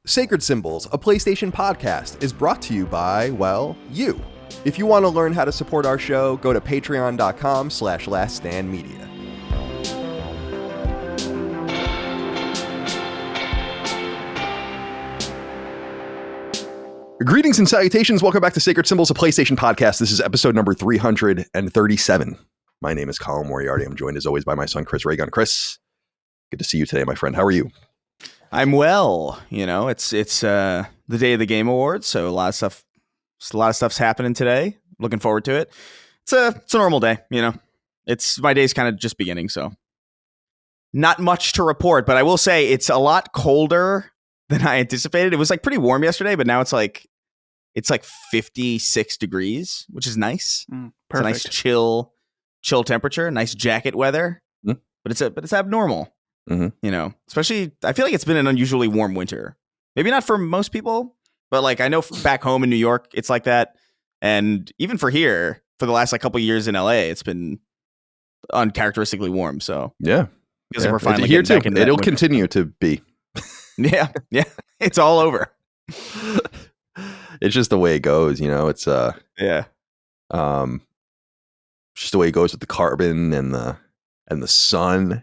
Sacred Symbols, a PlayStation podcast, is brought to you by, well, you. If you want to learn how to support our show, go to patreon.com/laststandmedia. Greetings and salutations. Welcome back to Sacred Symbols, a PlayStation podcast. This is episode number 337. My name is Colin Moriarty. I'm joined as always by my son, Chris Raygun. Chris, good to see you today, my friend. How are you? I'm well. You know, it's the day of the Game Awards, so a lot of stuff's happening today. Looking forward to it. It's a normal day. You know, my day's kind of just beginning, so not much to report. But I will say it's a lot colder than I anticipated. It was like pretty warm yesterday, but now it's like 56 degrees, which is nice. Perfect. It's a nice chill temperature, nice jacket weather, but it's abnormal. Mm-hmm. You know, especially I feel like it's been an unusually warm winter. Maybe not for most people, but like I know back home in New York, it's like that. And even for here, for the last couple of years in LA, it's been uncharacteristically warm. So yeah, because we're finally here too. It'll winter. continue to be. Yeah, it's all over. It's just the way it goes, you know. It's just the way it goes with the carbon and the sun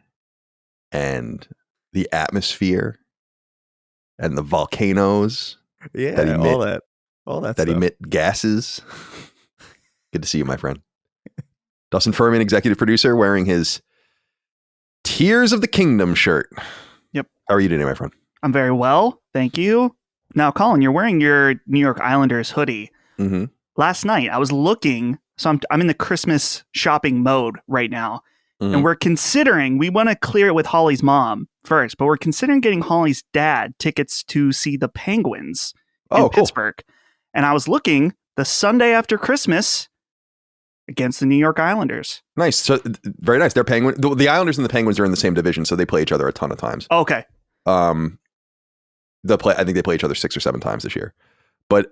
and the atmosphere and the volcanoes. Yeah, that emit, all that that stuff. emit gases. Good to see you, my friend. Dustin Furman, executive producer, wearing his Tears of the Kingdom shirt. Yep. How are you today, my friend? I'm very well, thank you. Now, Colin, you're wearing your New York Islanders hoodie. Mm-hmm. Last night, I was looking, so I'm in the Christmas shopping mode right now, and we're considering, we want to clear it with Holly's mom first, but we're considering getting Holly's dad tickets to see the Penguins in Pittsburgh. And I was looking the Sunday after Christmas against the New York Islanders. Nice. So very nice. They're Penguin. The Islanders and the Penguins are in the same division, so they play each other a ton of times. Okay. I think they play each other 6 or 7 times this year. But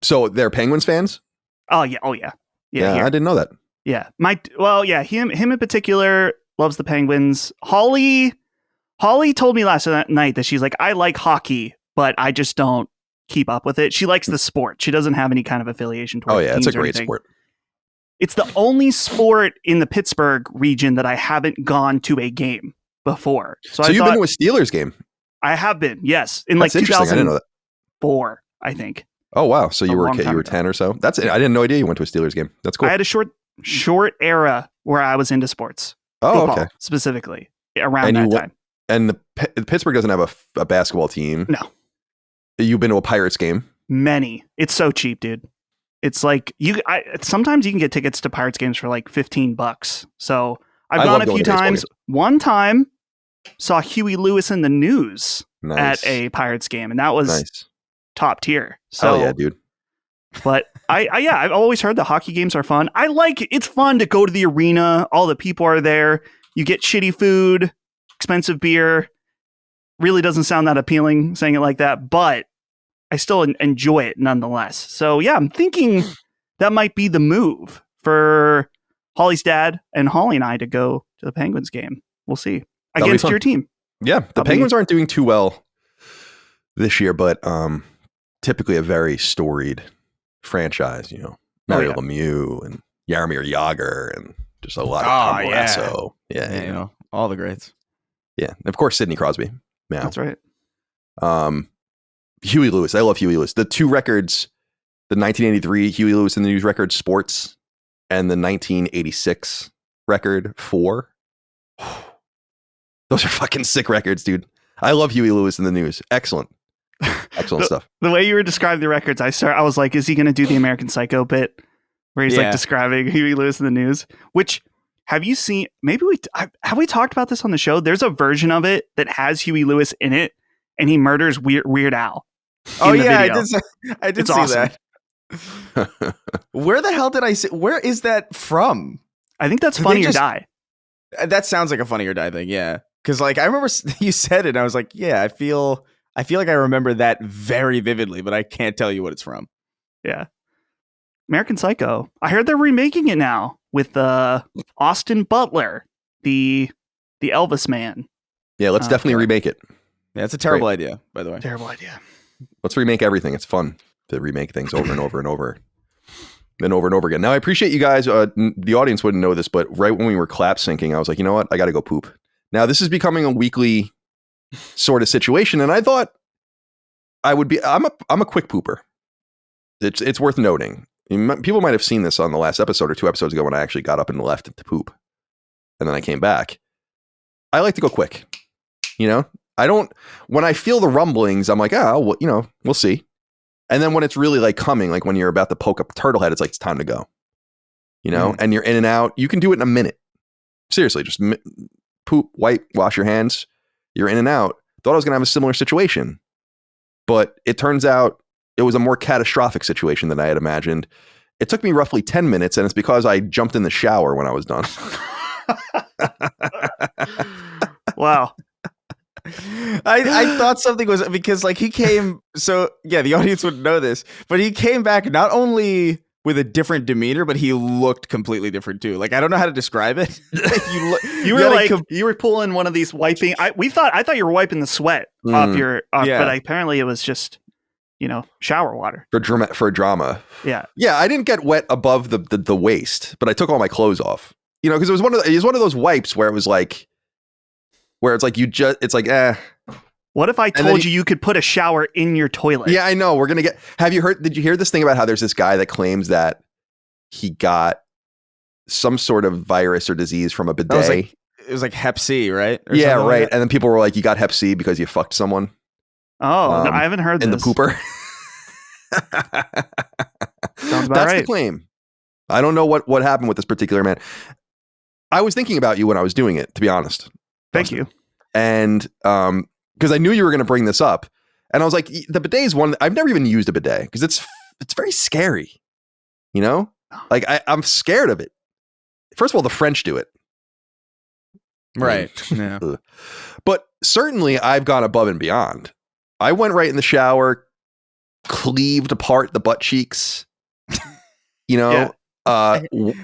so they're Penguins fans? Oh yeah. Yeah, I didn't know that. Yeah. Him in particular loves the Penguins. Holly told me last night that she's like, I like hockey, but I just don't keep up with it. She likes the sport. She doesn't have any kind of affiliation towards it's a teams or great anything. sport. It's the only sport in the Pittsburgh region that I haven't gone to a game before. So you've been to a Steelers game? I have been, yes. In That's like interesting. I didn't know that. 2004, I think. Oh wow! So you were long time ago. 10 or so. That's it. I didn't know idea you went to a Steelers game. That's cool. I had a short era where I was into sports. Oh, Football, okay. Specifically around that time. And Pittsburgh doesn't have a basketball team. No. You've been to a Pirates game? Many. It's so cheap, dude. It's like sometimes you can get tickets to Pirates games for like $15. So I've gone a few times. One time saw Huey Lewis in the news at a Pirates game, and that was top tier. So yeah, dude. But I've always heard the hockey games are fun. It's fun to go to the arena. All the people are there. You get shitty food, expensive beer. Really doesn't sound that appealing saying it like that, but I still enjoy it nonetheless. So yeah, I'm thinking that might be the move for Holly's dad and Holly and I to go to the Penguins game. We'll see. Against your team. Yeah, the Penguins aren't doing too well this year, but typically a very storied franchise, you know. Mario Lemieux and Jaromir Jagr and just a lot of Tom Lasso. Yeah, you know, all the greats. Yeah, and of course Sidney Crosby. Yeah. That's right. Huey Lewis. I love Huey Lewis. The two records, the 1983 Huey Lewis in the News record, Sports, and the 1986 record, 4. Those are fucking sick records, dude. I love Huey Lewis in the News. Excellent stuff. The way you were describing the records, I was like, is he going to do the American Psycho bit where he's like describing Huey Lewis in the News? Which, have you seen? Maybe have we talked about this on the show? There's a version of it that has Huey Lewis in it, and he murders Weird Al. Oh yeah, I did see awesome. that. Where the hell did I see? Where is that from? I think that's Funny or Die. That sounds like a Funny or Die thing. Yeah, because like I remember you said it, and I was like, yeah, I feel like I remember that very vividly, but I can't tell you what it's from. Yeah, American Psycho. I heard they're remaking it now with Austin Butler, the Elvis man. Yeah, let's definitely remake it. Yeah, it's a terrible idea, by the way. Terrible idea. Let's remake everything. It's fun to remake things over and over and over. And over and over again. Now, I appreciate you guys. The audience wouldn't know this, but right when we were clap syncing, I was like, you know what? I got to go poop. Now, this is becoming a weekly sort of situation, and I thought I would be. I'm a quick pooper. It's worth noting. People might have seen this on the last episode or 2 episodes ago when I actually got up and left to poop, and then I came back. I like to go quick. You know, I don't. When I feel the rumblings, I'm like, well, you know, we'll see. And then when it's really like coming, like when you're about to poke up a turtle head, it's like, it's time to go, you know, and you're in and out. You can do it in a minute. Seriously, just poop, wipe, wash your hands. You're in and out. Thought I was going to have a similar situation, but it turns out it was a more catastrophic situation than I had imagined. It took me roughly 10 minutes, and it's because I jumped in the shower when I was done. Wow. I thought something was because like he came. So yeah, the audience wouldn't know this, but he came back not only with a different demeanor, but he looked completely different too. Like I don't know how to describe it. You were pulling one of these wiping. I thought you were wiping the sweat off your, but apparently it was just, you know, shower water for drama. Yeah. I didn't get wet above the waist, but I took all my clothes off. You know, because it was one of those wipes where it was like. Where it's like What if I told you could put a shower in your toilet? Yeah, I know. Did you hear this thing about how there's this guy that claims that he got some sort of virus or disease from a bidet? It was like Hep C, right? Or yeah, right. And then people were like, you got Hep C because you fucked someone. Oh, no, I haven't heard in this. In the pooper. Sounds about That's right. the claim. I don't know what happened with this particular man. I was thinking about you when I was doing it, to be honest. Thank you. And because I knew you were going to bring this up, and I was like, the bidet is one. I've never even used a bidet because it's very scary. You know, like I'm scared of it. First of all, the French do it, right? Yeah. But certainly, I've gone above and beyond. I went right in the shower, cleaved apart the butt cheeks. You know,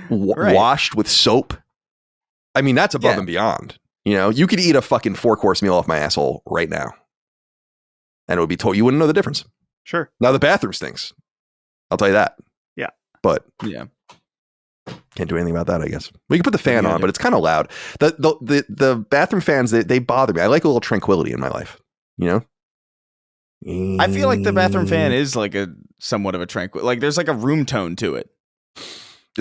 washed with soap. I mean, that's above and beyond. You know, you could eat a fucking 4-course meal off my asshole right now, and it would be told you wouldn't know the difference. Sure. Now the bathroom stinks. I'll tell you that. Yeah. But can't do anything about that. I guess we can put the fan on, but it's kind of loud. The bathroom fans they bother me. I like a little tranquility in my life. You know. I feel like the bathroom fan is like a somewhat of a tranquil. Like there's like a room tone to it.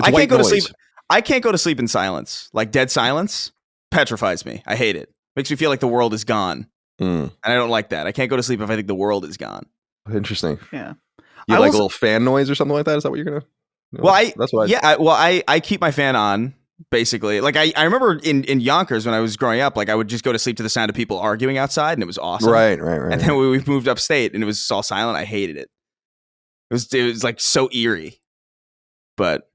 I can't go to sleep. I can't go to sleep in silence. Like dead silence petrifies me. I hate it. Makes me feel like the world is gone. And I don't like that. I can't go to sleep if I think the world is gone. Interesting. Yeah. You like a little fan noise or something like that? Is that what you're gonna? Well, I keep my fan on basically. Like I remember in Yonkers when I was growing up, like I would just go to sleep to the sound of people arguing outside, and it was awesome. Right. And then we moved upstate, and it was all silent. I hated it. It was like so eerie. But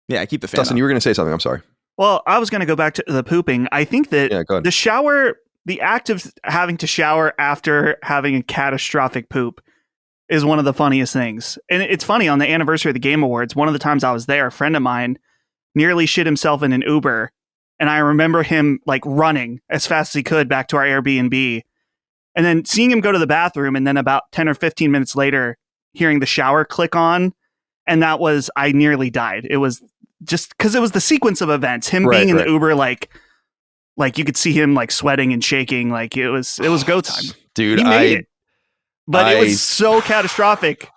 yeah, I keep the fan. Dustin, on. you were gonna say something. I'm sorry. Well, I was going to go back to the pooping. I think that the shower, the act of having to shower after having a catastrophic poop is one of the funniest things. And it's funny, on the anniversary of the Game Awards, one of the times I was there, a friend of mine nearly shit himself in an Uber. And I remember him like running as fast as he could back to our Airbnb. And then seeing him go to the bathroom, and then about 10 or 15 minutes later, hearing the shower click on. And that was, I nearly died. It was just because it was the sequence of events, him being in the Uber, like you could see him like sweating and shaking. Like it was go time. Dude, he made it. But it was so catastrophic.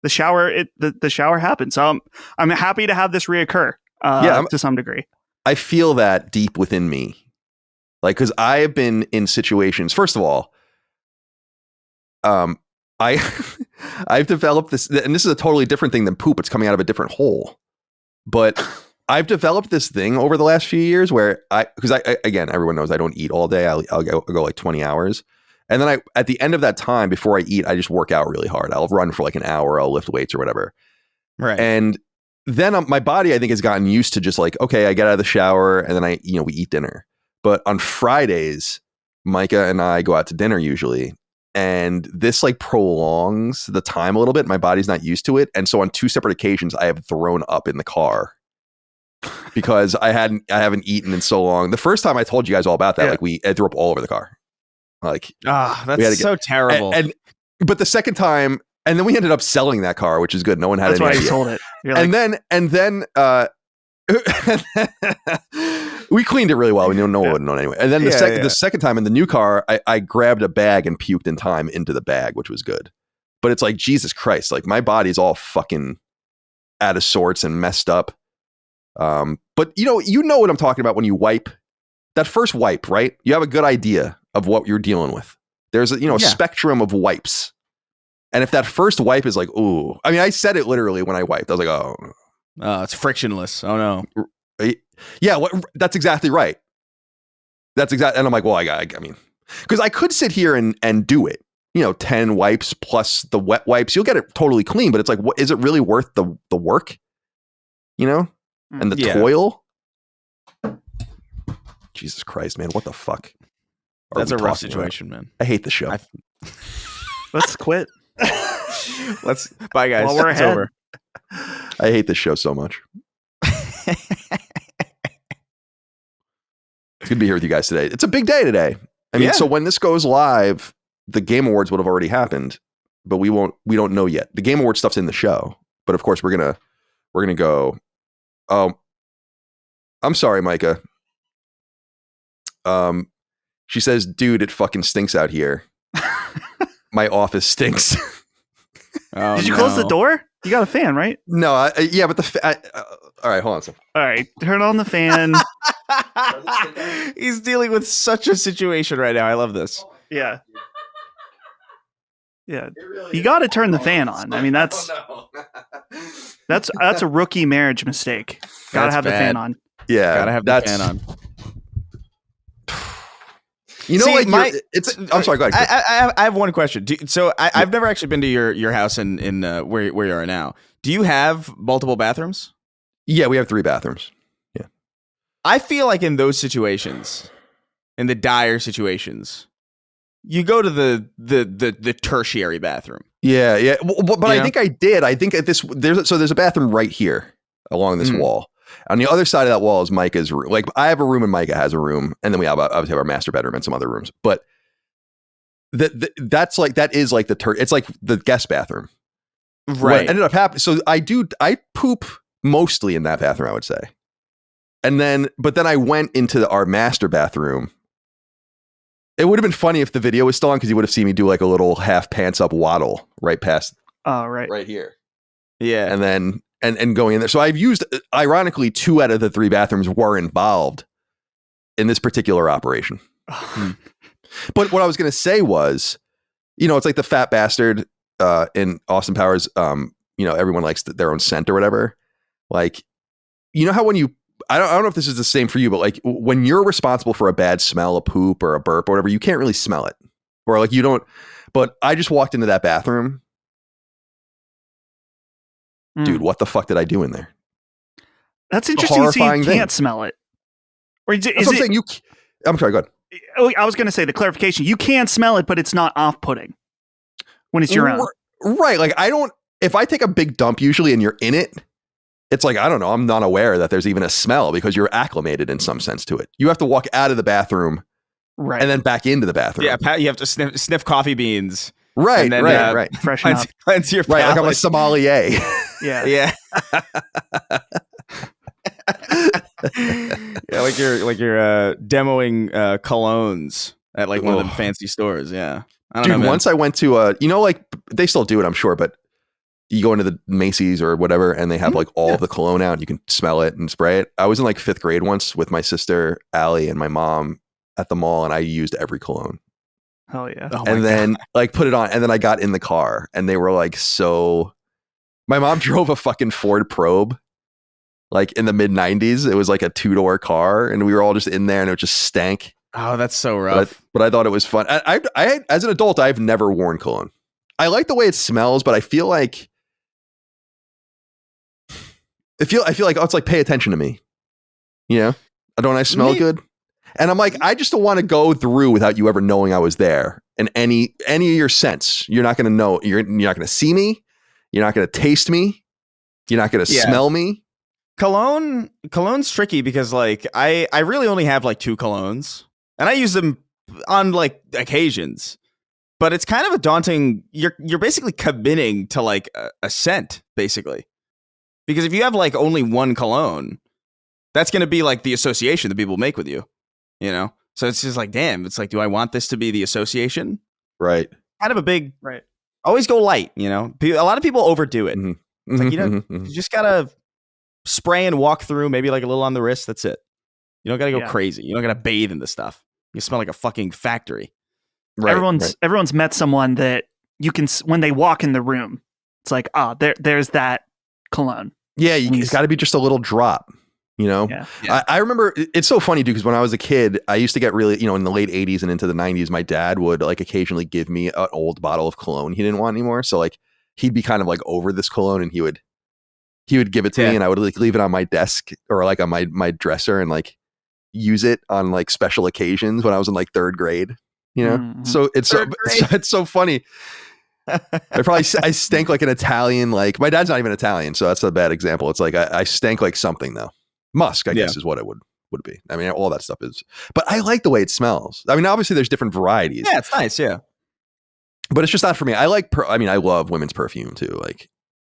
The shower happened. So I'm happy to have this reoccur to some degree. I feel that deep within me. Like, because I have been in situations, first of all, I've developed this, and this is a totally different thing than poop. It's coming out of a different hole. But I've developed this thing over the last few years where because again, everyone knows I don't eat all day. I'll go like 20 hours. And then at the end of that time, before I eat, I just work out really hard. I'll run for like an hour. I'll lift weights or whatever. Right. And then my body, I think, has gotten used to just like, okay, I get out of the shower and then we eat dinner. But on Fridays, Micah and I go out to dinner usually. And this like prolongs the time a little bit. My body's not used to it. And so on 2 separate occasions, I have thrown up in the car because I haven't eaten in so long. The first time I told you guys all about that, I threw up all over the car. Like, that's so terrible. But the second time, and then we ended up selling that car, which is good. No one had That's any why idea. you sold it. You're And then we cleaned it really well. We don't know what anyway. And then the second time in the new car, I grabbed a bag and puked in time into the bag, which was good. But it's like, Jesus Christ, like my body's all fucking out of sorts and messed up. But you know what I'm talking about when you wipe. That first wipe, right? You have a good idea of what you're dealing with. There's a spectrum of wipes. And if that first wipe is like, ooh, I mean, I said it literally when I wiped. I was like, oh, it's frictionless. Oh no. Yeah, that's exactly right. And I'm like, well, I mean, because I could sit here and do it. 10 wipes plus the wet wipes, you'll get it totally clean. But it's like, what is it really worth the work? And the toil. Jesus Christ, man, what the fuck? That's a rough situation, man. I hate the show. Let's quit. Bye, guys. Well, we're it's ahead. over. I hate this show so much. It's good to be here with you guys today. It's a big day today. I mean, so when this goes live, the Game Awards would have already happened, but we don't know yet. The Game Awards stuff's in the show, but of course we're gonna go. Oh, I'm sorry, Micah. She says, dude, it fucking stinks out here. My office stinks. Did you close the door? You got a fan, right? No, but all right, hold on a second. All right, turn on the fan. He's dealing with such a situation right now. I love this. Yeah. Yeah. You got to turn the fan on. I mean, that's a rookie marriage mistake. Got to have the fan on. Yeah. Got to have the fan on. I'm sorry, go ahead. I have one question. I've never actually been to your house in where you are now. Do you have multiple bathrooms? Yeah, we have 3 bathrooms. Yeah. I feel like in those situations, in the dire situations, you go to the tertiary bathroom. Yeah. But I think I did. I think there's a bathroom right here along this wall. On the other side of that wall is Micah's room. Like, I have a room and Micah has a room, and then we obviously have our master bedroom and some other rooms. But that's like, that is like it's like the guest bathroom. Right. What ended up happening. So I poop mostly in that bathroom, I would say. But then I went into our master bathroom. It would have been funny if the video was still on, because you would have seen me do like a little half pants up waddle right past. Oh, right. Right here. Yeah. And then, and going in there. So I've used, ironically, 2 out of the 3 bathrooms were involved in this particular operation. But what I was going to say was, it's like the fat bastard in Austin Powers, everyone likes their own scent or whatever. Like, how when I don't know if this is the same for you, but like when you're responsible for a bad smell, a poop or a burp or whatever, you can't really smell it, or like you don't. But I just walked into that bathroom. Dude, what the fuck did I do in there? That's interesting to see you can't smell it. Or is I'm saying I'm sorry, go ahead. Oh, I was going to say the clarification. You can smell it, but it's not off-putting when it's your own. Right. Like, if I take a big dump usually and you're in it, it's like, I don't know, I'm not aware that there's even a smell because you're acclimated in some sense to it. You have to walk out of the bathroom, right, and then back into the bathroom. Yeah, you have to sniff coffee beans. Right, and then, right. Freshen up. Cleanse your palate. Right, like I'm a sommelier. Yeah. Yeah, like you're demoing colognes at like one of the fancy stores. Yeah, I don't know, once I went to like they still do it, I'm sure, but you go into the Macy's or whatever, and they have like all of the cologne out, and you can smell it and spray it. I was in like 5th grade once with my sister Allie and my mom at the mall, and I used every cologne. Hell yeah! And then like put it on, and then I got in the car, and they were like, so. My mom drove a fucking Ford Probe, like in the mid 90s. It was like a 2-door car, and we were all just in there, and it just stank. Oh, that's so rough. But I thought it was fun. I as an adult, I've never worn cologne. I like the way it smells, but I feel like I feel like it's like, pay attention to me. Don't I smell good? And I'm like, I just don't want to go through without you ever knowing I was there. And any of your sense, you're not going to know. You're not going to see me. You're not going to taste me. You're not going to smell me. Cologne's tricky because like I really only have like 2 colognes, and I use them on like occasions, but it's kind of a daunting. You're basically committing to like a scent, basically, because if you have like only one cologne, that's going to be like the association that people make with you, you know. So it's just like, damn, it's like, do I want this to be the association? Right. Kind of a big. Right. Always go light, you know. A lot of people overdo it. Mm-hmm. It's like, you just gotta spray and walk through, maybe like a little on the wrist. That's it. You don't gotta go crazy. You don't gotta bathe in the stuff. You smell like a fucking factory. Right. Everyone's met someone that you can, when they walk in the room, it's like, there's that cologne. Yeah, it's got to be just a little drop. You know, I remember it's so funny, dude, because when I was a kid, I used to get really, you know, in the late 80s and into the 90s, my dad would like occasionally give me an old bottle of cologne he didn't want anymore. So like he'd be kind of like over this cologne and he would give it to me and I would like leave it on my desk or like on my dresser and like use it on like special occasions when I was in like third grade, you know? Mm-hmm. So it's so funny. I stank like an Italian, like my dad's not even Italian. So that's a bad example. It's like I stank like something though. Musk, I guess, is what it would be. I mean, all that stuff is, but I like the way it smells. I mean, obviously there's different varieties. Yeah, it's nice. Yeah. But it's just not for me. I love women's perfume too.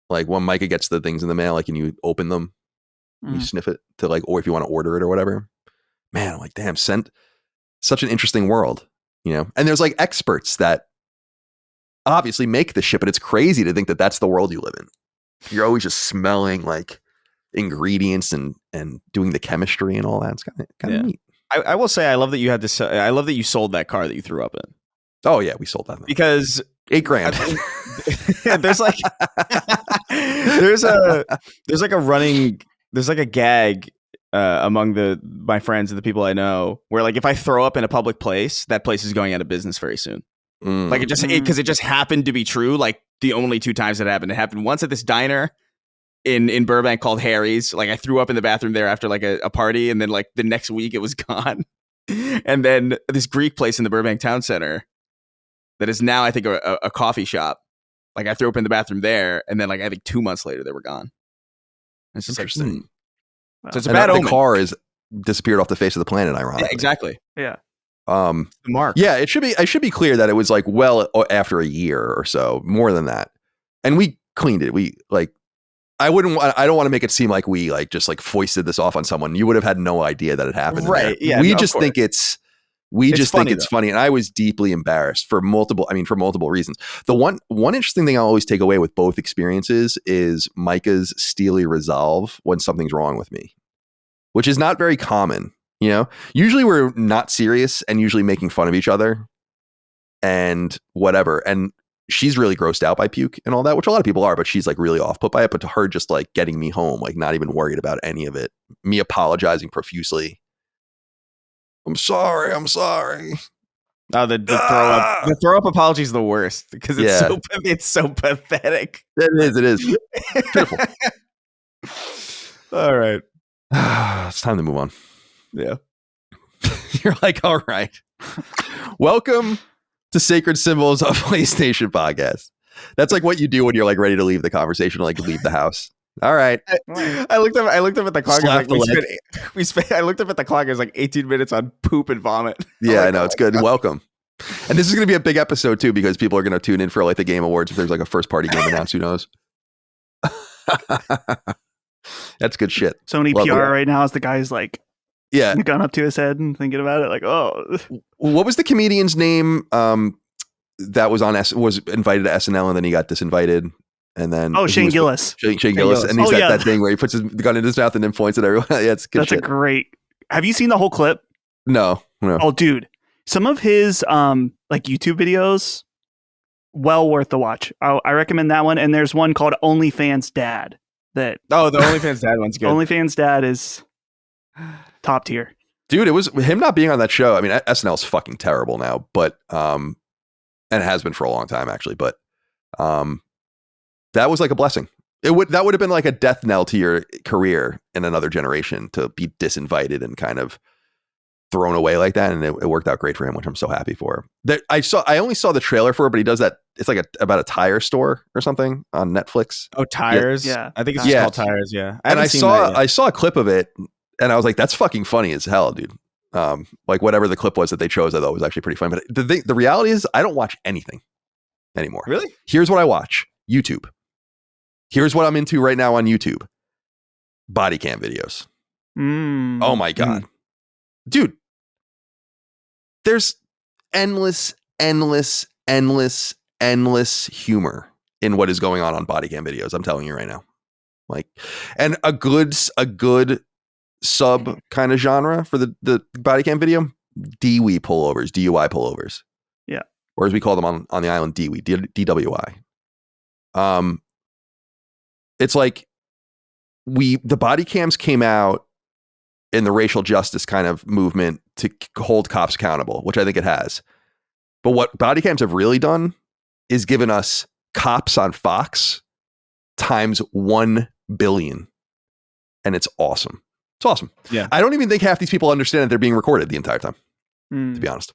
Like when Micah gets the things in the mail, like, and you open them, you sniff it to like, or if you want to order it or whatever, man, I'm like, damn, scent, such an interesting world, you know? And there's like experts that obviously make this shit, but it's crazy to think that that's the world you live in. You're always just smelling like ingredients and doing the chemistry and all that. It's kind of neat. I will say I love that you had this. I love that you sold that car that you threw up in. Oh yeah, we sold that because $8,000. There's like there's like a gag among my friends and the people I know where like if I throw up in a public place, that place is going out of business very soon. Like it just happened to be true. Like the only 2 times it happened once at this diner in Burbank called Harry's. Like I threw up in the bathroom there after like a party, and then like the next week it was gone. And then this Greek place in the Burbank town center that is now I think a coffee shop. Like I threw up in the bathroom there, and then like I think 2 months later they were gone. It's just interesting. So it's a bad omen. The car is disappeared off the face of the planet. Ironically, yeah, exactly. Yeah. The mark. Yeah, it should be clear that it was like well after a year or so, more than that, and we cleaned it. We like. I don't want to make it seem like we like just like foisted this off on someone. You would have had no idea that it happened. Right. Yeah. We just think it's funny. And I was deeply embarrassed for multiple reasons. The one interesting thing I always take away with both experiences is Micah's steely resolve when something's wrong with me, which is not very common. You know, usually we're not serious and usually making fun of each other and whatever. And she's really grossed out by puke and all that, which a lot of people are, but she's like really off put by it. But to her, just like getting me home, like not even worried about any of it, me apologizing profusely. I'm sorry. Oh, the throw up apology is the worst because it's so pathetic. It is. Pitiful. All right. It's time to move on. Yeah. You're like, all right. Welcome to Sacred Symbols of PlayStation Podcast. That's like what you do when you're like ready to leave the conversation, like leave the house. All right. I looked up at the clock. I looked up at the clock. It was like 18 minutes on poop and vomit. Yeah, I know. It's good. Welcome. And this is going to be a big episode too, because people are going to tune in for like the Game Awards. If there's like a first party game announced, who knows? That's good shit. Sony Love PR it. right now is the guy's like, gun up to his head and thinking about it, like, oh. What was the comedian's name that was invited to SNL and then he got disinvited? And then Shane Gillis. Shane Gillis. And he's that thing where he puts his gun in his mouth and then points at everyone. Yeah, it's good. That's shit. A great. Have you seen the whole clip? No. Oh, dude. Some of his like YouTube videos, well worth the watch. I recommend that one. And there's one called OnlyFans Dad. The OnlyFans Dad one's good. OnlyFans Dad is top tier. Dude, it was him not being on that show. I mean, SNL's fucking terrible now, but and it has been for a long time actually, but that was like a blessing. That would have been like a death knell to your career in another generation to be disinvited and kind of thrown away like that, and it worked out great for him, which I'm so happy for. I only saw the trailer for it, but he does that. It's like about a tire store or something on Netflix. Oh, Tires. Yeah. I think it's just called Tires. Yeah. I saw a clip of it, and I was like, "That's fucking funny as hell, dude." Like whatever the clip was that they chose, I thought was actually pretty funny. But the reality is, I don't watch anything anymore. Really? Here's what I watch: YouTube. Here's what I'm into right now on YouTube: body cam videos. Oh my god, dude! There's endless humor in what is going on body cam videos. I'm telling you right now. Like, and a good sub kind of genre for the body cam video, DUI pullovers. Yeah. Or as we call them on the island, DWI. It's like the body cams came out in the racial justice kind of movement to hold cops accountable, which I think it has. But what body cams have really done is given us cops on Fox times 1 billion. And it's awesome. It's awesome. Yeah. I don't even think half these people understand that they're being recorded the entire time, to be honest.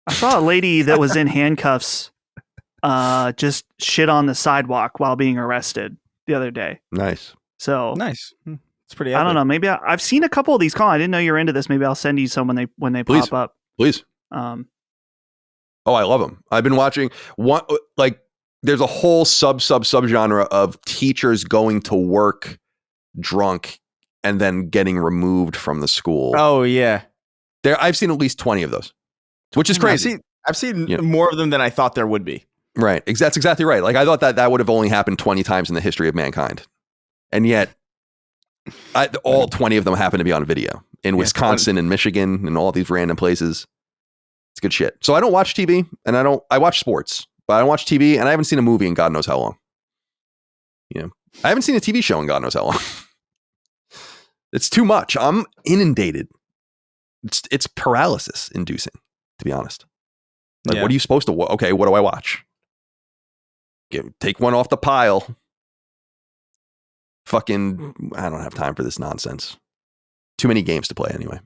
I saw a lady that was in handcuffs just shit on the sidewalk while being arrested the other day. Nice. So nice. It's pretty epic. I don't know. Maybe I've seen a couple of these. Colin, I didn't know you were into this. Maybe I'll send you some when they pop up. Please. Oh, I love them. I've been watching one, like there's a whole sub genre of teachers going to work drunk and then getting removed from the school. Oh yeah. I've seen at least 20 of those, which is crazy. I've seen more of them than I thought there would be. Right. That's exactly right. Like I thought that would have only happened 20 times in the history of mankind. And yet all 20 of them happen to be on video in Wisconsin and Michigan and all these random places. It's good shit. So I don't watch TV and I watch sports, but I don't watch TV and I haven't seen a movie in God knows how long. I haven't seen a TV show in God knows how long. It's too much. I'm inundated. It's paralysis inducing, to be honest. Like, what are you supposed to okay, what do I watch? Take one off the pile. Fucking, I don't have time for this nonsense. Too many games to play anyway.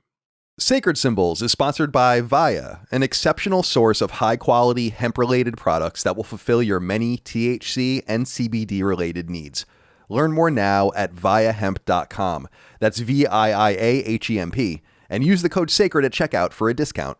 Sacred Symbols is sponsored by Via, an exceptional source of high-quality hemp-related products that will fulfill your many THC and CBD-related needs. Learn more now at viahemp.com. That's VIIAHEMP, and use the code SACRED at checkout for a discount.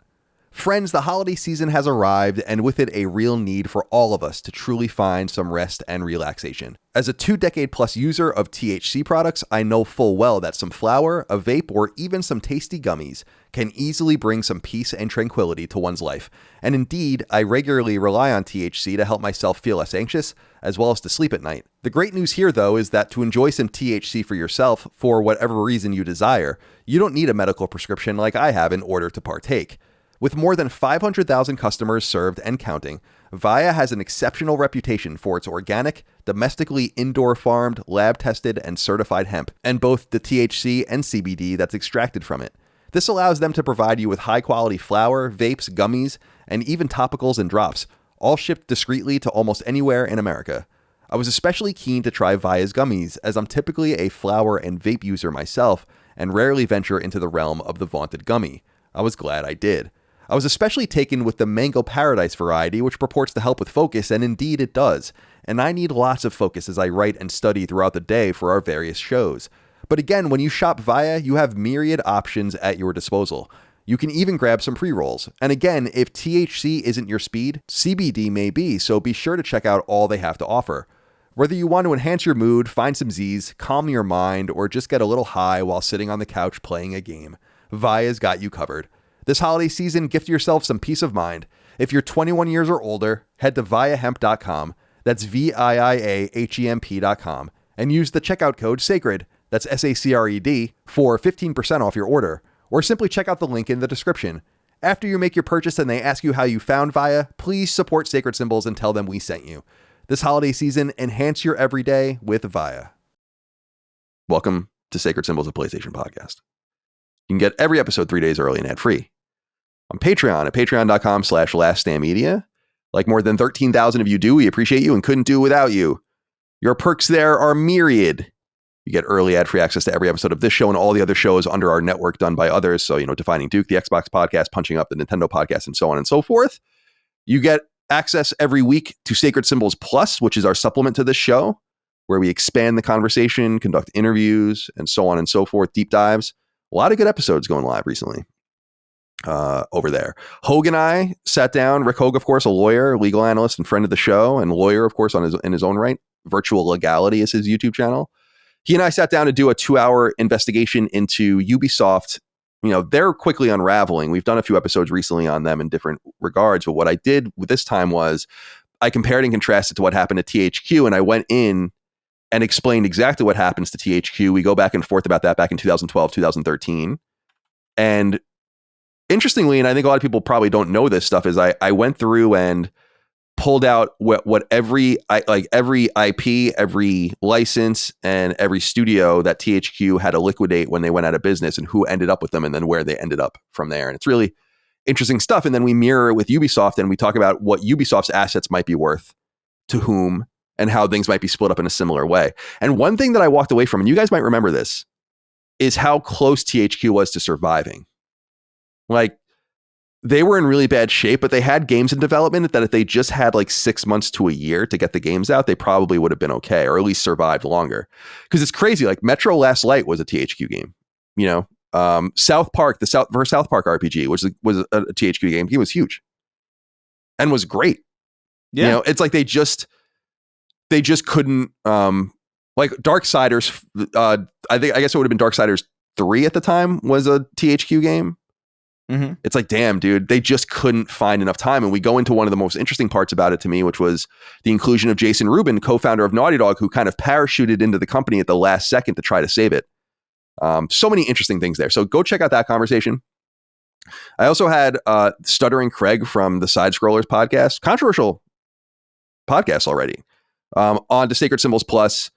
Friends, the holiday season has arrived, and with it a real need for all of us to truly find some rest and relaxation. As a 2-decade-plus user of THC products, I know full well that some flower, a vape, or even some tasty gummies can easily bring some peace and tranquility to one's life. And indeed, I regularly rely on THC to help myself feel less anxious, as well as to sleep at night. The great news here, though, is that to enjoy some THC for yourself, for whatever reason you desire, you don't need a medical prescription like I have in order to partake. With more than 500,000 customers served and counting, Via has an exceptional reputation for its organic, domestically indoor farmed, lab tested, and certified hemp, and both the THC and CBD that's extracted from it. This allows them to provide you with high quality flower, vapes, gummies, and even topicals and drops, all shipped discreetly to almost anywhere in America. I was especially keen to try Via's gummies, as I'm typically a flower and vape user myself, and rarely venture into the realm of the vaunted gummy. I was glad I did. I was especially taken with the Mango Paradise variety, which purports to help with focus, and indeed it does. And I need lots of focus as I write and study throughout the day for our various shows. But again, when you shop Via, you have myriad options at your disposal. You can even grab some pre-rolls. And again, if THC isn't your speed, CBD may be, so be sure to check out all they have to offer. Whether you want to enhance your mood, find some Z's, calm your mind, or just get a little high while sitting on the couch playing a game, Via's got you covered. This holiday season, gift yourself some peace of mind. If you're 21 years or older, head to viahemp.com. That's VIIAHEMP.com. And use the checkout code SACRED, that's SACRED, for 15% off your order. Or simply check out the link in the description. After you make your purchase and they ask you how you found Via, please support Sacred Symbols and tell them we sent you. This holiday season, enhance your everyday with Via. Welcome to Sacred Symbols, a PlayStation podcast. You can get every episode 3 days early and ad-free on Patreon at patreon.com/laststandmedia. Like more than 13,000 of you do, we appreciate you and couldn't do without you. Your perks there are myriad. You get early ad-free access to every episode of this show and all the other shows under our network done by others. So, Defining Duke, the Xbox podcast, Punching Up, the Nintendo podcast, and so on and so forth. You get access every week to Sacred Symbols Plus, which is our supplement to this show, where we expand the conversation, conduct interviews, and so on and so forth, deep dives. A lot of good episodes going live recently. over there. Hogue and I sat down. Rick Hogue, of course, a lawyer, legal analyst, and friend of the show, and lawyer, of course, in his own right. Virtual Legality is his YouTube channel. He and I sat down to do a 2-hour investigation into Ubisoft. They're quickly unraveling. We've done a few episodes recently on them in different regards, but what I did this time was I compared and contrasted to what happened at THQ, and I went in and explained exactly what happens to THQ. We go back and forth about that back in 2012, 2013. And interestingly, and I think a lot of people probably don't know this stuff, is I went through and pulled out what every IP, every license, and every studio that THQ had to liquidate when they went out of business, and who ended up with them, and then where they ended up from there. And it's really interesting stuff. And then we mirror it with Ubisoft, and we talk about what Ubisoft's assets might be worth to whom, and how things might be split up in a similar way. And one thing that I walked away from, and you guys might remember this, is how close THQ was to surviving. Like, they were in really bad shape, but they had games in development that if they just had like 6 months to a year to get the games out, they probably would have been okay, or at least survived longer. Because it's crazy. Like Metro Last Light was a THQ game. South Park, the South Park RPG, which was a THQ game. He was huge and was great. Yeah. It's like they just couldn't. Like Darksiders. I guess it would have been Darksiders 3 at the time was a THQ game. Mm-hmm. It's like, damn, dude, they just couldn't find enough time. And we go into one of the most interesting parts about it to me, which was the inclusion of Jason Rubin, co-founder of Naughty Dog, who kind of parachuted into the company at the last second to try to save it. So many interesting things there. So go check out that conversation. I also had Stuttering Craig from the Side Scrollers podcast, controversial podcast already, on to Sacred Symbols Plus.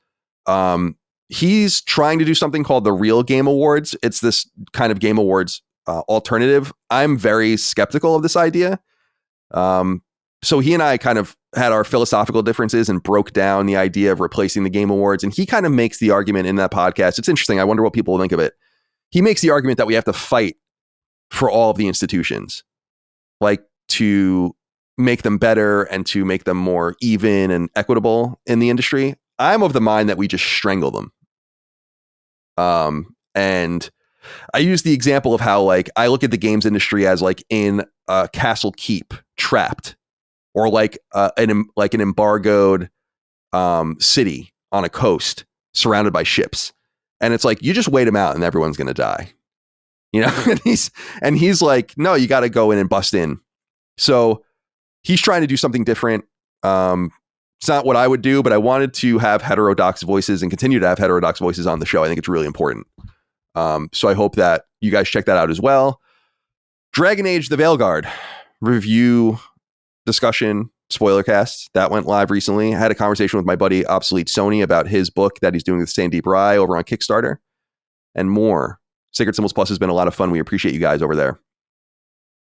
He's trying to do something called the Real Game Awards. It's this kind of Game Awards alternative. I'm very skeptical of this idea. So he and I kind of had our philosophical differences and broke down the idea of replacing the Game Awards. And he kind of makes the argument in that podcast. It's interesting. I wonder what people think of it. He makes the argument that we have to fight for all of the institutions, like to make them better and to make them more even and equitable in the industry. I'm of the mind that we just strangle them. And I use the example of how, like, I look at the games industry as like in a castle keep, trapped, or like an embargoed city on a coast surrounded by ships. And it's like, you just wait them out and everyone's going to die, and he's like, no, you got to go in and bust in. So he's trying to do something different. It's not what I would do, but I wanted to have heterodox voices and continue to have heterodox voices on the show. I think it's really important. So I hope that you guys check that out as well. Dragon Age the Veilguard review discussion spoiler cast that went live recently. I had a conversation with my buddy Obsolete Sony about his book that he's doing with Sandeep Rai over on Kickstarter and more. Sacred Symbols Plus has been a lot of fun. We appreciate you guys over there.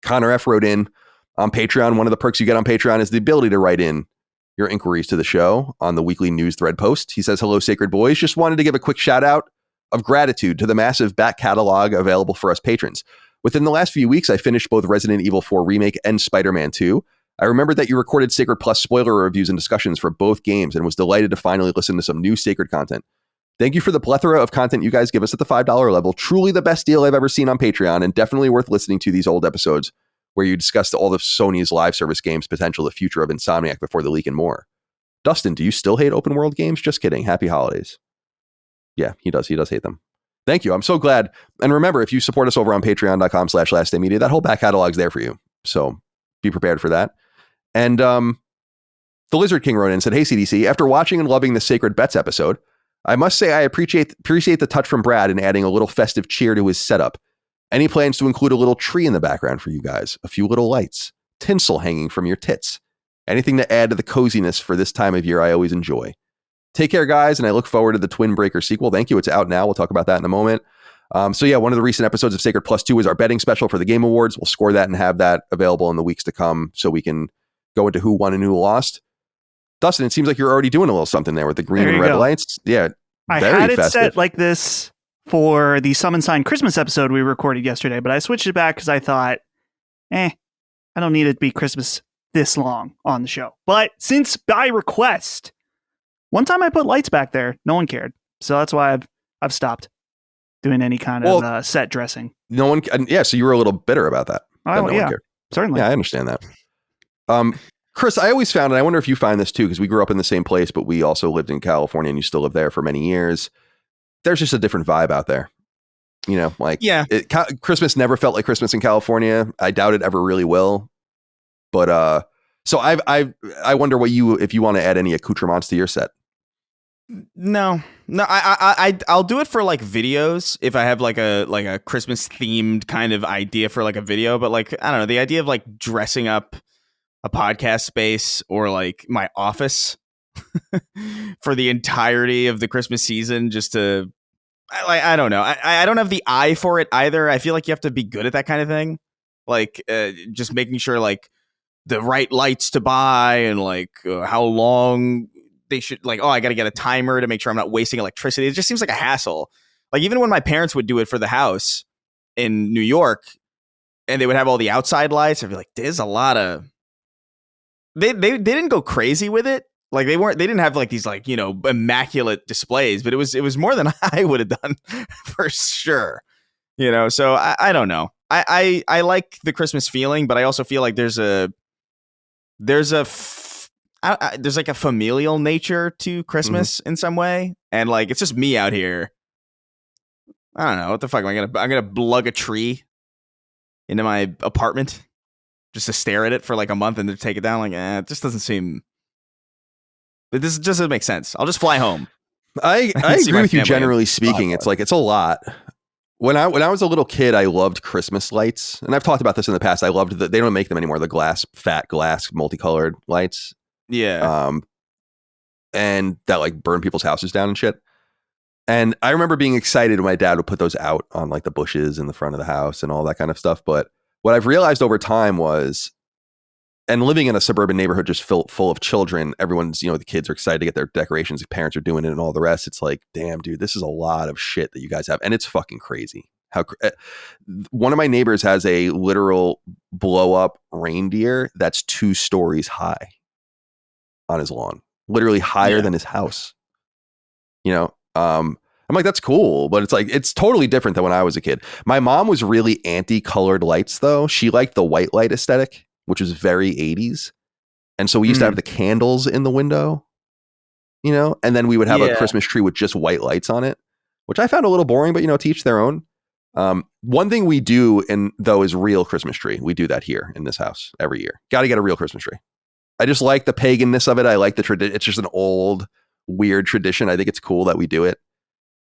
Connor F wrote in on Patreon. One of the perks you get on Patreon is the ability to write in your inquiries to the show on the weekly news thread post. He says, hello, Sacred Boys. Just wanted to give a quick shout out of gratitude to the massive back catalog available for us patrons. Within the last few weeks, I finished both Resident Evil 4 Remake and Spider-Man 2. I remembered that you recorded Sacred Plus spoiler reviews and discussions for both games and was delighted to finally listen to some new Sacred content. Thank you for the plethora of content you guys give us at the $5 level. Truly the best deal I've ever seen on Patreon, and definitely worth listening to these old episodes where you discussed all of Sony's live service games, potential, the future of Insomniac before the leak, and more. Dustin, do you still hate open world games? Just kidding. Happy holidays. Yeah, he does. He does hate them. Thank you. I'm so glad. And remember, if you support us over on patreon.com/lastdaymedia, that whole back catalog's there for you. So be prepared for that. And the Lizard King wrote in and said, hey, CDC, after watching and loving the Sacred Bets episode, I must say I appreciate the touch from Brad in adding a little festive cheer to his setup. Any plans to include a little tree in the background for you guys? A few little lights, tinsel hanging from your tits. Anything to add to the coziness for this time of year I always enjoy. Take care, guys, and I look forward to the Twin Breaker sequel. Thank you. It's out now. We'll talk about that in a moment. So yeah, one of the recent episodes of Sacred Plus 2 is our betting special for the Game Awards. We'll score that and have that available in the weeks to come so we can go into who won and who lost. Dustin, it seems like you're already doing a little something there with the green and red lights. Yeah, I had it set like this for the Summon Sign Christmas episode we recorded yesterday, but I switched it back because I thought, I don't need it to be Christmas this long on the show. But since by request, one time I put lights back there, no one cared. So that's why I've stopped doing any kind of set dressing. No one. Yeah, so you were a little bitter about that. Oh, no yeah, one cared. certainly. Yeah, I understand that. Chris, I always found, and I wonder if you find this too, because we grew up in the same place, but we also lived in California, and you still live there for many years. There's just a different vibe out there. You know, like Christmas never felt like Christmas in California. I doubt it ever really will. But so I wonder if you want to add any accoutrements to your set. No, I'll do it for like videos if I have like a Christmas themed kind of idea for like a video. But like, I don't know, the idea of like dressing up a podcast space or like my office for the entirety of the Christmas season just to, I don't know. I don't have the eye for it either. I feel like you have to be good at that kind of thing. Like just making sure like the right lights to buy and like how long they should, like, oh, I got to get a timer to make sure I'm not wasting electricity. It just seems like a hassle. Like even when my parents would do it for the house in New York and they would have all the outside lights, I'd be like, there's a lot of, they didn't go crazy with it. Like they didn't have like these like, you know, immaculate displays, but it was more than I would have done for sure. You know, so I don't know. I like the Christmas feeling, but I also feel like there's like a familial nature to Christmas in some way. And like, it's just me out here. I don't know what the fuck. I'm going to lug a tree into my apartment just to stare at it for like a month and then take it down. Like, it just doesn't seem, this just doesn't make sense. I'll just fly home. I agree with you generally speaking. It's like, it's a lot. When I was a little kid, I loved Christmas lights. And I've talked about this in the past. I loved they don't make them anymore. The fat glass, multicolored lights. Yeah. And that like burn people's houses down and shit. And I remember being excited when my dad would put those out on like the bushes in the front of the house and all that kind of stuff. But what I've realized over time was, and living in a suburban neighborhood just full of children, everyone's, you know, the kids are excited to get their decorations, the parents are doing it and all the rest. It's like, damn, dude, this is a lot of shit that you guys have. And it's fucking crazy. One of my neighbors has a literal blow up reindeer that's 2 stories high on his lawn, literally higher than his house. You know, I'm like, that's cool, but it's like, it's totally different than when I was a kid. My mom was really anti-colored lights though. She liked the white light aesthetic, which was very 80s. And so we used to have the candles in the window, you know, and then we would have a Christmas tree with just white lights on it, which I found a little boring, but you know, to each their own. One thing we do though is real Christmas tree. We do that here in this house every year. Got to get a real Christmas tree. I just like the paganness of it. I like the tradition. It's just an old, weird tradition. I think it's cool that we do it.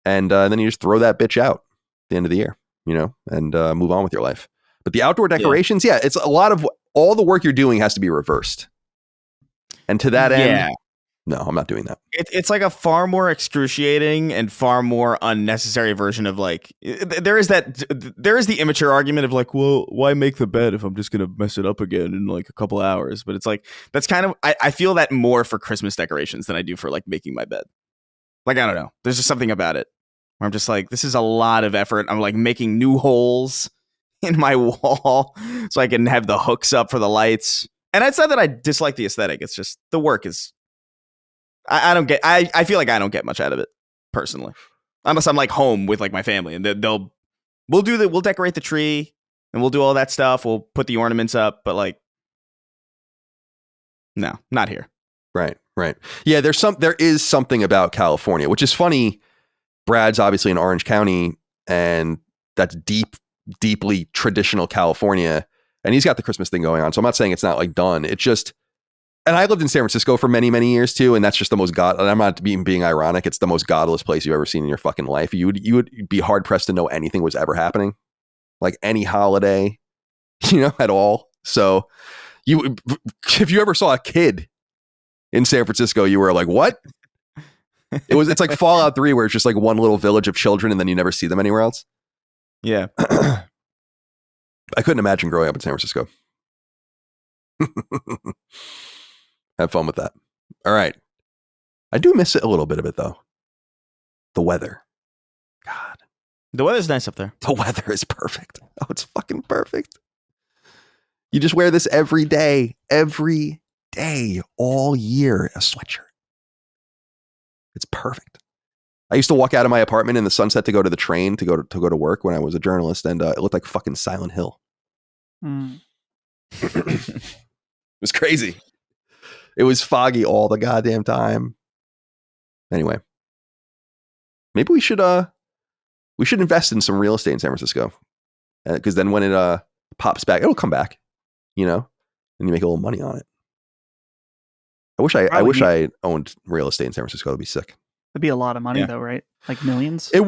And then you just throw that bitch out at the end of the year, you know, and move on with your life. But the outdoor decorations, it's a lot of all the work you're doing has to be reversed. And to that end, no, I'm not doing that. It's like a far more excruciating and far more unnecessary version of like, there is the immature argument of like, well, why make the bed if I'm just going to mess it up again in like a couple hours? But it's like, that's kind of, I feel that more for Christmas decorations than I do for like making my bed. Like, I don't know. There's just something about it where I'm just like, this is a lot of effort. I'm like making new holes in my wall so I can have the hooks up for the lights. And it's not that I dislike the aesthetic. It's just the work is, I don't get, I feel like I don't get much out of it personally, unless I'm like home with like my family and we'll decorate the tree and we'll do all that stuff. We'll put the ornaments up, but like, no, not here. Right. Yeah. There is something about California, which is funny. Brad's obviously in Orange County and that's deeply traditional California. And he's got the Christmas thing going on. So I'm not saying it's not like done. It's just, and I lived in San Francisco for many, many years too. And that's just the most and I'm not being ironic. It's the most godless place you've ever seen in your fucking life. You would be hard pressed to know anything was ever happening, like any holiday, you know, at all. So if you ever saw a kid in San Francisco, you were like, what? It's like Fallout 3 where it's just like one little village of children and then you never see them anywhere else. Yeah. I couldn't imagine growing up in San Francisco. Have fun with that. All right. I do miss it a little bit of it though. The weather. God. The weather's nice up there. The weather is perfect. Oh, it's fucking perfect. You just wear this every day, all year, a sweatshirt. It's perfect. I used to walk out of my apartment in the sunset to go to the train to go to work when I was a journalist, and it looked like fucking Silent Hill. It was crazy. It was foggy all the goddamn time. Anyway, maybe we should invest in some real estate in San Francisco, because then when it pops back, it'll come back, and you make a little money on it. I wish I owned real estate in San Francisco. That'd be sick. That'd be a lot of money though, right? Like millions? It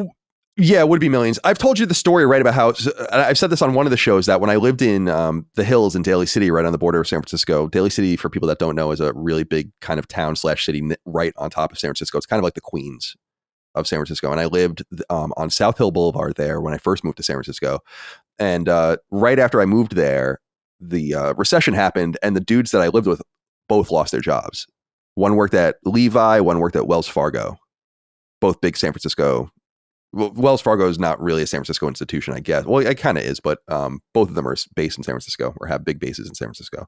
would be millions. I've told you the story, right, about how I've said this on one of the shows, that when I lived in the hills in Daly City, right on the border of San Francisco. Daly City, for people that don't know, is a really big kind of town / city right on top of San Francisco. It's kind of like the Queens of San Francisco. And I lived on South Hill Boulevard there when I first moved to San Francisco. And right after I moved there, the recession happened, and the dudes that I lived with both lost their jobs. One worked at Levi, one worked at Wells Fargo. Both big San Francisco. Well, Wells Fargo is not really a San Francisco institution, I guess. Well, it kind of is, but both of them are based in San Francisco, or have big bases in San Francisco.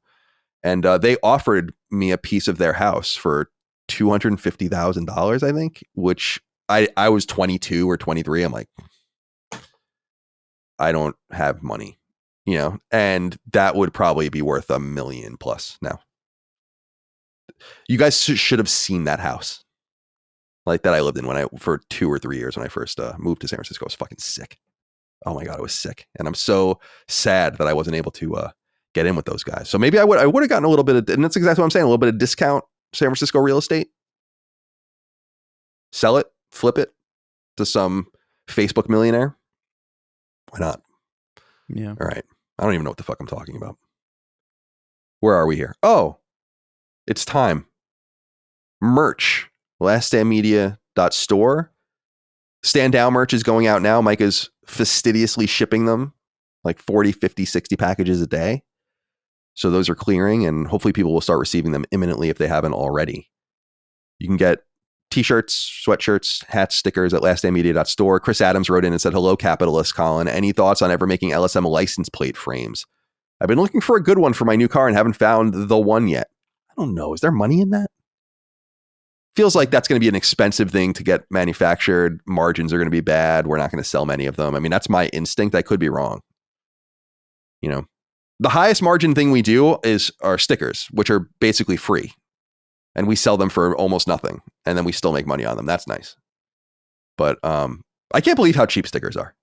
And they offered me a piece of their house for $250,000, I think, which I was 22 or 23. I'm like, I don't have money, and that would probably be worth $1 million plus now. You guys should have seen that house. Like that I lived in for 2 or 3 years when I first moved to San Francisco. It was fucking sick. Oh my God, it was sick. And I'm so sad that I wasn't able to get in with those guys. So maybe I would have gotten a little bit of, and that's exactly what I'm saying, a little bit of discount San Francisco real estate. Sell it, flip it to some Facebook millionaire. Why not? Yeah. All right. I don't even know what the fuck I'm talking about. Where are we here? Oh, it's time. Merch. LastStandMedia.store. Stand Down merch is going out now. Mike is fastidiously shipping them, like 40, 50, 60 packages a day. So those are clearing, and hopefully people will start receiving them imminently if they haven't already. You can get t-shirts, sweatshirts, hats, stickers at LastStandMedia.store. Chris Adams wrote in and said, "Hello, capitalist Colin. Any thoughts on ever making LSM license plate frames? I've been looking for a good one for my new car and haven't found the one yet." I don't know. Is there money in that? Feels like that's going to be an expensive thing to get manufactured. Margins are going to be bad. We're not going to sell many of them. I mean, that's my instinct. I could be wrong. The highest margin thing we do is our stickers, which are basically free. And we sell them for almost nothing. And then we still make money on them. That's nice. But I can't believe how cheap stickers are,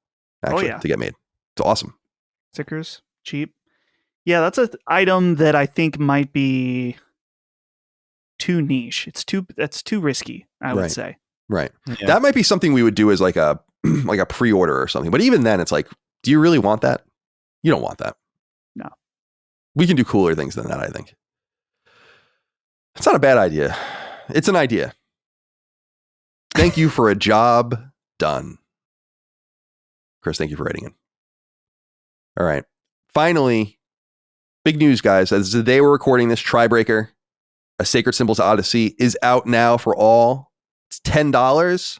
actually, to get made. It's awesome. Stickers, cheap. Yeah, that's an item that I think might be too niche. That's too risky, I would say. Right. Yeah. That might be something we would do as like a pre-order or something. But even then, it's like, do you really want that? You don't want that. No. We can do cooler things than that, I think. It's not a bad idea. It's an idea. Thank you for a job done. Chris, thank you for writing in. All right. Finally, big news, guys. As the day we're recording this, Tribreaker, A Sacred Symbols Odyssey, is out now for all. It's $10.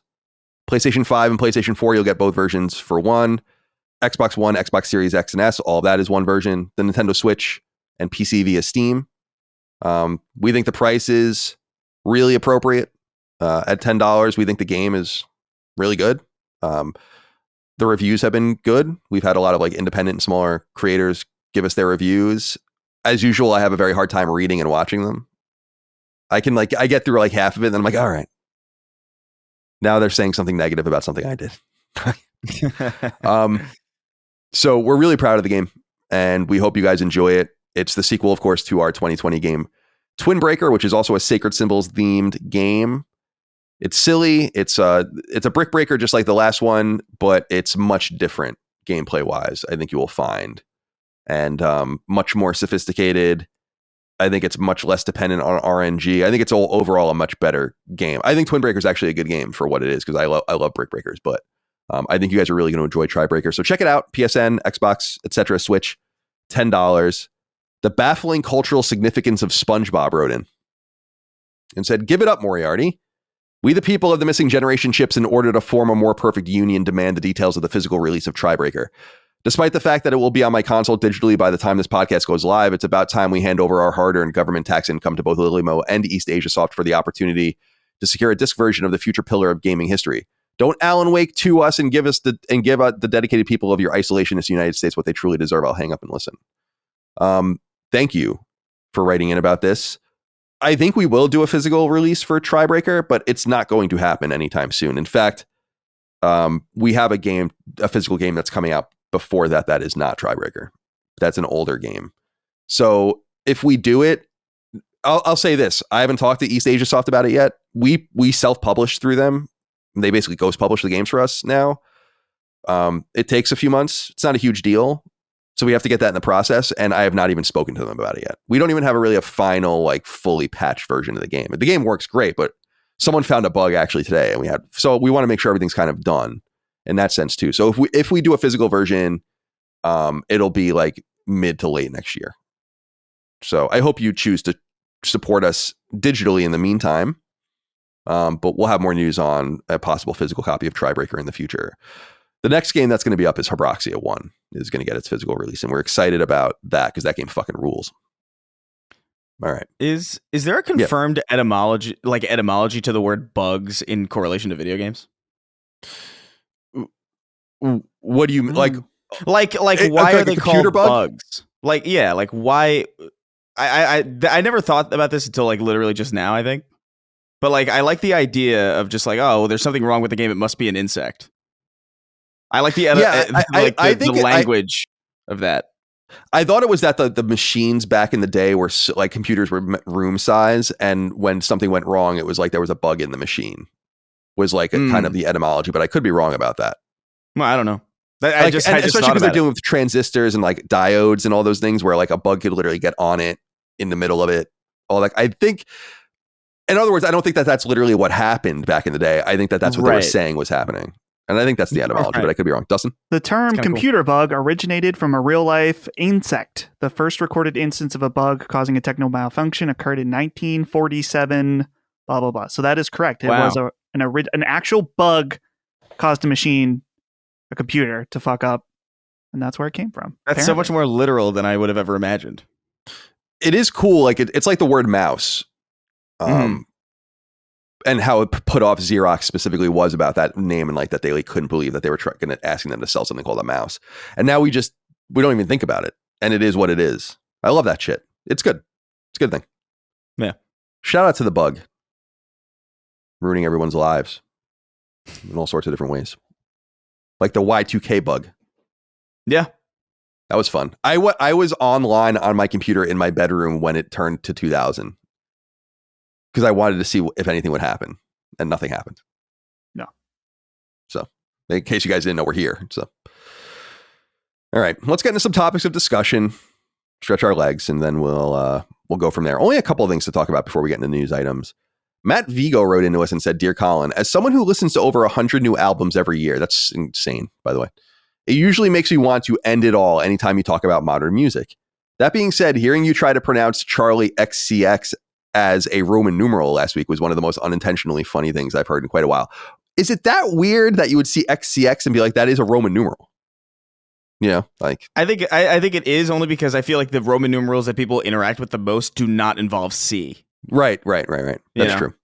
PlayStation 5 and PlayStation 4, you'll get both versions for $1. Xbox One, Xbox Series X and S, all that is one version. The Nintendo Switch and PC via Steam. We think the price is really appropriate. At $10, we think the game is really good. The reviews have been good. We've had a lot of like independent and smaller creators give us their reviews. As usual, I have a very hard time reading and watching them. I get through like half of it and then I'm like, all right. Now they're saying something negative about something I did. So we're really proud of the game and we hope you guys enjoy it. It's the sequel, of course, to our 2020 game Twin Breaker, which is also a Sacred Symbols themed game. It's silly. It's a brick breaker just like the last one, but it's much different gameplay wise, I think you will find. And much more sophisticated. I think it's much less dependent on RNG. I think it's overall a much better game. I think Twin Breaker is actually a good game for what it is because I love brick breakers, but I think you guys are really going to enjoy Tribreaker. So check it out. PSN, Xbox, etc. Switch, $10. The baffling cultural significance of SpongeBob wrote in and said, "Give it up, Moriarty. We, the people of the missing generation chips, in order to form a more perfect union, demand the details of the physical release of Tribreaker. Despite the fact that it will be on my console digitally by the time this podcast goes live, it's about time we hand over our hard-earned government tax income to both Lilymo and East Asia Soft for the opportunity to secure a disc version of the future pillar of gaming history. Don't Alan Wake to us and give the dedicated people of your isolationist United States what they truly deserve. I'll hang up and listen. Thank you for writing in about this. I think we will do a physical release for Tribreaker, but it's not going to happen anytime soon. In fact, we have a physical game that's coming out before that. That is not Tribreaker. That's an older game. So if we do it, I'll say this. I haven't talked to East Asia Soft about it yet. We self-publish through them. They basically ghost publish the games for us now. It takes a few months. It's not a huge deal. So we have to get that in the process. And I have not even spoken to them about it yet. We don't even have a final, like fully patched version of the game. The game works great, but someone found a bug actually today. And we want to make sure everything's kind of done in that sense too. So if we do a physical version, it'll be like mid to late next year. So I hope you choose to support us digitally in the meantime. But we'll have more news on a possible physical copy of Tribreaker in the future. The next game that's going to be up is Habroxia 1 is going to get its physical release. And we're excited about that because that game fucking rules. All right. Is there a confirmed etymology to the word bugs in correlation to video games? What do you like? Like why are they called bugs? Why? I never thought about this until literally just now, I think. But I like the idea of just there's something wrong with the game. It must be an insect. I like the the language of that. I thought it was that the machines back in the day were computers were room size, and when something went wrong, it was there was a bug in the machine. Was kind of the etymology, but I could be wrong about that. Well, I don't know. Especially because they're dealing with transistors and diodes and all those things where a bug could literally get on it in the middle of it. I think. In other words, I don't think that that's literally what happened back in the day. I think that that's what they were saying was happening. And I think that's the etymology, but I could be wrong. Dustin? The term computer bug originated from a real-life insect. The first recorded instance of a bug causing a technical malfunction occurred in 1947, blah, blah, blah. So that is correct. It was an actual bug caused a computer, to fuck up. And that's where it came from. That's apparently so much more literal than I would have ever imagined. It is cool. It's like the word mouse. And how it put off Xerox specifically was about that name and that they couldn't believe that they were asking them to sell something called a mouse. And now we don't even think about it. And it is what it is. I love that shit. It's good. It's a good thing. Yeah. Shout out to the bug. Ruining everyone's lives in all sorts of different ways. Like the Y2K bug. Yeah. That was fun. I was online on my computer in my bedroom when it turned to 2000. Because I wanted to see if anything would happen, and nothing happened. No. So, in case you guys didn't know, we're here. So, all right, let's get into some topics of discussion, stretch our legs, and then we'll go from there. Only a couple of things to talk about before we get into news items. Matt Vigo wrote into us and said, "Dear Colin, as someone who listens to over 100 new albums every year, that's insane, by the way. It usually makes me want to end it all anytime you talk about modern music. That being said, hearing you try to pronounce Charli XCX as a Roman numeral last week was one of the most unintentionally funny things I've heard in quite a while. Is it that weird that you would see XCX and be like, that is a Roman numeral? I think it is, only because I feel like the Roman numerals that people interact with the most do not involve C. Right. That's true.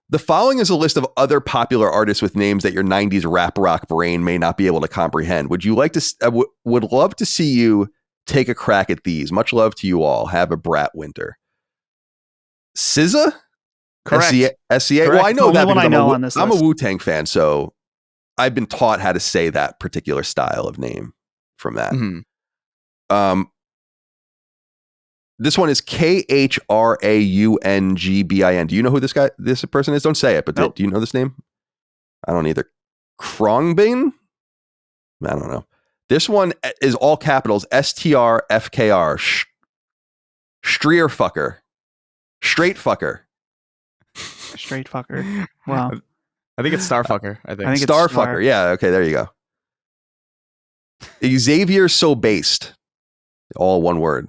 The following is a list of other popular artists with names that your 90s rap rock brain may not be able to comprehend. Would you like to? Would love to see you take a crack at these. Much love to you all. Have a brat winter. SZA? Correct. SCA? Well, I know that because I'm a Wu-Tang fan, so I've been taught how to say that particular style of name from that. Mm-hmm. This one is KHRAUNGBIN. Do you know who this person is? Don't say it, but nope. Do you know this name? I don't either. Krongbin? I don't know. This one is all capitals, STRFKR. Strierfucker. Straight fucker. Wow. I think it's Starfucker. I think Starfucker. Yeah. Okay. There you go. Xavier So Based. All one word.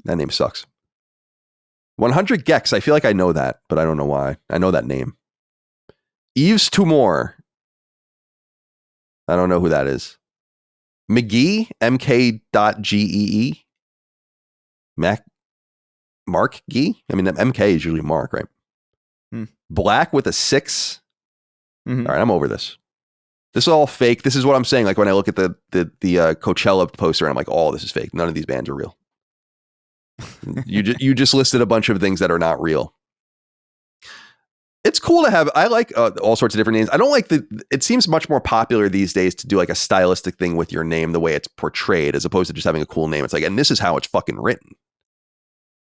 That name sucks. 100 Gex. I feel like I know that, but I don't know why. I know that name. Yves Tumor. I don't know who that is. McGee. MK.GEE. Mark Gee? I mean, MK is usually Mark, right? Black with a 6. Mhm. All right, I'm over this. This is all fake. This is what I'm saying. Like when I look at the Coachella poster, and I'm like, oh, this is fake. None of these bands are real. You just listed a bunch of things that are not real. It's cool to have. I like all sorts of different names. I don't like it seems much more popular these days to do like a stylistic thing with your name, the way it's portrayed, as opposed to just having a cool name. It's like, and this is how it's fucking written.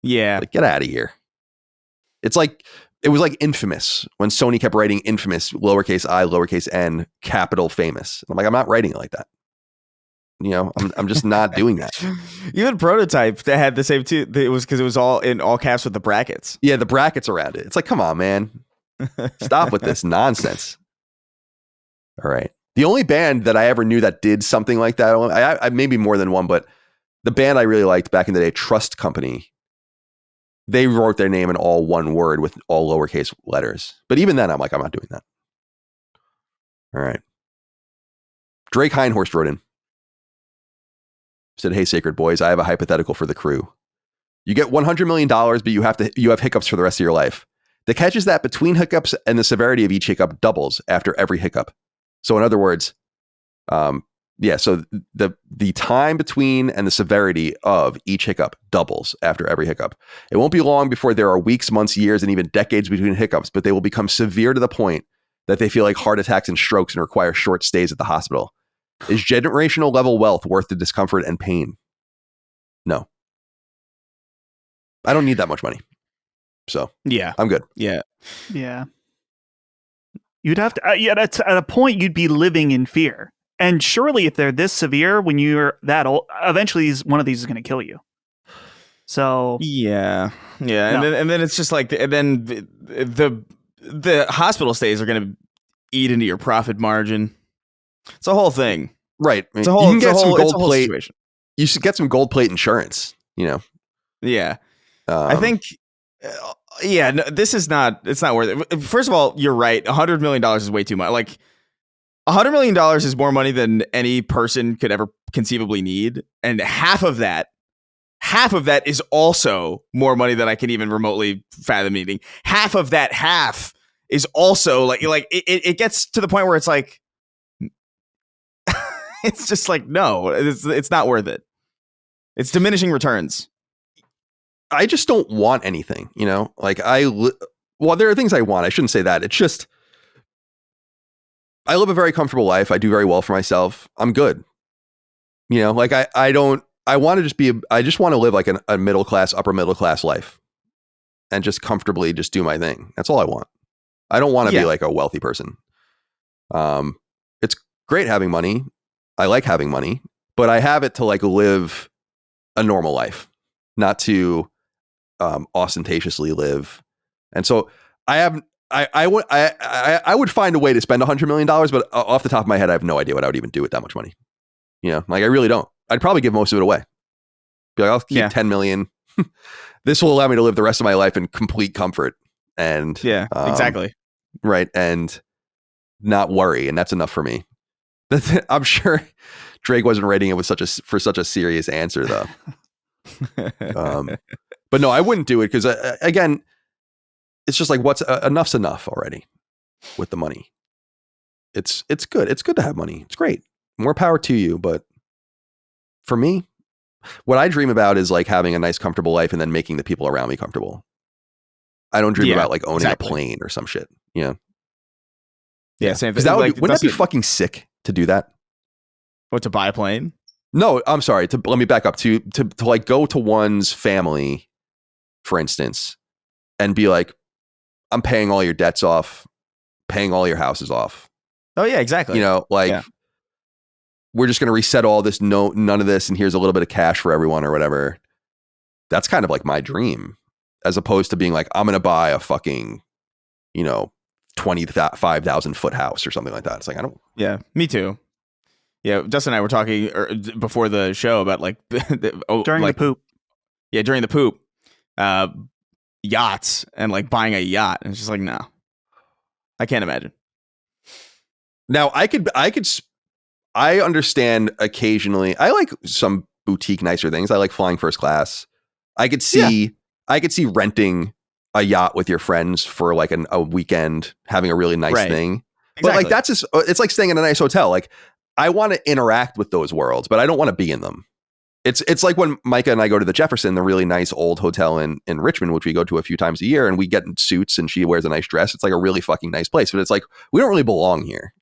Yeah. Like, get out of here. It's like, it was like Infamous when Sony kept writing Infamous, lowercase I, lowercase n, capital famous. I'm like, I'm not writing it like that. You know, I'm just not doing that. Even Prototype that had the same too. It was because it was all in all caps with the brackets. Yeah, the brackets around it. It's like, come on, man. Stop with this nonsense. All right. The only band that I ever knew that did something like that, I maybe more than one, but the band I really liked back in the day, Trust Company, they wrote their name in all one word with all lowercase letters. But even then, I'm like, I'm not doing that. All right. Drake Heinhorst wrote in. Said, hey, Sacred Boys, I have a hypothetical for the crew. You get $100 million, but you have hiccups for the rest of your life. The catch is that between hiccups and the severity of each hiccup doubles after every hiccup. So in other words, so the time between and the severity of each hiccup doubles after every hiccup. It won't be long before there are weeks, months, years, and even decades between hiccups, but they will become severe to the point that they feel like heart attacks and strokes and require short stays at the hospital. Is generational level wealth worth the discomfort and pain? No. I don't need that much money. So yeah, I'm good. Yeah. You'd have to, at a point, you'd be living in fear. And surely if they're this severe, when you're that old, eventually one of these is going to kill you. So yeah. No. And then it's just like, and then the hospital stays are going to eat into your profit margin. It's a whole thing. Right. You can get some gold plate. Situation. You should get some gold plate insurance, you know? Yeah. I think, no, it's not worth it. First of all, you're right. $100 million is way too much. Like $100 million is more money than any person could ever conceivably need. And half of that is also more money than I can even remotely fathom needing. Half of that is also like it gets to the point where it's like, it's just like, no, it's not worth it. It's diminishing returns. I just don't want anything, you know, like there are things I want. I shouldn't say that. It's just, I live a very comfortable life. I do very well for myself. I'm good. You know, like I want to just I just want to live like a middle class, upper middle class life and just comfortably just do my thing. That's all I want. I don't want to be like a wealthy person. It's great having money. I like having money, but I have it to like live a normal life, not to ostentatiously live. And so I would find a way to spend $100 million, but off the top of my head, I have no idea what I would even do with that much money. You know, like I really don't. I'd probably give most of it away. Be like, I'll keep 10 million. This will allow me to live the rest of my life in complete comfort. And exactly. Right. And not worry. And that's enough for me. I'm sure Drake wasn't writing it with for such a serious answer though. But no, I wouldn't do it because again, it's just like enough's enough already with the money. It's good. It's good to have money. It's great. More power to you. But for me, what I dream about is like having a nice, comfortable life and then making the people around me comfortable. I don't dream about like owning a plane or some shit. Yeah. Yeah. Same thing. Wouldn't that be fucking sick to do that? What, to buy a plane? No, I'm sorry. Let me back up to like go to one's family, for instance, and be like, I'm paying all your debts off, paying all your houses off. Oh yeah, exactly. You know, like we're just going to reset all this. No, none of this. And here's a little bit of cash for everyone or whatever. That's kind of like my dream, as opposed to being like, I'm going to buy a fucking, 25,000 foot house or something like that. It's like, I don't. Yeah, me too. Yeah. Dustin and I were talking before the show about like, during the poop. Yeah. During the poop, yachts and like buying a yacht. And it's just like, no, I can't imagine. Now I understand occasionally. I like some boutique nicer things. I like flying first class. I could see renting a yacht with your friends for like a weekend, having a really nice thing. But like that's just it's like staying in a nice hotel. Like I want to interact with those worlds, but I don't want to be in them. It's like when Micah and I go to the Jefferson, the really nice old hotel in Richmond, which we go to a few times a year, and we get in suits and she wears a nice dress. It's like a really fucking nice place, but it's like we don't really belong here.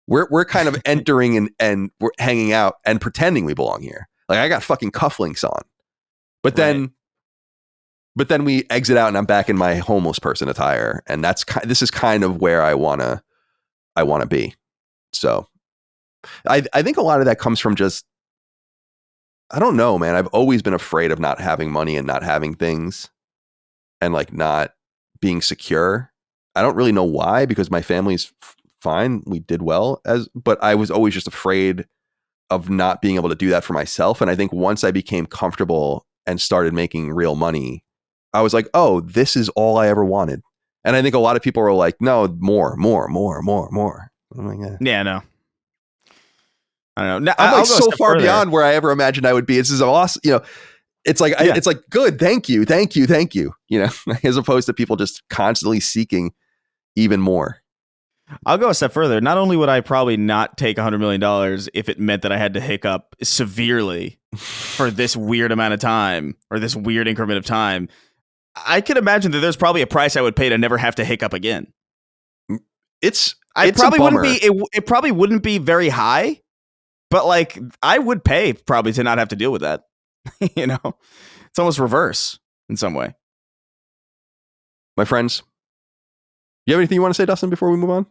We're kind of entering and we're hanging out and pretending we belong here. Like I got fucking cufflinks on, but then we exit out and I'm back in my homeless person attire, and this is kind of where I wanna be. So I think a lot of that comes from just, I don't know, man. I've always been afraid of not having money and not having things and like not being secure. I don't really know why, because my family's fine. We did well but I was always just afraid of not being able to do that for myself. And I think once I became comfortable and started making real money, I was like, oh, this is all I ever wanted. And I think a lot of people were like, no, more. I'm like, yeah, no. I don't know. I'm like so far beyond where I ever imagined I would be. This is awesome. You know, it's like, it's like, good. Thank you. You know, as opposed to people just constantly seeking even more. I'll go a step further. Not only would I probably not take $100 million if it meant that I had to hiccup severely for this weird amount of time or this weird increment of time, I can imagine that there's probably a price I would pay to never have to hiccup again. It probably wouldn't be very high, but like I would pay probably to not have to deal with that. You know, it's almost reverse in some way. My friends, you have anything you want to say, Dustin, before we move on?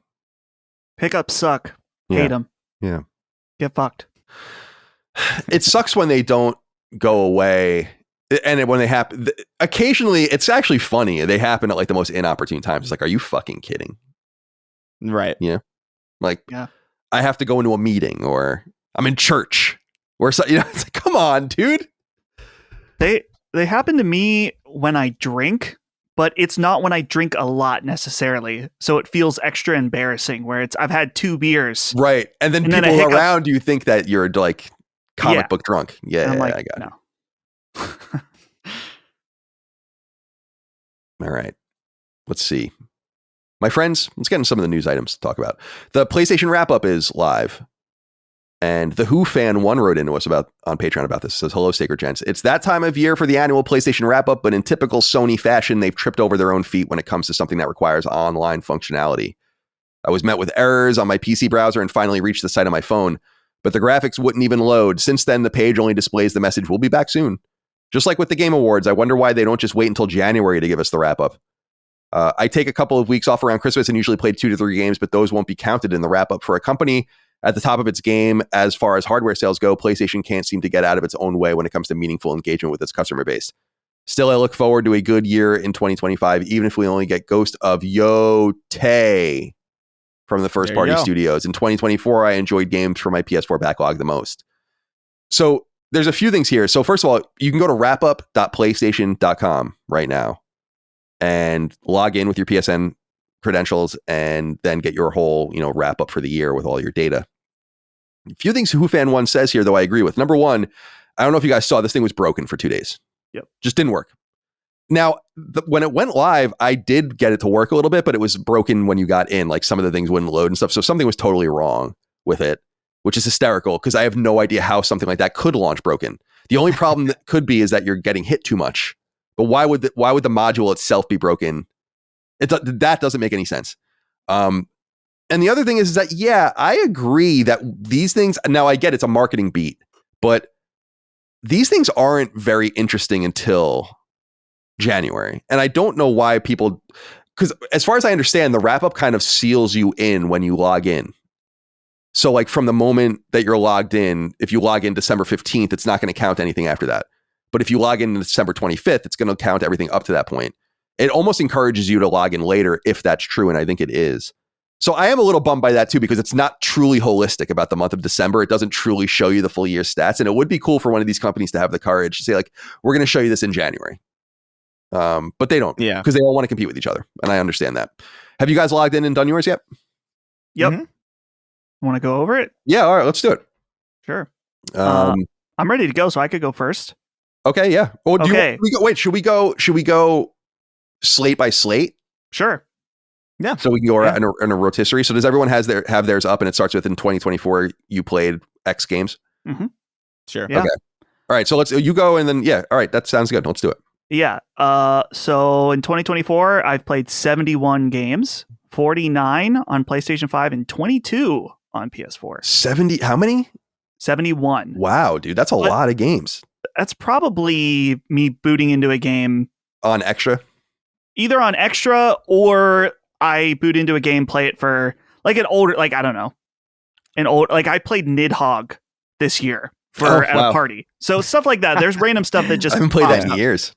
Hiccups suck. Hate them. Yeah. Get fucked. It sucks when they don't go away. And when they happen, occasionally it's actually funny. They happen at like the most inopportune times. It's like, are you fucking kidding? Right. Yeah. Like, I have to go into a meeting or I'm in church or so, you know, it's like, come on, dude. They happen to me when I drink, but it's not when I drink a lot necessarily. So it feels extra embarrassing where I've had 2 beers. Right. And then people around you think that you're like comic book drunk. Yeah. I'm like, I got it. All right. Let's see. My friends, let's get into some of the news items to talk about. The PlayStation wrap-up is live. And the Who fan 1 wrote into us on Patreon about this. It says, hello, Sacred Gents. It's that time of year for the annual PlayStation wrap-up, but in typical Sony fashion, they've tripped over their own feet when it comes to something that requires online functionality. I was met with errors on my PC browser and finally reached the site on my phone, but the graphics wouldn't even load. Since then, the page only displays the message, "We'll be back soon." Just like with the Game Awards, I wonder why they don't just wait until January to give us the wrap-up. I take a couple of weeks off around Christmas and usually play 2 to 3 games, but those won't be counted in the wrap-up. For a company at the top of its game as far as hardware sales go, PlayStation can't seem to get out of its own way when it comes to meaningful engagement with its customer base. Still, I look forward to a good year in 2025, even if we only get Ghost of Yotei from the first-party studios. In 2024, I enjoyed games for my PS4 backlog the most. So there's a few things here. So first of all, you can go to wrapup.playstation.com right now and log in with your PSN credentials and then get your whole, wrap up for the year with all your data. A few things WhoFan1 says here, though, I agree with. Number one, I don't know if you guys saw, this thing was broken for 2 days. Yep. Just didn't work. Now, when it went live, I did get it to work a little bit, but it was broken when you got in. Like some of the things wouldn't load and stuff. So something was totally wrong with it, which is hysterical because I have no idea how something like that could launch broken. The only problem that could be is that you're getting hit too much. But why would the module itself be broken? That doesn't make any sense. And the other thing is that, yeah, I agree that these things, now I get it's a marketing beat, but these things aren't very interesting until January. And I don't know why people, because as far as I understand, the wrap up kind of seals you in when you log in. So like from the moment that you're logged in, if you log in December 15th, it's not going to count anything after that. But if you log in December 25th, it's going to count everything up to that point. It almost encourages you to log in later if that's true. And I think it is. So I am a little bummed by that too, because it's not truly holistic about the month of December. It doesn't truly show you the full year stats. And it would be cool for one of these companies to have the courage to say like, we're going to show you this in January. But they don't, because they all want to compete with each other. And I understand that. Have you guys logged in and done yours yet? Yep. Mm-hmm. Want to go over it? Yeah. All right, let's do it. Sure. I'm ready to go, so I could go first. Okay. Yeah. Oh, should we go slate by slate? Sure. Yeah. So we can go around in a rotisserie. So does everyone have theirs up and it starts with in 2024 you played X games? Mm-hmm. Sure. Yeah. Okay. All right. So you go and then, all right. That sounds good. Let's do it. Yeah. So in 2024, I've played 71 games, 49 on PlayStation 5 and 22 on PS4. 70. How many? 71. Wow, dude. That's a lot of games. That's probably me booting into a game On Extra? either on Extra or I boot into a game, play it for like an older, like, I don't know, like I played Nidhogg this year at a party. So stuff like that. There's random stuff that just I haven't played that in years.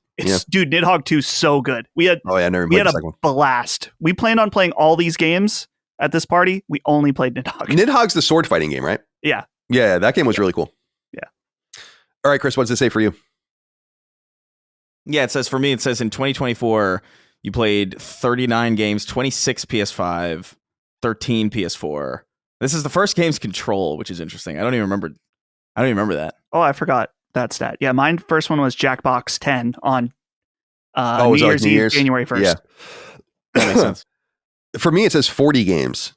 Dude, Nidhogg 2 is so good. We had a blast. We planned on playing all these games at this party. We only played Nidhogg. Nidhogg's the sword fighting game, right? Yeah. Yeah, that game was really cool. Yeah. All right, Chris, what does it say for you? Yeah, it says in 2024, you played 39 games, 26 PS5, 13 PS4. This is the first game's Control, which is interesting. I don't even remember that. Oh, I forgot that stat. Yeah, mine first one was Jackbox 10 on New Year's Eve, January 1st. Yeah. That makes sense. For me, it says 40 games,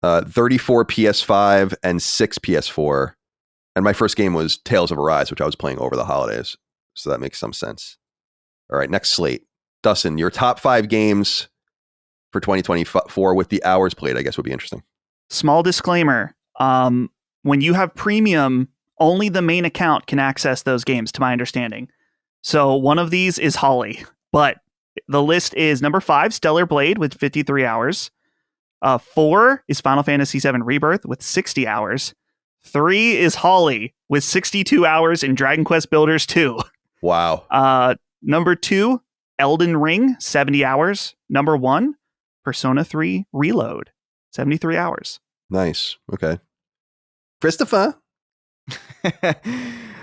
34 PS5 and 6 PS4. And my first game was Tales of Arise, which I was playing over the holidays. So that makes some sense. All right, next slate. Dustin, your top 5 games for 2024 with the hours played, I guess would be interesting. Small disclaimer. When you have premium, only the main account can access those games, to my understanding. So one of these is Holly, but the list is number 5, Stellar Blade with 53 hours. 4 is Final Fantasy VII Rebirth with 60 hours. 3 is Holly with 62 hours in Dragon Quest Builders 2. Wow. Number 2, Elden Ring, 70 hours. Number 1, Persona 3 Reload, 73 hours. Nice. Okay. Christopher?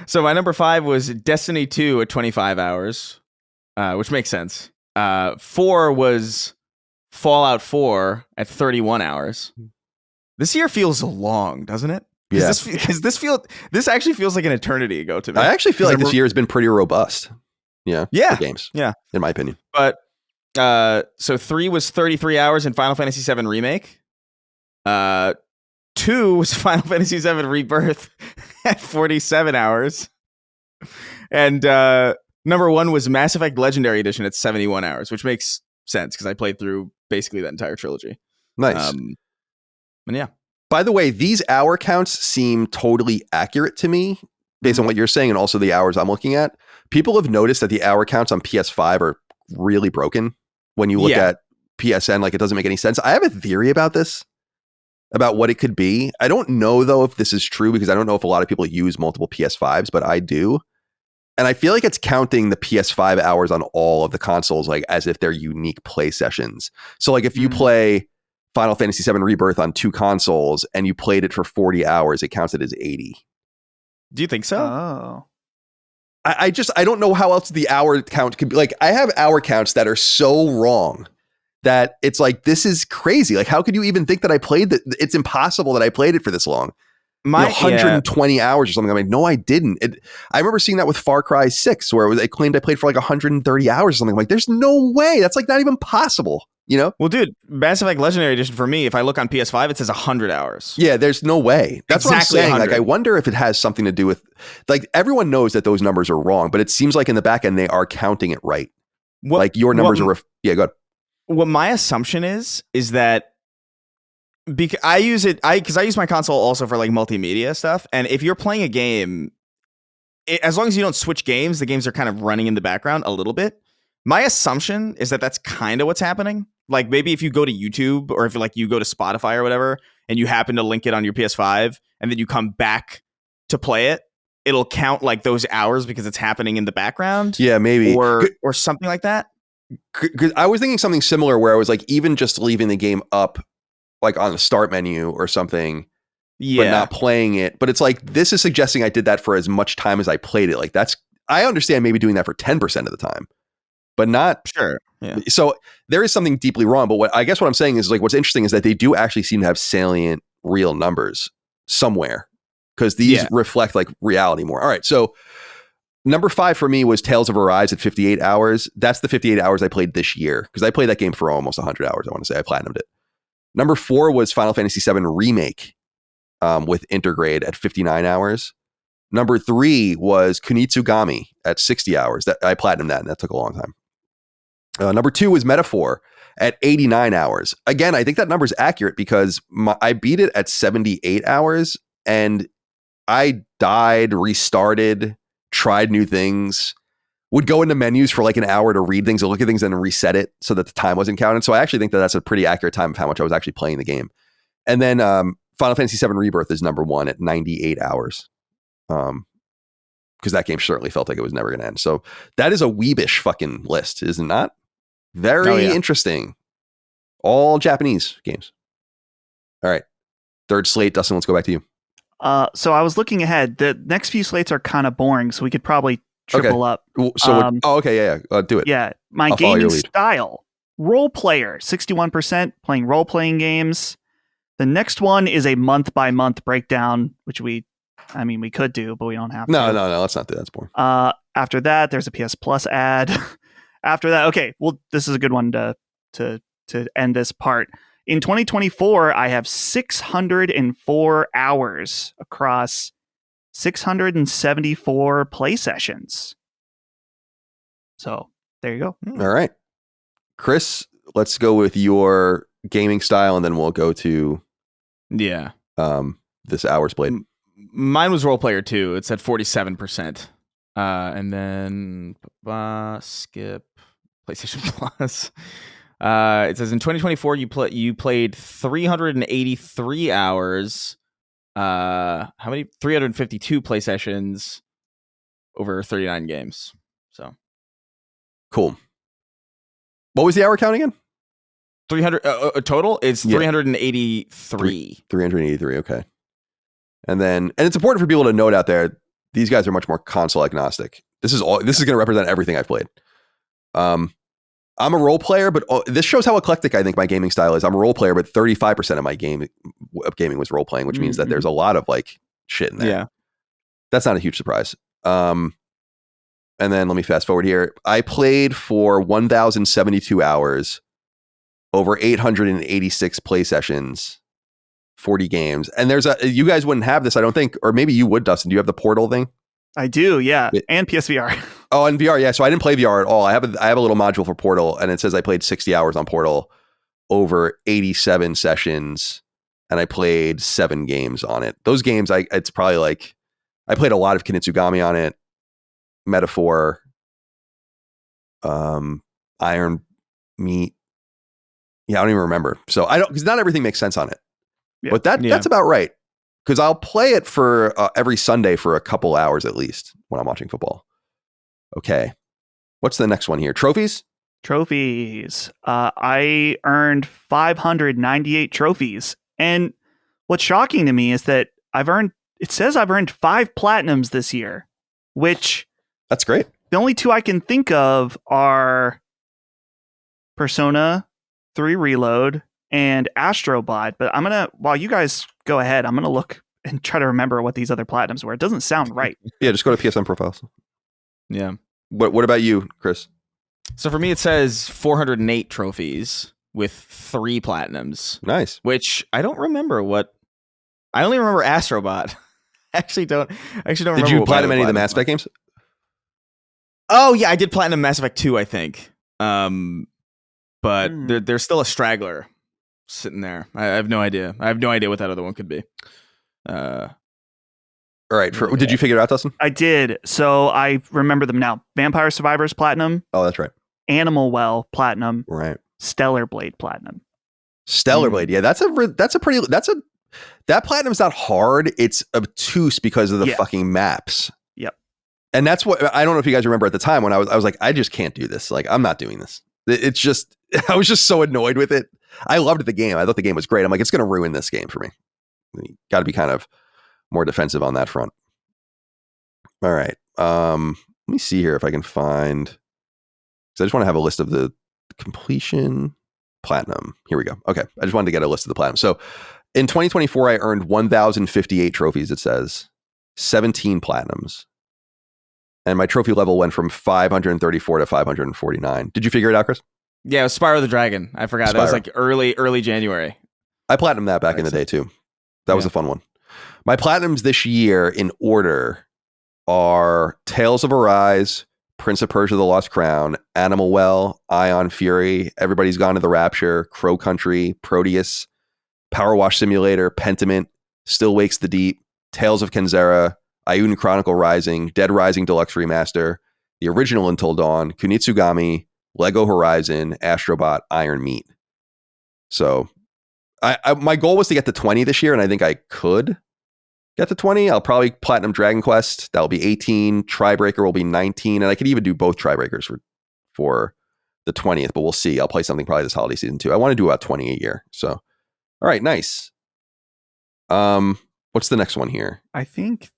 So my number 5 was Destiny 2 at 25 hours, which makes sense. 4 was Fallout 4 at 31 hours. This year feels long, doesn't it? Yeah. Because this actually feels like an eternity ago to me. I actually feel like this year has been pretty robust. Yeah. Yeah. For games. Yeah. In my opinion. But so 3 was 33 hours in Final Fantasy VII Remake. 2 was Final Fantasy VII Rebirth at 47 hours. And number 1 was Mass Effect Legendary Edition at 71 hours, which makes sense because I played through basically that entire trilogy. Nice. And yeah. By the way, these hour counts seem totally accurate to me based on what you're saying and also the hours I'm looking at. People have noticed that the hour counts on PS5 are really broken when you look at PSN. Like, it doesn't make any sense. I have a theory about this, about what it could be. I don't know, though, if this is true because I don't know if a lot of people use multiple PS5s, but I do. And I feel like it's counting the PS5 hours on all of the consoles, like as if they're unique play sessions. So like if you play Final Fantasy VII Rebirth on 2 consoles and you played it for 40 hours, it counts it as 80. Do you think so? Oh. I don't know how else the hour count could be. Like, I have hour counts that are so wrong that it's like, this is crazy. Like, how could you even think that I played that? It's impossible that I played it for this long. 120 hours or something. I'm like, no, I didn't. I remember seeing that with Far Cry 6, where it claimed I played for like 130 hours or something. I'm like, there's no way. That's like not even possible. You know? Well, dude, Mass Effect Legendary Edition for me, if I look on PS5, it says 100 hours. Yeah, there's no way. That's exactly what I'm saying. 100. Like, I wonder if it has something to do with, like, everyone knows that those numbers are wrong, but it seems like in the back end they are counting it right. Like, your numbers are. Yeah, go ahead. What my assumption is that because I use my console also for like multimedia stuff, and if you're playing a game, as long as you don't switch games, the games are kind of running in the background a little bit. My assumption is that that's kind of what's happening. Like, maybe if you go to YouTube or if you go to Spotify or whatever, and you happen to link it on your PS5, and then you come back to play it, it'll count like those hours because it's happening in the background. Yeah, maybe. Or something like that. Because I was thinking something similar where I was like, even just leaving the game up like on the start menu or something, but not playing it. But it's like, this is suggesting I did that for as much time as I played it. Like, I understand maybe doing that for 10% of the time, but not sure. Yeah. So there is something deeply wrong. But what I'm saying is, like, what's interesting is that they do actually seem to have salient real numbers somewhere, because these reflect like reality more. All right. So Number 5 for me was Tales of Arise at 58 hours. That's the 58 hours I played this year because I played that game for almost 100 hours. I want to say I platinumed it. Number 4 was Final Fantasy VII Remake with Intergrade at 59 hours. Number 3 was Kunitsugami at 60 hours. That I platinumed that, and that took a long time. Number 2 was Metaphor at 89 hours. Again, I think that number is accurate because I beat it at 78 hours, and I died, restarted, tried new things, would go into menus for like an hour to read things or look at things and then reset it so that the time wasn't counted. So I actually think that that's a pretty accurate time of how much I was actually playing the game. And then Final Fantasy VII Rebirth is number 1 at 98 hours. Because that game certainly felt like it was never going to end. So that is a weebish fucking list, is it not? Very interesting. All Japanese games. All right. Third slate, Dustin, let's go back to you. So I was looking ahead. The next few slates are kind of boring, so we could probably triple up. So, okay, yeah. Do it. Yeah, my gaming style. Role player, 61% playing role-playing games. The next one is a month-by-month breakdown, which we could do, but we don't have to. No, let's not do that. That's boring. After that, there's a PS Plus ad. After that, okay, well, this is a good one to end this part. In 2024, I have 604 hours across 674 play sessions. So there you go. All right. Chris, let's go with your gaming style, and then we'll go to this hours played. Mine was role player too. It's at 47%. And then skip PlayStation Plus. It says in 2024 you played 383 hours. How many? 352 play sessions over 39 games. So cool. What was the hour count again? 300 total is 383. 383. Okay. And it's important for people to note out there, these guys are much more console agnostic. This is going to represent everything I've played. I'm a role player, but this shows how eclectic I think my gaming style is. I'm a role player, but 35% of my gaming was role playing, which means that there's a lot of like shit in there. Yeah. That's not a huge surprise. And then let me fast forward here. I played for 1,072 hours over 886 play sessions, 40 games. And you guys wouldn't have this, I don't think, or maybe you would, Dustin. Do you have the Portal thing? I do, yeah, and PSVR. Oh, and VR, yeah. So I didn't play VR at all. I have a little module for Portal, and it says I played 60 hours on Portal over 87 sessions, and I played 7 games on it. Those games, it's probably like I played a lot of Kunitsugami on it, Metaphor, Iron Meat. Yeah, I don't even remember. So I don't, because not everything makes sense on it. Yeah. But that's about right. Because I'll play it for every Sunday for a couple hours at least when I'm watching football. Okay. What's the next one here? Trophies? Trophies. I earned 598 trophies. And what's shocking to me is that it says I've earned 5 platinums this year, which... That's great. The only 2 I can think of are Persona 3 Reload and Astrobot. But while you guys go ahead, I'm going to look and try to remember what these other platinums were. It doesn't sound right. Yeah, just go to PSN profiles. Yeah. What about you, Chris? So for me, it says 408 trophies with 3 platinums. Nice. Which I don't remember I only remember Astrobot. I actually don't remember. Did you platinum any of the Mass Effect games? Oh yeah, I did platinum Mass Effect 2, I think. But there's still a straggler sitting there. I have no idea. I have no idea what that other one could be. All right. Did you figure it out, Dustin? I did. So I remember them now. Vampire Survivors Platinum. Oh, that's right. Animal Well Platinum. Right. Stellar Blade Platinum. Stellar Blade. Yeah, that Platinum's not hard. It's obtuse because of the fucking maps. Yep. And that's what, I don't know if you guys remember at the time when I was like, I just can't do this. Like, I'm not doing this. It's just, I was just so annoyed with it. I loved the game. I thought the game was great. I'm like, it's going to ruin this game for me. You got to be kind of more defensive on that front. All right. Let me see here if I can find, because I just want to have a list of the completion platinum. Here we go. Okay. I just wanted to get a list of the platinum. So in 2024, I earned 1,058 trophies, it says, 17 platinums. and my trophy level went from 534 to 549. Did you figure it out, Chris? Yeah, it was Spyro the Dragon. I forgot. That was like early January. I platinumed that back in the day too. That was a fun one. My platinums this year in order are Tales of Arise, Prince of Persia: The Lost Crown, Animal Well, Ion Fury, Everybody's Gone to the Rapture, Crow Country, Proteus, Power Wash Simulator, Pentiment, Still Wakes the Deep, Tales of Kenzera, Ayuden Chronicle Rising, Dead Rising Deluxe Remaster, the original Until Dawn, Kunitsugami, Lego Horizon, Astrobot, Iron Meat. So my goal was to get to 20 this year, and I think I could get to 20. I'll probably platinum Dragon Quest. That'll be 18. Tribreaker will be 19. And I could even do both Tribreakers for the 20th, but we'll see. I'll play something probably this holiday season too. I want to do about 20 a year. So, all right, nice. What's the next one here? I think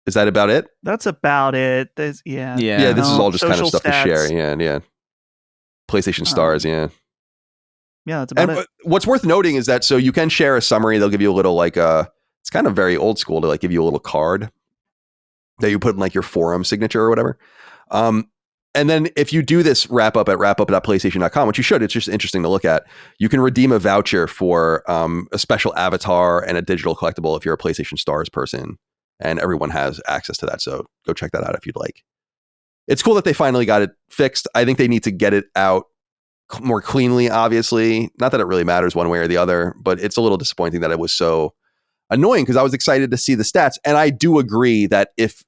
is that about it? That's about it. Yeah. This is all just kind of stuff stats. To share. Yeah. PlayStation Stars. Yeah, that's about it. What's worth noting is that so you can share a summary. They'll give you a little it's kind of very old school to like give you a little card that you put in like your forum signature or whatever. And then if you do this wrap up at wrapup.playstation.com, which you should, it's just interesting to look at. You can redeem a voucher for a special avatar and a digital collectible if you're a PlayStation Stars person, and everyone has access to that. So go check that out if you'd like. It's cool that they finally got it fixed. I think they need to get it out more cleanly, obviously. Not that it really matters one way or the other, but it's a little disappointing that it was so annoying because I was excited to see the stats. And I do agree that if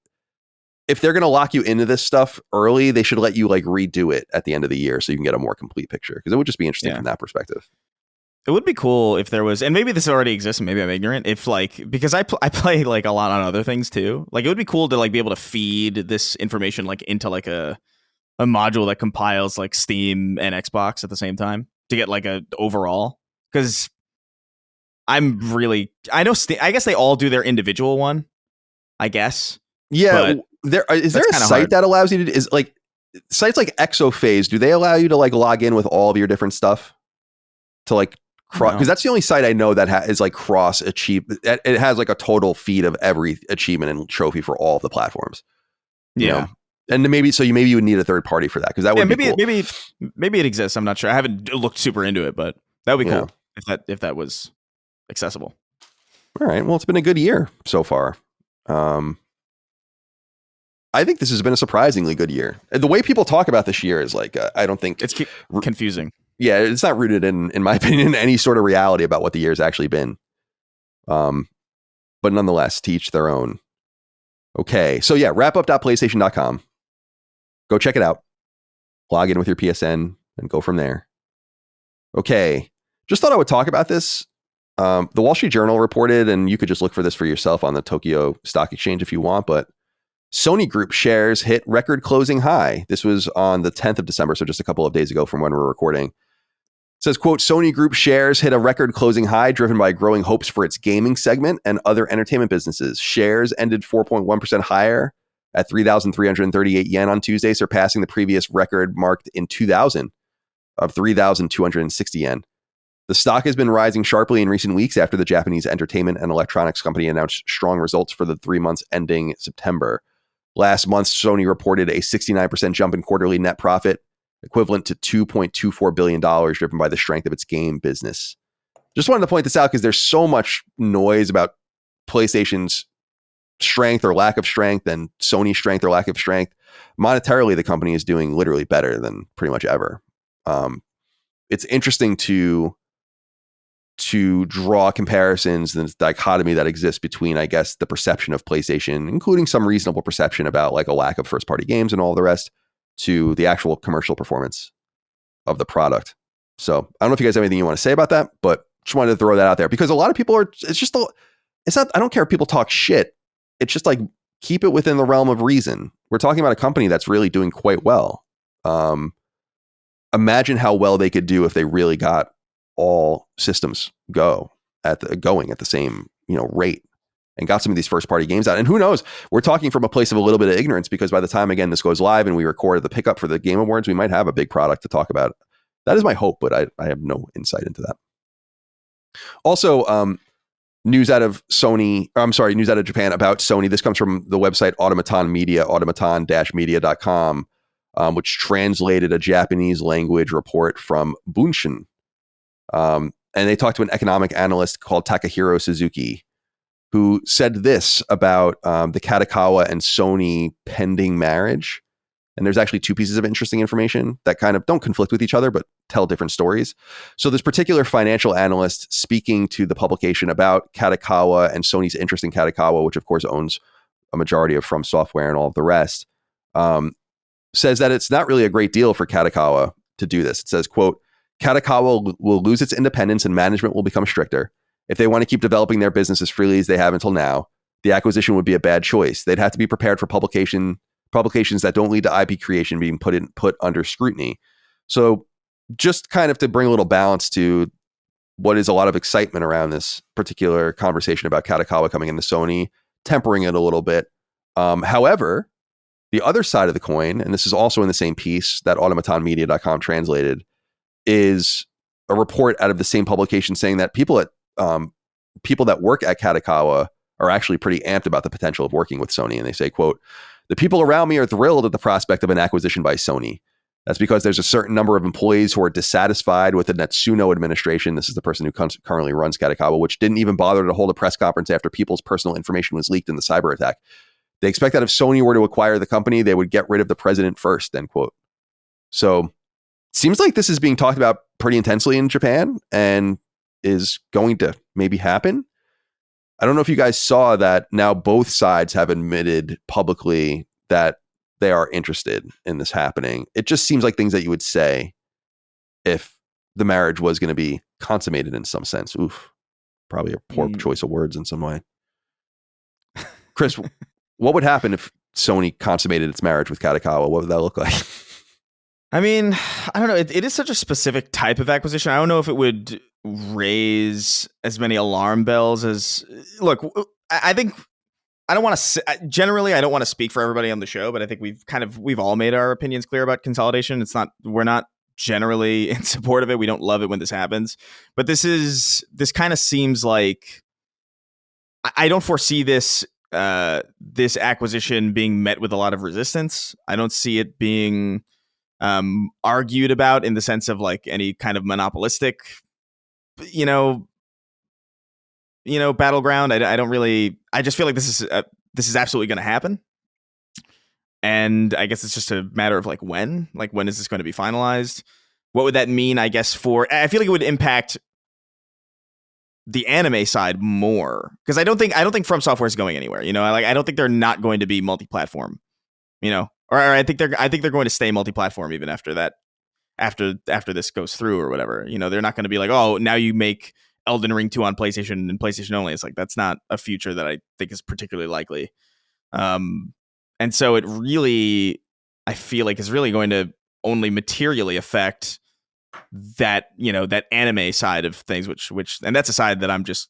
they're going to lock you into this stuff early, they should let you like redo it at the end of the year so you can get a more complete picture, because it would just be interesting from that perspective. It would be cool if there was, and maybe this already exists and maybe I'm ignorant, if like, because I play like a lot on other things too. Like it would be cool to like be able to feed this information like into like a module that compiles like Steam and Xbox at the same time to get like a overall, because I know I guess they all do their individual one, I guess. Yeah. Is there a site that allows you to is like sites like Exophase? Do they allow you to like log in with all of your different stuff to like cross? Because that's the only site I know that is like cross achieve. It has like a total feed of every achievement and trophy for all of the platforms. Yeah. You know? And maybe you would need a third party for that, because that would be cool. Maybe it exists. I'm not sure. I haven't looked super into it, but that would be cool if that was accessible. All right. Well, it's been a good year so far. I think this has been a surprisingly good year. The way people talk about this year is like, I don't think it's confusing. Yeah, it's not rooted in my opinion, in any sort of reality about what the year's actually been. But nonetheless, to each their own. Okay, so yeah, wrapup.playstation.com. Go check it out. Log in with your PSN and go from there. Okay, just thought I would talk about this. The Wall Street Journal reported, and you could just look for this for yourself on the Tokyo Stock Exchange if you want, but Sony Group shares hit record closing high. This was on the 10th of December, so just a couple of days ago from when we're recording. It says, quote, Sony Group shares hit a record closing high driven by growing hopes for its gaming segment and other entertainment businesses. Shares ended 4.1% higher at 3,338 yen on Tuesday, surpassing the previous record marked in 2000 of 3,260 yen. The stock has been rising sharply in recent weeks after the Japanese entertainment and electronics company announced strong results for the 3 months ending September. Last month, Sony reported a 69% jump in quarterly net profit, equivalent to $2.24 billion, driven by the strength of its game business. Just wanted to point this out because there's so much noise about PlayStation's strength or lack of strength and Sony's strength or lack of strength. Monetarily, the company is doing literally better than pretty much ever. It's interesting to draw comparisons and the dichotomy that exists between, I guess, the perception of PlayStation, including some reasonable perception about like a lack of first party games and all the rest, to the actual commercial performance of the product. So I don't know if you guys have anything you want to say about that, but just wanted to throw that out there because a lot of people I don't care if people talk shit. It's just like, keep it within the realm of reason. We're talking about a company that's really doing quite well. Imagine how well they could do if they really got all systems going at the same rate and got some of these first party games out. And who knows, we're talking from a place of a little bit of ignorance, because by the time again this goes live and we record the pickup for the Game Awards, we might have a big product to talk about. That is my hope, but I have no insight into that. Also, news out of Japan about Sony. This comes from the website Automaton Media, automaton-media.com, which translated a Japanese language report from Bunshin. And they talked to an economic analyst called Takahiro Suzuki, who said this about the Kadokawa and Sony pending marriage. And there's actually two pieces of interesting information that kind of don't conflict with each other, but tell different stories. So this particular financial analyst speaking to the publication about Kadokawa and Sony's interest in Kadokawa, which of course owns a majority of From Software and all of the rest, says that it's not really a great deal for Kadokawa to do this. It says, quote, Kadokawa will lose its independence and management will become stricter. If they want to keep developing their business as freely as they have until now, the acquisition would be a bad choice. They'd have to be prepared for publications that don't lead to IP creation being put under scrutiny. So just kind of to bring a little balance to what is a lot of excitement around this particular conversation about Kadokawa coming into Sony, tempering it a little bit. However, the other side of the coin, and this is also in the same piece that automatonmedia.com translated, is a report out of the same publication saying that people that work at Kadokawa are actually pretty amped about the potential of working with Sony. And they say, quote, the people around me are thrilled at the prospect of an acquisition by Sony. That's because there's a certain number of employees who are dissatisfied with the Natsuno administration. This is the person who currently runs Kadokawa, which didn't even bother to hold a press conference after people's personal information was leaked in the cyber attack. They expect that if Sony were to acquire the company, they would get rid of the president first, end quote. So seems like this is being talked about pretty intensely in Japan and is going to maybe happen. I don't know if you guys saw that now both sides have admitted publicly that they are interested in this happening. It just seems like things that you would say if the marriage was going to be consummated in some sense. Oof, probably a poor choice of words in some way. Chris, what would happen if Sony consummated its marriage with Kadokawa? What would that look like? I mean, I don't know. It is such a specific type of acquisition. I don't know if it would raise as many alarm bells as... Look, I think... I don't want to... Generally, I don't want to speak for everybody on the show, but I think we've all made our opinions clear about consolidation. We're not generally in support of it. We don't love it when this happens. But this kind of seems like... I don't foresee this acquisition being met with a lot of resistance. I don't see it being argued about in the sense of like any kind of monopolistic, battleground. I don't really. I just feel like this is absolutely going to happen, and I guess it's just a matter of like when is this going to be finalized? What would that mean? I guess I feel like it would impact the anime side more because I don't think From Software is going anywhere. I don't think they're not going to be multi-platform. Or I think they're going to stay multi-platform even after that, after this goes through or whatever. They're not going to be like, oh, now you make Elden Ring 2 on PlayStation and PlayStation only. It's like that's not a future that I think is particularly likely. And so it really, I feel like, is really going to only materially affect that that anime side of things, which and that's a side that I'm just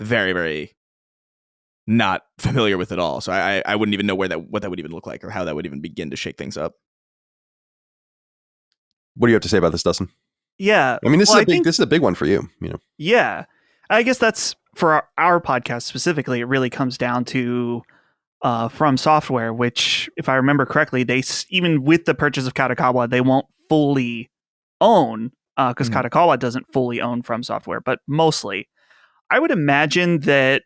very, very not familiar with at all. So I wouldn't even know what that would even look like or how that would even begin to shake things up. What do you have to say about this, Dustin? Yeah. I mean, this is a big one for you, Yeah. I guess that's for our podcast specifically. It really comes down to From Software, which, if I remember correctly, they even with the purchase of Kadokawa, they won't fully own because Kadokawa doesn't fully own From Software, but mostly. I would imagine that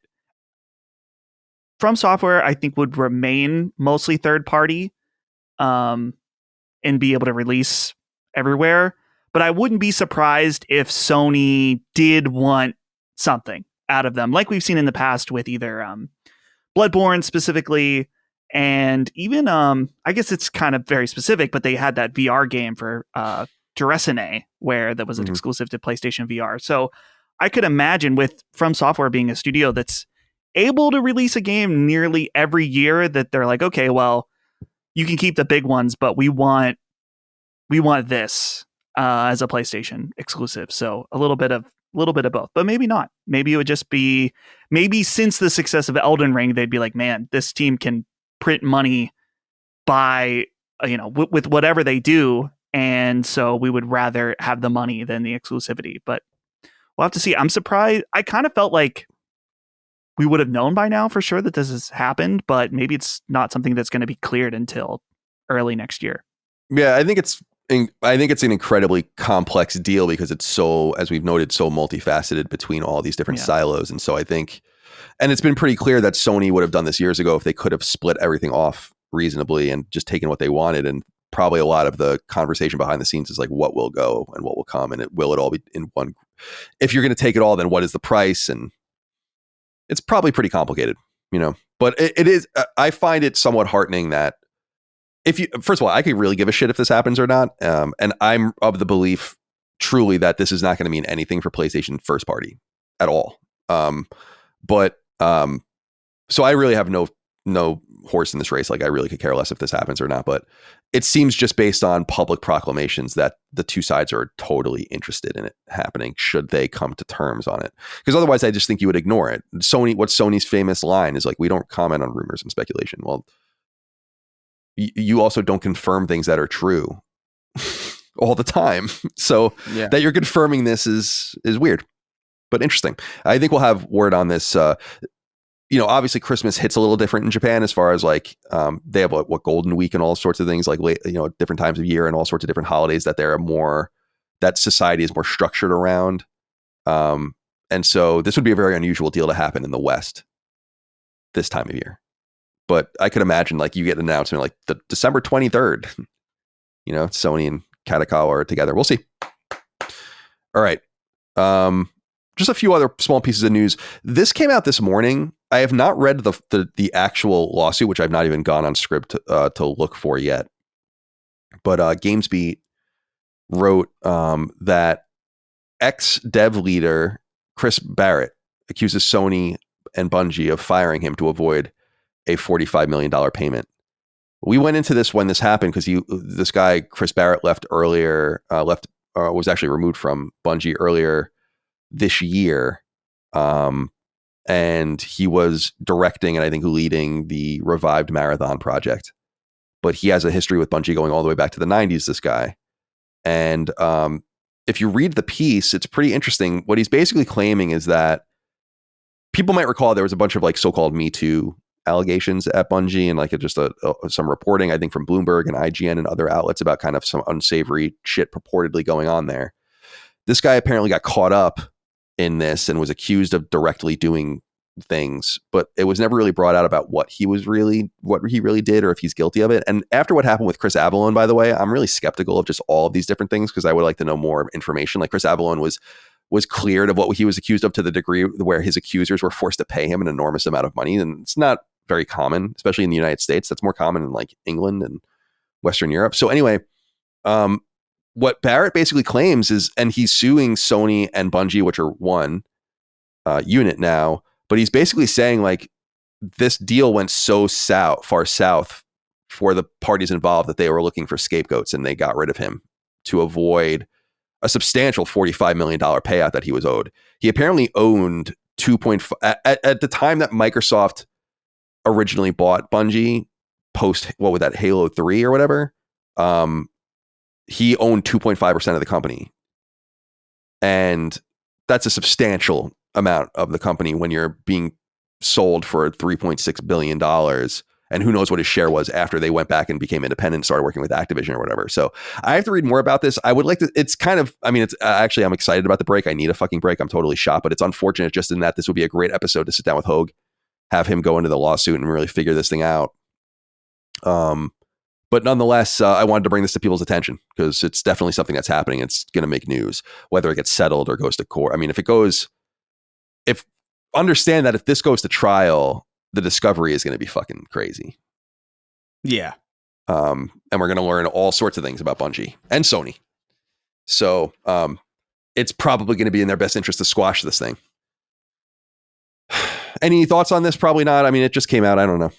From Software, I think, would remain mostly third party and be able to release everywhere. But I wouldn't be surprised if Sony did want something out of them, like we've seen in the past with either Bloodborne specifically, and even I guess it's kind of very specific, but they had that VR game for Duresine, where that was an exclusive to PlayStation VR. So I could imagine with From Software being a studio that's able to release a game nearly every year, that they're like, okay, well, you can keep the big ones, but we want this as a PlayStation exclusive. So a little bit of both, but maybe not. Maybe it would just be, since the success of Elden Ring, they'd be like, man, this team can print money by, with whatever they do. And so we would rather have the money than the exclusivity, but we'll have to see. I'm surprised. I kind of felt like we would have known by now for sure that this has happened, but maybe it's not something that's going to be cleared until early next year. Yeah, I think it's an incredibly complex deal because it's so, as we've noted, so multifaceted between all these different silos. And so I think, and it's been pretty clear that Sony would have done this years ago if they could have split everything off reasonably and just taken what they wanted. And probably a lot of the conversation behind the scenes is like, what will go and what will come, and will it all be in one? If you're going to take it all, then what is the price? And it's probably pretty complicated, but it is, I find it somewhat heartening that first of all, I could really give a shit if this happens or not. And I'm of the belief truly that this is not going to mean anything for PlayStation first party at all. So I really have no horse in this race. Like, I really could care less if this happens or not, but it seems just based on public proclamations that the two sides are totally interested in it happening should they come to terms on it. Because otherwise I just think you would ignore it. What's Sony's famous line is like, we don't comment on rumors and speculation. Well, you also don't confirm things that are true all the time. So that you're confirming this is weird, but interesting. I think we'll have word on this. Obviously Christmas hits a little different in Japan as far as like, they have what Golden Week and all sorts of things like late, different times of year and all sorts of different holidays that society is more structured around. And so this would be a very unusual deal to happen in the West this time of year. But I could imagine like you get an announcement like the December 23rd, Sony and Kadokawa are together. We'll see. All right. Just a few other small pieces of news. This came out this morning. I have not read the actual lawsuit, which I've not even gone on script to look for yet. But GamesBeat wrote that ex-dev leader Chris Barrett accuses Sony and Bungie of firing him to avoid a $45 million payment. We went into this when this happened because this guy Chris Barrett was actually removed from Bungie earlier this year, and he was directing and I think leading the revived Marathon project. But he has a history with Bungie going all the way back to the 90s. This guy, and if you read the piece, it's pretty interesting. What he's basically claiming is that people might recall there was a bunch of like so-called Me Too allegations at Bungie and like some reporting, I think from Bloomberg and IGN and other outlets about kind of some unsavory shit purportedly going on there. This guy apparently got caught up in this and was accused of directly doing things, but it was never really brought out about what he really did or if he's guilty of it. And after what happened with Chris Avellone, by the way, I'm really skeptical of just all of these different things because I would like to know more information. Like Chris Avellone was cleared of what he was accused of to the degree where his accusers were forced to pay him an enormous amount of money. And it's not very common, especially in the United States. That's more common in like England and Western Europe. So anyway, what Barrett basically claims is, and he's suing Sony and Bungie, which are one unit now, but he's basically saying like this deal went so far south for the parties involved that they were looking for scapegoats and they got rid of him to avoid a substantial $45 million payout that he was owed. He apparently owned 2.5 at the time that Microsoft originally bought Bungie post, Halo 3 or whatever. He owned 2.5% of the company. And that's a substantial amount of the company when you're being sold for $3.6 billion. And who knows what his share was after they went back and became independent and started working with Activision or whatever. So I have to read more about this. I would like to, it's kind of, it's actually, I'm excited about the break. I need a fucking break. I'm totally shocked, but it's unfortunate just in that this would be a great episode to sit down with Hogue, have him go into the lawsuit and really figure this thing out. But nonetheless, I wanted to bring this to people's attention because it's definitely something that's happening. It's going to make news, whether it gets settled or goes to court. Understand that if this goes to trial, the discovery is going to be fucking crazy. Yeah. And we're going to learn all sorts of things about Bungie and Sony. So it's probably going to be in their best interest to squash this thing. Any thoughts on this? Probably not. It just came out. I don't know.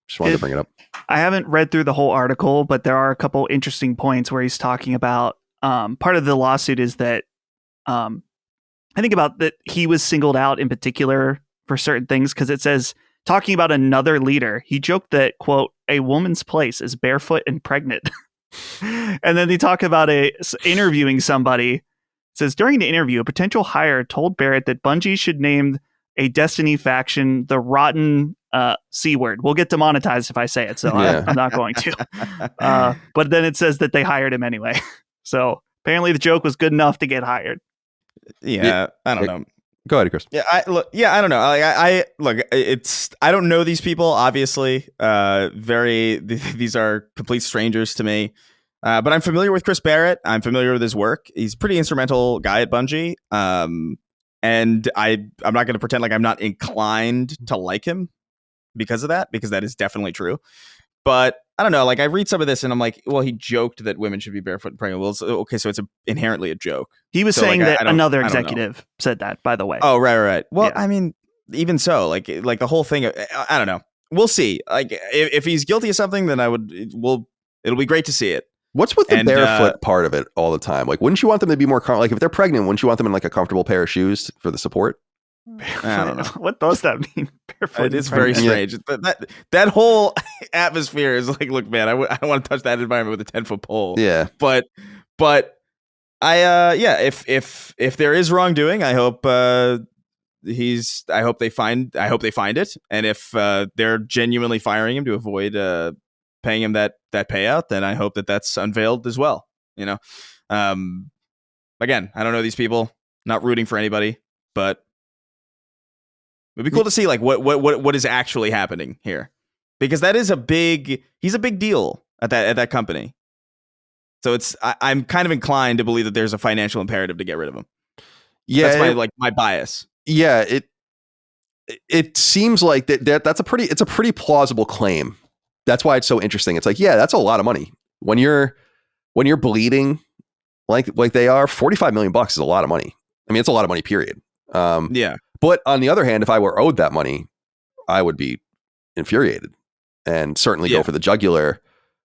Just wanted to bring it up. I haven't read through the whole article, but there are a couple interesting points where he's talking about part of the lawsuit is that I think about that he was singled out in particular for certain things because it says, talking about another leader, he joked that, quote, a woman's place is barefoot and pregnant. And then they talk about interviewing somebody. It says, during the interview, a potential hire told Barrett that Bungie should name a Destiny faction, the rotten C word. We'll get demonetized if I say it, so I'm not going to. But then it says that they hired him anyway. So apparently the joke was good enough to get hired. Yeah, I don't know. Go ahead, Chris. Yeah, I don't know. I look. I don't know these people. Obviously, these are complete strangers to me. But I'm familiar with Chris Barrett. I'm familiar with his work. He's a pretty instrumental guy at Bungie. And I'm not going to pretend like I'm not inclined to like him because of that, because that is definitely true. But I don't know. Like, I read some of this and I'm like, well, he joked that women should be barefoot and pregnant. Well, okay, so it's inherently a joke. He was saying that another executive said that, by the way. Oh, right. Well, yeah. I mean, even so, like the whole thing, I don't know. We'll see. Like, if he's guilty of something, then it'll be great to see it. What's with the barefoot part of it all the time? Like, wouldn't you want them to be more like, if they're pregnant, wouldn't you want them in like a comfortable pair of shoes for the support? I don't know. What does that mean? It is very strange. Yeah. That whole atmosphere is like, look, man, I don't want to touch that environment with a 10-foot pole. Yeah. But if there is wrongdoing, I hope they find it. And if they're genuinely firing him to avoid paying him that payout, then I hope that's unveiled as well. You know, again, I don't know these people, not rooting for anybody, but it'd be cool to see like what is actually happening here, because that is he's a big deal at that company. So I'm kind of inclined to believe that there's a financial imperative to get rid of him. Yeah, that's my bias. Yeah, it seems like that's a pretty plausible claim. That's why it's so interesting. It's like, yeah, that's a lot of money. When you're bleeding like they are, $45 million is a lot of money. I mean, it's a lot of money, period. Yeah. But on the other hand, if I were owed that money, I would be infuriated and certainly go for the jugular.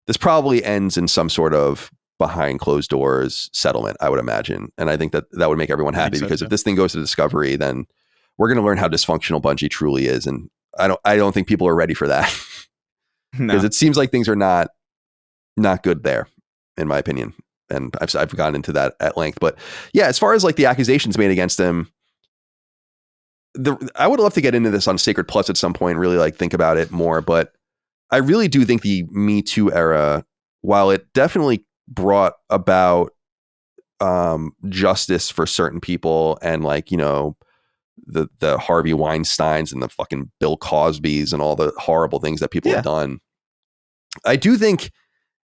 This probably ends in some sort of behind closed doors settlement, I would imagine. And I think that would make everyone happy, because if this thing goes to Discovery, then we're going to learn how dysfunctional Bungie truly is. And I don't think people are ready for that. Because it seems like things are not good there, in my opinion. And I've gone into that at length. But yeah, as far as like the accusations made against him, I would love to get into this on Sacred Plus at some point, really like think about it more. But I really do think the Me Too era, while it definitely brought about justice for certain people, and like, you know, the Harvey Weinsteins and the fucking Bill Cosbys and all the horrible things that people have done, I do think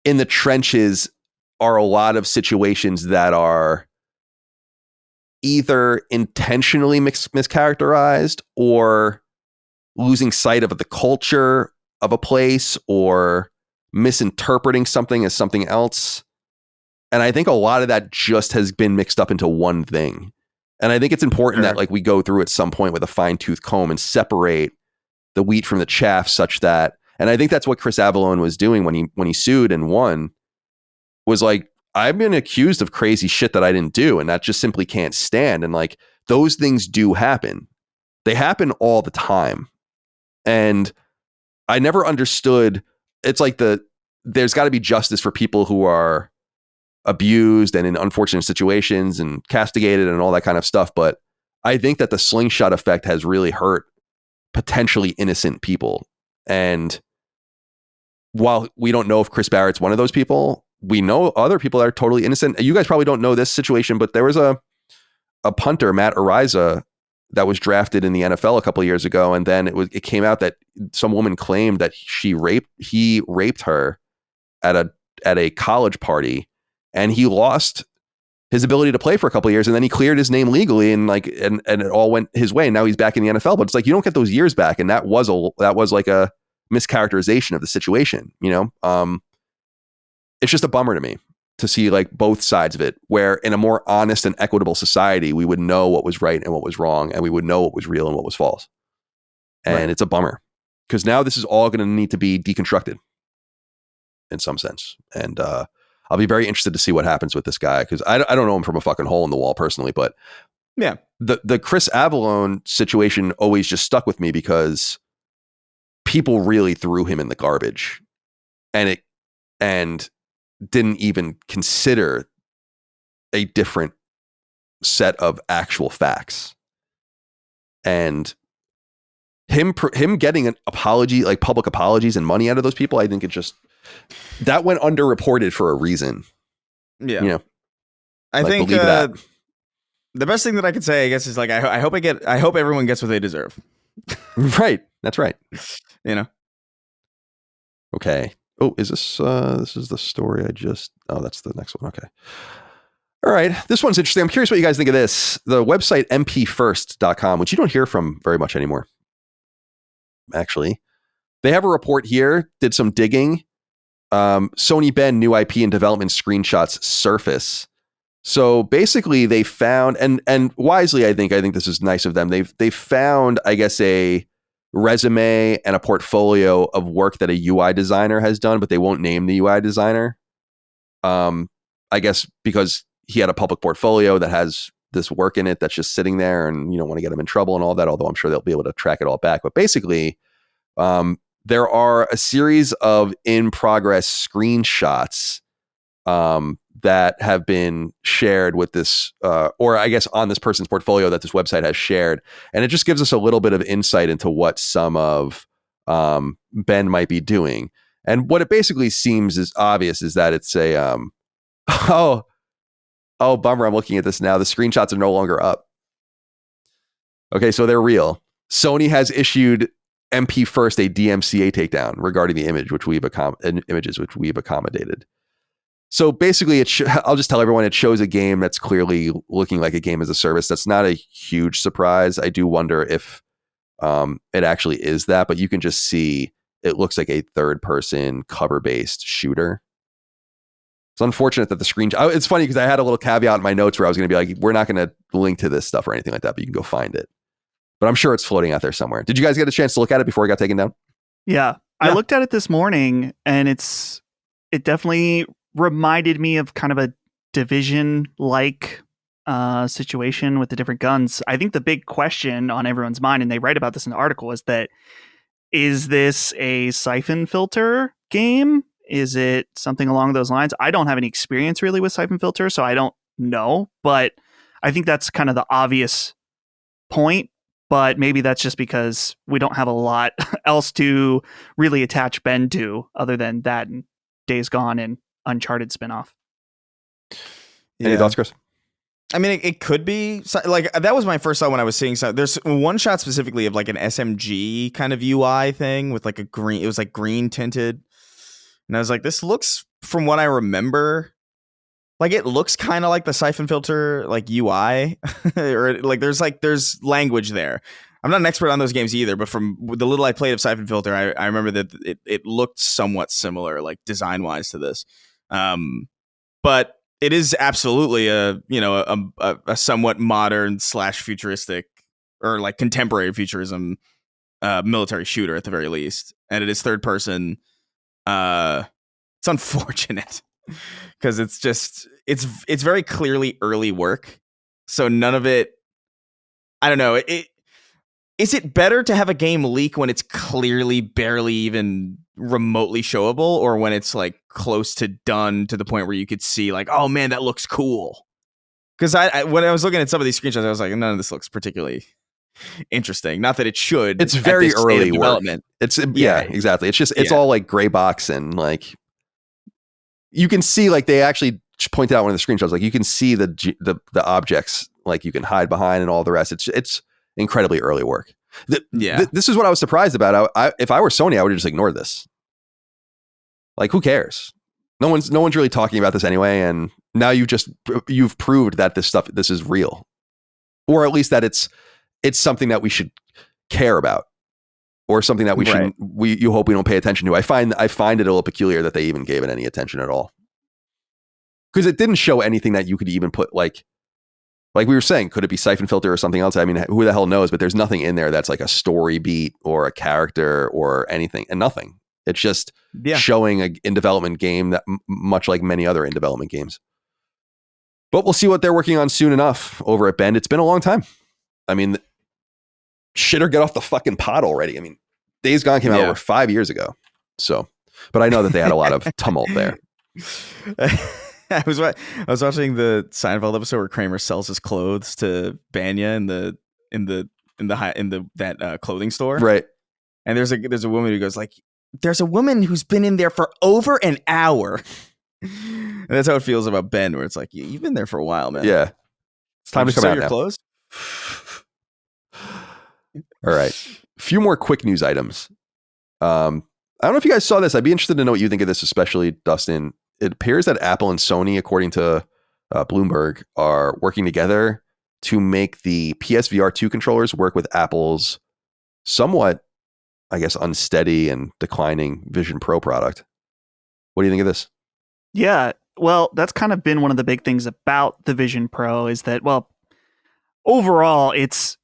in the trenches are a lot of situations that are either intentionally mischaracterized, or losing sight of the culture of a place, or misinterpreting something as something else. And I think a lot of that just has been mixed up into one thing. And I think it's important that like we go through at some point with a fine-tooth comb and separate the wheat from the chaff, such that, and I think that's what Chris Avallone was doing when he sued and won, was like, I've been accused of crazy shit that I didn't do, and that just simply can't stand. And like, those things do happen. They happen all the time. And I never understood, it's like there's got to be justice for people who are abused and in unfortunate situations and castigated and all that kind of stuff. But I think that the slingshot effect has really hurt potentially innocent people. And while we don't know if Chris Barrett's one of those people, we know other people that are totally innocent. You guys probably don't know this situation, but there was a punter, Matt Ariza, that was drafted in the NFL a couple of years ago, and then it came out that some woman claimed that he raped her at a college party, and he lost his ability to play for a couple of years, and then he cleared his name legally, and it all went his way. And now he's back in the NFL, but it's like, you don't get those years back, and that was like a mischaracterization of the situation, you know. It's just a bummer to me to see like both sides of it, where in a more honest and equitable society, we would know what was right and what was wrong, and we would know what was real and what was false. And It's a bummer, because now this is all going to need to be deconstructed in some sense. And I'll be very interested to see what happens with this guy, because I don't know him from a fucking hole in the wall personally, but yeah, the Chris Avallone situation always just stuck with me, because people really threw him in the garbage, and didn't even consider a different set of actual facts. And him getting an apology, like public apologies and money out of those people, I think that went underreported for a reason. Yeah. You know, I like, think believe that. the best thing that I could say, I guess, is like I hope everyone gets what they deserve. Right. That's right. You know. Okay. Oh, is this is the story that's the next one. Okay. All right. This one's interesting. I'm curious what you guys think of this. The website mpfirst.com, which you don't hear from very much anymore. Actually, they have a report here, did some digging. Sony Bend new IP and development screenshots surface. So basically they found, and wisely, I think this is nice of them. They found, I guess, a resume and a portfolio of work that a UI designer has done, but they won't name the UI designer. I guess because he had a public portfolio that has this work in it that's just sitting there, and you don't want to get him in trouble and all that, although I'm sure they'll be able to track it all back. But basically, there are a series of in-progress screenshots that have been shared with this, or I guess on this person's portfolio that this website has shared. And it just gives us a little bit of insight into what some of Ben might be doing. And what it basically seems is obvious is that it's a, oh, bummer. I'm looking at this now. The screenshots are no longer up. Okay, so they're real. Sony has issued MP First a DMCA takedown regarding the images which we've accommodated. So basically, I'll just tell everyone it shows a game that's clearly looking like a game as a service. That's not a huge surprise. I do wonder if it actually is that, but you can just see it looks like a third-person cover-based shooter. It's unfortunate that the screen... It's funny because I had a little caveat in my notes where I was going to be like, we're not going to link to this stuff or anything like that, but you can go find it. But I'm sure it's floating out there somewhere. Did you guys get a chance to look at it before it got taken down? Yeah. I looked at it this morning, and it definitely reminded me of kind of a Division-like situation with the different guns. I think the big question on everyone's mind, and they write about this in the article, is that, is this a siphon filter game? Is it something along those lines? I don't have any experience really with siphon filter, so I don't know, but I think that's kind of the obvious point. But maybe that's just because we don't have a lot else to really attach Ben to other than that and Days Gone and Uncharted spinoff. Any thoughts, Chris? I mean, it could be like that was my first thought when I was seeing some. There's one shot specifically of like an SMG kind of UI thing with like a green. It was like green tinted, and I was like, this looks, from what I remember, like it looks kind of like the siphon filter like UI, or like there's language there. I'm not an expert on those games either, but from the little I played of siphon filter, I remember that it looked somewhat similar, like design wise, to this. But it is absolutely a somewhat modern / futuristic or like contemporary futurism military shooter at the very least, and it is third person. It's unfortunate because it's very clearly early work, so none of it. I don't know. Is it better to have a game leak when it's clearly barely even remotely showable, or when it's like close to done to the point where you could see like, oh man, that looks cool? Because when I was looking at some of these screenshots, I was like, none of this looks particularly interesting. Not that it should. It's very early development. It's exactly. It's just it's all like gray box, and like you can see like they actually pointed out one of the screenshots. Like you can see the objects like you can hide behind and all the rest. It's incredibly early work. This is what I was surprised about. If I were Sony, I would have just ignored this. Like, who cares? No one's really talking about this anyway. And now you've proved that this is real, or at least that it's something that we should care about, or something that you hope we don't pay attention to. I find it a little peculiar that they even gave it any attention at all, because it didn't show anything that you could even put like we were saying, could it be siphon filter or something else? I mean, who the hell knows? But there's nothing in there that's like a story beat or a character or anything, and nothing. It's just showing an in development game that much like many other in development games. But we'll see what they're working on soon enough over at Bend. It's been a long time. I mean, shit or get off the fucking pot already. I mean, Days Gone came out over 5 years ago. So, but I know that they had a lot of tumult there. I was watching the Seinfeld episode where Kramer sells his clothes to Banya in the that clothing store, Right. and there's a woman who goes like, "There's a woman who's been in there for over an hour." And that's how it feels about Ben, where it's like, you've been there for a while, man. Yeah. It's time to come out your now. clothes. All right. A few more quick news items. I don't know if you guys saw this. I'd be interested to know what you think of this, especially Dustin. It appears that Apple and Sony, according to Bloomberg, are working together to make the PSVR 2 controllers work with Apple's somewhat, I guess, unsteady and declining Vision Pro product. What do you think of this? Yeah, well, that's kind of been one of the big things about the Vision Pro is that, well, overall, it's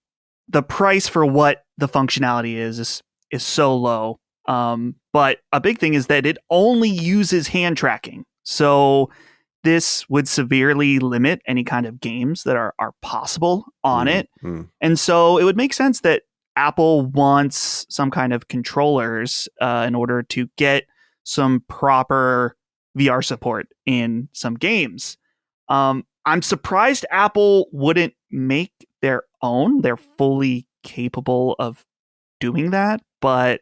the price for what the functionality is so low. But a big thing is that it only uses hand tracking. So this would severely limit any kind of games that are possible on it. And so it would make sense that Apple wants some kind of controllers in order to get some proper VR support in some games. I'm surprised Apple wouldn't make their own. They're fully capable of doing that, but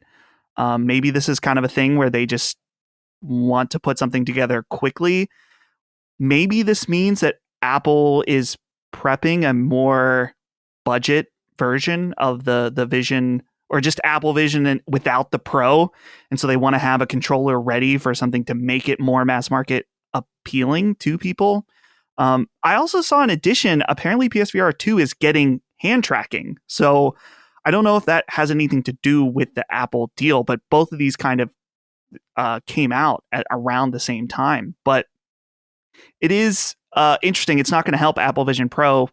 maybe this is kind of a thing where they just want to put something together quickly. Maybe this means that Apple is prepping a more budget version of the Vision, or just Apple Vision and without the Pro. And so they want to have a controller ready for something to make it more mass market appealing to people. I also saw in addition, apparently PSVR 2 is getting hand tracking. So I don't know if that has anything to do with the Apple deal, but both of these kind of came out at around the same time. But it is interesting. It's not going to help Apple Vision Pro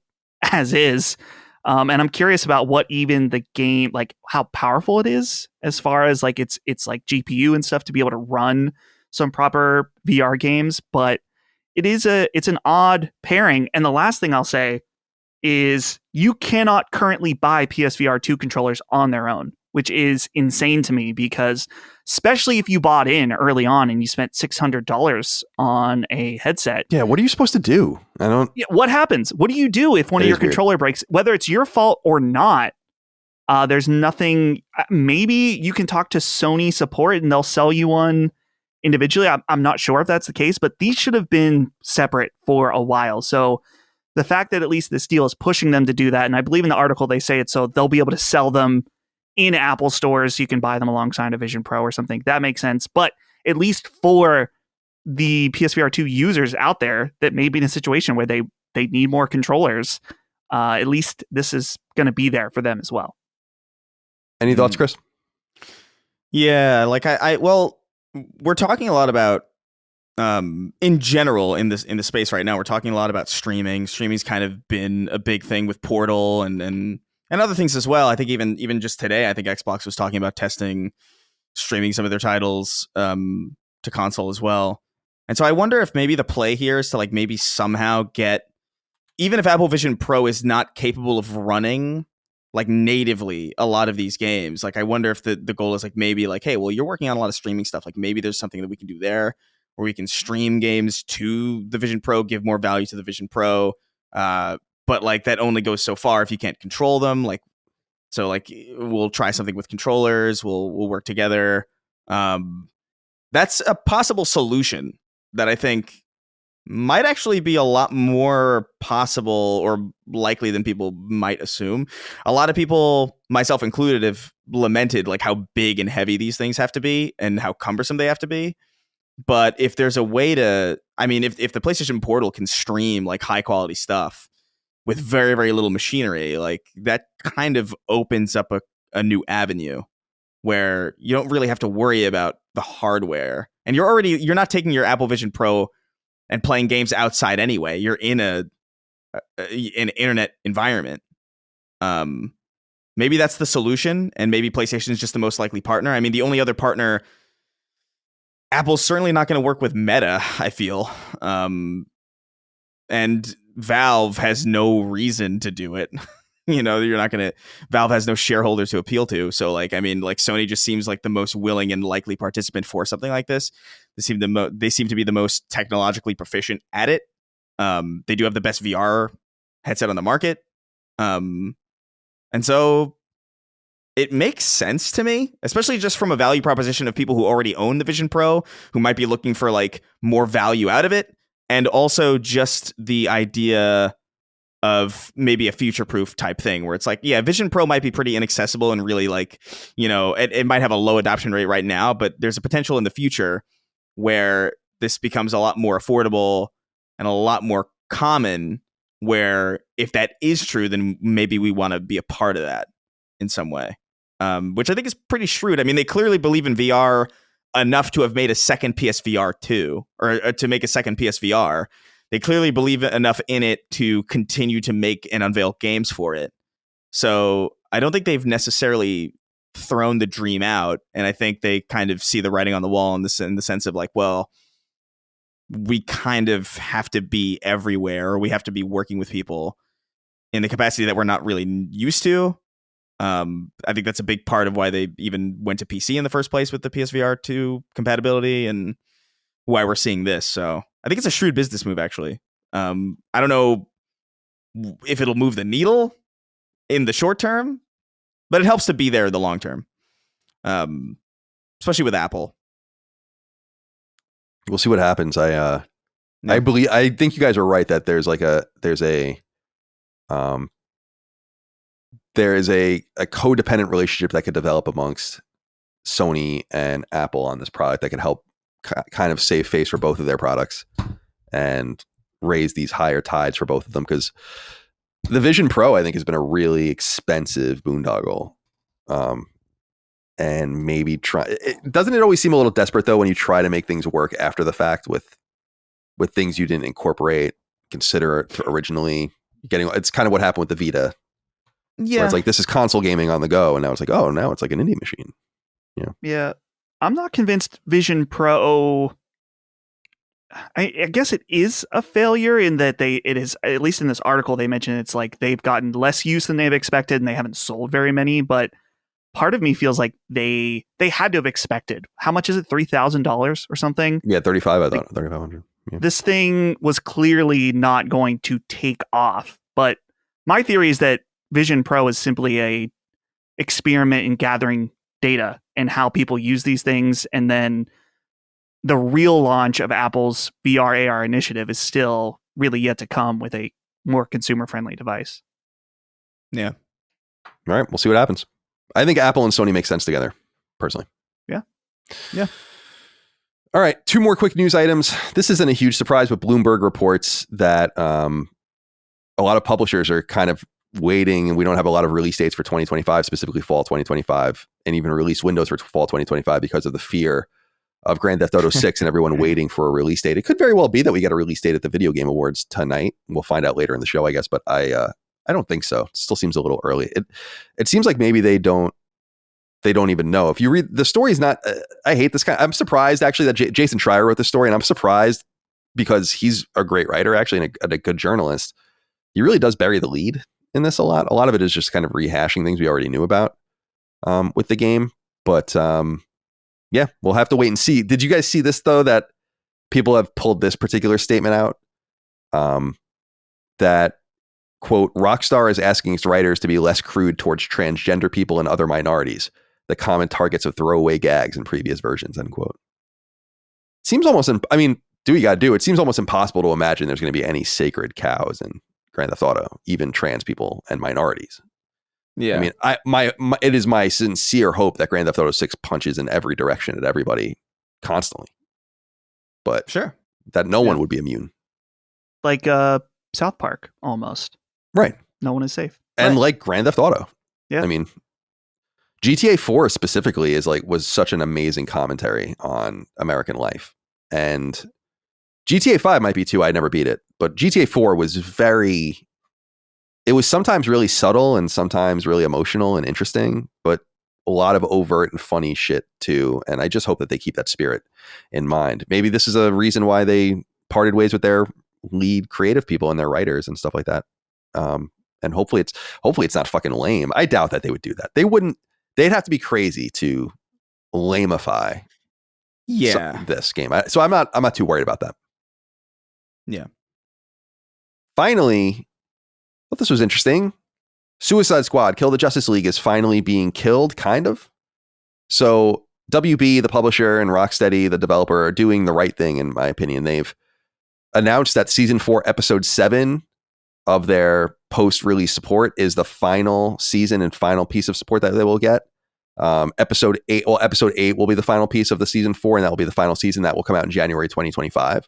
as is. And I'm curious about what even the game, like how powerful it is as far as like it's like GPU and stuff to be able to run some proper VR games. But it's an odd pairing. And the last thing I'll say is you cannot currently buy PSVR 2 controllers on their own, which is insane to me because especially if you bought in early on and you spent $600 on a headset. Yeah, what are you supposed to do? I don't. Yeah, what happens? What do you do if one of your controller breaks? Whether it's your fault or not, there's nothing. Maybe you can talk to Sony support and they'll sell you one individually. I'm not sure if that's the case, but these should have been separate for a while. So the fact that at least this deal is pushing them to do that, and I believe in the article they say it so they'll be able to sell them in Apple stores. You can buy them alongside a Vision Pro or something. That makes sense. But at least for the PSVR 2 users out there that may be in a situation where they need more controllers, at least this is going to be there for them as well. Any thoughts, Chris? Yeah, like well, we're talking a lot about in general in the space right now. We're talking a lot about streaming. Streaming's kind of been a big thing with Portal and other things as well. I think even just today, I think Xbox was talking about testing streaming some of their titles to console as well. And so I wonder if maybe the play here is to like maybe somehow get, even if Apple Vision Pro is not capable of running like natively a lot of these games, like I wonder if the goal is like maybe like, hey, well, you're working on a lot of streaming stuff. Like maybe there's something that we can do there where we can stream games to the Vision Pro, give more value to the Vision Pro. But like that only goes so far if you can't control them. Like, so like we'll try something with controllers. We'll work together. That's a possible solution that I think might actually be a lot more possible or likely than people might assume. A lot of people, myself included, have lamented like how big and heavy these things have to be and how cumbersome they have to be. But if there's a way to, I mean, if the PlayStation Portal can stream like high quality stuff with very, very little machinery, like that kind of opens up a new avenue where you don't really have to worry about the hardware. And you're not taking your Apple Vision Pro and playing games outside anyway. You're in an internet environment. Maybe that's the solution, and maybe PlayStation is just the most likely partner. I mean, the only other partner, Apple's certainly not going to work with Meta, I feel. And Valve has no reason to do it. You know, Valve has no shareholders to appeal to. So like, I mean, like Sony just seems like the most willing and likely participant for something like this. They seem to be the most technologically proficient at it. They do have the best VR headset on the market. And so it makes sense to me, especially just from a value proposition of people who already own the Vision Pro, who might be looking for like more value out of it. And also just the idea of maybe a future-proof type thing where it's like, yeah, Vision Pro might be pretty inaccessible and really like, it might have a low adoption rate right now, but there's a potential in the future where this becomes a lot more affordable and a lot more common, where if that is true, then maybe we want to be a part of that in some way, which I think is pretty shrewd. I mean, they clearly believe in VR enough to have made a second PSVR 2 or to make a second PSVR. They clearly believe enough in it to continue to make and unveil games for it. So I don't think they've necessarily thrown the dream out. And I think they kind of see the writing on the wall in the sense of like, well, we kind of have to be everywhere, or we have to be working with people in the capacity that we're not really used to. I think that's a big part of why they even went to PC in the first place with the PSVR 2 compatibility, and why we're seeing this. So I think it's a shrewd business move, actually. I don't know if it'll move the needle in the short term, but it helps to be there in the long term, especially with Apple. We'll see what happens. I think you guys are right that there's a codependent relationship that could develop amongst Sony and Apple on this product that could help kind of save face for both of their products and raise these higher tides for both of them, because the Vision Pro, I think, has been a really expensive boondoggle. And maybe doesn't it always seem a little desperate though when you try to make things work after the fact with things you didn't consider originally getting? It's kind of what happened with the Vita. Yeah, where it's like, this is console gaming on the go, and now it's like, oh, now it's like an indie machine. Yeah, I'm not convinced Vision Pro. I guess it is a failure in that it is, at least in this article they mentioned, it's like they've gotten less use than they've expected and they haven't sold very many. But part of me feels like they had to have expected. How much is it? $3,000 or something? Yeah, 35. I thought 3,500. Yeah. This thing was clearly not going to take off. But my theory is that Vision Pro is simply a experiment in gathering data and how people use these things, and then the real launch of Apple's VR AR initiative is still really yet to come with a more consumer-friendly device. Yeah. All right, we'll see what happens. I think Apple and Sony make sense together, personally. Yeah. All right, 2 more quick news items. This isn't a huge surprise, but Bloomberg reports that a lot of publishers are kind of waiting, and we don't have a lot of release dates for 2025, specifically fall 2025, and even release windows for fall 2025 because of the fear of Grand Theft Auto 6 and everyone waiting for a release date. It could very well be that we get a release date at the Video Game Awards tonight. We'll find out later in the show, I guess, but I don't think so. It still seems a little early. It seems like maybe they don't even know. If you read the story, is not. I hate this kind. I'm surprised actually that Jason Schreier wrote this story, and I'm surprised because he's a great writer actually and a good journalist. He really does bury the lead in this a lot. A lot of it is just kind of rehashing things we already knew about with the game, but. Yeah, we'll have to wait and see. Did you guys see this, though, that people have pulled this particular statement out? That, quote, Rockstar is asking its writers to be less crude towards transgender people and other minorities, the common targets of throwaway gags in previous versions, end quote. Seems almost, do what you got to do. It seems almost impossible to imagine there's going to be any sacred cows in Grand Theft Auto, even trans people and minorities. Yeah. I mean, it is my sincere hope that Grand Theft Auto 6 punches in every direction at everybody constantly. But sure, that no one would be immune. Like South Park, almost. Right. No one is safe. And like Grand Theft Auto. Yeah. I mean, GTA 4 specifically was such an amazing commentary on American life. And GTA 5 might be too. I never beat it. But GTA 4 was it was sometimes really subtle and sometimes really emotional and interesting, but a lot of overt and funny shit too. And I just hope that they keep that spirit in mind. Maybe this is a reason why they parted ways with their lead creative people and their writers and stuff like that. And hopefully it's not fucking lame. I doubt that they would do that. They'd have to be crazy to lamify this game. So I'm not too worried about that. Yeah. Finally, I thought this was interesting. Suicide Squad, Kill the Justice League is finally being killed, kind of. So WB, the publisher, and Rocksteady, the developer, are doing the right thing, in my opinion. They've announced that Season 4, Episode 7 of their post-release support is the final season and final piece of support that they will get. Episode 8 will be the final piece of the Season 4, and that will be the final season that will come out in January 2025.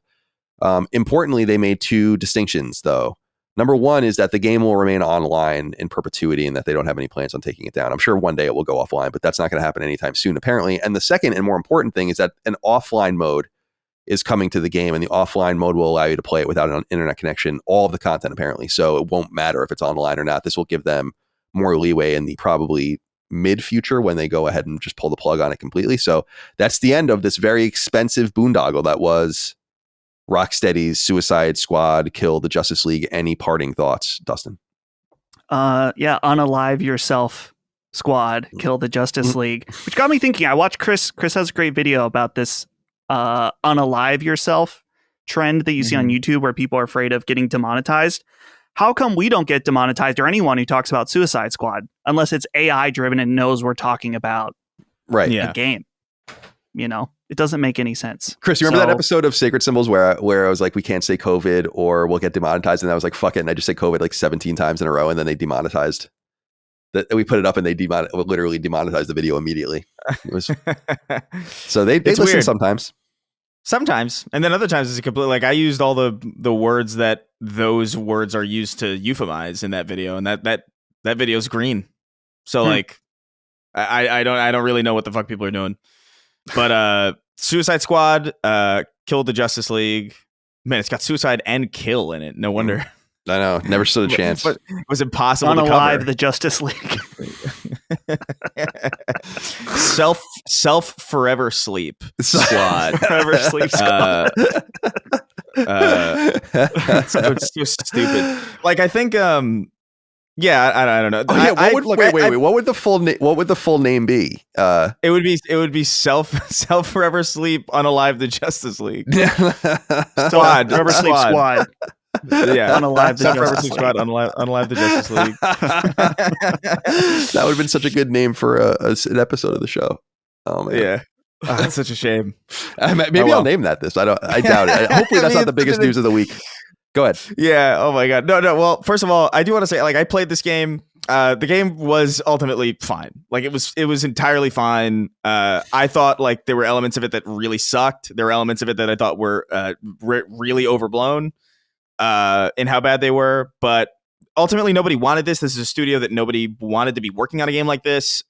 Importantly, they made two distinctions, though. Number one is that the game will remain online in perpetuity and that they don't have any plans on taking it down. I'm sure one day it will go offline, but that's not going to happen anytime soon, apparently. And the second and more important thing is that an offline mode is coming to the game, and the offline mode will allow you to play it without an internet connection, all of the content, apparently. So it won't matter if it's online or not. This will give them more leeway in the probably mid-future when they go ahead and just pull the plug on it completely. So that's the end of this very expensive boondoggle that was Rocksteady's Suicide Squad, Kill the Justice League. Any parting thoughts, Dustin? Yeah, Unalive Yourself Squad, Kill the Justice League, which got me thinking. I watched Chris has a great video about this Unalive Yourself trend that you see on YouTube where people are afraid of getting demonetized. How come we don't get demonetized, or anyone who talks about Suicide Squad, unless it's AI driven and knows we're talking about a game? You know, it doesn't make any sense. Chris, you remember that episode of Sacred Symbols where I was like, we can't say COVID or we'll get demonetized, and I was like, fuck it, and I just said COVID like 17 times in a row, and then they demonetized. We put it up and they literally demonetized the video immediately. It was so they listen weird. Sometimes, and then other times it's completely like I used all the words that those words are used to euphemize in that video, and that video's green. So like I don't really know what the fuck people are doing. But Suicide Squad, Kill the Justice League. Man, it's got suicide and kill in it. No wonder. I know. Never stood a chance. But it was impossible to cover. Unalive the Justice League. Self Forever Sleep Squad. Forever Sleep Squad. It's just stupid. Like I think yeah, I don't know. Oh, yeah, wait. What would the full name be? It would be self Forever Sleep Unalive the Justice League. Squad. Forever Sleep Squad. Yeah, Unalive the Forever Sleep Squad. Unalive the Justice League. That would have been such a good name for an episode of the show. Oh man. Yeah. Oh, that's such a shame. Maybe I'll name that this. I doubt it. Hopefully that's not the biggest news of the week. Go ahead. Yeah. Oh my God. No. Well, first of all, I do want to say, like, I played this game. The game was ultimately fine. Like, it was entirely fine. I thought like there were elements of it that really sucked. There were elements of it that I thought were really overblown in how bad they were. But ultimately, nobody wanted this. This is a studio that nobody wanted to be working on a game like this.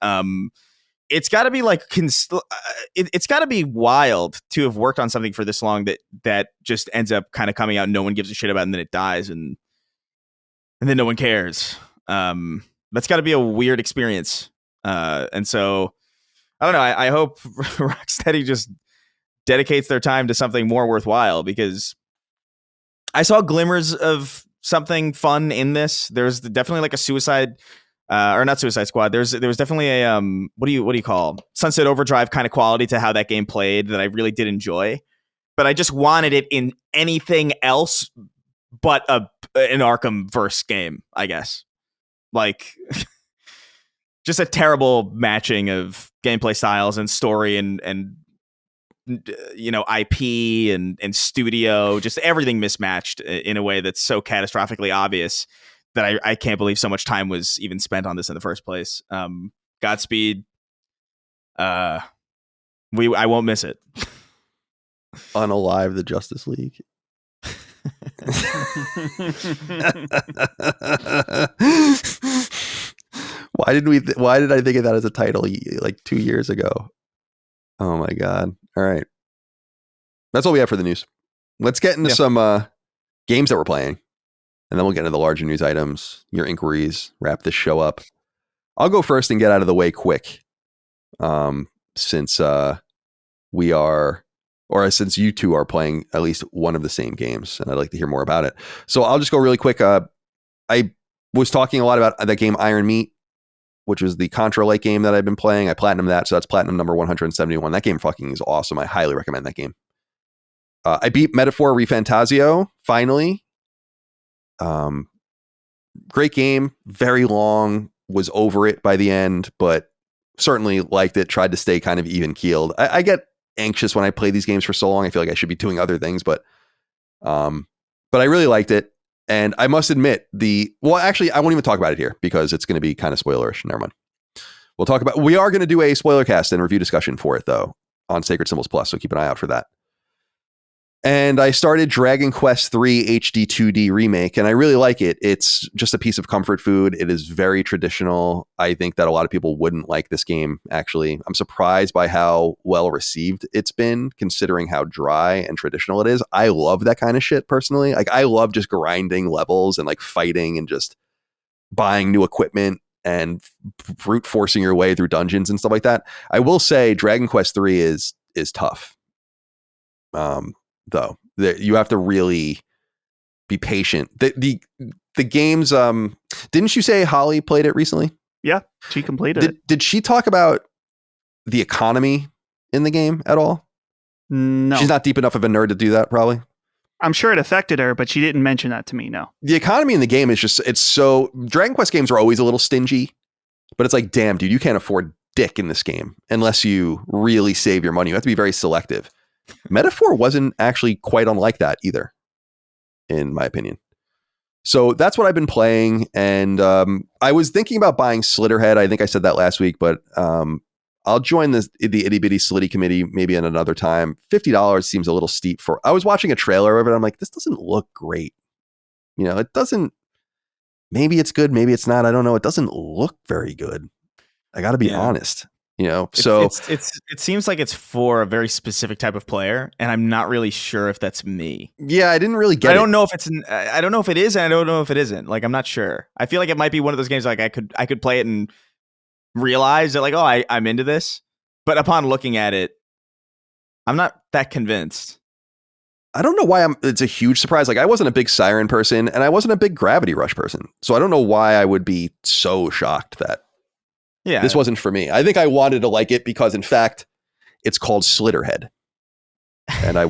It's got to be like it's got to be wild to have worked on something for this long that just ends up kind of coming out, no one gives a shit about, and then it dies, and then no one cares. That's got to be a weird experience. And so I don't know. I hope Rocksteady just dedicates their time to something more worthwhile, because I saw glimmers of something fun in this. There's definitely like a Suicide. Or not Suicide Squad. There was definitely a what do you call Sunset Overdrive kind of quality to how that game played that I really did enjoy, but I just wanted it in anything else but an Arkham-verse game, I guess. Like just a terrible matching of gameplay styles and story and you know, IP and studio, just everything mismatched in a way that's so catastrophically obvious that I can't believe so much time was even spent on this in the first place. Godspeed. I won't miss it. Unalive the Justice League. Why did I think of that as a title like 2 years ago? Oh my God. All right. That's all we have for the news. Let's get into some games that we're playing. And then we'll get into the larger news items, your inquiries, wrap this show up. I'll go first and get out of the way quick. Since we are, or since you two are playing at least one of the same games, and I'd like to hear more about it. So I'll just go really quick. I was talking a lot about that game Iron Meat, which was the Contra-like game that I've been playing. I platinumed that, so that's platinum number 171. That game fucking is awesome. I highly recommend that game. I beat Metaphor ReFantazio, finally. great game, very long, was over it by the end, but certainly liked it, tried to stay kind of even keeled. I get anxious when I play these games for so long. I feel like I should be doing other things, but I really liked it. And I must admit actually, I won't even talk about it here because it's going to be kind of spoilerish. Never mind. We are going to do a spoiler cast and review discussion for it though on Sacred Symbols Plus. So keep an eye out for that. And I started Dragon Quest III HD 2D remake, and I really like it. It's just a piece of comfort food. It is very traditional. I think that a lot of people wouldn't like this game, actually. I'm surprised by how well received it's been, considering how dry and traditional it is. I love that kind of shit, personally. Like, I love just grinding levels and like fighting and just buying new equipment and brute forcing your way through dungeons and stuff like that. I will say Dragon Quest III is tough. Though you have to really be patient. The games, didn't you say Holly played it recently? Yeah, she completed it. Did she talk about the economy in the game at all? No. She's not deep enough of a nerd to do that, probably. I'm sure it affected her, but she didn't mention that to me, no. The economy in the game is just, it's so, Dragon Quest games are always a little stingy, but it's like, damn, dude, you can't afford dick in this game unless you really save your money. You have to be very selective. Metaphor wasn't actually quite unlike that either, in my opinion. So that's what I've been playing. And I was thinking about buying Slitterhead. I think I said that last week, but I'll join the Itty Bitty Slitty Committee maybe at another time. $50 seems a little steep for, I was watching a trailer of it. I'm like, this doesn't look great. You know, it doesn't, maybe it's good, maybe it's not. I don't know. It doesn't look very good. I got to be honest. You know, so it seems like it's for a very specific type of player, and I'm not really sure if that's me. Yeah, I didn't really get it. I don't know if it's. I don't know if it is, and I don't know if it isn't. Like, I'm not sure. I feel like it might be one of those games. Like, I could play it and realize that, like, oh, I'm into this, but upon looking at it, I'm not that convinced. I don't know why it's a huge surprise. Like, I wasn't a big Siren person, and I wasn't a big Gravity Rush person, so I don't know why I would be so shocked that. Yeah, this wasn't for me. I think I wanted to like it because, in fact, it's called Slitterhead, and I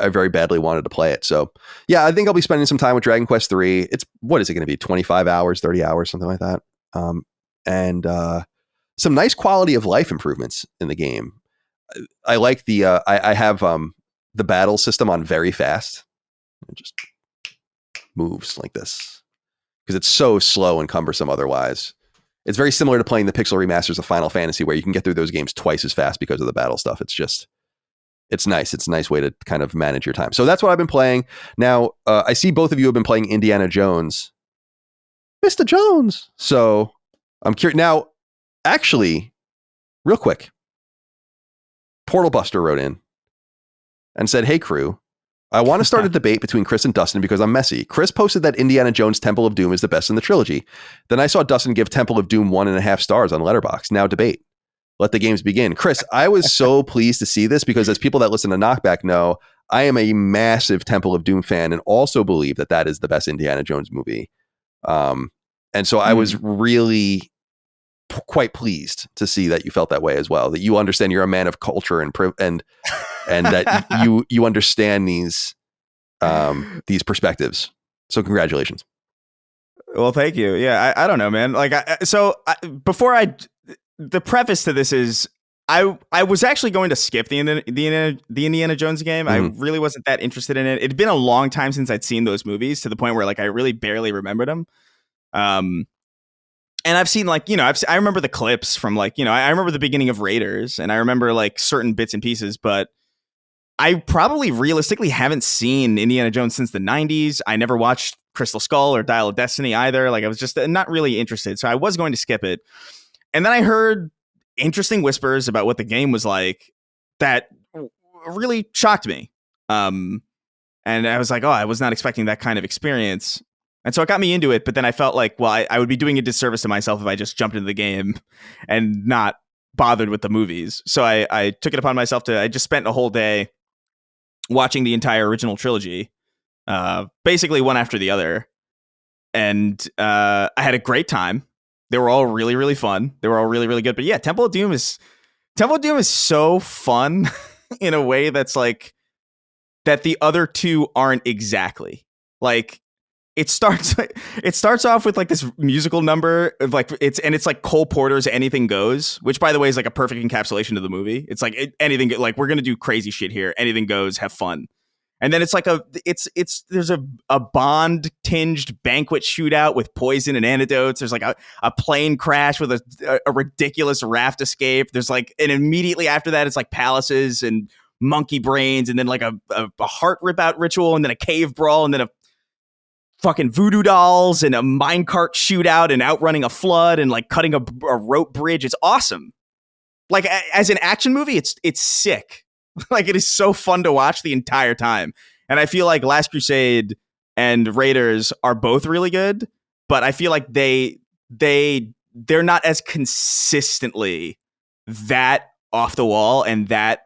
very badly wanted to play it. So, yeah, I think I'll be spending some time with Dragon Quest III. What is it going to be? 25 hours, 30 hours, something like that. And some nice quality of life improvements in the game. I like I have the battle system on very fast. It just moves like this because it's so slow and cumbersome otherwise. It's very similar to playing the pixel remasters of Final Fantasy, where you can get through those games twice as fast because of the battle stuff. It's nice. It's a nice way to kind of manage your time. So that's what I've been playing. Now, I see both of you have been playing Indiana Jones. Mr. Jones. So I'm curious. Now, actually, real quick, Portal Buster wrote in and said, "Hey, crew. I want to start a debate between Chris and Dustin because I'm messy. Chris posted that Indiana Jones Temple of Doom is the best in the trilogy. Then I saw Dustin give Temple of Doom 1.5 stars on Letterboxd. Now debate. Let the games begin." Chris, I was so pleased to see this because, as people that listen to Knockback know, I am a massive Temple of Doom fan and also believe that is the best Indiana Jones movie. And so I was really quite pleased to see that you felt that way as well, that you understand you're a man of culture and that you understand these perspectives. So congratulations. Well, thank you. Yeah, I don't know, man. Like, the preface to this is I was actually going to skip the Indiana Jones game. I really wasn't that interested in it. It'd been a long time since I'd seen those movies, to the point where, like, I really barely remembered them. And I've seen, like, you know, I remember the clips from, like, you know, I remember the beginning of Raiders, and I remember, like, certain bits and pieces, but I probably realistically haven't seen Indiana Jones since the 90s. I never watched Crystal Skull or Dial of Destiny either. Like, I was just not really interested. So I was going to skip it. And then I heard interesting whispers about what the game was like that really shocked me. And I was like, oh, I was not expecting that kind of experience. And so it got me into it. But then I felt like, well, I would be doing a disservice to myself if I just jumped into the game and not bothered with the movies. So I took it upon myself I just spent a whole day watching the entire original trilogy, basically one after the other. And I had a great time. They were all really, really fun. They were all really, really good. But yeah, Temple of Doom is so fun in a way that's like that the other two aren't exactly. Like, it starts off with like this musical number of like it's like Cole Porter's "Anything Goes," which by the way is like a perfect encapsulation of the movie. It's like anything, like we're gonna do crazy shit here. Anything goes, have fun. And then it's like there's a Bond tinged banquet shootout with poison and antidotes. There's like a plane crash with a ridiculous raft escape. There's like, and immediately after that, it's like palaces and monkey brains, and then like a heart rip out ritual, and then a cave brawl, and then a fucking voodoo dolls and a minecart shootout and outrunning a flood and like cutting a rope bridge. It's awesome. Like as an action movie, it's sick. Like it is so fun to watch the entire time. And I feel like Last Crusade and Raiders are both really good, but I feel like they're not as consistently that off the wall and that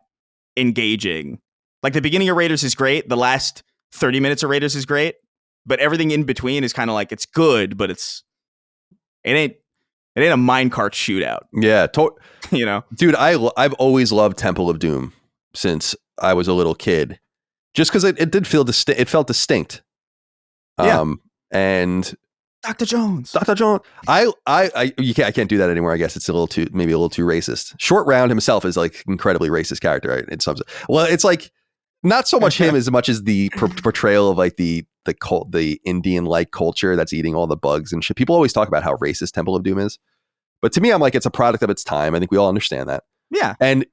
engaging. Like the beginning of Raiders is great. The last 30 minutes of Raiders is great. But everything in between is kind of like, it's good, but it ain't a minecart shootout. Yeah, you know, dude, I've always loved Temple of Doom since I was a little kid, just because it did feel distinct. It felt distinct. Yeah. And Dr. Jones, I can't do that anymore. I guess it's maybe a little too racist. Short Round himself is like incredibly racist character, right? It's like not so much him as much as the portrayal of like the Indian like culture that's eating all the bugs and shit. People always talk about how racist Temple of Doom is, but to me, I'm like, it's a product of its time. I think we all understand that. Yeah. And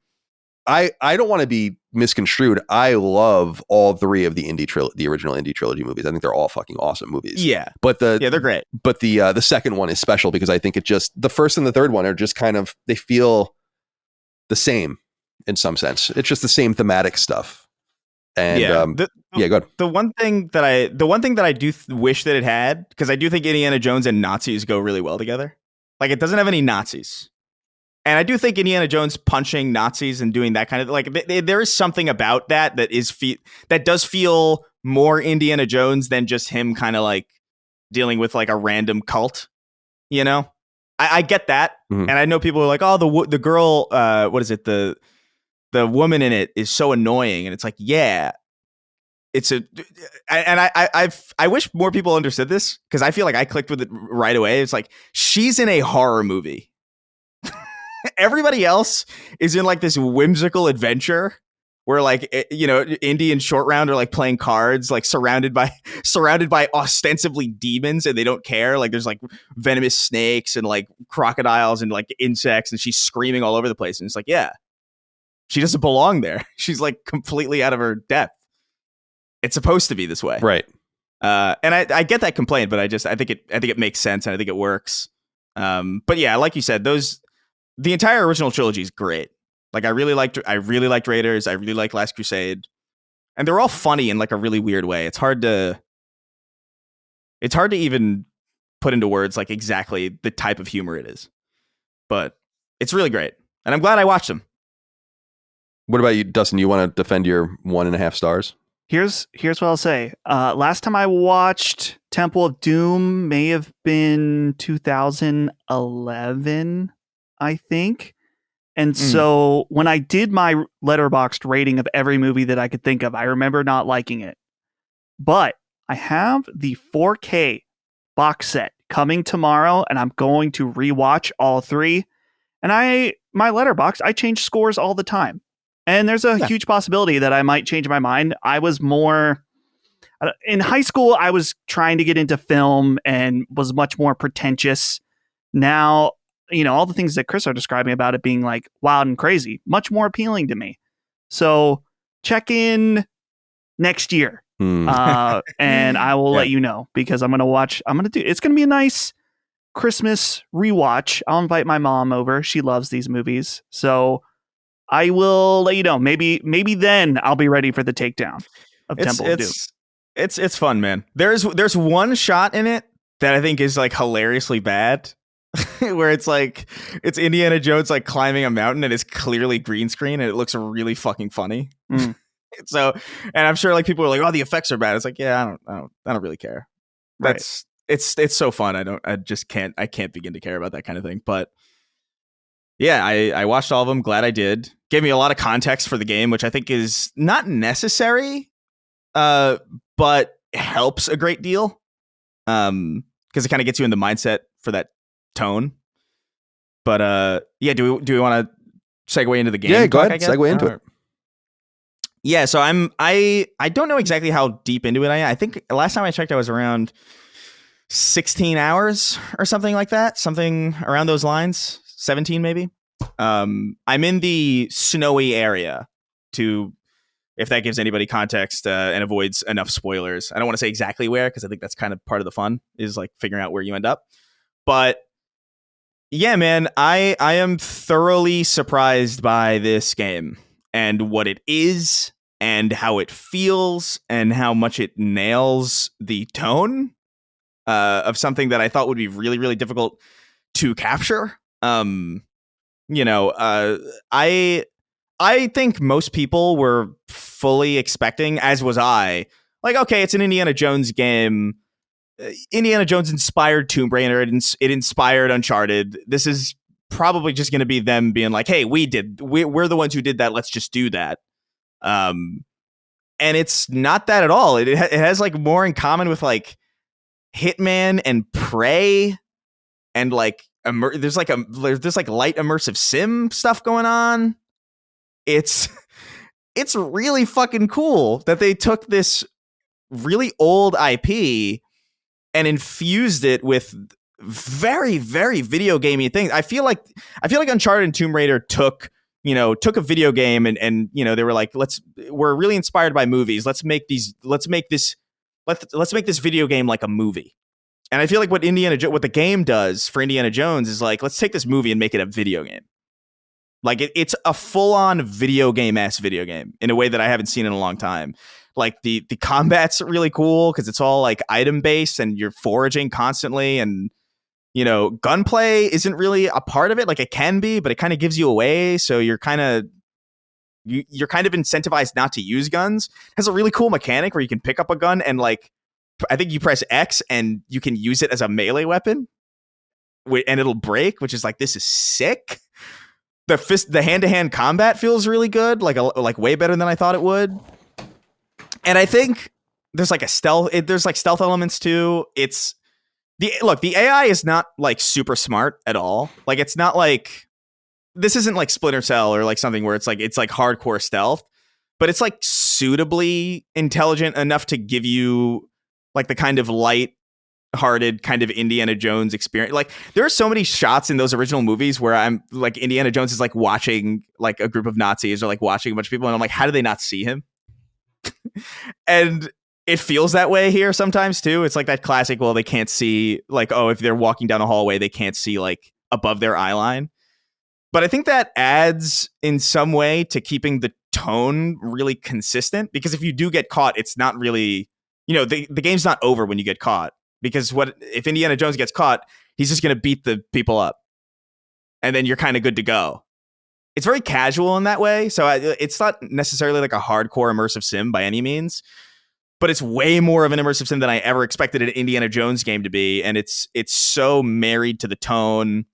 I don't want to be misconstrued. I love all three of the original Indie trilogy movies. I think they're all fucking awesome movies. Yeah. But they're great. But the second one is special because I think the first and the third one are just kind of, they feel the same in some sense. It's just the same thematic stuff. And go ahead. The one thing that I do wish that it had, because I do think Indiana Jones and Nazis go really well together. Like it doesn't have any Nazis. And I do think Indiana Jones punching Nazis and doing that kind of like there is something about that that does feel more Indiana Jones than just him kind of like dealing with like a random cult, you know? I get that. Mm-hmm. And I know people are like, oh, the girl, what is it? The woman in it is so annoying. And it's like, yeah, I wish more people understood this, because I feel like I clicked with it right away. It's like, she's in a horror movie. Everybody else is in like this whimsical adventure where like, you know, Indy and Short Round are like playing cards, like surrounded by ostensibly demons, and they don't care. Like there's like venomous snakes and like crocodiles and like insects, and she's screaming all over the place. And it's like, yeah, she doesn't belong there. She's like completely out of her depth. It's supposed to be this way. Right. And I get that complaint, but I think it makes sense, and I think it works. But yeah, like you said, the entire original trilogy is great. Like I really liked Raiders. I really liked Last Crusade, and they're all funny in like a really weird way. It's hard to even put into words like exactly the type of humor it is, but it's really great, and I'm glad I watched them. What about you, Dustin? You want to defend your 1.5 stars? Here's what I'll say. Last time I watched Temple of Doom may have been 2011, I think. And so when I did my Letterboxd rating of every movie that I could think of, I remember not liking it. But I have the 4K box set coming tomorrow, and I'm going to rewatch all three. And my Letterboxd, I change scores all the time. And there's a huge possibility that I might change my mind. I was more in high school. I was trying to get into film and was much more pretentious. Now, you know, all the things that Chris are describing about it being like wild and crazy, much more appealing to me. So check in next year. And I will let you know, because it's going to be a nice Christmas rewatch. I'll invite my mom over. She loves these movies. So I will let you know. Maybe then I'll be ready for the takedown of Temple of Doom. It's fun, man. There's one shot in it that I think is like hilariously bad, where it's Indiana Jones like climbing a mountain, and it's clearly green screen, and it looks really fucking funny. So, and I'm sure like people are like, "Oh, the effects are bad." It's like, yeah, I don't really care. It's so fun. I can't begin to care about that kind of thing. But yeah, I watched all of them. Glad I did. Gave me a lot of context for the game, which I think is not necessary, but helps a great deal. because it kind of gets you in the mindset for that tone. But yeah, do we want to segue into the game? Yeah, go talk, ahead. Segue into it. Yeah, so I don't know exactly how deep into it I am. I think last time I checked, I was around 16 hours or something like that, something around those lines, 17 maybe. I'm in the snowy area, to if that gives anybody context and avoids enough spoilers. I don't want to say exactly where, because I think that's kind of part of the fun, is like figuring out where you end up. But yeah, man, I am thoroughly surprised by this game and what it is and how it feels and how much it nails the tone of something that I thought would be really, really difficult to capture. I think most people were fully expecting, as was I, like, okay, it's an Indiana Jones game. Indiana Jones inspired Tomb Raider. It inspired Uncharted. This is probably just going to be them being like, hey, we're the ones who did that. Let's just do that. And it's not that at all. It has like more in common with like Hitman and Prey, and like there's like light immersive sim stuff going on. It's really fucking cool that they took this really old IP and infused it with very, very video gamey things. I feel like Uncharted and Tomb Raider took a video game and they were like, we're really inspired by movies. Let's make this video game like a movie. And I feel like what the game does for Indiana Jones is like, let's take this movie and make it a video game. Like it's a full-on video game-ass video game in a way that I haven't seen in a long time. Like the combat's really cool because it's all like item-based and you're foraging constantly, and gunplay isn't really a part of it. Like it can be, but it kind of gives you away, so you're kind of incentivized not to use guns. It has a really cool mechanic where you can pick up a gun and like I think you press X and you can use it as a melee weapon, and it'll break, which is like, this is sick. The hand-to-hand combat feels really good, like way better than I thought it would. And I think there's like stealth elements too. The AI is not like super smart at all. Like it's not like, this isn't like Splinter Cell or like something where it's like hardcore stealth, but it's like suitably intelligent enough to give you like the kind of light-hearted kind of Indiana Jones experience. Like there are so many shots in those original movies where I'm like, Indiana Jones is like watching like a group of Nazis or like watching a bunch of people, and I'm like, how do they not see him? And it feels that way here sometimes too. It's like that classic, well, they can't see, like, oh, if they're walking down a hallway, they can't see like above their eye line. But I think that adds in some way to keeping the tone really consistent, because if you do get caught, it's not really, the game's not over when you get caught, because if Indiana Jones gets caught, he's just going to beat the people up and then you're kind of good to go. It's very casual in that way. So it's not necessarily like a hardcore immersive sim by any means, but it's way more of an immersive sim than I ever expected an Indiana Jones game to be. And it's so married to the tone,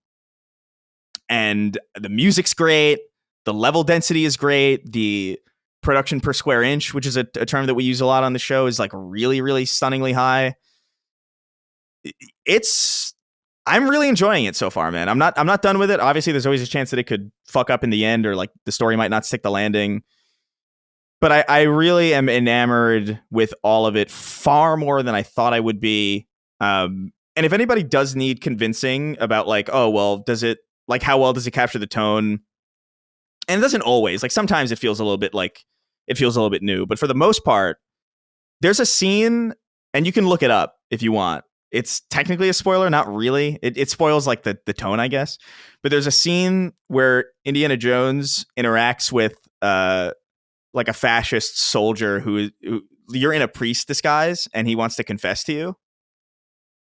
and the music's great. The level density is great. The production per square inch, which is a term that we use a lot on the show, is like really, really stunningly high. I'm really enjoying it so far, man. I'm not done with it. Obviously, there's always a chance that it could fuck up in the end, or like the story might not stick the landing. But I really am enamored with all of it, far more than I thought I would be. And if anybody does need convincing about like, oh, well, how well does it capture the tone? And it doesn't always. Like sometimes it feels a little bit new. But for the most part, there's a scene, and you can look it up if you want. It's technically a spoiler, not really. It spoils like the tone, I guess. But there's a scene where Indiana Jones interacts with like a fascist soldier who you're in a priest disguise, and he wants to confess to you.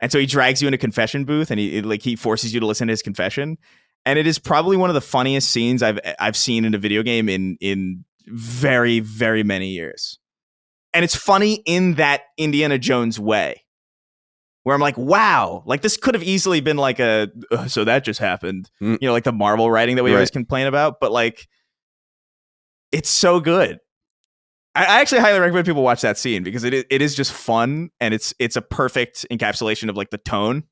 And so he drags you in a confession booth, and he forces you to listen to his confession. And it is probably one of the funniest scenes I've seen in a video game in very, very many years. And it's funny in that Indiana Jones way, where I'm like, wow, like this could have easily been like so that just happened, like the Marvel writing that we always complain about, but like, it's so good. I actually highly recommend people watch that scene because it is just fun, and it's a perfect encapsulation of like the tone.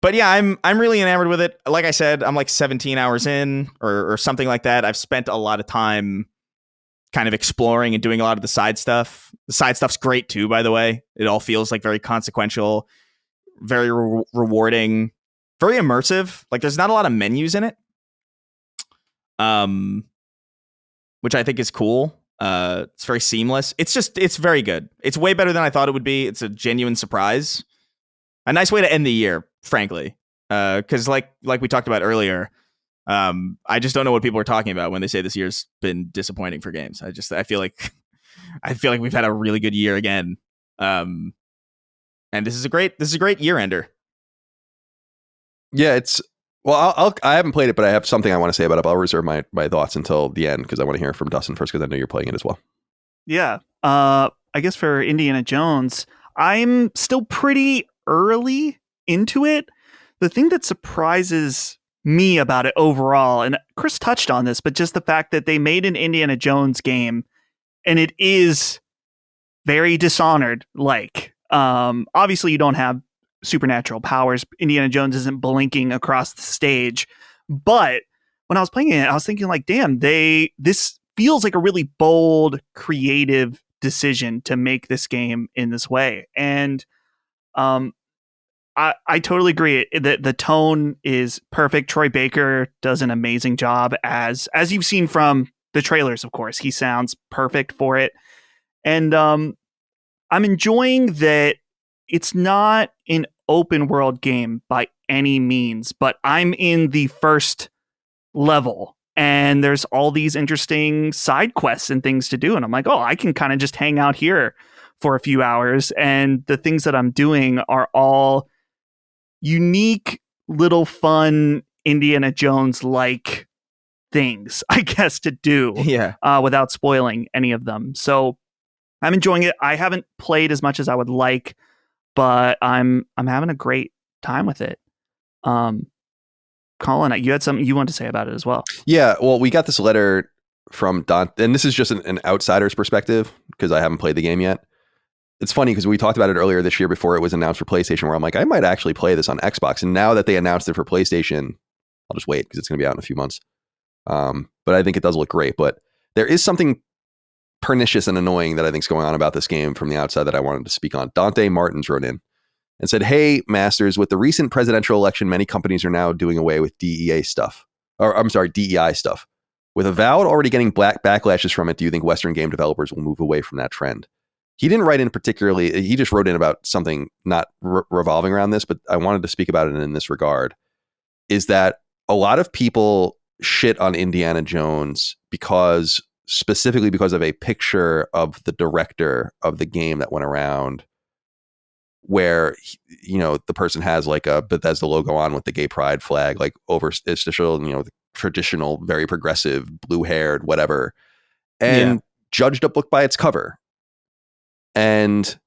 But yeah, I'm really enamored with it. Like I said, I'm like 17 hours in or something like that. I've spent a lot of time kind of exploring and doing a lot of the side stuff. The side stuff's great too, by the way. It all feels like very consequential, very rewarding, very immersive. Like there's not a lot of menus in it, which I think is cool. It's very seamless. It's very good. It's way better than I thought it would be. It's a genuine surprise. A nice way to end the year, frankly. Because like we talked about earlier, I just don't know what people are talking about when they say this year's been disappointing for games. I feel like we've had a really good year again. And this is a great year ender. Yeah, I haven't played it, but I have something I want to say about it. I'll reserve my thoughts until the end because I want to hear from Dustin first because I know you're playing it as well. Yeah. I guess for Indiana Jones, I'm still pretty early into it. The thing that surprises me about it overall, and Chris touched on this, but just the fact that they made an Indiana Jones game and it is very Dishonored like. Obviously you don't have supernatural powers. Indiana Jones isn't blinking across the stage, but when I was playing it, I was thinking like, damn, this feels like a really bold, creative decision to make this game in this way. And I totally agree. The tone is perfect. Troy Baker does an amazing job as you've seen from the trailers, of course. He sounds perfect for it. And I'm enjoying that it's not an open world game by any means, but I'm in the first level and there's all these interesting side quests and things to do. And I'm like, oh, I can kind of just hang out here for a few hours. And the things that I'm doing are all unique, little fun Indiana Jones like things, I guess, to do without spoiling any of them. So I'm enjoying it. I haven't played as much as I would like, but I'm having a great time with it. Colin, you had something you wanted to say about it as well. Yeah, well, we got this letter from Don, and this is just an outsider's perspective because I haven't played the game yet. It's funny because we talked about it earlier this year before it was announced for PlayStation, where I'm like, I might actually play this on Xbox. And now that they announced it for PlayStation, I'll just wait because it's going to be out in a few months. But I think it does look great. But there is something pernicious and annoying that I think is going on about this game from the outside that I wanted to speak on. Dante Martins wrote in and said, hey, Masters, with the recent presidential election, many companies are now doing away with DEI stuff. With Avowed already getting backlashes from it, do you think Western game developers will move away from that trend? He didn't write in particularly, he just wrote in about something not revolving around this, but I wanted to speak about it in this regard, is that a lot of people shit on Indiana Jones specifically because of a picture of the director of the game that went around where, the person has like a Bethesda logo on with the gay pride flag, like interstitial, the traditional, very progressive, blue haired, whatever, and judged a book by its cover. And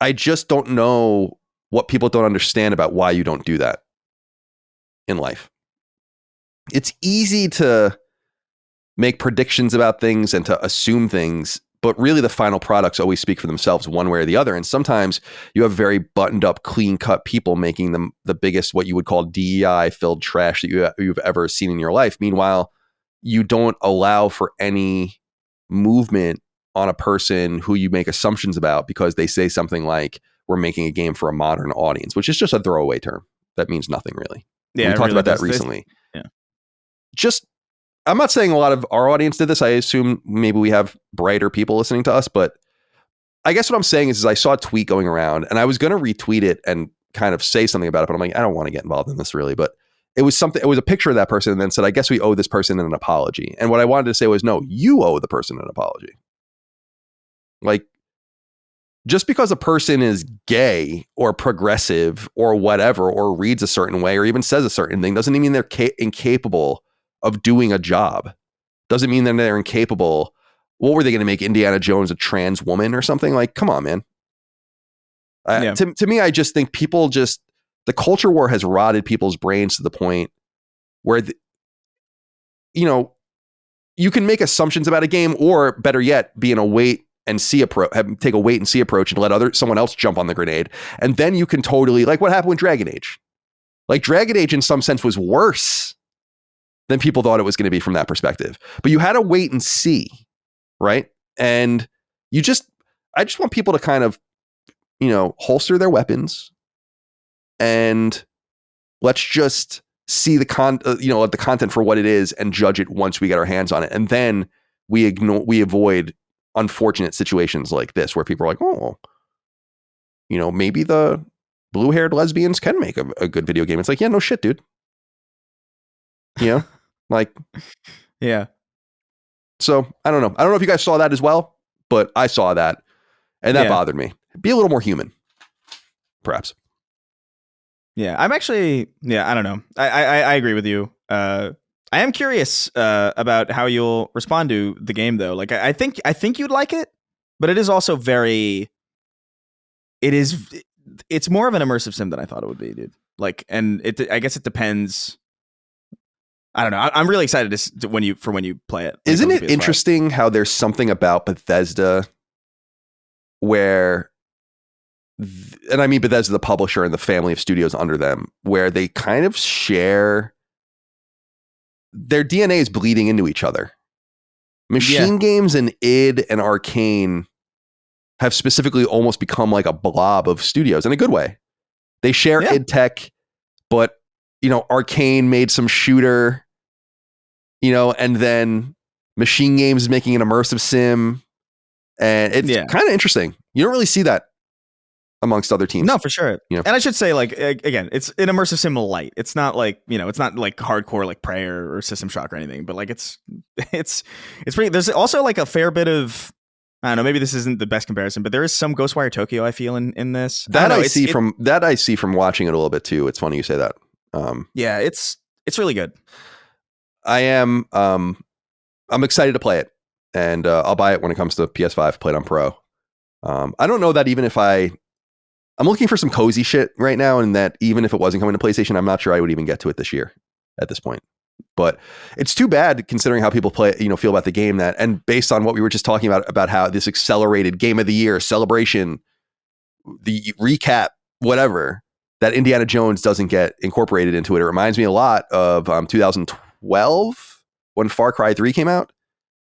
I just don't know what people don't understand about why you don't do that in life. It's easy to make predictions about things and to assume things, but really the final products always speak for themselves one way or the other. And sometimes you have very buttoned up, clean cut people making them the biggest, what you would call DEI filled trash that you've ever seen in your life. Meanwhile, you don't allow for any movement on a person who you make assumptions about because they say something like, we're making a game for a modern audience, which is just a throwaway term. That means nothing really. Yeah, we talked about that recently. Yeah. I'm not saying a lot of our audience did this. I assume maybe we have brighter people listening to us, but I guess what I'm saying is I saw a tweet going around and I was going to retweet it and kind of say something about it, but I'm like, I don't want to get involved in this really. But it was a picture of that person and then said, I guess we owe this person an apology. And what I wanted to say was, no, you owe the person an apology. Like, just because a person is gay or progressive or whatever, or reads a certain way or even says a certain thing, doesn't mean they're incapable of doing a job. Doesn't mean that they're incapable. What were they going to make Indiana Jones a trans woman or something? Like, come on, man. To me, I just think the culture war has rotted people's brains to the point where, you can make assumptions about a game, or better yet, be in a wait and see take a wait and see approach and let someone else jump on the grenade. And then you can totally, like what happened with Dragon Age. Like Dragon Age in some sense was worse than people thought it was going to be from that perspective. But you had to wait and see, right? And I just want people to kind of, holster their weapons and let's just see the the content for what it is and judge it once we get our hands on it. And then we avoid unfortunate situations like this where people are like, oh, maybe the blue-haired lesbians can make a good video game. It's like, yeah, no shit, dude. Like, yeah. So I don't know. I don't know if you guys saw that as well, but I saw that and that bothered me. Be a little more human, perhaps. Yeah, I'm actually, I don't know. I agree with you. I am curious about how you'll respond to the game, though. Like, I think you'd like it, but it is also it's more of an immersive sim than I thought it would be, dude. Like, and I guess it depends. I don't know. I'm really excited when you play it. Isn't it interesting how there's something about Bethesda where, and I mean Bethesda, the publisher, and the family of studios under them, where they kind of share, their DNA is bleeding into each other. Machine Games and id and Arcane have specifically almost become like a blob of studios in a good way. They share id tech, but Arcane made some shooter, and then Machine Games is making an immersive sim, and it's kind of interesting. You don't really see that amongst other teams. No, for sure. And I should say, like, again, it's an immersive sim light. It's not like, it's not like hardcore like Prey or System Shock or anything, but like it's pretty, there's also like a fair bit of, I don't know, maybe this isn't the best comparison, but there is some Ghostwire Tokyo I feel in this. I see from watching it a little bit too. It's funny you say that. Yeah, it's really good. I'm excited to play it, and I'll buy it when it comes to PS5, play it on Pro. I don't know that even if I'm looking for some cozy shit right now, and that even if it wasn't coming to PlayStation, I'm not sure I would even get to it this year at this point. But it's too bad considering how people feel about the game, and based on what we were just talking about how this accelerated Game of the Year celebration, the recap, whatever, that Indiana Jones doesn't get incorporated into it. It reminds me a lot of 2012 when Far Cry 3 came out,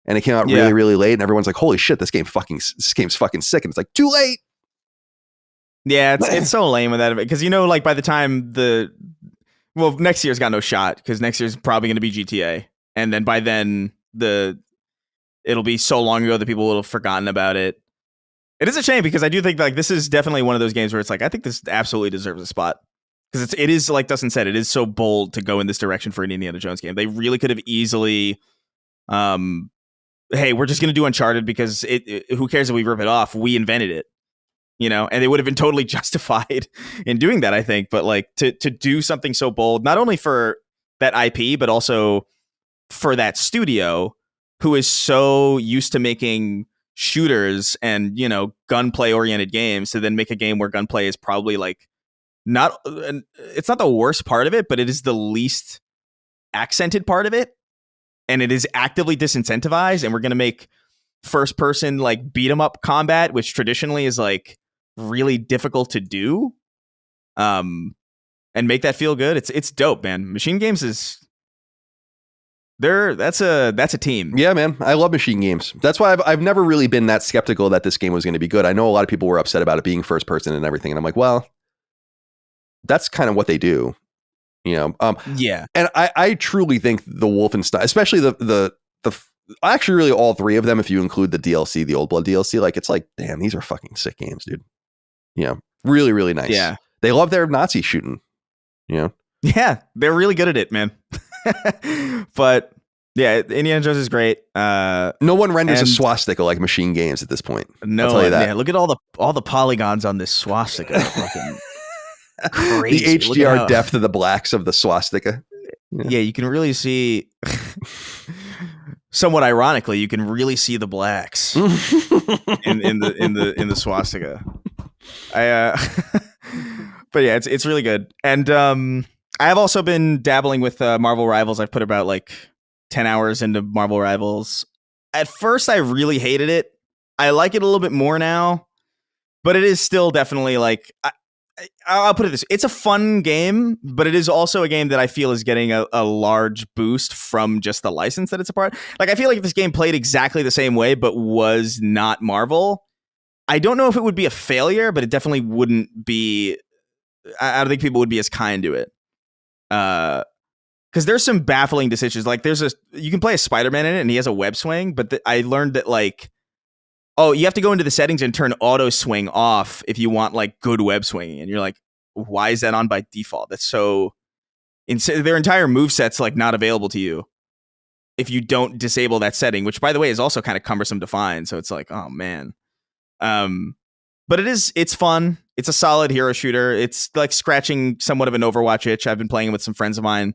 and it came out really, really late, and everyone's like, holy shit, this game's fucking sick. And it's like, too late. Yeah, it's so lame with that, because like by the time next year's got no shot, because next year's probably going to be GTA, and then by then it'll be so long ago that people will have forgotten about it. It is a shame, because I do think like this is definitely one of those games where it's like, I think this absolutely deserves a spot, because it is, like Dustin said, it is so bold to go in this direction for an Indiana Jones game. They really could have easily, hey, we're just going to do Uncharted because who cares if we rip it off? We invented it. And they would have been totally justified in doing that, I think. But like to do something so bold, not only for that IP, but also for that studio who is so used to making shooters and, gunplay oriented games, to then make a game where gunplay is probably like it's not the worst part of it, but it is the least accented part of it. And it is actively disincentivized. And we're going to make first person like beat 'em up combat, which traditionally is like really difficult to do, and make that feel good. It's dope, man. Machine Games that's a team. Yeah, man. I love Machine Games. That's why I've never really been that skeptical that this game was going to be good. I know a lot of people were upset about it being first person and everything, and I'm like, well, that's kind of what they do, Yeah. And I truly think the Wolfenstein, especially the actually really all three of them, if you include the DLC, the Old Blood DLC, like it's like, damn, these are fucking sick games, dude. Really, really nice. Yeah. They love their Nazi shooting, Yeah, they're really good at it, man. But yeah, Indiana Jones is great. No one renders a swastika like Machine Games at this point. No, I'll tell you that. Yeah, look at all the polygons on this swastika. Fucking crazy. The HDR depth of the blacks of the swastika. Yeah, you can really see. Somewhat ironically, you can really see the blacks in the swastika. But yeah, it's really good. And I have also been dabbling with Marvel Rivals. I've put about like 10 hours into Marvel Rivals. At first, I really hated it. I like it a little bit more now, but it is still definitely like, I'll put it this way. It's a fun game, but it is also a game that I feel is getting a large boost from just the license that it's a part. Like, I feel like if this game played exactly the same way, but was not Marvel, I don't know if it would be a failure, but it definitely wouldn't be. I don't think people would be as kind to it. Because there's some baffling decisions. Like, you can play a Spider-Man in it, and he has a web swing, but I learned that, like, oh, you have to go into the settings and turn auto swing off if you want, like, good web swinging. And you're like, why is that on by default? That's so insane. Their entire moveset's, like, not available to you if you don't disable that setting, which, by the way, is also kind of cumbersome to find. So it's like, oh, man. But it's fun. It's a solid hero shooter. It's like scratching somewhat of an Overwatch itch. I've been playing with some friends of mine,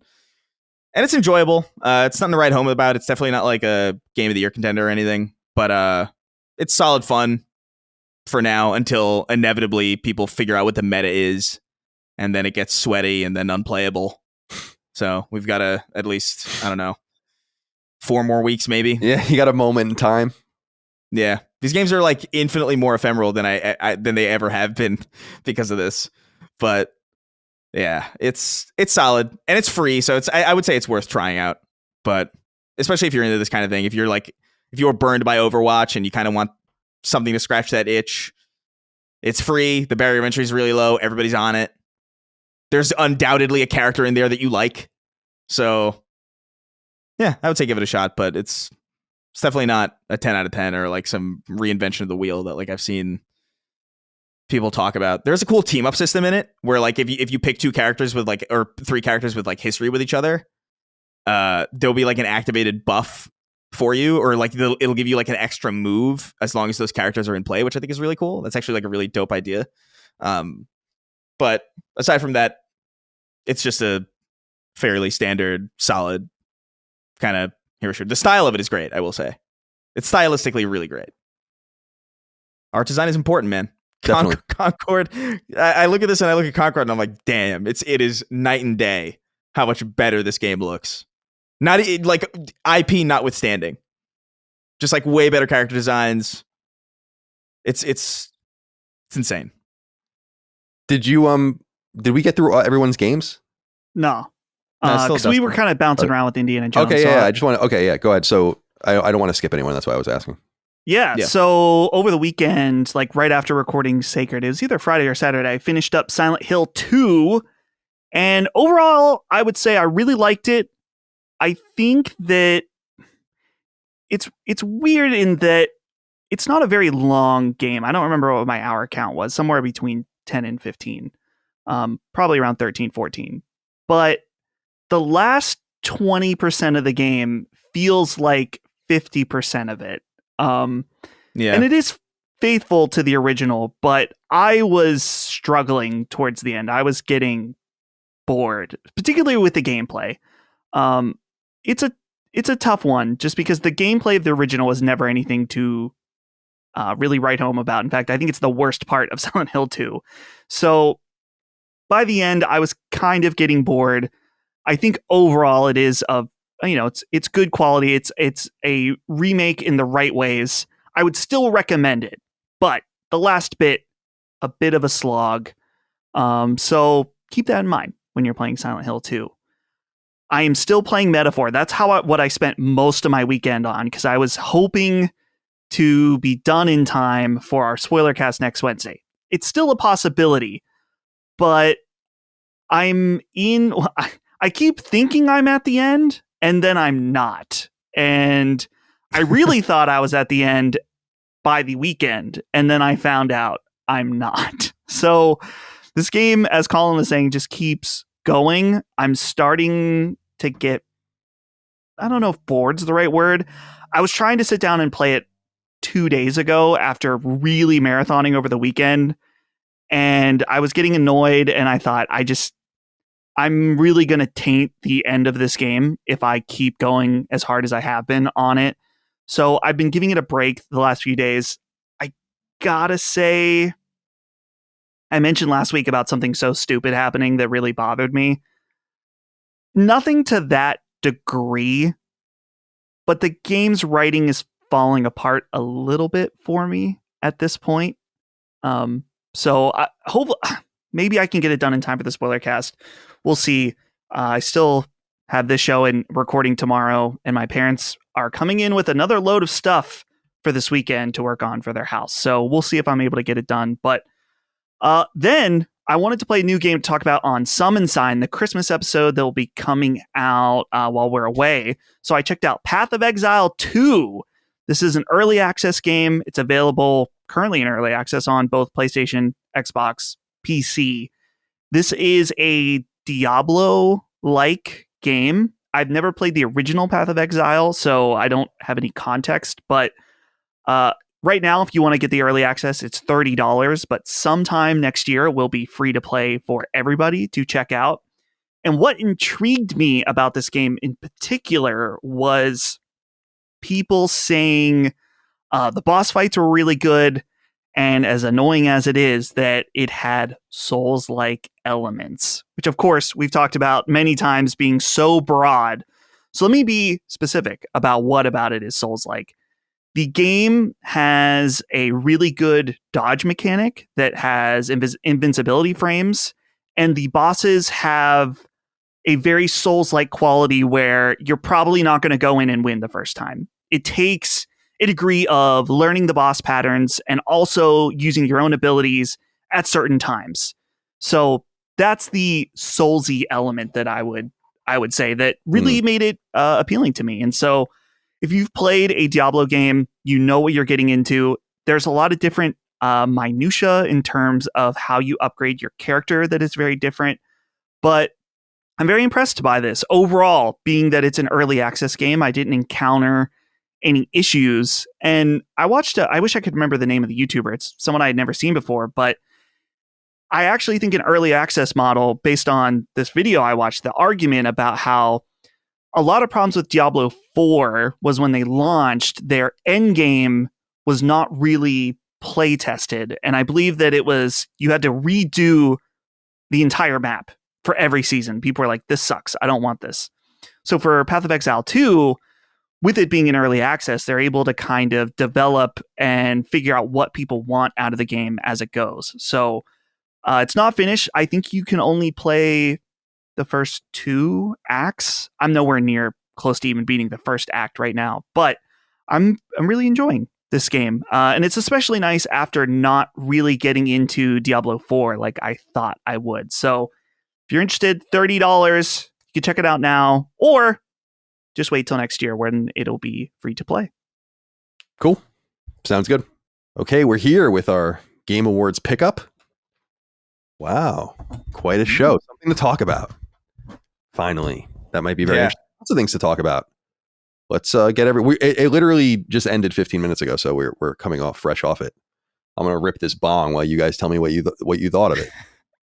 and it's enjoyable. It's nothing to write home about. It's definitely not like a Game of the Year contender or anything, but it's solid fun for now until inevitably people figure out what the meta is, and then it gets sweaty and then unplayable. So we've got at least, I don't know, 4 more weeks maybe. Yeah, you got a moment in time. Yeah, these games are like infinitely more ephemeral than than they ever have been because of this. But yeah, it's solid and it's free, so I would say it's worth trying out. But especially if you're into this kind of thing, if you're burned by Overwatch and you kind of want something to scratch that itch, it's free. The barrier of entry is really low. Everybody's on it. There's undoubtedly a character in there that you like. So yeah, I would say give it a shot, but it's definitely not a 10 out of 10 or like some reinvention of the wheel that like I've seen people talk about. There's a cool team up system in it where like if you pick 2 characters with like, or 3 characters with like history with each other, there'll be like an activated buff for you, or like it'll give you like an extra move as long as those characters are in play, which I think is really cool. That's actually like a really dope idea. But aside from that, it's just a fairly standard, solid kind of hero shooter. The style of it is great, I will say. It's stylistically really great. Art design is important, man. Concord. I look at this and I look at Concord and I'm like, damn, it is night and day how much better this game looks. Not like IP notwithstanding, just like way better character designs. It's insane. Did we get through everyone's games? No. Because we were kind of bouncing around with Indiana Jones. Okay, yeah. I just want to. Okay, yeah. Go ahead. So I don't want to skip anyone. That's why I was asking. Yeah. So over the weekend, like right after recording Sacred, it was either Friday or Saturday, I finished up Silent Hill 2. And overall, I would say I really liked it. I think that it's weird in that it's not a very long game. I don't remember what my hour count was. Somewhere between 10 and 15. Probably around 13, 14. But the last 20% of the game feels like 50% of it. Yeah. And it is faithful to the original, but I was struggling towards the end. I was getting bored, particularly with the gameplay. It's a tough one just because the gameplay of the original was never anything to really write home about. In fact, I think it's the worst part of Silent Hill 2. So by the end, I was kind of getting bored. I think overall it is it's good quality. It's a remake in the right ways. I would still recommend it, but the last bit, a bit of a slog. So keep that in mind when you're playing Silent Hill 2. I am still playing Metaphor. That's what I spent most of my weekend on, because I was hoping to be done in time for our spoiler cast next Wednesday. It's still a possibility, but I keep thinking I'm at the end, and then I'm not. And I really thought I was at the end by the weekend, and then I found out I'm not. So this game, as Colin was saying, just keeps going. I'm starting to get, I don't know if bored's the right word. I was trying to sit down and play it 2 days ago after really marathoning over the weekend, and I was getting annoyed, and I thought, I'm really going to taint the end of this game if I keep going as hard as I have been on it. So I've been giving it a break the last few days. I gotta say, I mentioned last week about something so stupid happening that really bothered me. Nothing to that degree, but the game's writing is falling apart a little bit for me at this point. So I hope maybe I can get it done in time for the spoiler cast. We'll see. I still have this show and recording tomorrow, and my parents are coming in with another load of stuff for this weekend to work on for their house. So we'll see if I'm able to get it done. But then I wanted to play a new game to talk about on Summon Sign, the Christmas episode that will be coming out while we're away. So I checked out Path of Exile 2. This is an early access game. It's available currently in early access on both PlayStation, Xbox, PC. This is a Diablo-like game. I've never played the original Path of Exile, so I don't have any context. But right now, if you want to get the early access, it's $30. But sometime next year, it will be free to play for everybody to check out. And what intrigued me about this game in particular was people saying the boss fights were really good, and as annoying as it is, that it had Souls-like elements, which of course we've talked about many times being so broad. So let me be specific about what about it is Souls-like. The game has a really good dodge mechanic that has invincibility frames, and the bosses have a very Souls-like quality where you're probably not going to go in and win the first time. It takes a degree of learning the boss patterns and also using your own abilities at certain times. So that's the Soulsy element that I would say that really made it appealing to me. And so if you've played a Diablo game, you know what you're getting into. There's a lot of different minutia in terms of how you upgrade your character that is very different. But I'm very impressed by this. Overall, being that it's an early access game, I didn't encounter any issues. And I watched, I wish I could remember the name of the YouTuber. It's someone I had never seen before, but I actually think an early access model based on this video I watched, the argument about how a lot of problems with Diablo 4 was when they launched, their end game was not really play tested. And I believe that it was, you had to redo the entire map for every season. People were like, this sucks. I don't want this. So for Path of Exile 2, with it being in early access, they're able to kind of develop and figure out what people want out of the game as it goes. So it's not finished. I think you can only play the first 2 acts. I'm nowhere near close to even beating the first act right now, but I'm really enjoying this game. And it's especially nice after not really getting into Diablo 4 like I thought I would. So if you're interested, $30, you can check it out now, or just wait till next year when it'll be free to play. Cool. Sounds good. Okay, we're here with our Game Awards pickup. Wow. Quite a show. Something to talk about. Finally. That might be very interesting. Lots of things to talk about. Let's get it literally just ended 15 minutes ago, so we're coming off fresh off it. I'm going to rip this bong while you guys tell me what you thought of it.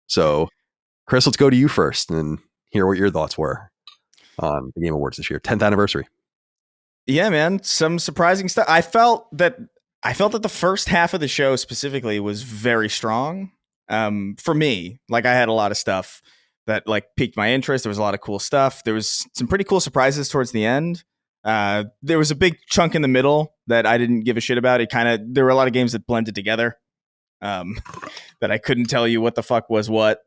So, Chris, let's go to you first and hear what your thoughts were on the Game Awards this year. 10th anniversary. Yeah, man. Some surprising stuff. I felt that the first half of the show specifically was very strong. For me, like I had a lot of stuff that like piqued my interest. There was a lot of cool stuff. There was some pretty cool surprises towards the end. There was a big chunk in the middle that I didn't give a shit about. There were a lot of games that blended together, that I couldn't tell you what the fuck was what.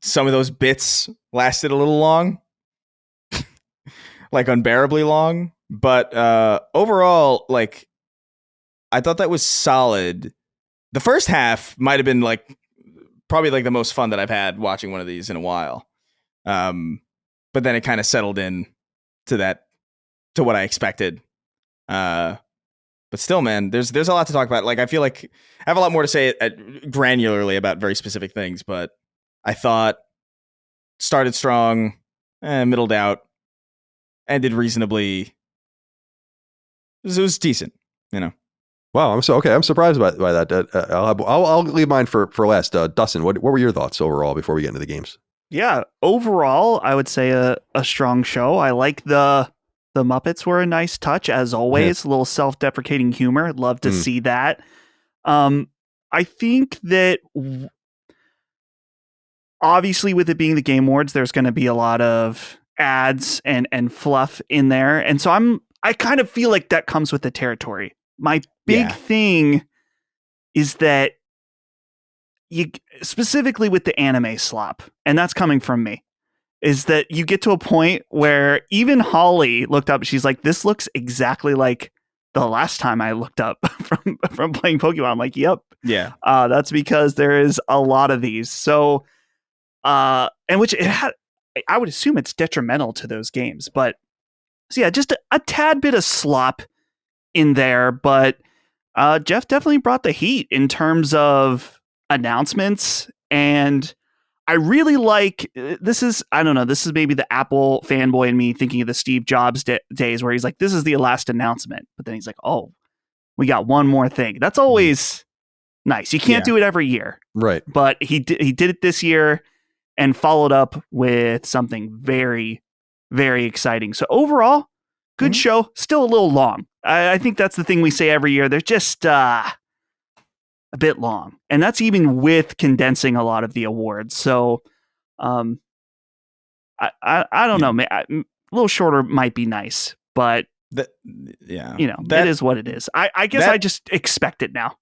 Some of those bits lasted a little long, like unbearably long. But overall, like I thought that was solid. The first half might have been like probably like the most fun that I've had watching one of these in a while. But then it kind of settled in to what I expected. But still, man, there's a lot to talk about. Like I feel like I have a lot more to say granularly about very specific things, but I thought started strong, middled out, ended reasonably. It was decent, you know. Wow, I'm surprised by that. I'll leave mine for last. Dustin, what were your thoughts overall before we get into the games? Yeah, overall, I would say a strong show. I like the Muppets were a nice touch as always. A little self-deprecating humor. Love to see that. I think that obviously with it being the Game Awards, there's going to be a lot of ads and fluff in there. And so I kind of feel like that comes with the territory. My big thing is that you specifically with the anime slop, and that's coming from me, is that you get to a point where even Holly looked up, she's like, this looks exactly like the last time I looked up from playing Pokemon. I'm like, yep. Yeah. That's because there is a lot of these. So, and which I would assume it's detrimental to those games, but so yeah, just a tad bit of slop in there, but Jeff definitely brought the heat in terms of announcements, and I really like this is maybe the Apple fanboy in me thinking of the Steve Jobs days where he's like, this is the last announcement, but then he's like, oh, we got one more thing. That's always nice. You can't do it every year, right? But he did it this year and followed up with something very, very exciting. So overall, good show. Still a little long. I think that's the thing we say every year. They're just a bit long, and that's even with condensing a lot of the awards. So, I don't know. A little shorter might be nice, but it is what it is. I guess I just expect it now.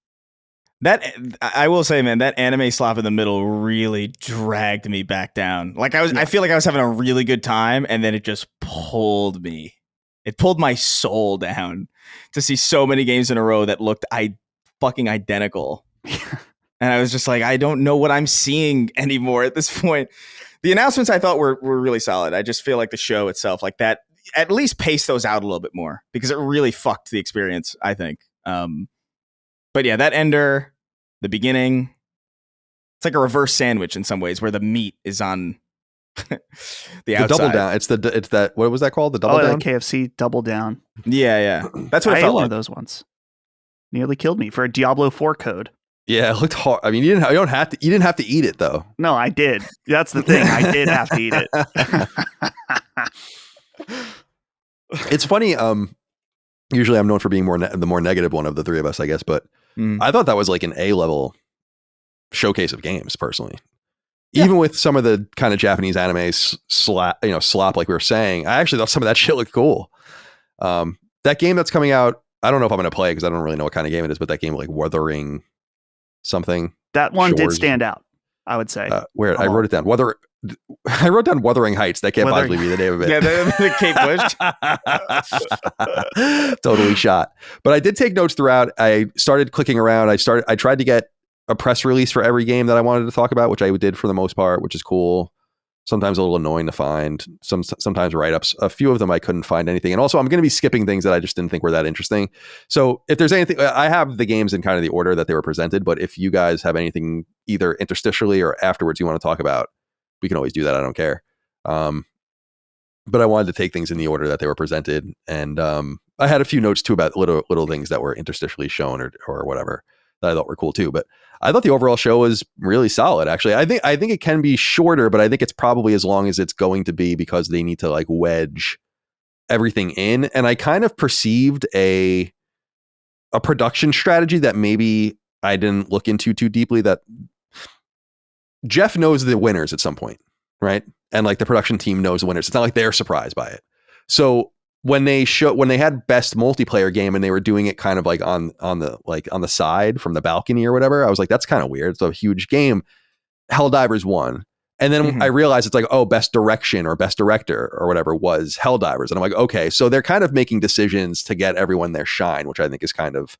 That I will say, man, that anime slop in the middle really dragged me back down. Like I feel like I was having a really good time, and then it just pulled me. It pulled my soul down to see so many games in a row that looked fucking identical. And I was just like, I don't know what I'm seeing anymore at this point. The announcements I thought were really solid. I just feel like the show itself, like that, at least pace those out a little bit more because it really fucked the experience, I think. But yeah, that ender, the beginning, it's like a reverse sandwich in some ways where the meat is on the outside. Double down. It's that. What was that called? The double down. The KFC double down. Yeah. That's what I felt one like. Of those ones. Nearly killed me for a Diablo 4 code. Yeah, it looked hard. I mean, you didn't have to eat it though. No, I did. That's the thing. I did have to eat it. It's funny. Usually I'm known for being the more negative one of the three of us, I guess. But I thought that was like an A-level showcase of games, personally. Yeah. Even with some of the kind of Japanese anime slop, like we were saying, I actually thought some of that shit looked cool. That game that's coming out, I don't know if I'm going to play because I don't really know what kind of game it is, but that game like Wuthering something. That one did stand out, I would say. Where I wrote it down. I wrote down Wuthering Heights. That can't possibly be the name of it. Yeah, the Kate Bush. Totally shot. But I did take notes throughout. I started clicking around. I tried to get a press release for every game that I wanted to talk about, which I did for the most part, which is cool. Sometimes a little annoying to find. Sometimes write-ups. A few of them I couldn't find anything. And also I'm going to be skipping things that I just didn't think were that interesting. So if there's anything, I have the games in kind of the order that they were presented, but if you guys have anything either interstitially or afterwards you want to talk about, we can always do that. I don't care. But I wanted to take things in the order that they were presented. And I had a few notes too about little things that were interstitially shown or whatever that I thought were cool too. But I thought the overall show was really solid, actually. I think it can be shorter, but I think it's probably as long as it's going to be because they need to like wedge everything in. And I kind of perceived a production strategy that maybe I didn't look into too deeply, that Jeff knows the winners at some point, right? And like the production team knows the winners. It's not like they're surprised by it. So when they had best multiplayer game and they were doing it kind of like on the side from the balcony or whatever, I was like, that's kind of weird. It's a huge game. Helldivers won. And then I realized it's like, oh, best direction or best director or whatever was Helldivers. And I'm like, okay, so they're kind of making decisions to get everyone their shine, which I think is kind of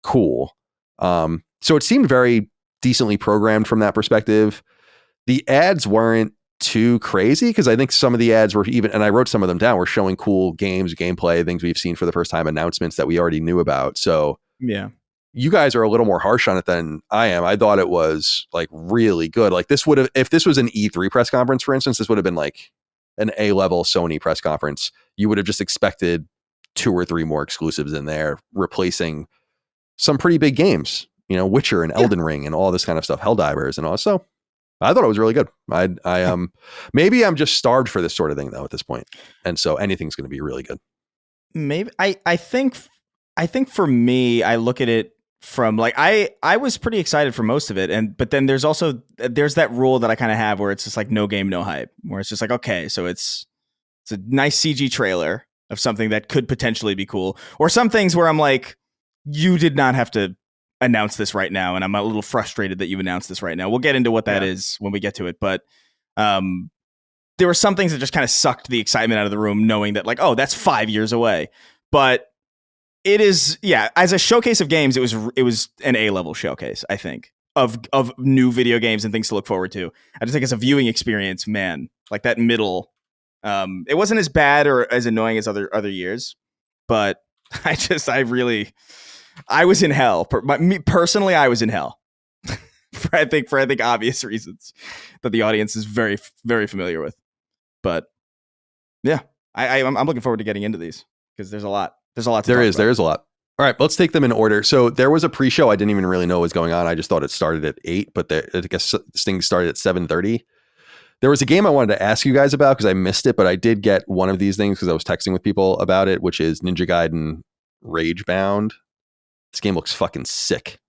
cool. So it seemed very decently programmed from that perspective. The ads weren't too crazy because I think some of the ads were even, and I wrote some of them down, were showing cool games, gameplay, things we've seen for the first time, announcements that we already knew about. So yeah, you guys are a little more harsh on it than I am. I thought it was like really good. Like this would have, if this was an E3 press conference, for instance, this would have been like an A-level Sony press conference. You would have just expected 2 or 3 more exclusives in there, replacing some pretty big games, Witcher and Elden Ring and all this kind of stuff, Helldivers and all. So I thought it was really good. I maybe I'm just starved for this sort of thing though at this point, and so anything's going to be really good. Maybe I think for me, I look at it from like I was pretty excited for most of it, but then there's that rule that I kind of have where it's just like no game, no hype, where it's just like, okay, so it's It's a nice CG trailer of something that could potentially be cool, or some things where I'm like, you did not have to announce this right now, and I'm a little frustrated that you announced this right now. We'll get into what that is when we get to it, but there were some things that just kind of sucked the excitement out of the room, knowing that like, oh, that's 5 years away. But it is, as a showcase of games, it was an A-level showcase, I think, of new video games and things to look forward to. I just think as a viewing experience, man, like that middle, it wasn't as bad or as annoying as other years, but I was in hell. Personally, I was in hell. for I think obvious reasons that the audience is very, very familiar with. But yeah, I'm looking forward to getting into these because there's a lot. There's a lot. There is a lot. All right, let's take them in order. So there was a pre-show. I didn't even really know what was going on. I just thought it started at 8, but I guess this thing started at 7:30. There was a game I wanted to ask you guys about because I missed it, but I did get one of these things because I was texting with people about it, which is Ninja Gaiden Ragebound. This game looks fucking sick.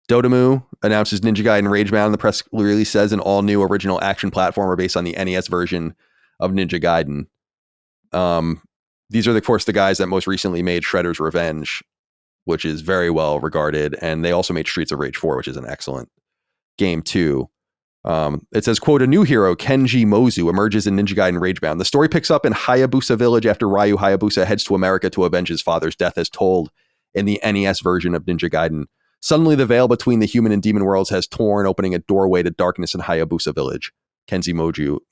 Dotemu announces Ninja Gaiden Ragebound. The press release says an all-new original action platformer based on the NES version of Ninja Gaiden. These are, of course, the guys that most recently made Shredder's Revenge, which is very well regarded. And they also made Streets of Rage 4, which is an excellent game, too. It says, quote, a new hero, Kenji Mozu, emerges in Ninja Gaiden Ragebound. The story picks up in Hayabusa Village after Ryu Hayabusa heads to America to avenge his father's death, as told in the NES version of Ninja Gaiden. Suddenly, the veil between the human and demon worlds has torn, opening a doorway to darkness in Hayabusa Village. Kenji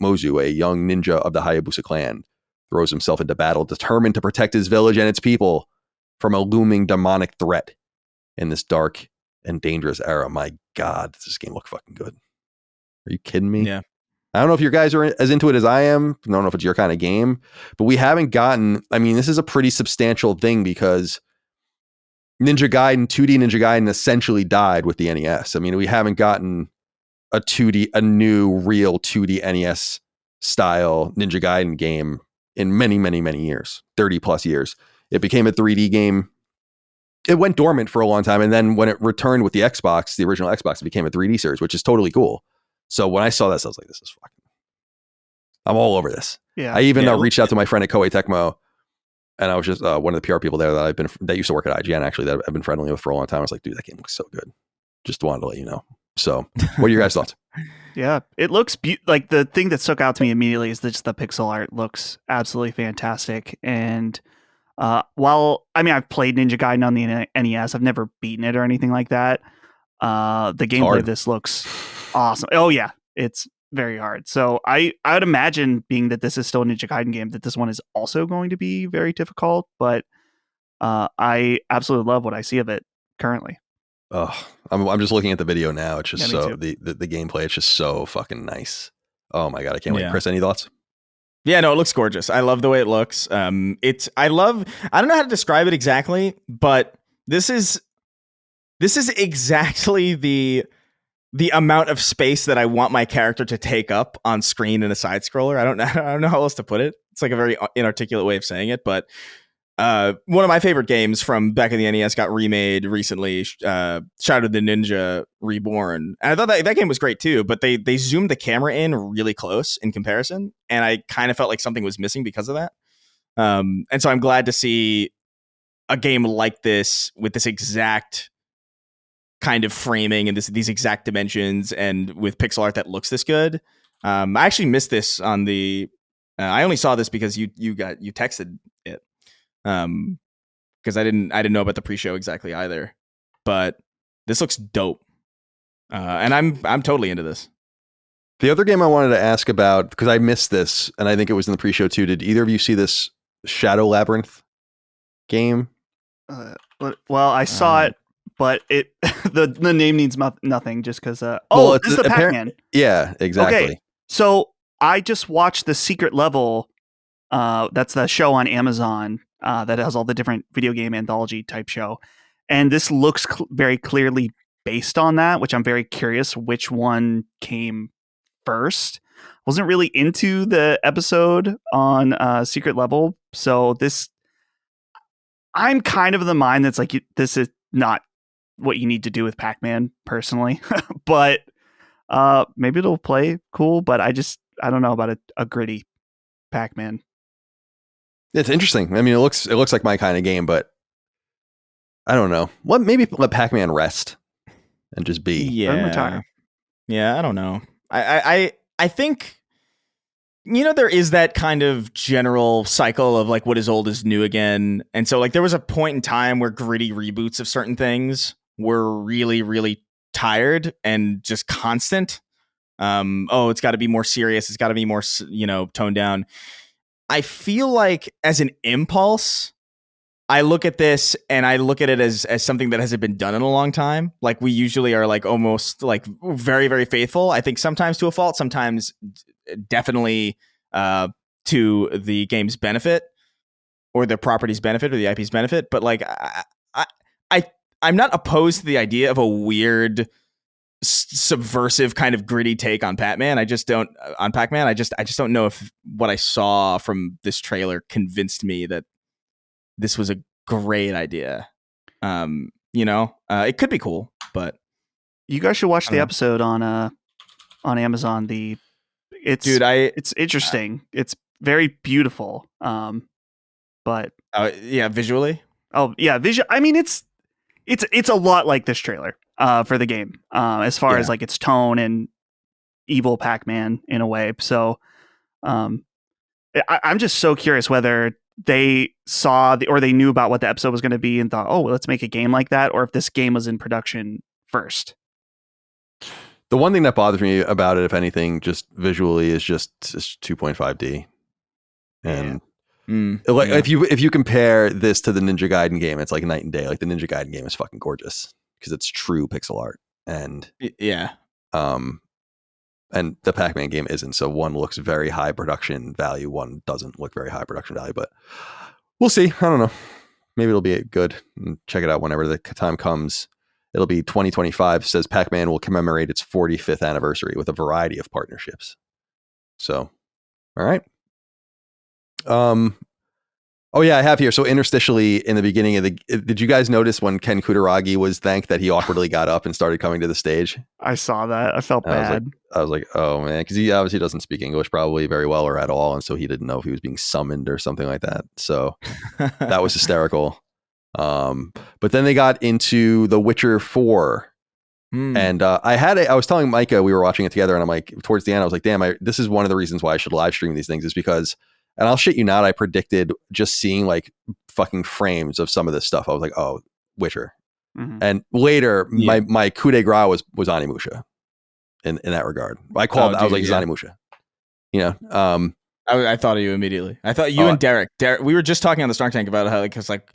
Mozu, a young ninja of the Hayabusa clan, throws himself into battle, determined to protect his village and its people from a looming demonic threat in this dark and dangerous era. My God, does this game look fucking good? Are you kidding me? Yeah. I don't know if you guys are as into it as I am. I don't know if it's your kind of game, but we haven't gotten, I mean, this is a pretty substantial thing because Ninja Gaiden, 2D Ninja Gaiden essentially died with the NES. I mean, we haven't gotten a new real 2D NES style Ninja Gaiden game in many, many, many years, 30 plus years. It became a 3D game. It went dormant for a long time. And then when it returned with the Xbox, the original Xbox, it became a 3D series, which is totally cool. So when I saw this, I was like, this is fucking, I'm all over this. Yeah. I even reached out to my friend at Koei Tecmo, and I was just one of the PR people there that used to work at IGN, actually, that I've been friendly with for a long time. I was like, dude, that game looks so good. Just wanted to let you know. So what are your guys' thoughts? Yeah, it looks like the thing that stuck out to me immediately is that just the pixel art looks absolutely fantastic. And while, I mean, I've played Ninja Gaiden on the NES, I've never beaten it or anything like that. The gameplay of this looks awesome. Oh yeah, it's very hard. So I would imagine, being that this is still a Ninja Gaiden game, that this one is also going to be very difficult. But I absolutely love what I see of it currently. Oh, I'm just looking at the video now. It's just the gameplay. It's just so fucking nice. Oh my God, I can't wait. Chris, any thoughts? Yeah, no, it looks gorgeous. I love the way it looks. I don't know how to describe it exactly, but this is exactly the amount of space that I want my character to take up on screen in a side scroller. I don't know how else to put it. It's like a very inarticulate way of saying it, but one of my favorite games from back in the NES got remade recently, Shadow the Ninja Reborn. And I thought that game was great too, but they zoomed the camera in really close in comparison, and I kind of felt like something was missing because of that. And so I'm glad to see a game like this with this exact kind of framing and these exact dimensions and with pixel art that looks this good. I actually missed this on the I only saw this because you texted it. Because I didn't know about the pre-show exactly either, but this looks dope, and I'm totally into this. The other game I wanted to ask about, because I missed this, and I think it was in the pre-show too. Did either of you see this Shadow Labyrinth game? Well, I saw it, but it the name means nothing just because. This is the Pac-Man. Yeah, exactly. Okay, so I just watched the Secret Level. That's the show on Amazon that has all the different video game anthology type show. And this looks very clearly based on that, which I'm very curious which one came first. Wasn't really into the episode on Secret Level. So I'm kind of of the mind that's like, this is not what you need to do with Pac-Man personally, but maybe it'll play cool, but I don't know about a gritty Pac-Man. It's interesting. I mean, it looks like my kind of game, but I don't know. Maybe let Pac-Man rest and just be. Let him retire. Yeah, I don't know. I think, there is that kind of general cycle of like what is old is new again. And so like there was a point in time where gritty reboots of certain things were really, really tired and just constant. It's got to be more serious. It's got to be more, toned down. I feel like as an impulse, I look at this and I look at it as something that hasn't been done in a long time. Like we usually are like almost like very, very faithful. I think sometimes to a fault, sometimes definitely to the game's benefit or the property's benefit or the IP's benefit. But like I'm not opposed to the idea of a weird subversive kind of gritty take on Pac-Man. I just don't know if what I saw from this trailer convinced me that this was a great idea. It could be cool, but you guys should watch the episode on Amazon. It's interesting. It's very beautiful. But visually. Oh yeah, I mean, it's a lot like this trailer for the game as far as like its tone and evil Pac-Man in a way. So I'm just so curious whether they saw or they knew about what the episode was going to be and thought, oh, well, let's make a game like that, or if this game was in production first. The one thing that bothers me about it, if anything, just visually, is just 2.5D. And if you compare this to the Ninja Gaiden game, it's like night and day. Like the Ninja Gaiden game is fucking gorgeous because it's true pixel art, and and the Pac-Man game isn't. So one looks very high production value, one doesn't look very high production value. But we'll see. I don't know. Maybe it'll be good. Check it out whenever the time comes. It'll be 2025. Says Pac-Man will commemorate its 45th anniversary with a variety of partnerships. So, all right. Oh yeah, I have here. So interstitially in the beginning of did you guys notice when Ken Kutaragi was thanked that he awkwardly got up and started coming to the stage? I saw that. I felt bad. I was like, oh man, because he obviously doesn't speak English probably very well or at all, and so he didn't know if he was being summoned or something like that. So that was hysterical. But then they got into The Witcher 4. And I was telling Micah, we were watching it together, and I'm like, towards the end, I was like, damn, this is one of the reasons why I should live stream these things, is because, and I'll shit you not, I predicted just seeing like fucking frames of some of this stuff. I was like, oh, Witcher. Mm-hmm. And later, my coup de grace was Onimusha in that regard. I was like, it's Onimusha. I thought of you immediately. I thought you and Derek, we were just talking on the Snark Tank about how, because like,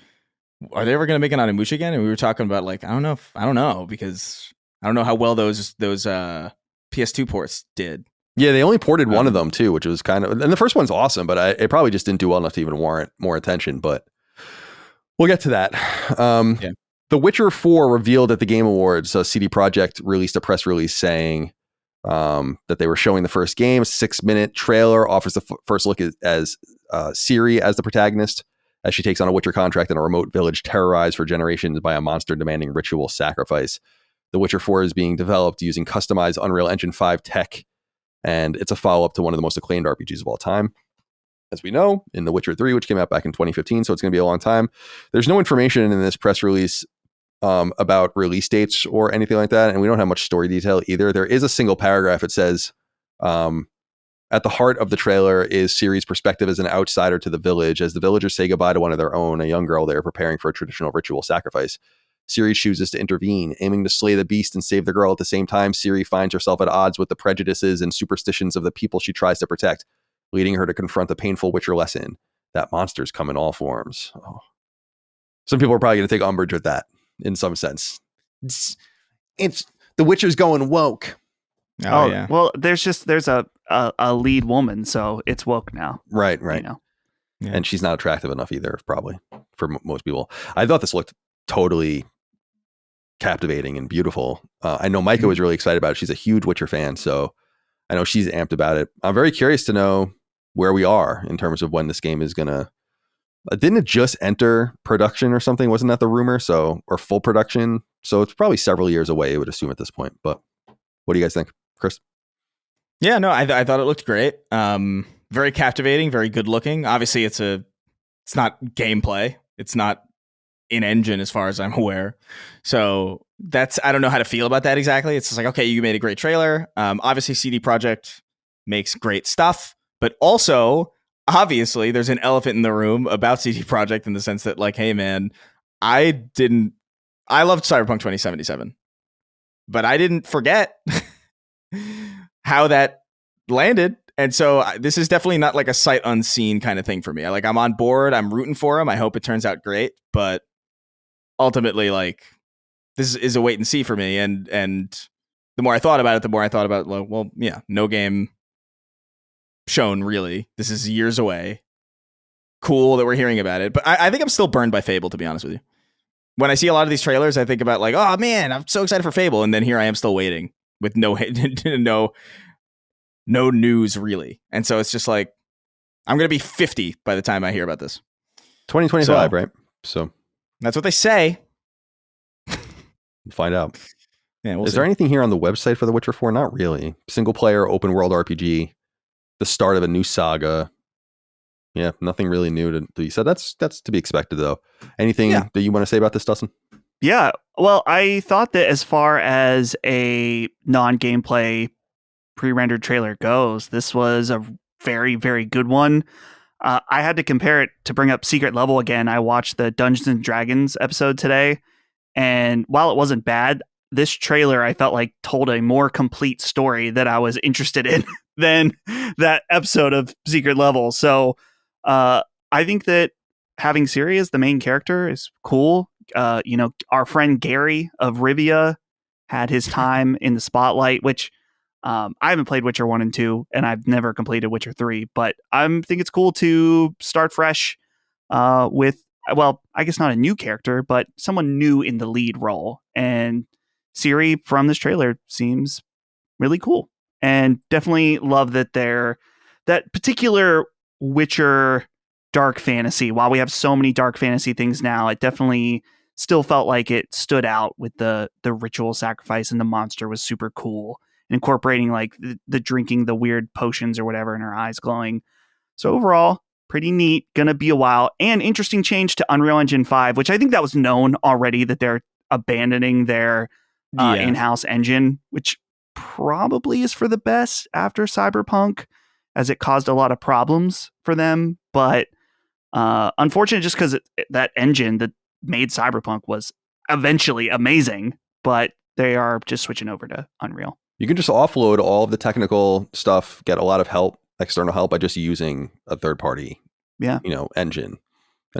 are they ever going to make an Onimusha again? And we were talking about like, I don't know, because I don't know how well those PS2 ports did. Yeah, they only ported one of them too, which was kind of, and the first one's awesome, but it probably just didn't do well enough to even warrant more attention. But we'll get to that. The Witcher 4 revealed at the Game Awards. So CD Projekt released a press release saying that they were showing the first game. A 6-minute trailer offers the first look as Ciri as the protagonist, as she takes on a Witcher contract in a remote village terrorized for generations by a monster demanding ritual sacrifice. The Witcher 4 is being developed using customized Unreal Engine 5 tech, and it's a follow-up to one of the most acclaimed RPGs of all time, as we know, in The Witcher 3, which came out back in 2015, so it's going to be a long time. There's no information in this press release about release dates or anything like that, and we don't have much story detail either. There is a single paragraph. It says, at the heart of the trailer is Ciri's perspective as an outsider to the village. As the villagers say goodbye to one of their own, a young girl they are preparing for a traditional ritual sacrifice. Ciri chooses to intervene, aiming to slay the beast and save the girl. At the same time, Ciri finds herself at odds with the prejudices and superstitions of the people she tries to protect, leading her to confront a painful Witcher lesson that monsters come in all forms. Oh. Some people are probably going to take umbrage with that in some sense. It's the Witcher's going woke. Oh yeah. Well, there's a lead woman, so it's woke now. Right. Yeah. And she's not attractive enough either, probably, for most people. I thought this looked totally captivating and beautiful. I know Micah was really excited about it. She's a huge Witcher fan, so I know she's amped about it. I'm very curious to know where we are in terms of when this game is gonna. Didn't it just enter production or something? Wasn't that the rumor? Or full production? So it's probably several years away, I would assume at this point. But what do you guys think, Chris? Yeah, no, I thought it looked great. very captivating, very good looking. Obviously, it's not gameplay. It's not in engine as far as I'm aware. So I don't know how to feel about that exactly. It's just like, okay, you made a great trailer. Obviously, CD Projekt makes great stuff, but also obviously there's an elephant in the room about CD Projekt in the sense that, like, hey man, I loved Cyberpunk 2077, but I didn't forget how that landed. And so this is definitely not like a sight unseen kind of thing for me. I'm on board. I'm rooting for him. I hope it turns out great, but ultimately, like, this is a wait and see for me. And the more I thought about it, well, yeah, no game shown really. This is years away. Cool that we're hearing about it, but I think I'm still burned by Fable, to be honest with you. When I see a lot of these trailers, I think about like, oh man, I'm so excited for Fable, and then here I am still waiting with no news really. And so it's just like, I'm gonna be 50 by the time I hear about this. 2025, right? So that's what they say. We'll find out. Yeah, Is there anything here on the website for The Witcher 4? Not really. Single player, open world RPG, the start of a new saga. Yeah, nothing really new to be said. That's to be expected, though. Anything that you want to say about this, Dustin? Yeah, well, I thought that as far as a non-gameplay pre-rendered trailer goes, this was a very, very good one. I had to compare it to bring up Secret Level again. I watched the Dungeons and Dragons episode today, and while it wasn't bad, this trailer I felt like told a more complete story that I was interested in than that episode of Secret Level. So I think that having Ciri as the main character is cool. Our friend Gary of Rivia had his time in the spotlight, which I haven't played Witcher 1 and 2, and I've never completed Witcher 3, but I think it's cool to start fresh with, well, I guess not a new character, but someone new in the lead role. And Ciri from this trailer seems really cool. And definitely love that that particular Witcher dark fantasy, while we have so many dark fantasy things now, it definitely still felt like it stood out with the ritual sacrifice, and the monster was super cool. Incorporating like the drinking the weird potions or whatever, and her eyes glowing. So overall, pretty neat. Gonna be a while. And interesting change to Unreal Engine 5, which I think that was known already, that they're abandoning their in-house engine, which probably is for the best after Cyberpunk, as it caused a lot of problems for them. But unfortunate, just because that engine that made Cyberpunk was eventually amazing, but they are just switching over to Unreal. You can just offload all of the technical stuff, get a lot of help, external help, by just using a third party, engine, and getting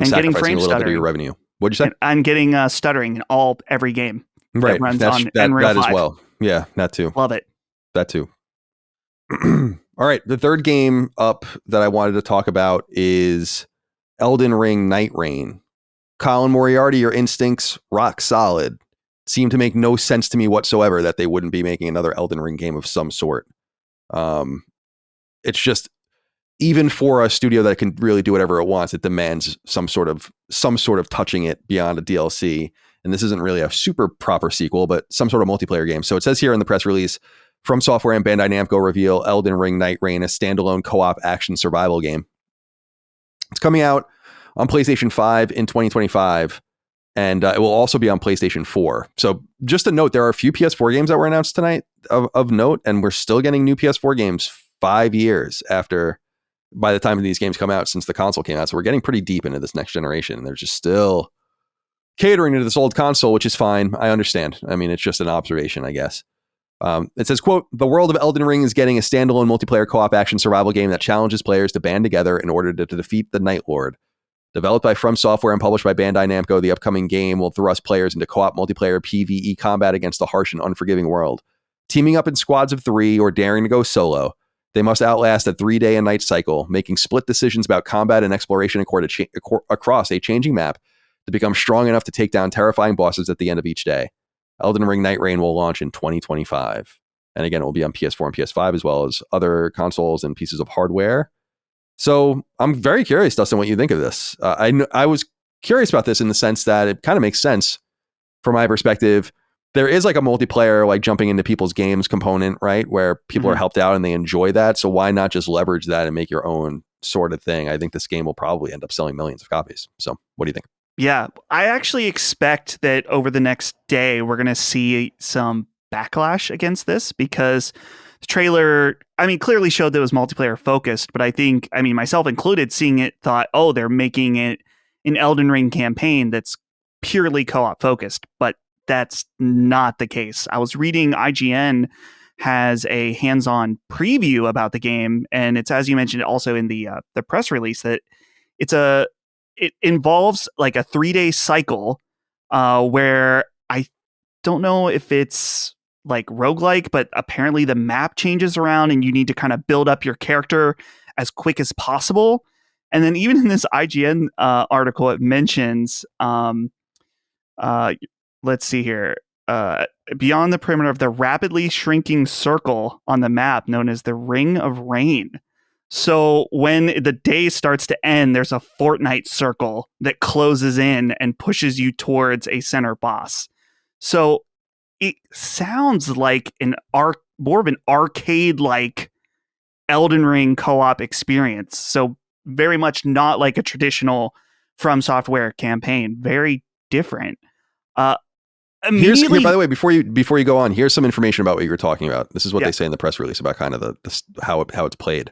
sacrificing frame a little bit of stuttering. your revenue. What'd you say? I'm getting stuttering in every game. Right, that runs on Unreal 5. That as well. Yeah, that too. Love it. That too. All right, the third game up that I wanted to talk about is Elden Ring Night Reign. Colin Moriarty, your instincts rock solid. Seemed to make no sense to me whatsoever that they wouldn't be making another Elden Ring game of some sort. It's just, even for a studio that can really do whatever it wants, it demands some sort of touching it beyond a DLC. And this isn't really a super proper sequel, but some sort of multiplayer game. So it says here in the press release, From Software and Bandai Namco reveal Elden Ring Night Reign, a standalone co-op action survival game. It's coming out on PlayStation 5 in 2025, and it will also be on PlayStation 4. So just a note, there are a few PS4 games that were announced tonight of note, and we're still getting new PS4 games 5 years after, by the time these games come out, since the console came out. So we're getting pretty deep into this next generation. They're just still catering to this old console, which is fine. I understand. I mean, it's just an observation, I guess. It says, quote, "The world of Elden Ring is getting a standalone multiplayer co-op action survival game that challenges players to band together in order to defeat the Night Lord. Developed by From Software and published by Bandai Namco, the upcoming game will thrust players into co-op multiplayer PvE combat against a harsh and unforgiving world. Teaming up in squads of 3 or daring to go solo, they must outlast a 3-day and night cycle, making split decisions about combat and exploration across a changing map to become strong enough to take down terrifying bosses at the end of each day. Elden Ring Night Reign will launch in 2025. And again, it will be on PS4 and PS5 as well as other consoles and pieces of hardware." So I'm very curious, Dustin, what you think of this. I was curious about this in the sense that it kind of makes sense from my perspective. there is like a multiplayer, like jumping into people's games component, right? Where people are helped out and they enjoy that. So why not just leverage that and make your own sort of thing? I think this game will probably end up selling millions of copies. So what do you think? Yeah, I actually expect that over the next day, we're going to see some backlash against this because the trailer, I mean, clearly showed that it was multiplayer focused, but I think, I mean, myself included, seeing it, thought, oh, they're making it an Elden Ring campaign that's purely co-op focused, but that's not the case. I was reading IGN has a hands-on preview about the game, and it's, as you mentioned, also in the press release, that it involves like a 3-day cycle where I don't know if it's like roguelike, but apparently the map changes around and you need to kind of build up your character as quick as possible. And then even in this IGN article, it mentions, let's see here, beyond the perimeter of the rapidly shrinking circle on the map known as the Ring of Rain. So when the day starts to end, there's a Fortnite circle that closes in and pushes you towards a center boss. So it sounds like more of an arcade-like Elden Ring co-op experience. So very much not like a traditional From Software campaign. Very different. Here, by the way, before you go on, here's some information about what you were talking about. This is what they say in the press release about kind of how it's played.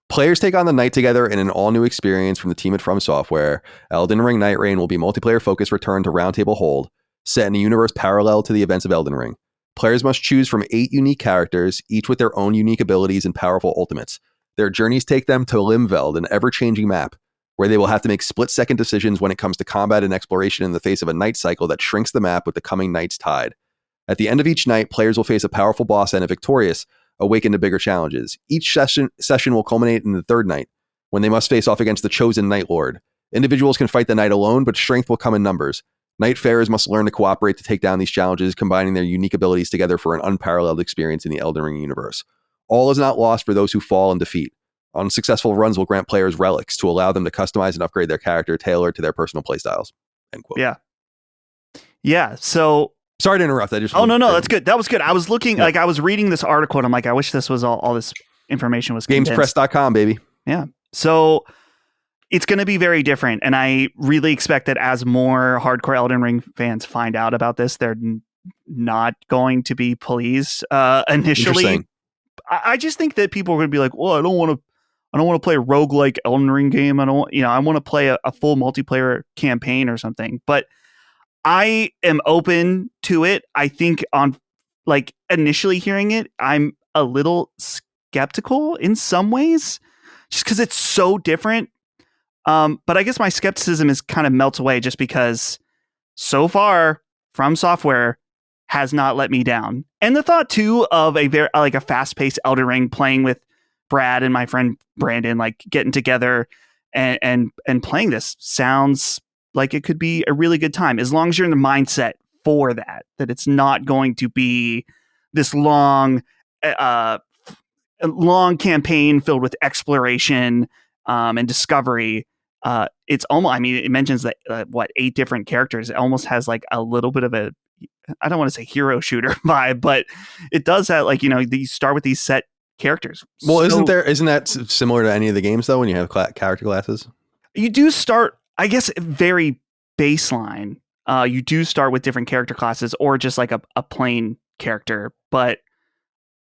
Players take on the night together in an all-new experience from the team at From Software. Elden Ring Night Rain will be multiplayer-focused return to Roundtable Hold, set in a universe parallel to the events of Elden Ring. Players must choose from 8 unique characters, each with their own unique abilities and powerful ultimates. Their journeys take them to Limveld, an ever-changing map, where they will have to make split-second decisions when it comes to combat and exploration in the face of a night cycle that shrinks the map with the coming night's tide. At the end of each night, players will face a powerful boss and, if victorious, awaken to bigger challenges. Each session will culminate in the third night, when they must face off against the chosen Night Lord. Individuals can fight the night alone, but strength will come in numbers. Nightfarers must learn to cooperate to take down these challenges, combining their unique abilities together for an unparalleled experience in the Elden Ring universe. All is not lost for those who fall in defeat. Unsuccessful runs will grant players relics to allow them to customize and upgrade their character tailored to their personal playstyles. End quote. Yeah. So sorry to interrupt. No, that's good. That was good. I was looking, like, I was reading this article and I'm like, I wish this was all this information was condensed. Gamespress.com, baby. Yeah. So it's going to be very different. And I really expect that as more hardcore Elden Ring fans find out about this, they're not going to be pleased initially. I just think that people are going to be like, well, I don't want to play a roguelike Elden Ring game. I want to play a full multiplayer campaign or something. But I am open to it. I think on like initially hearing it, I'm a little skeptical in some ways just because it's so different. But I guess my skepticism is kind of melts away just because so far From Software has not let me down. And the thought too of a very like a fast-paced Elden Ring, playing with Brad and my friend Brandon, like getting together and playing this sounds like it could be a really good time, as long as you're in the mindset for that it's not going to be this long campaign filled with exploration and discovery. It's almost, I mean, it mentions that 8 different characters. It almost has like a little bit of a, I don't want to say hero shooter vibe, but it does have, like, you start with these set characters. Well, isn't that similar to any of the games though, when you have character classes? You do start, I guess, very baseline. You do start with different character classes or just like a plain character, but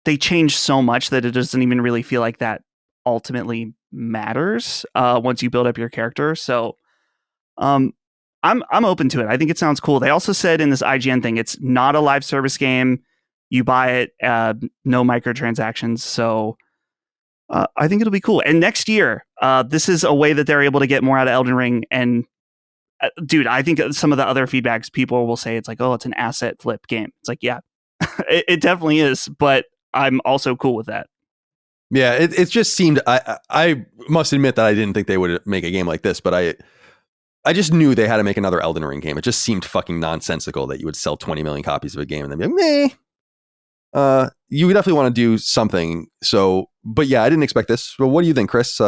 they change so much that it doesn't even really feel like that ultimately matters once you build up your character. So I'm open to it. I think it sounds cool. They also said in this IGN thing, it's not a live service game. You buy it, no microtransactions. So I think it'll be cool. And next year, this is a way that they're able to get more out of Elden Ring. And dude, I think some of the other feedbacks, people will say it's like, oh, it's an asset flip game. It's like, yeah, it definitely is. But I'm also cool with that. Yeah, it just seemed, I must admit that I didn't think they would make a game like this, but I just knew they had to make another Elden Ring game. It just seemed fucking nonsensical that you would sell 20 million copies of a game and then be like, meh. You definitely want to do something. So, but yeah, I didn't expect this. Well, what do you think, Chris?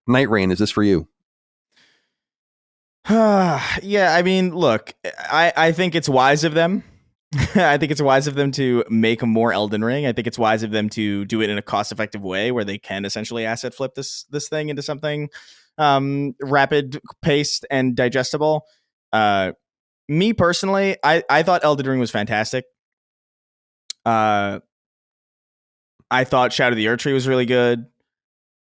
Night Rain, is this for you? Yeah, I mean, look, I think it's wise of them I think it's wise of them to make more Elden Ring. I think it's wise of them to do it in a cost-effective way where they can essentially asset flip this thing into something rapid paced and digestible. Me personally, I thought Elden Ring was fantastic. I thought Shadow of the Erdtree was really good,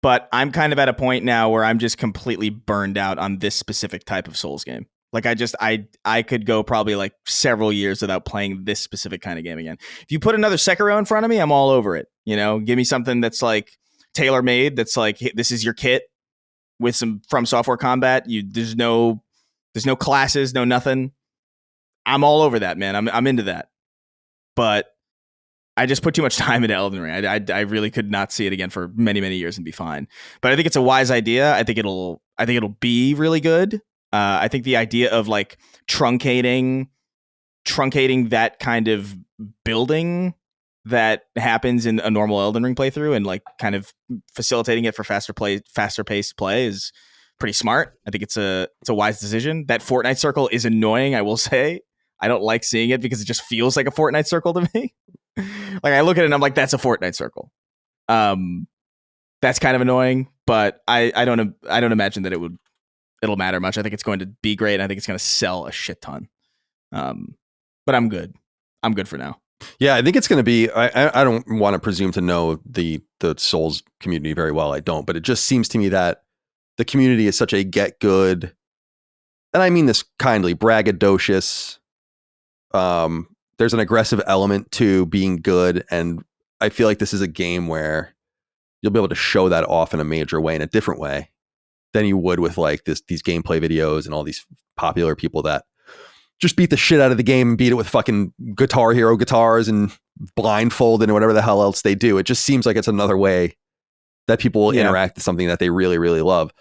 but I'm kind of at a point now where I'm just completely burned out on this specific type of Souls game. Like I could go probably like several years without playing this specific kind of game again. If you put another Sekiro in front of me, I'm all over it. You know, give me something that's like tailor made. That's like, this is your kit with some From Software combat. There's no classes, no nothing. I'm all over that, man. I'm into that. But I just put too much time into Elden Ring. I really could not see it again for many, many years and be fine. But I think it's a wise idea. I think it'll be really good. I think the idea of like truncating that kind of building that happens in a normal Elden Ring playthrough and like kind of facilitating it for faster paced play is pretty smart. I think it's a wise decision. That Fortnite circle is annoying, I will say. I don't like seeing it because it just feels like a Fortnite circle to me. Like I look at it and I'm like, that's a Fortnite circle. That's kind of annoying, but I don't imagine that it'll matter much. I think it's going to be great. And I think it's going to sell a shit ton. But I'm good. I'm good for now. Yeah, I think it's going to be. I don't want to presume to know the Souls community very well. I don't, but it just seems to me that the community is such a get good, and I mean this kindly, braggadocious. There's an aggressive element to being good, and I feel like this is a game where you'll be able to show that off in a major way, in a different way than you would with like these gameplay videos and all these popular people that just beat the shit out of the game and beat it with fucking Guitar Hero guitars and blindfolded and whatever the hell else they do. It just seems like it's another way that people will interact with something that they really, really love.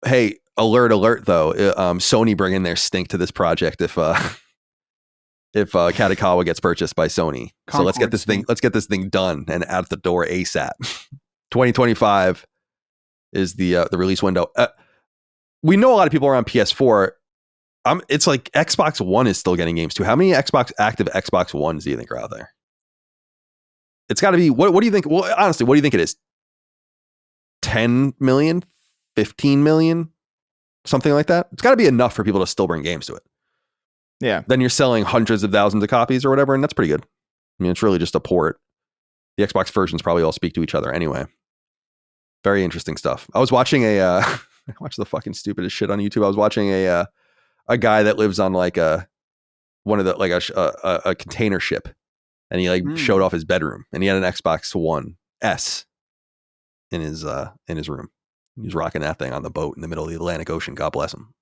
Hey, alert though. Sony bringing their stink to this project if Kadokawa gets purchased by Sony. So let's get this thing done and out the door ASAP. 2025 is the release window. We know a lot of people are on PS4. It's like Xbox One is still getting games too. How many active Xbox Ones do you think are out there? It's got to be, what do you think? Well, honestly, what do you think it is? 10 million? 15 million? Something like that? It's got to be enough for people to still bring games to it. Yeah. Then you're selling hundreds of thousands of copies or whatever, and that's pretty good. I mean, it's really just a port. The Xbox versions probably all speak to each other anyway. Very interesting stuff. I was watching I watch the fucking stupidest shit on YouTube. I was watching a guy that lives on like a container ship, and he like showed off his bedroom, and he had an Xbox One S in his room. He was rocking that thing on the boat in the middle of the Atlantic Ocean. God bless him.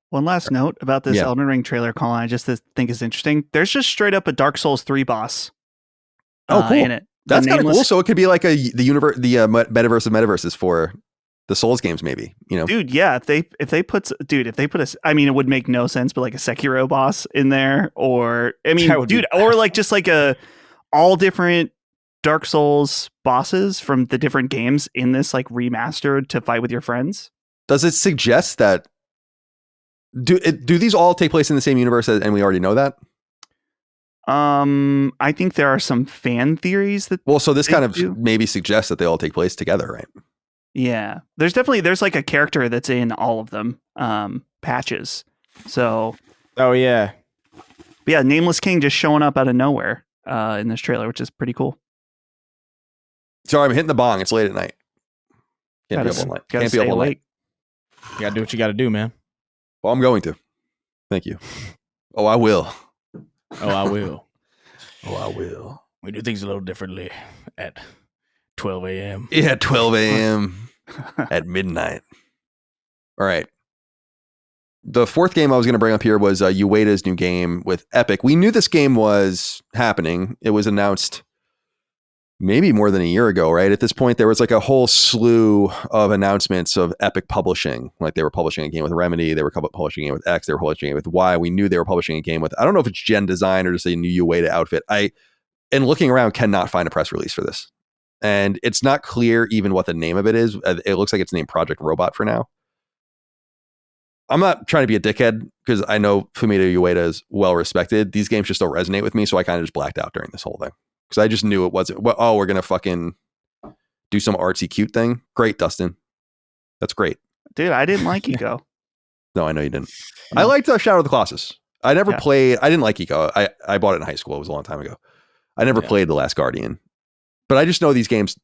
One last note about this Elden Ring trailer, Colin, I just think is interesting. There's just straight up a Dark Souls 3 boss. Oh, cool. In it. That's kind of cool. So it could be like the metaverse of metaverses for the Souls games, maybe, you know, dude. Yeah. If they put I mean, it would make no sense, but like a Sekiro boss in there, or, I mean, or like just like all different Dark Souls bosses from the different games in this like remastered to fight with your friends. Does it suggest that do these all take place in the same universe, and we already know that? I think there are some fan theories that. Well, so this kind of maybe suggests that they all take place together, right? Yeah, there's like a character that's in all of them patches. So. Oh yeah, Nameless King just showing up out of nowhere in this trailer, which is pretty cool. Sorry, I'm hitting the bong. It's late at night. Can't be up all night. You gotta do what you gotta do, man. Well, I'm going to. Thank you. Oh, I will. Oh, I will. Oh, I will. We do things a little differently at 12 a.m. Yeah, 12 a.m. at midnight. All right. The fourth game I was going to bring up here was Ueda's new game with Epic. We knew this game was happening. It was announced maybe more than a year ago, right? At this point, there was like a whole slew of announcements of Epic publishing. Like they were publishing a game with Remedy, they were publishing a game with X, they were publishing it with Y. We knew they were publishing a game with, I don't know if it's Gen Design or just a new Ueda outfit. And looking around, cannot find a press release for this. And it's not clear even what the name of it is. It looks like it's named Project Robot for now. I'm not trying to be a dickhead because I know Fumito Ueda is well respected. These games just don't resonate with me, so I kind of just blacked out during this whole thing because I just knew it wasn't. Well, oh, we're gonna fucking do some artsy cute thing. Great, Dustin. That's great, dude. I didn't like Eco. No, I know you didn't. I liked Shadow of the Colossus. I never played. I didn't like Eco. I bought it in high school. It was a long time ago. I never played The Last Guardian, but I just know these games.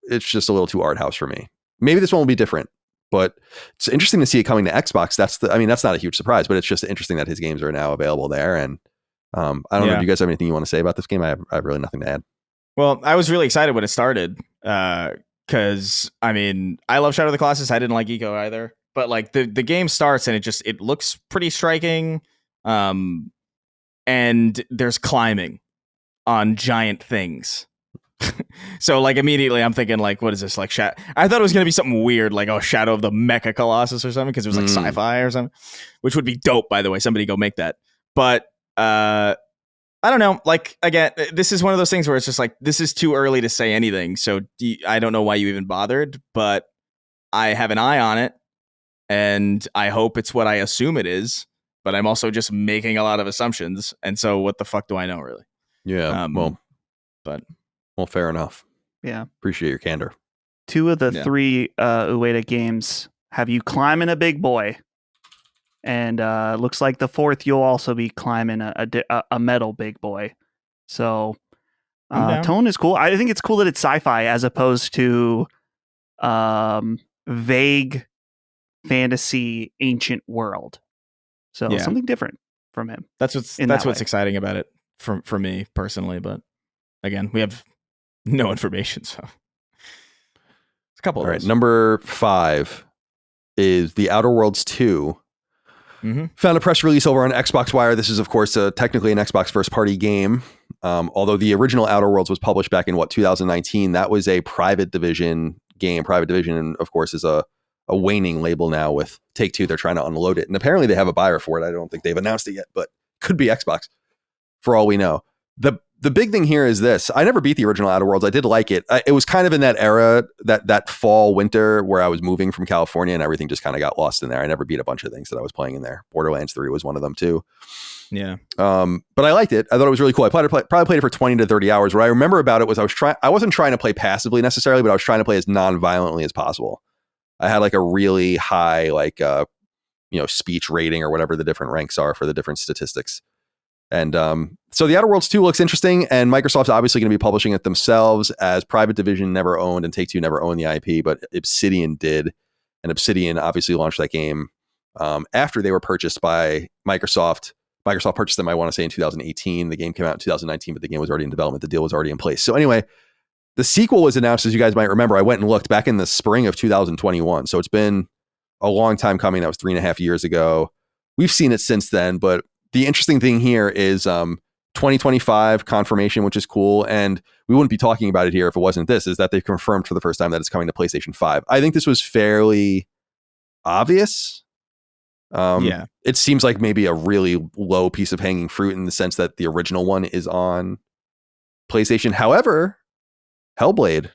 It's just a little too art house for me. Maybe this one will be different. But it's interesting to see it coming to Xbox. That's not a huge surprise, but it's just interesting that his games are now available there. And I don't know. Do you guys have anything you want to say about this game? I have really nothing to add. Well, I was really excited when it started because I love Shadow of the Colossus. I didn't like Eco either, but like the game starts and it looks pretty striking. And there's climbing on giant things. So like immediately I'm thinking like, what is this like? I thought it was gonna be something weird like Shadow of the Mecha Colossus or something because it was like sci-fi or something, which would be dope by the way. Somebody go make that. But I don't know. Like again, this is one of those things where it's just like this is too early to say anything. So I don't know why you even bothered, but I have an eye on it, and I hope it's what I assume it is. But I'm also just making a lot of assumptions, and so what the fuck do I know really? Yeah. Well, fair enough. Yeah. Appreciate your candor. 2 of the 3 Ueda games have you climbing a big boy. And looks like the 4th you'll also be climbing a metal big boy. So tone is cool. I think it's cool that it's sci-fi as opposed to vague fantasy ancient world. So something different from him. That's what's exciting about it for me personally. But again, we have no information, so it's a couple. All right, number 5 is The Outer Worlds 2. Found a press release over on Xbox Wire. This is, of course, technically an Xbox first-party game. Although the original Outer Worlds was published back in 2019, that was a Private Division game. Private Division, of course, is a waning label now with Take-Two. They're trying to unload it, and apparently they have a buyer for it. I don't think they've announced it yet, but could be Xbox for all we know. The big thing here is this. I never beat the original Outer Worlds. I did like it. It was kind of in that era, that fall, winter, where I was moving from California and everything just kind of got lost in there. I never beat a bunch of things that I was playing in there. Borderlands 3 was one of them too. Yeah. But I liked it. I thought it was really cool. I probably played it for 20 to 30 hours. What I remember about it was I wasn't trying to play passively necessarily, but I was trying to play as non-violently as possible. I had like a really high, speech rating or whatever the different ranks are for the different statistics. And so The Outer Worlds 2 looks interesting, and Microsoft's obviously going to be publishing it themselves, as Private Division never owned and Take-Two never owned the IP, but Obsidian did. And Obsidian obviously launched that game after they were purchased by Microsoft. Microsoft purchased them, I want to say, in 2018. The game came out in 2019, but the game was already in development. The deal was already in place. So anyway, the sequel was announced, as you guys might remember. I went and looked back in the spring of 2021. So it's been a long time coming. That was 3.5 years ago. We've seen it since then, but the interesting thing here is 2025 confirmation, which is cool. And we wouldn't be talking about it here if it wasn't this, is that they've confirmed for the first time that it's coming to PlayStation 5. I think this was fairly obvious. It seems like maybe a really low piece of hanging fruit in the sense that the original one is on PlayStation. However, Hellblade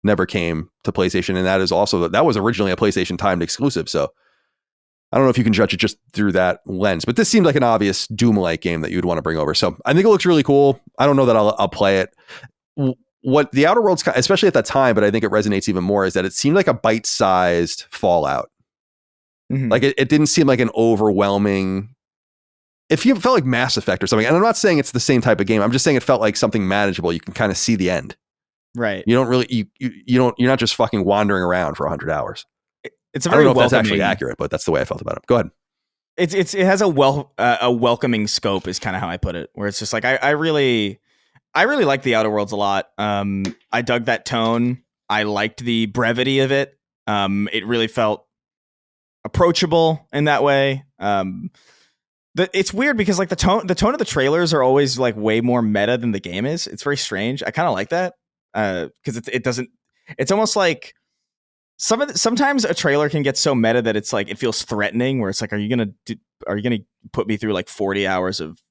never came to PlayStation. And that was originally a PlayStation timed exclusive. So I don't know if you can judge it just through that lens, but this seemed like an obvious Doom-like game that you'd want to bring over. So I think it looks really cool. I don't know that I'll play it. What the Outer Worlds, especially at that time, but I think it resonates even more, is that it seemed like a bite-sized Fallout. Mm-hmm. Like it didn't seem like an overwhelming. It felt like Mass Effect or something. And I'm not saying it's the same type of game. I'm just saying it felt like something manageable. You can kind of see the end. Right. You don't really. You're not just fucking wandering around for 100 hours. It's a very I don't know if that's actually accurate, but that's the way I felt about it. Go ahead. It has a welcoming scope is kind of how I put it, where it's just like I really like the Outer Worlds a lot. I dug that tone. I liked the brevity of it. It really felt approachable in that way. It's weird because like the tone of the trailers are always like way more meta than the game is. It's very strange. I kind of like that because it doesn't. It's almost like. Sometimes a trailer can get so meta that it's like it feels threatening, where it's like, are you gonna put me through like 40 hours of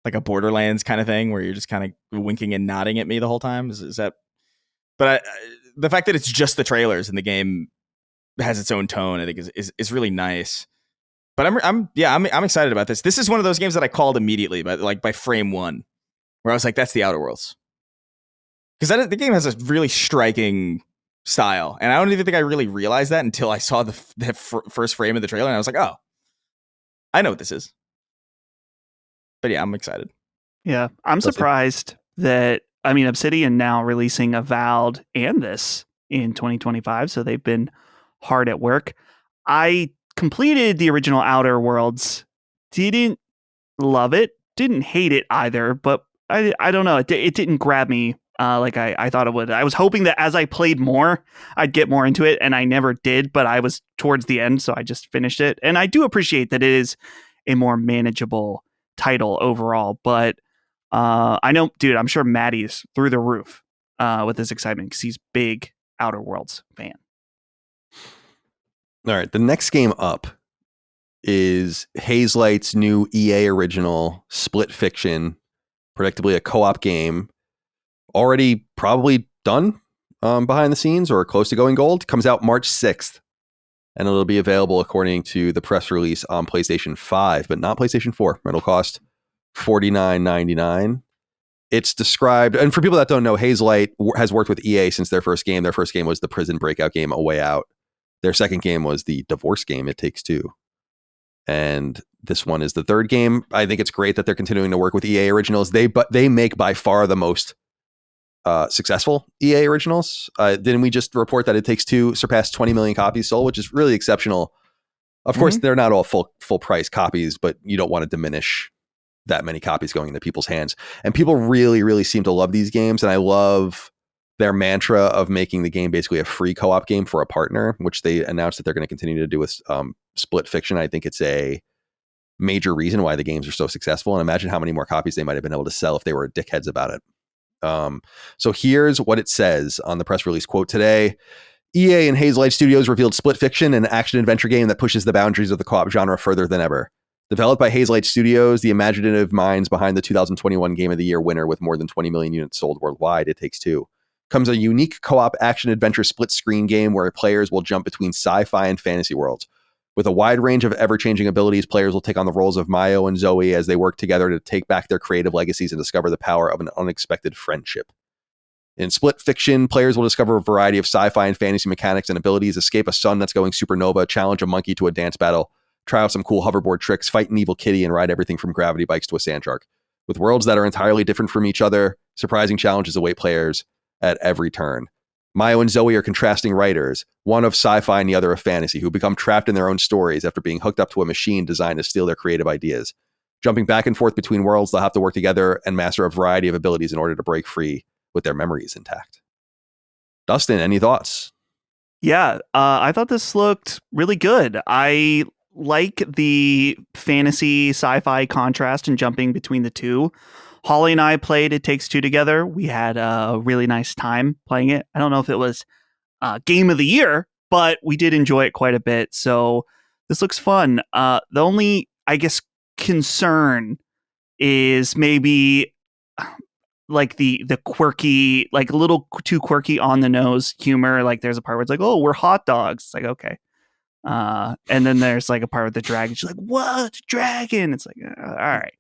like a Borderlands kind of thing, where you're just kind of winking and nodding at me the whole time? Is that? But the fact that it's just the trailers and the game has its own tone, I think is really nice. But I'm excited about this. This is one of those games that I called immediately, by frame one, where I was like, that's the Outer Worlds. Because the game has a really striking style, and I don't even think I really realized that until I saw the first frame of the trailer, and I was like, oh, I know what this is. But yeah, I'm excited. Yeah, I'm surprised that, Obsidian now releasing Avowed and this in 2025, so they've been hard at work. I completed the original Outer Worlds, didn't love it, didn't hate it either, but I don't know, it didn't grab me like I thought it would. I was hoping that as I played more, I'd get more into it, and I never did, but I was towards the end, so I just finished it. And I do appreciate that it is a more manageable title overall, but I know, dude, I'm sure Maddie's through the roof with his excitement because he's big Outer Worlds fan. All right, the next game up is Hazelight's new EA original Split Fiction, predictably a co-op game, already probably done behind the scenes or close to going gold. Comes out March 6th, and it'll be available according to the press release on PlayStation 5, but not PlayStation 4. It'll cost $49.99. It's described, and for people that don't know, Hazelight has worked with EA since their first game. Their first game was the prison breakout game, A Way Out. Their second game was the divorce game, It Takes Two. And this one is the third game. I think it's great that they're continuing to work with EA originals. They make by far the most successful EA originals. Didn't we just report that It Takes Two surpassed 20 million copies sold, which is really exceptional. Of course, they're not all full price copies, but you don't want to diminish that many copies going into people's hands. And people really, really seem to love these games. And I love their mantra of making the game basically a free co-op game for a partner, which they announced that they're going to continue to do with Split Fiction. I think it's a major reason why the games are so successful. And imagine how many more copies they might have been able to sell if they were dickheads about it. So here's what it says on the press release. Quote, today, EA and Hazelight Studios revealed Split Fiction, an action-adventure game that pushes the boundaries of the co-op genre further than ever. Developed by Hazelight Studios, the imaginative minds behind the 2021 Game of the Year winner with more than 20 million units sold worldwide, It Takes Two, comes a unique co-op action-adventure split-screen game where players will jump between sci-fi and fantasy worlds. With a wide range of ever-changing abilities, players will take on the roles of Mayo and Zoe as they work together to take back their creative legacies and discover the power of an unexpected friendship. In Split Fiction, players will discover a variety of sci-fi and fantasy mechanics and abilities, escape a sun that's going supernova, challenge a monkey to a dance battle, try out some cool hoverboard tricks, fight an evil kitty, and ride everything from gravity bikes to a sand shark. With worlds that are entirely different from each other, surprising challenges await players at every turn. Mayo and Zoe are contrasting writers, one of sci-fi and the other of fantasy, who become trapped in their own stories after being hooked up to a machine designed to steal their creative ideas. Jumping back and forth between worlds, they'll have to work together and master a variety of abilities in order to break free with their memories intact. Dustin, any thoughts? Yeah, I thought this looked really good. I like the fantasy sci-fi contrast and jumping between the two. Holly and I played It Takes Two together. We had a really nice time playing it. I don't know if it was game of the year, but we did enjoy it quite a bit. So this looks fun. The only, I guess, concern is maybe like the quirky, like a little too quirky on the nose humor. Like there's a part where it's like, oh, we're hot dogs. It's like, okay. And then there's like a part with the dragon. She's like, what? It's a dragon. It's like, all right.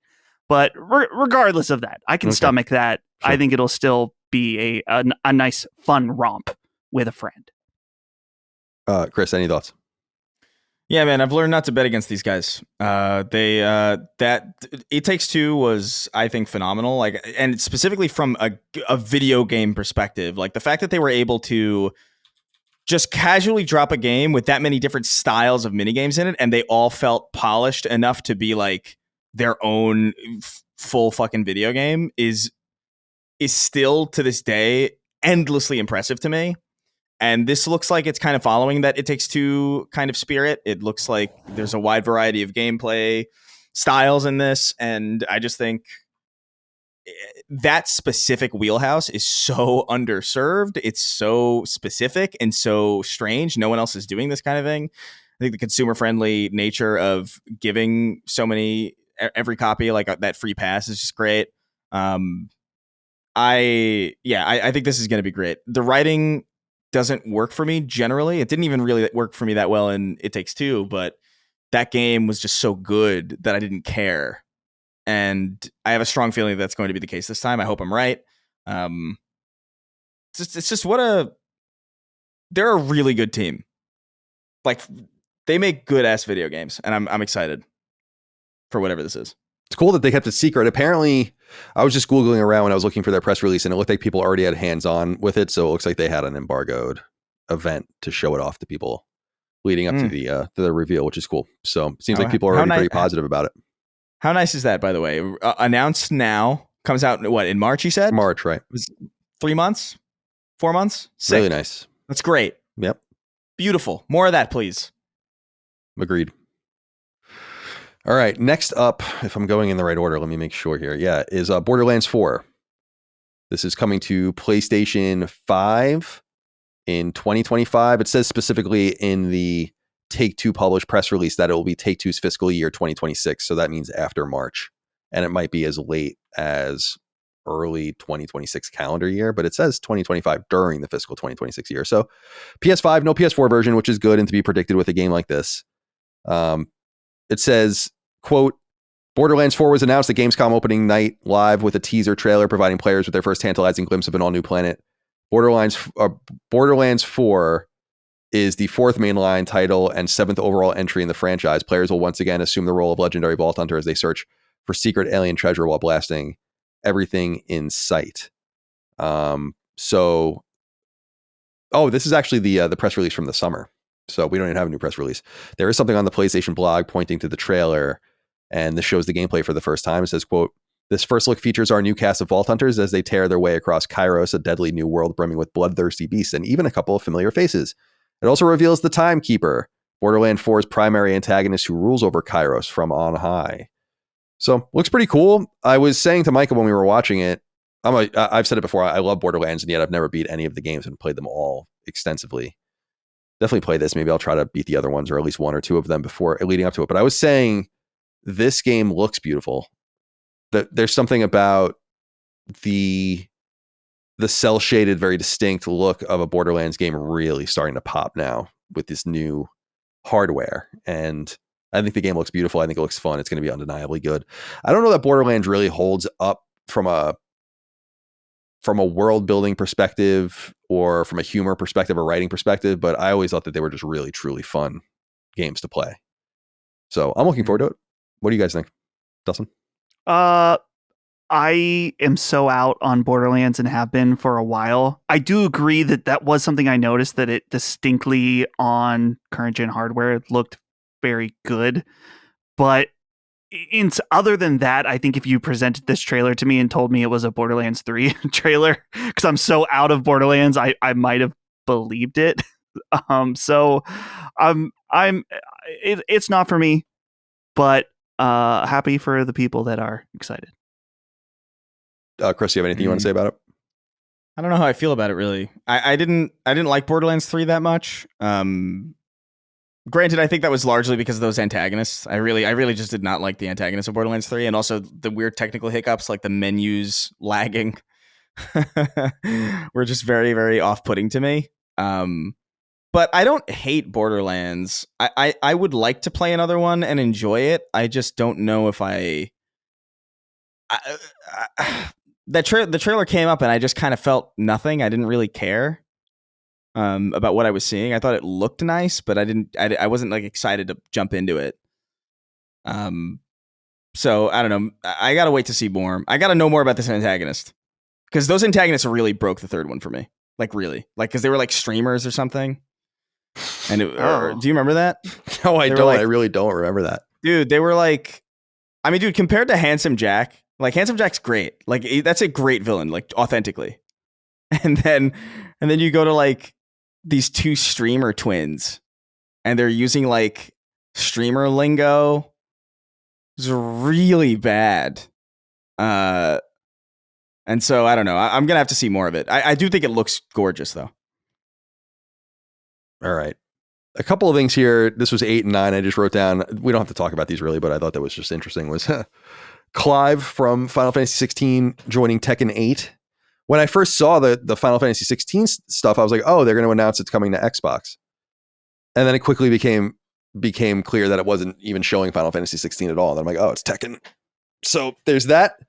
But regardless of that, I can stomach that. Sure. I think it'll still be a nice, fun romp with a friend. Chris, any thoughts? Yeah, man, I've learned not to bet against these guys. That It Takes Two was, I think, phenomenal. Like, and specifically from a video game perspective, like the fact that they were able to just casually drop a game with that many different styles of minigames in it, and they all felt polished enough to be like their own full fucking video game is still to this day endlessly impressive to me. And this looks like it's kind of following that It Takes Two kind of spirit. It looks like there's a wide variety of gameplay styles in this, and I just think that specific wheelhouse is so underserved. It's so specific and so strange. No one else is doing this kind of thing. I think the consumer-friendly nature of giving so many every copy like that free pass is just great. I think this is going to be great. The writing doesn't work for me generally. It didn't even really work for me that well in It Takes Two, but that game was just so good that I didn't care. And I have a strong feeling that's going to be the case this time. I hope I'm right. It's just they're a really good team. Like, they make good ass video games, and I'm excited for whatever this is. It's cool that they kept it secret. Apparently, I was just Googling around when I was looking for their press release, and it looked like people already had hands-on with it. So it looks like they had an embargoed event to show it off to people leading up to the reveal, which is cool. So it seems like people are already pretty positive about it. How nice is that, by the way? Announced now, comes out in March, you said? March, right. It was 3 months? 4 months? Sick. Really nice. That's great. Yep. Beautiful. More of that, please. Agreed. All right. Next up, if I'm going in the right order, let me make sure here. Yeah, is Borderlands 4. This is coming to PlayStation 5 in 2025. It says specifically in the Take-Two published press release that it will be Take-Two's fiscal year 2026. So that means after March. And it might be as late as early 2026 calendar year, but it says 2025 during the fiscal 2026 year. So PS5, no PS4 version, which is good and to be predicted with a game like this. It says, quote, Borderlands 4 was announced at Gamescom opening night live with a teaser trailer providing players with their first tantalizing glimpse of an all-new planet. Borderlands 4 is the fourth mainline title and seventh overall entry in the franchise. Players will once again assume the role of legendary vault hunter as they search for secret alien treasure while blasting everything in sight. This is actually the press release from the summer. So we don't even have a new press release. There is something on the PlayStation blog pointing to the trailer, and this shows the gameplay for the first time. It says, quote, this first look features our new cast of vault hunters as they tear their way across Kairos, a deadly new world brimming with bloodthirsty beasts, and even a couple of familiar faces. It also reveals the Timekeeper, Borderlands 4's primary antagonist who rules over Kairos from on high. So looks pretty cool. I was saying to Michael when we were watching it, I've said it before, I love Borderlands, and yet I've never beat any of the games and played them all extensively. Definitely play this. Maybe I'll try to beat the other ones, or at least one or two of them before leading up to it. But I was saying this game looks beautiful. There's something about the cell shaded, very distinct look of a Borderlands game really starting to pop now with this new hardware. And I think the game looks beautiful. I think it looks fun. It's going to be undeniably good. I don't know that Borderlands really holds up from a world building perspective or from a humor perspective or writing perspective, but I always thought that they were just really, truly fun games to play. So I'm looking forward to it. What do you guys think? Dustin? I am so out on Borderlands and have been for a while. I do agree that was something I noticed, that it distinctly on current gen hardware looked very good. But other than that, I think if you presented this trailer to me and told me it was a Borderlands 3 trailer, because I'm so out of Borderlands, I might have believed it. It's not for me, but happy for the people that are excited. Chris, you have anything you want to say about it? I don't know how I feel about it, really. I didn't like Borderlands 3 that much. Granted, I think that was largely because of those antagonists. I really just did not like the antagonists of Borderlands 3, and also the weird technical hiccups, like the menus lagging, were just very, very off-putting to me. But I don't hate Borderlands. I would like to play another one and enjoy it. I just don't know if the trailer came up and I just kind of felt nothing. I didn't really care about what I was seeing. I thought it looked nice, but I wasn't like excited to jump into it. So I don't know. I gotta wait to see more. I gotta know more about this antagonist, because those antagonists really broke the third one for me. Like, really, like, because they were like streamers or something. And do you remember that? No, I don't. I really don't remember that. Dude, they were like, I mean, dude, compared to Handsome Jack, like, Handsome Jack's great. Like, that's a great villain, like, authentically. And then you go to like these two streamer twins, and they're using like streamer lingo. It's really bad. And so I don't know. I'm gonna have to see more of it. I do think it looks gorgeous, though. All right. A couple of things here. This was 8 and 9. I just wrote down. We don't have to talk about these really, but I thought that was just interesting. Was Clive from Final Fantasy 16 joining Tekken 8. When I first saw the Final Fantasy 16 stuff, I was like, oh, they're going to announce it's coming to Xbox. And then it quickly became became clear that it wasn't even showing Final Fantasy 16 at all. And I'm like, oh, it's Tekken. So there's that.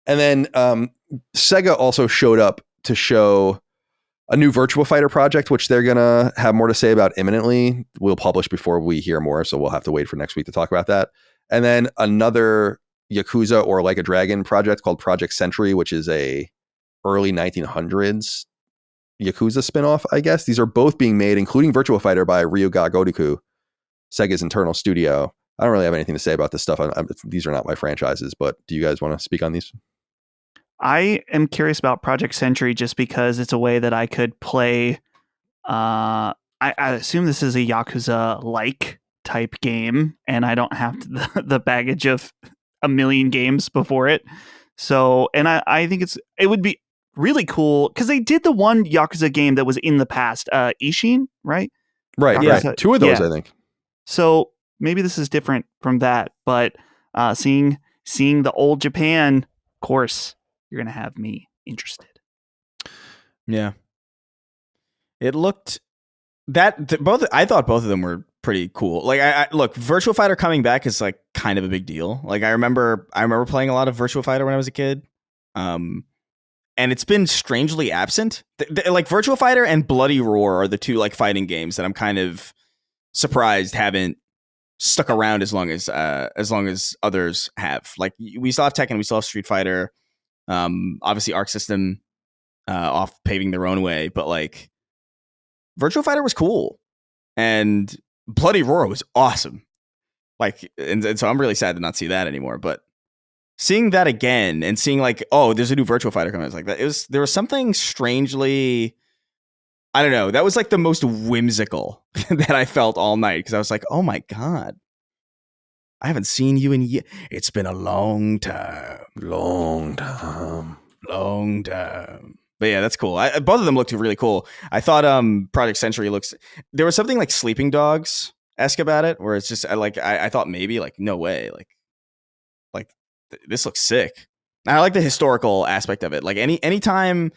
And then Sega also showed up to show a new Virtua Fighter project, which they're going to have more to say about imminently. We'll publish before we hear more, so we'll have to wait for next week to talk about that. And then another Yakuza or Like a Dragon project called Project Century, which is a early 1900s Yakuza spinoff, I guess. These are both being made, including Virtua Fighter, by Ryuga Gotoku, Sega's internal studio. I don't really have anything to say about this stuff. These are not my franchises, but do you guys want to speak on these? I am curious about Project Century just because it's a way that I could play. I assume this is a Yakuza-like type game, and I don't have the baggage of a million games before it. So, and I think it would be really cool because they did the one Yakuza game that was in the past, Ishin, right? Right, Yakuza, yeah. 2 of those, I think. So maybe this is different from that, but seeing the old Japan, of course, you're gonna have me interested. Yeah, it looked both. I thought both of them were pretty cool. Like, I look, Virtua Fighter coming back is like kind of a big deal. Like, I remember playing a lot of Virtua Fighter when I was a kid, and it's been strangely absent. Like, Virtua Fighter and Bloody Roar are the two like fighting games that I'm kind of surprised haven't stuck around as long as others have. Like, we still have Tekken, we still have Street Fighter. Obviously Arc System off paving their own way, but like Virtua Fighter was cool and Bloody Roar was awesome. Like, and so I'm really sad to not see that anymore, but seeing that again and seeing like, oh, there's a new Virtua Fighter coming, I was like, there was something strangely, I don't know, that was like the most whimsical that I felt all night, because I was like, oh my God, I haven't seen you in years. It's been a long time. But yeah, that's cool. Both of them looked really cool. I thought Project Century there was something like Sleeping Dogs-esque about it, where it's just I thought maybe like, no way, like this looks sick. And I like the historical aspect of it. Like anytime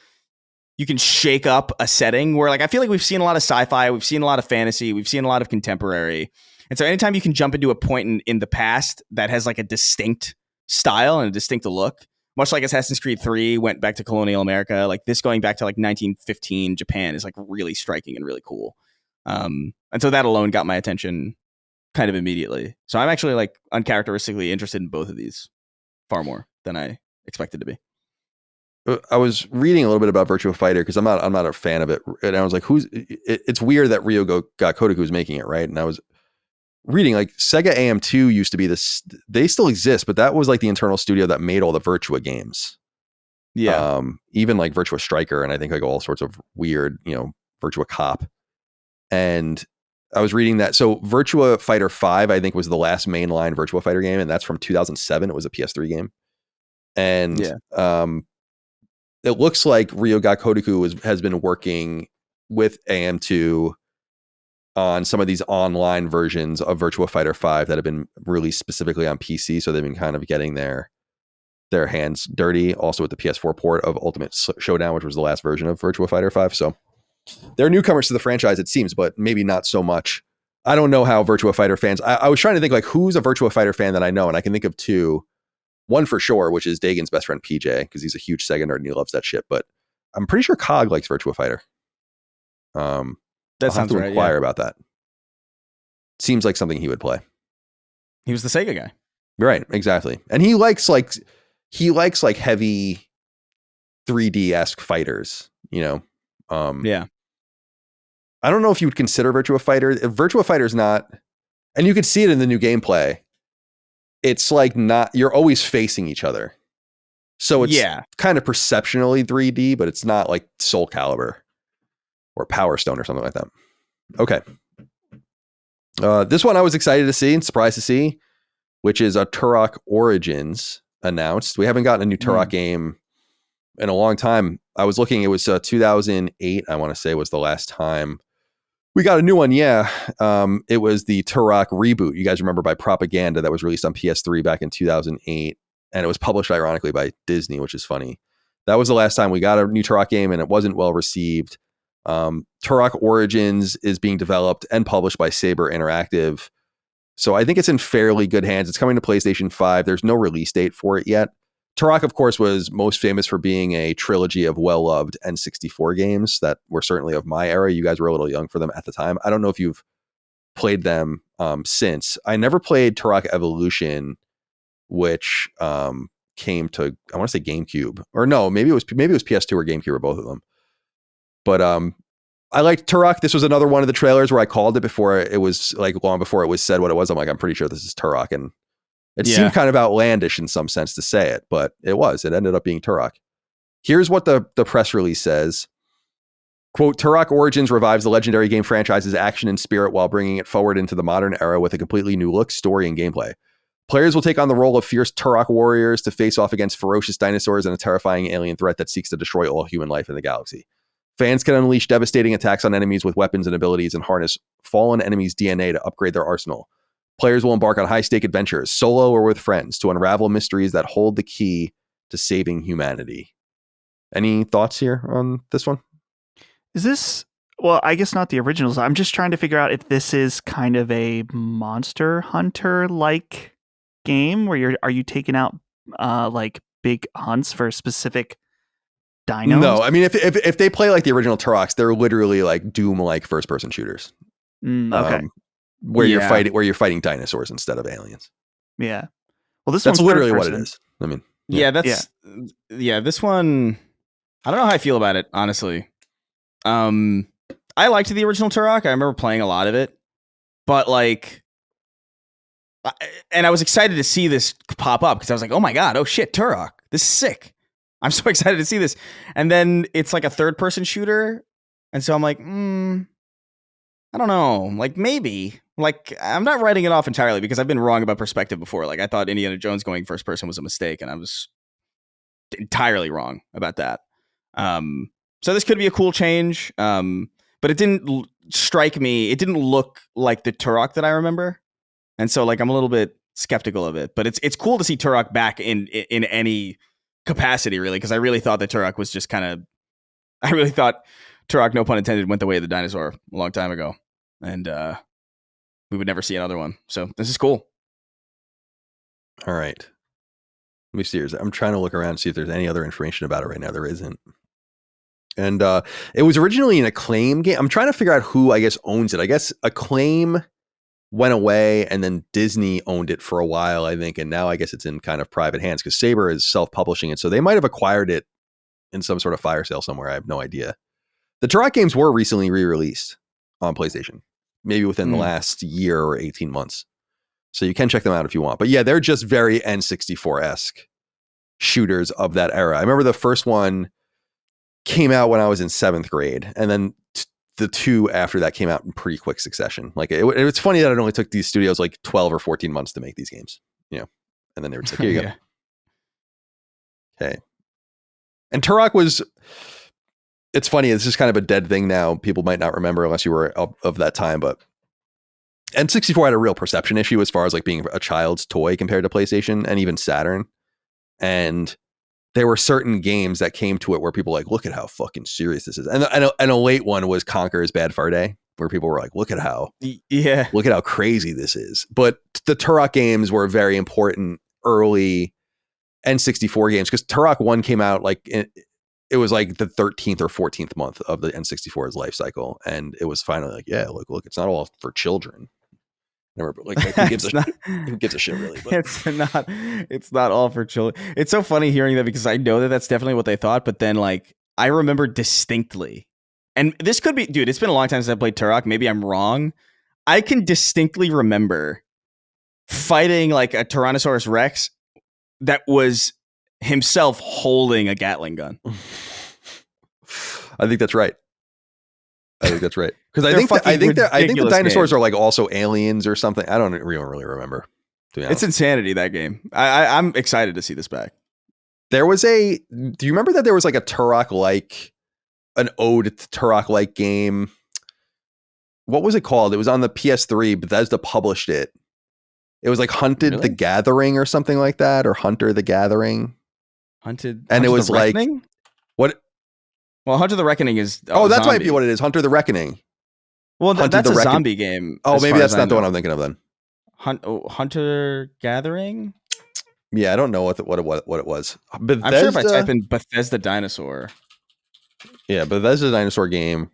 you can shake up a setting where, like, I feel like we've seen a lot of sci-fi, we've seen a lot of fantasy, we've seen a lot of contemporary. And so anytime you can jump into a point in the past that has like a distinct style and a distinct look, much like Assassin's Creed 3 went back to colonial America, like this going back to like 1915 Japan is like really striking and really cool. And so that alone got my attention kind of immediately. So I'm actually like uncharacteristically interested in both of these far more than I expected to be. I was reading a little bit about Virtua Fighter because I'm not a fan of it, and I was like, it's weird that Ryuga Kotoku is making it, right? And I was reading like Sega AM2 used to be this, they still exist, but that was like the internal studio that made all the Virtua games. Yeah. Even like Virtua Striker, and I think like all sorts of weird, Virtua Cop. And I was reading that. So Virtua Fighter 5, I think, was the last mainline Virtua Fighter game, and that's from 2007. It was a PS3 game. And it looks like Ryuga Kotoku has been working with AM2 on some of these online versions of Virtua Fighter 5 that have been released specifically on PC. So they've been kind of getting their hands dirty also with the PS4 port of Ultimate Showdown, which was the last version of Virtua Fighter 5. So they're newcomers to the franchise, it seems, but maybe not so much. I don't know how Virtua Fighter fans, I was trying to think like who's a Virtua Fighter fan that I know. And I can think of two. One for sure, which is Dagon's best friend PJ, because he's a huge Sega nerd and he loves that shit. But I'm pretty sure Cog likes Virtua Fighter. That sounds right. Inquire about that. Seems like something he would play. He was the Sega guy, right? Exactly, and he likes heavy 3D-esque fighters. Yeah. I don't know if you would consider Virtua Fighter. If Virtua Fighter is not, and you could see it in the new gameplay. It's like not, you're always facing each other. So it's kind of perceptionally 3D, but it's not like Soul Calibur or Power Stone or something like that. Okay. This one I was excited to see and surprised to see, which is a Turok Origins announced. We haven't gotten a new Turok game in a long time. I was looking, it was 2008, I want to say, was the last time we got a new one. It was the Turok reboot. You guys remember by Propaganda that was released on PS3 back in 2008. And it was published ironically by Disney, which is funny. That was the last time we got a new Turok game and it wasn't well received. Turok Origins is being developed and published by Saber Interactive. So I think it's in fairly good hands. It's coming to PlayStation 5. There's no release date for it yet. Turok, of course, was most famous for being a trilogy of well-loved N64 games that were certainly of my era. You guys were a little young for them at the time. I don't know if you've played them since. I never played Turok Evolution, which came to, I want to say GameCube. Or no, maybe it was PS2 or GameCube or both of them. But I liked Turok. This was another one of the trailers where I called it before it was like long before it was said what it was. I'm like, I'm pretty sure this is Turok. And it seemed kind of outlandish in some sense to say it, but it was. It ended up being Turok. Here's what the press release says. Quote, Turok Origins revives the legendary game franchise's action and spirit while bringing it forward into the modern era with a completely new look, story, and gameplay. Players will take on the role of fierce Turok warriors to face off against ferocious dinosaurs and a terrifying alien threat that seeks to destroy all human life in the galaxy. Fans can unleash devastating attacks on enemies with weapons and abilities and harness fallen enemies' DNA to upgrade their arsenal. Players will embark on high-stake adventures, solo or with friends, to unravel mysteries that hold the key to saving humanity. Any thoughts here on this one? Is this, well, I guess not the originals. I'm just trying to figure out if this is kind of a Monster Hunter-like game where are you taking out like big hunts for specific dinos? No, I mean, if they play like the original Turoks, they're literally like Doom-like first-person shooters. Okay. Where you're fighting dinosaurs instead of aliens. Yeah. Well, that's literally what it is. I mean, this one, I don't know how I feel about it, honestly. I liked the original Turok. I remember playing a lot of it, but like, and I was excited to see this pop up because I was like, oh my God, oh shit, Turok, this is sick. I'm so excited to see this. And then it's like a third person shooter. And so I'm like, I don't know, like maybe. Like, I'm not writing it off entirely because I've been wrong about perspective before. Like, I thought Indiana Jones going first person was a mistake, and I was entirely wrong about that. So this could be a cool change, but it didn't strike me. It didn't look like the Turok that I remember, and so like I'm a little bit skeptical of it. But it's cool to see Turok back in any capacity, really, because I really thought that Turok was just kind of. I really thought Turok, no pun intended, went the way of the dinosaur a long time ago, and we would never see another one. So this is cool. All right. Let me see. I'm trying to look around and see if there's any other information about it right now. There isn't. And it was originally an Acclaim game. I'm trying to figure out who, I guess, owns it. I guess Acclaim went away and then Disney owned it for a while, I think. And now I guess it's in kind of private hands because Saber is self-publishing it. So they might have acquired it in some sort of fire sale somewhere. I have no idea. The Turok games were recently re-released on PlayStation, maybe within the last year or 18 months. So you can check them out if you want. But yeah, they're just very N64-esque shooters of that era. I remember the first one came out when I was in 7th grade. And then the two after that came out in pretty quick succession. Like it's funny that it only took these studios like 12 or 14 months to make these games. You know, and then they were just like, here you go. Okay. And Turok was... It's funny. It's just kind of a dead thing now. People might not remember unless you were of that time, but N64 had a real perception issue as far as like being a child's toy compared to PlayStation and even Saturn. And there were certain games that came to it where people were like, look at how fucking serious this is. And a late one was Conker's Bad Fur Day, where people were like, look at how crazy this is. But the Turok games were very important early N64 games because Turok 1 came out like it was like the 13th or 14th month of the N64's life cycle. And it was finally like, yeah, look, it's not all for children. Never, like who gives a shit really? But. It's not all for children. It's so funny hearing that because I know that that's definitely what they thought. But then like, I remember distinctly, and this could be, dude, it's been a long time since I played Turok. Maybe I'm wrong. I can distinctly remember fighting like a Tyrannosaurus Rex that was himself holding a Gatling gun. I think that's right. Because I think the dinosaurs are like also aliens or something. I don't really remember. It's insanity, that game. I'm excited to see this back. There was do you remember that there was like a Turok an ode to Turok game? What was it called? It was on the PS3. Bethesda published it. It was like Hunted the Gathering or something like that, or Hunter the Gathering. Hunted, and Hunter it was the like Reckoning? What? Well, Hunter the Reckoning is that zombie. might be what it is. Hunter the Reckoning. Well, that's a zombie game. Oh, maybe that's not the one I'm thinking of then. Hunter Gathering. Yeah, I don't know what it was. Bethesda, I'm sure if I type in Bethesda dinosaur. Yeah, Bethesda dinosaur game.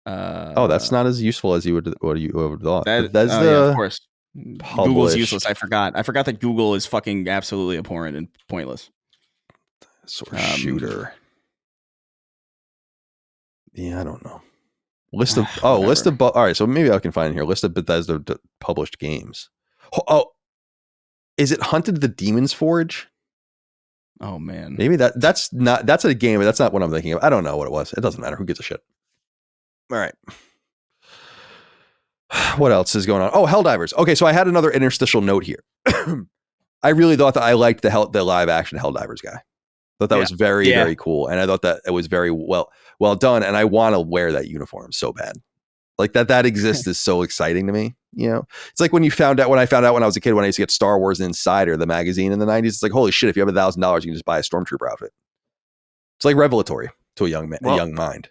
That's not as useful as you would have thought. Bethesda, yeah, of course. published. Google's useless. I forgot that Google is fucking absolutely abhorrent and pointless. Shooter. Yeah, I don't know. List of all right. So maybe I can find here list of Bethesda published games. Oh, is it Hunted the Demon's Forge? Oh man, maybe that's a game, but that's not what I'm thinking of. I don't know what it was. It doesn't matter. Who gives a shit? All right. What else is going on? Oh, Helldivers. Okay, so I had another interstitial note here. I really thought that I liked the live action Helldivers guy. Thought that was very, very cool. And I thought that it was very well done. And I want to wear that uniform so bad. Like that exists is so exciting to me. You know, it's like when I found out when I was a kid, when I used to get Star Wars Insider, the magazine in the 90s, it's like, holy shit, if you have $1,000, you can just buy a Stormtrooper outfit. It's like revelatory to a young man, a young mind.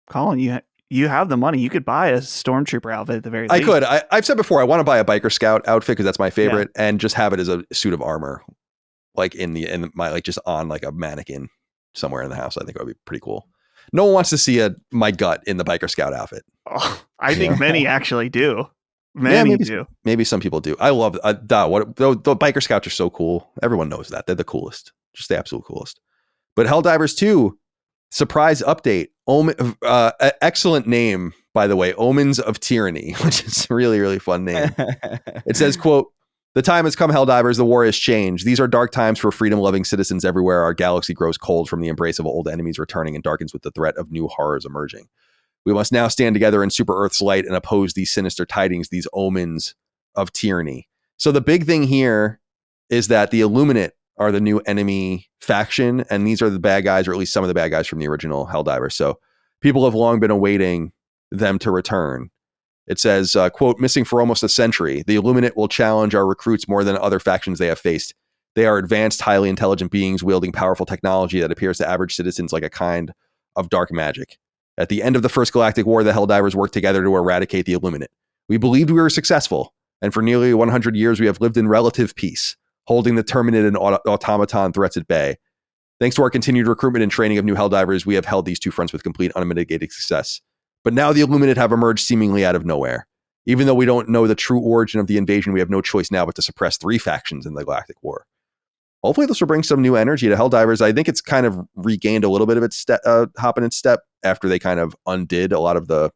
Colin, you have the money. You could buy a Stormtrooper outfit at the very least. I could. I've said before, I want to buy a Biker Scout outfit because that's my favorite, and just have it as a suit of armor, like in my like just on like a mannequin somewhere in the house. I think it would be pretty cool. No one wants to see my gut in the Biker Scout outfit. Oh, I think many actually do. Many do. Maybe some people do. I love the Biker Scouts are so cool. Everyone knows that they're the coolest, just the absolute coolest. But Helldivers 2 surprise update. Excellent name, by the way. Omens of Tyranny, which is a really, really fun name. It says, quote, "The time has come, Helldivers. The war has changed. These are dark times for freedom-loving citizens everywhere. Our galaxy grows cold from the embrace of old enemies returning and darkens with the threat of new horrors emerging. We must now stand together in Super Earth's light and oppose these sinister tidings, these omens of tyranny." So the big thing here is that the Illuminate are the new enemy faction, and these are the bad guys, or at least some of the bad guys from the original Helldivers. So people have long been awaiting them to return. It says, quote, "Missing for almost a century, the Illuminate will challenge our recruits more than other factions they have faced. They are advanced, highly intelligent beings wielding powerful technology that appears to average citizens like a kind of dark magic. At the end of the First Galactic War, the Helldivers worked together to eradicate the Illuminate. We believed we were successful, and for nearly 100 years we have lived in relative peace, holding the Terminid and automaton threats at bay. Thanks to our continued recruitment and training of new Helldivers, we have held these two fronts with complete unmitigated success. But now the Illuminate have emerged seemingly out of nowhere. Even though we don't know the true origin of the invasion, we have no choice now but to suppress 3 factions in the Galactic War. Hopefully this will bring some new energy to Helldivers. I think it's kind of regained a little bit of its hop in its step after they kind of undid a lot of the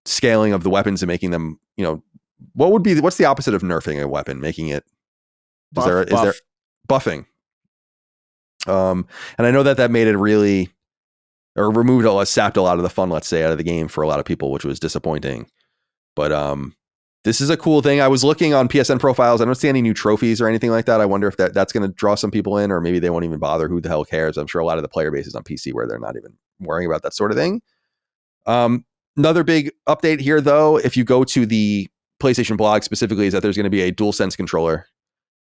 scaling of the weapons and making them, what's the opposite of nerfing a weapon? Making it is there buffing. And I know that made it really, or sapped a lot of the fun, let's say, out of the game for a lot of people, which was disappointing. But this is a cool thing. I was looking on PSN profiles. I don't see any new trophies or anything like that. I wonder if that's going to draw some people in, or maybe they won't even bother. Who the hell cares? I'm sure a lot of the player base is on PC where they're not even worrying about that sort of thing. Another big update here, though, if you go to the PlayStation blog specifically, is that there's going to be a DualSense controller,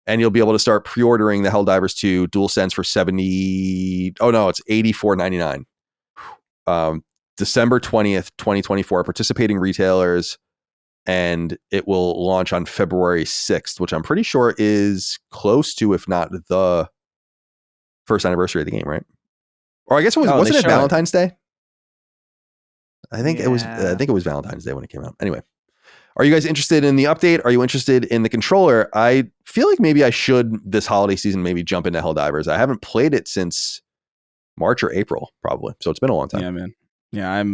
and you'll be able to start pre-ordering the Helldivers 2 DualSense for it's $84.99. December 20th, 2024, participating retailers, and it will launch on February 6th, which I'm pretty sure is close to, if not the first anniversary of the game, right? Or I guess wasn't it Valentine's Day? I think it was Valentine's Day when it came out. Anyway, are you guys interested in the update? Are you interested in the controller? I feel like maybe I should this holiday season maybe jump into Helldivers. I haven't played it since March or April, probably. So it's been a long time. Yeah, man. Yeah,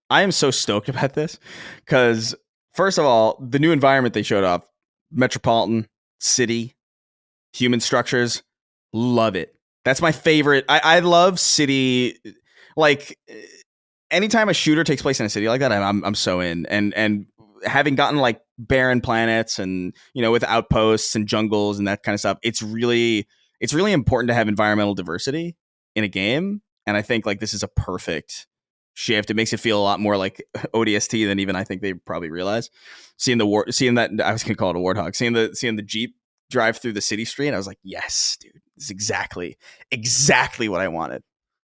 I am so stoked about this because, first of all, the new environment they showed off, metropolitan city, human structures, love it. That's my favorite. I love city. Like, anytime a shooter takes place in a city like that, I'm so in. And having gotten like barren planets and, with outposts and jungles and that kind of stuff, it's really important to have environmental diversity in a game. And I think like this is a perfect shift. It makes it feel a lot more like ODST than even I think they probably realize. Seeing that, I was gonna call it a warthog. Seeing the Jeep drive through the city street, I was like, yes, dude, this is exactly what I wanted.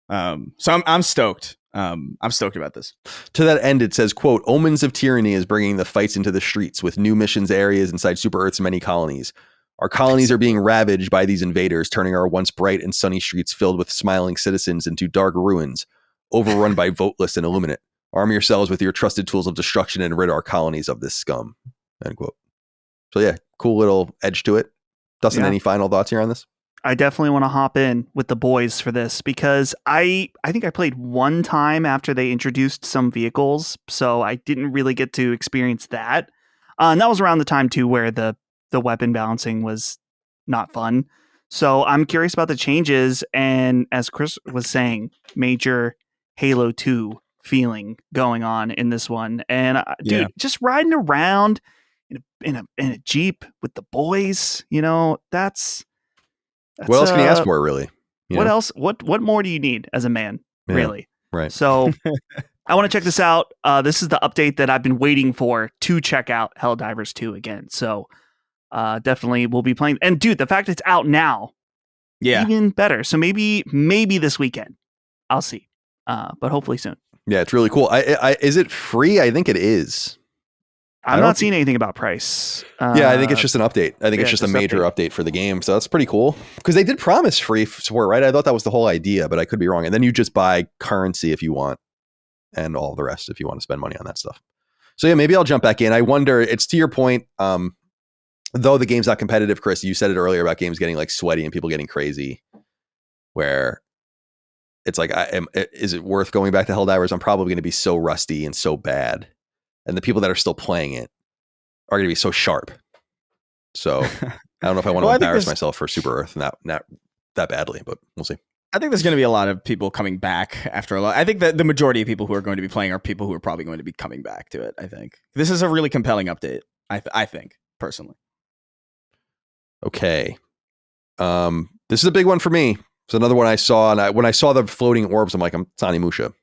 So I'm stoked. I'm stoked about this. To that end, it says, quote, Omens of Tyranny is bringing the fights into the streets with new missions areas inside Super Earth's many colonies. Our colonies are being ravaged by these invaders, turning our once bright and sunny streets filled with smiling citizens into dark ruins, overrun by voteless and illuminate. Arm yourselves with your trusted tools of destruction and rid our colonies of this scum. End quote. So yeah, cool little edge to it. Dustin, any final thoughts here on this? I definitely want to hop in with the boys for this because I think I played one time after they introduced some vehicles, so I didn't really get to experience that. And that was around the time too where the weapon balancing was not fun. So I'm curious about the changes, and as Chris was saying, major Halo 2 feeling going on in this one. And dude, just riding around in a Jeep with the boys, that's what else can you ask for, really? What else? What more do you need as a man, really? Right. So I want to check this out. This is the update that I've been waiting for to check out Helldivers 2 again. So definitely we'll be playing. And dude, the fact it's out now, even better. So maybe this weekend. I'll see. But hopefully soon. Yeah, it's really cool. Is it free? I think it is. I'm not seeing anything about price. I think it's just an update. I think it's just a major update for the game. So that's pretty cool. Because they did promise free support, right? I thought that was the whole idea, but I could be wrong. And then you just buy currency if you want, and all the rest if you want to spend money on that stuff. So yeah, maybe I'll jump back in. I wonder, it's to your point, though the game's not competitive, Chris, you said it earlier about games getting like sweaty and people getting crazy, where it's like, is it worth going back to Helldivers? I'm probably going to be so rusty and so bad. And the people that are still playing it are going to be so sharp. So I don't know if I want to embarrass myself for Super Earth not that badly, but we'll see. I think there's going to be a lot of people coming back after a lot. I think that the majority of people who are going to be playing are people who are probably going to be coming back to it. I think this is a really compelling update. I think personally. Okay. This is a big one for me. It's another one I saw. And when I saw the floating orbs, I'm like, it's Onimusha.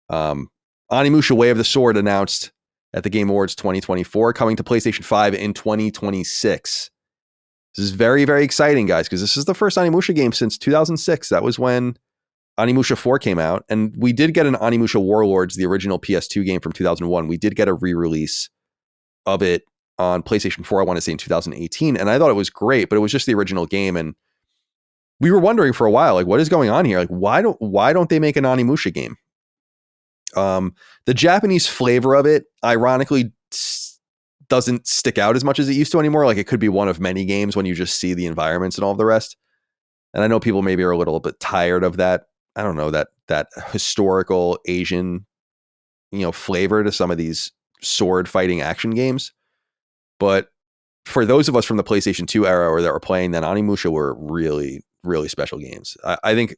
Onimusha Way of the Sword announced at the Game Awards 2024, coming to PlayStation 5 in 2026. This is very, very exciting, guys, because this is the first Onimusha game since 2006. That was when Onimusha 4 came out. And we did get an Onimusha Warlords, the original PS2 game from 2001. We did get a re-release of it on PlayStation 4, I want to say in 2018. And I thought it was great, but it was just the original game. And we were wondering for a while, like, what is going on here? Like, why don't they make an Onimusha game? The Japanese flavor of it, ironically, doesn't stick out as much as it used to anymore. Like, it could be one of many games when you just see the environments and all of the rest. And I know people maybe are a little bit tired of that. I don't know, that historical Asian, flavor to some of these sword fighting action games. But for those of us from the PlayStation 2 era or that were playing then, Onimusha were really, really special games. I think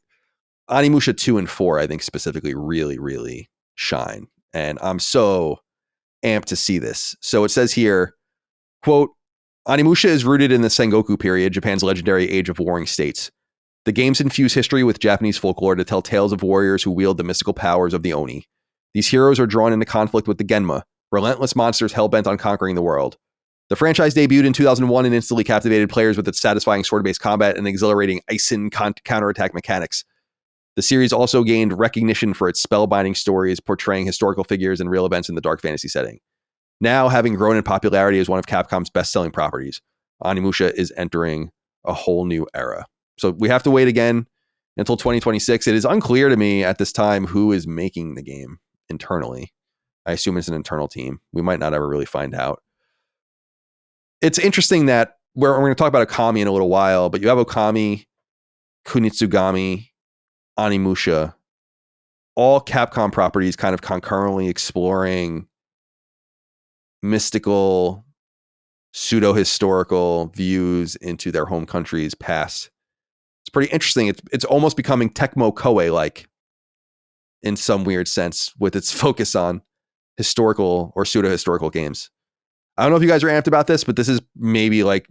Onimusha 2 and 4, I think specifically really, really shine. And I'm so amped to see this. So it says here, quote, Onimusha is rooted in the Sengoku period, Japan's legendary age of warring states. The games infuse history with Japanese folklore to tell tales of warriors who wield the mystical powers of the Oni. These heroes are drawn into conflict with the Genma, relentless monsters hell-bent on conquering the world. The franchise debuted in 2001 and instantly captivated players with its satisfying sword-based combat and exhilarating Eisen counterattack mechanics. The series also gained recognition for its spellbinding stories portraying historical figures and real events in the dark fantasy setting. Now, having grown in popularity as one of Capcom's best-selling properties, Onimusha is entering a whole new era. So we have to wait again until 2026. It is unclear to me at this time who is making the game internally. I assume it's an internal team. We might not ever really find out. It's interesting that we're going to talk about Okami in a little while, but you have Okami, Kunitsugami, Onimusha, all Capcom properties kind of concurrently exploring mystical, pseudo-historical views into their home country's past. It's pretty interesting. It's almost becoming Tecmo Koei-like in some weird sense with its focus on historical or pseudo-historical games. I don't know if you guys are amped about this, but this is maybe with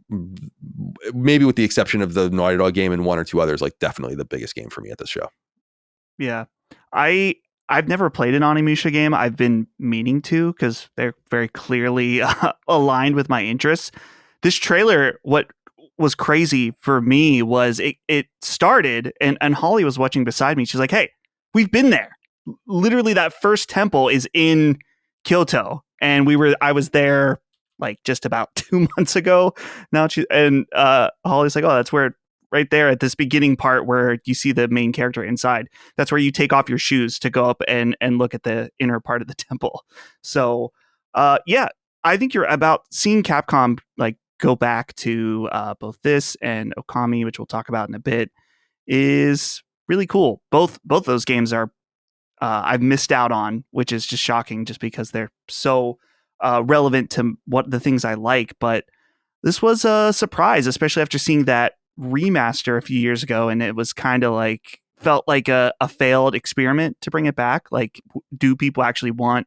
the exception of the Naughty Dog game and one or two others, like definitely the biggest game for me at this show. Yeah. I've never played an Onimusha game. I've been meaning to because they're very clearly aligned with my interests. This trailer, what was crazy for me was it started and Holly was watching beside me. She's like, hey, we've been there. literally that first temple is in Kyoto, and I was there like just about 2 months ago now. Holly's like, oh, that's where, right there at this beginning part where you see the main character inside. That's where you take off your shoes to go up and look at the inner part of the temple. So, yeah, I think you're about seeing Capcom like go back to both this and Okami, which we'll talk about in a bit, is really cool. Both those games are I've missed out on, which is just shocking, just because they're so relevant to what the things I like. But this was a surprise, especially after seeing that remaster a few years ago, and it was kind of like felt like a failed experiment to bring it back. Like, do people actually want?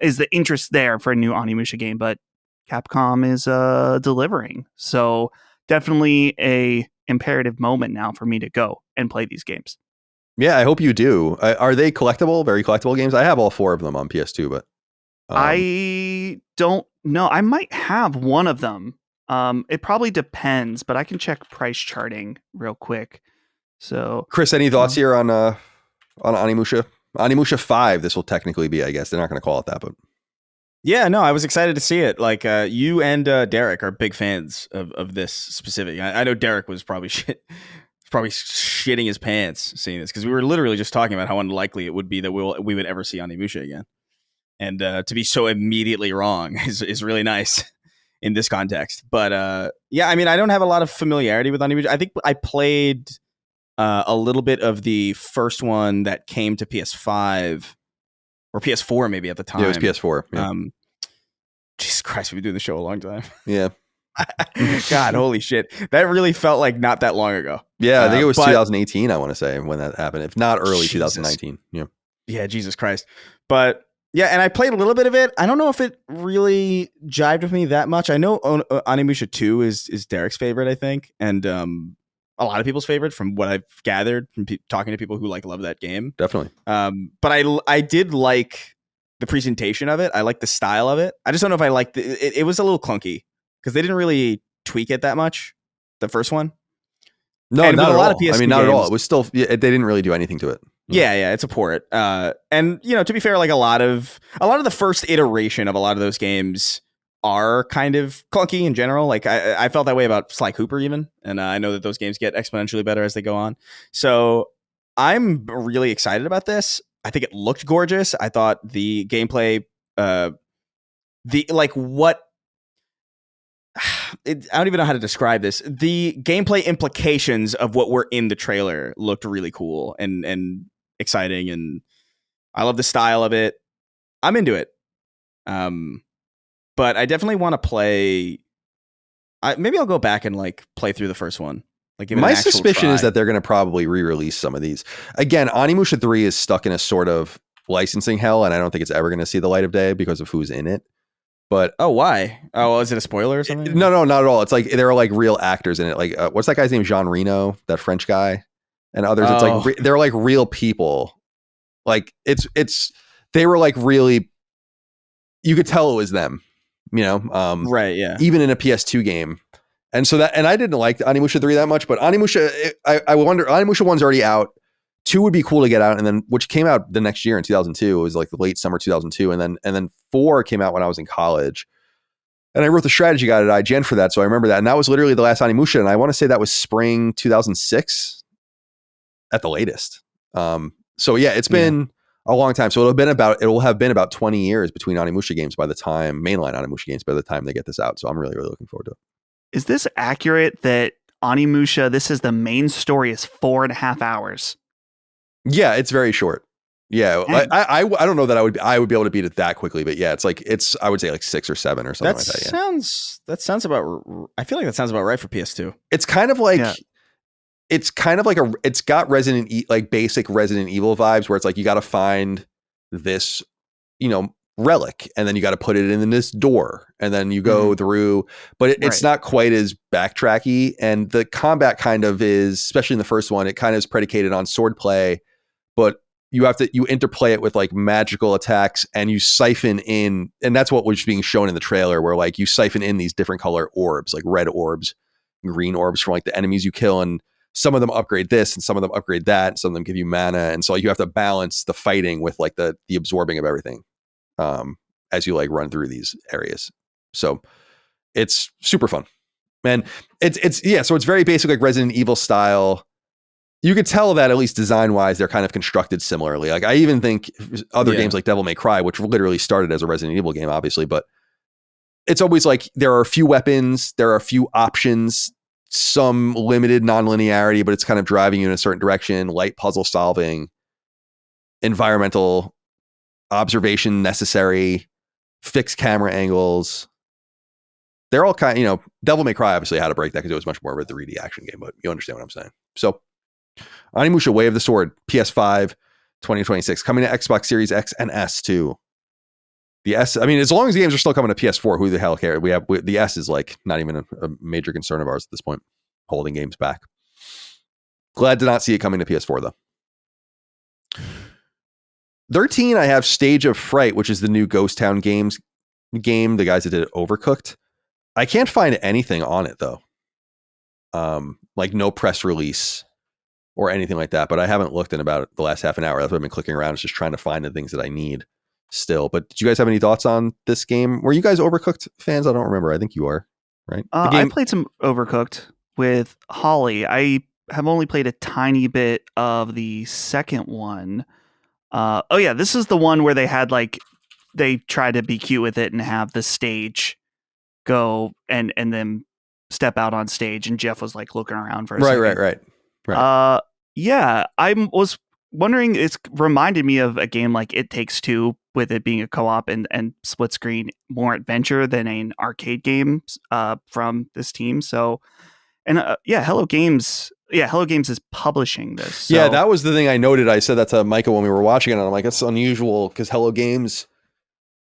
Is the interest there for a new Onimusha game? But Capcom is delivering, so definitely a imperative moment now for me to go and play these games. Yeah, I hope you do. Are they collectible? Very collectible games? I have all 4 of them on PS2, but I don't know. I might have one of them. It probably depends, but I can check price charting real quick. So, Chris, any thoughts here on Onimusha? Onimusha 5, this will technically be, I guess. They're not going to call it that, but yeah, no, I was excited to see it. Like, you and Derek are big fans of this specific. I know Derek was probably shitting his pants seeing this, because we were literally just talking about how unlikely it would be that we would ever see Onimusha again. And to be so immediately wrong is really nice in this context. But yeah, I mean, I don't have a lot of familiarity with Onimusha. I think I played a little bit of the first one that came to PS5 or PS4 maybe at the time. Yeah, it was PS4. Yeah. Jesus Christ, we've been doing the show a long time. Yeah. God, holy shit. That really felt like not that long ago. Yeah, I think it was 2018, I want to say, when that happened. If not early Jesus. 2019. Yeah. Yeah, Jesus Christ. But yeah, and I played a little bit of it. I don't know if it really jived with me that much. I know Onimusha 2 is Derek's favorite, I think. And a lot of people's favorite from what I've gathered from talking to people who like love that game. Definitely. But I did like the presentation of it. I like the style of it. I just don't know if I liked it. It was a little clunky because they didn't really tweak it that much, the first one. No, and not at a lot all. Of PSP I mean, not games, at all. It was still, they didn't really do anything to it. Yeah, it's a port. And you know, to be fair, like a lot of the first iteration of a lot of those games are kind of clunky in general. Like I felt that way about Sly Cooper even, and I know that those games get exponentially better as they go on. So I'm really excited about this. I think it looked gorgeous. I thought the gameplay, I don't even know how to describe this. The gameplay implications of what were in the trailer looked really cool and exciting, and I love the style of it. I'm into it. But I definitely want to play. Maybe I'll go back and like play through the first one. Like, give it my an actual suspicion try. is that they're going to probably re-release some of these. Again, Onimusha 3 is stuck in a sort of licensing hell, and I don't think it's ever going to see the light of day because of who's in it. But why? Oh, is it a spoiler or something? No, not at all. It's like there are like real actors in it. Like what's that guy's name? Jean Reno, that French guy, and others. It's like they're like real people. Like they were like really. You could tell it was them. You know, right? Yeah. Even in a PS2 game. And so and I didn't like Onimusha 3 that much, but Onimusha, I wonder, Onimusha 1's already out. 2 would be cool to get out, and then which came out the next year in 2002. It was like the late summer 2002, and then 4 came out when I was in college. And I wrote the strategy guide at IGN for that, so I remember that. And that was literally the last Onimusha, and I want to say that was spring 2006 at the latest. So yeah, it's been a long time. So it will have been about 20 years between Onimusha games by the time mainline Onimusha games by the time they get this out. So I'm really, really looking forward to it. Is this accurate that Onimusha, this is the main story, is 4.5 hours? Yeah, it's very short. Yeah, I don't know that I would be able to beat it that quickly, but yeah, I would say like 6 or 7 or something like that. Yeah. That sounds about. I feel like that sounds about right for PS2. It's kind of like it's got basic Resident Evil vibes where it's like you got to find this, relic, and then you got to put it in this door, and then you go through, but it's not quite as backtracky, and the combat kind of is, especially in the first one, it kind of is predicated on swordplay, but you interplay it with like magical attacks, and you siphon in, and that's what was being shown in the trailer, where like you siphon in these different color orbs, like red orbs, green orbs from like the enemies you kill, and some of them upgrade this and some of them upgrade that, and some of them give you mana, and so you have to balance the fighting with like the absorbing of everything as you like run through these areas. So it's super fun, and it's so it's very basic, like Resident Evil style. You could tell that at least design wise they're kind of constructed similarly. Like I even think other games like Devil May Cry, which literally started as a Resident Evil game, obviously, but it's always like there are a few weapons, there are a few options, some limited non-linearity, but it's kind of driving you in a certain direction, light puzzle solving, environmental observation necessary, fixed camera angles. They're all kind of, Devil May Cry obviously had to break that because it was much more of a 3D action game, but you understand what I'm saying. So Onimusha Way of the Sword, PS5, 2026, coming to Xbox Series X and S too. The S, I mean, as long as the games are still coming to PS4, who the hell cares? The S is like not even a major concern of ours at this point, holding games back. Glad to not see it coming to PS4 though. 13, I have Stage of Fright, which is the new Ghost Town game, the guys that did it, Overcooked. I can't find anything on it though. Like no press release or anything like that, but I haven't looked in about the last half an hour. That's what I've been clicking around, just trying to find the things that I need still. But did you guys have any thoughts on this game? Were you guys Overcooked fans? I don't remember. I think you are, right? I played some Overcooked with Holly. I have only played a tiny bit of the second one. This is the one where they had they tried to be cute with it and have the stage go and then step out on stage, and Jeff was like looking around for a second. Right. I was wondering, it's reminded me of a game like It Takes Two, with it being a co-op and split screen, more adventure than an arcade game from this team. So, and Hello Games is publishing this. So. Yeah, that was the thing I noted. I said that to Micah when we were watching it, and I'm like, that's unusual because Hello Games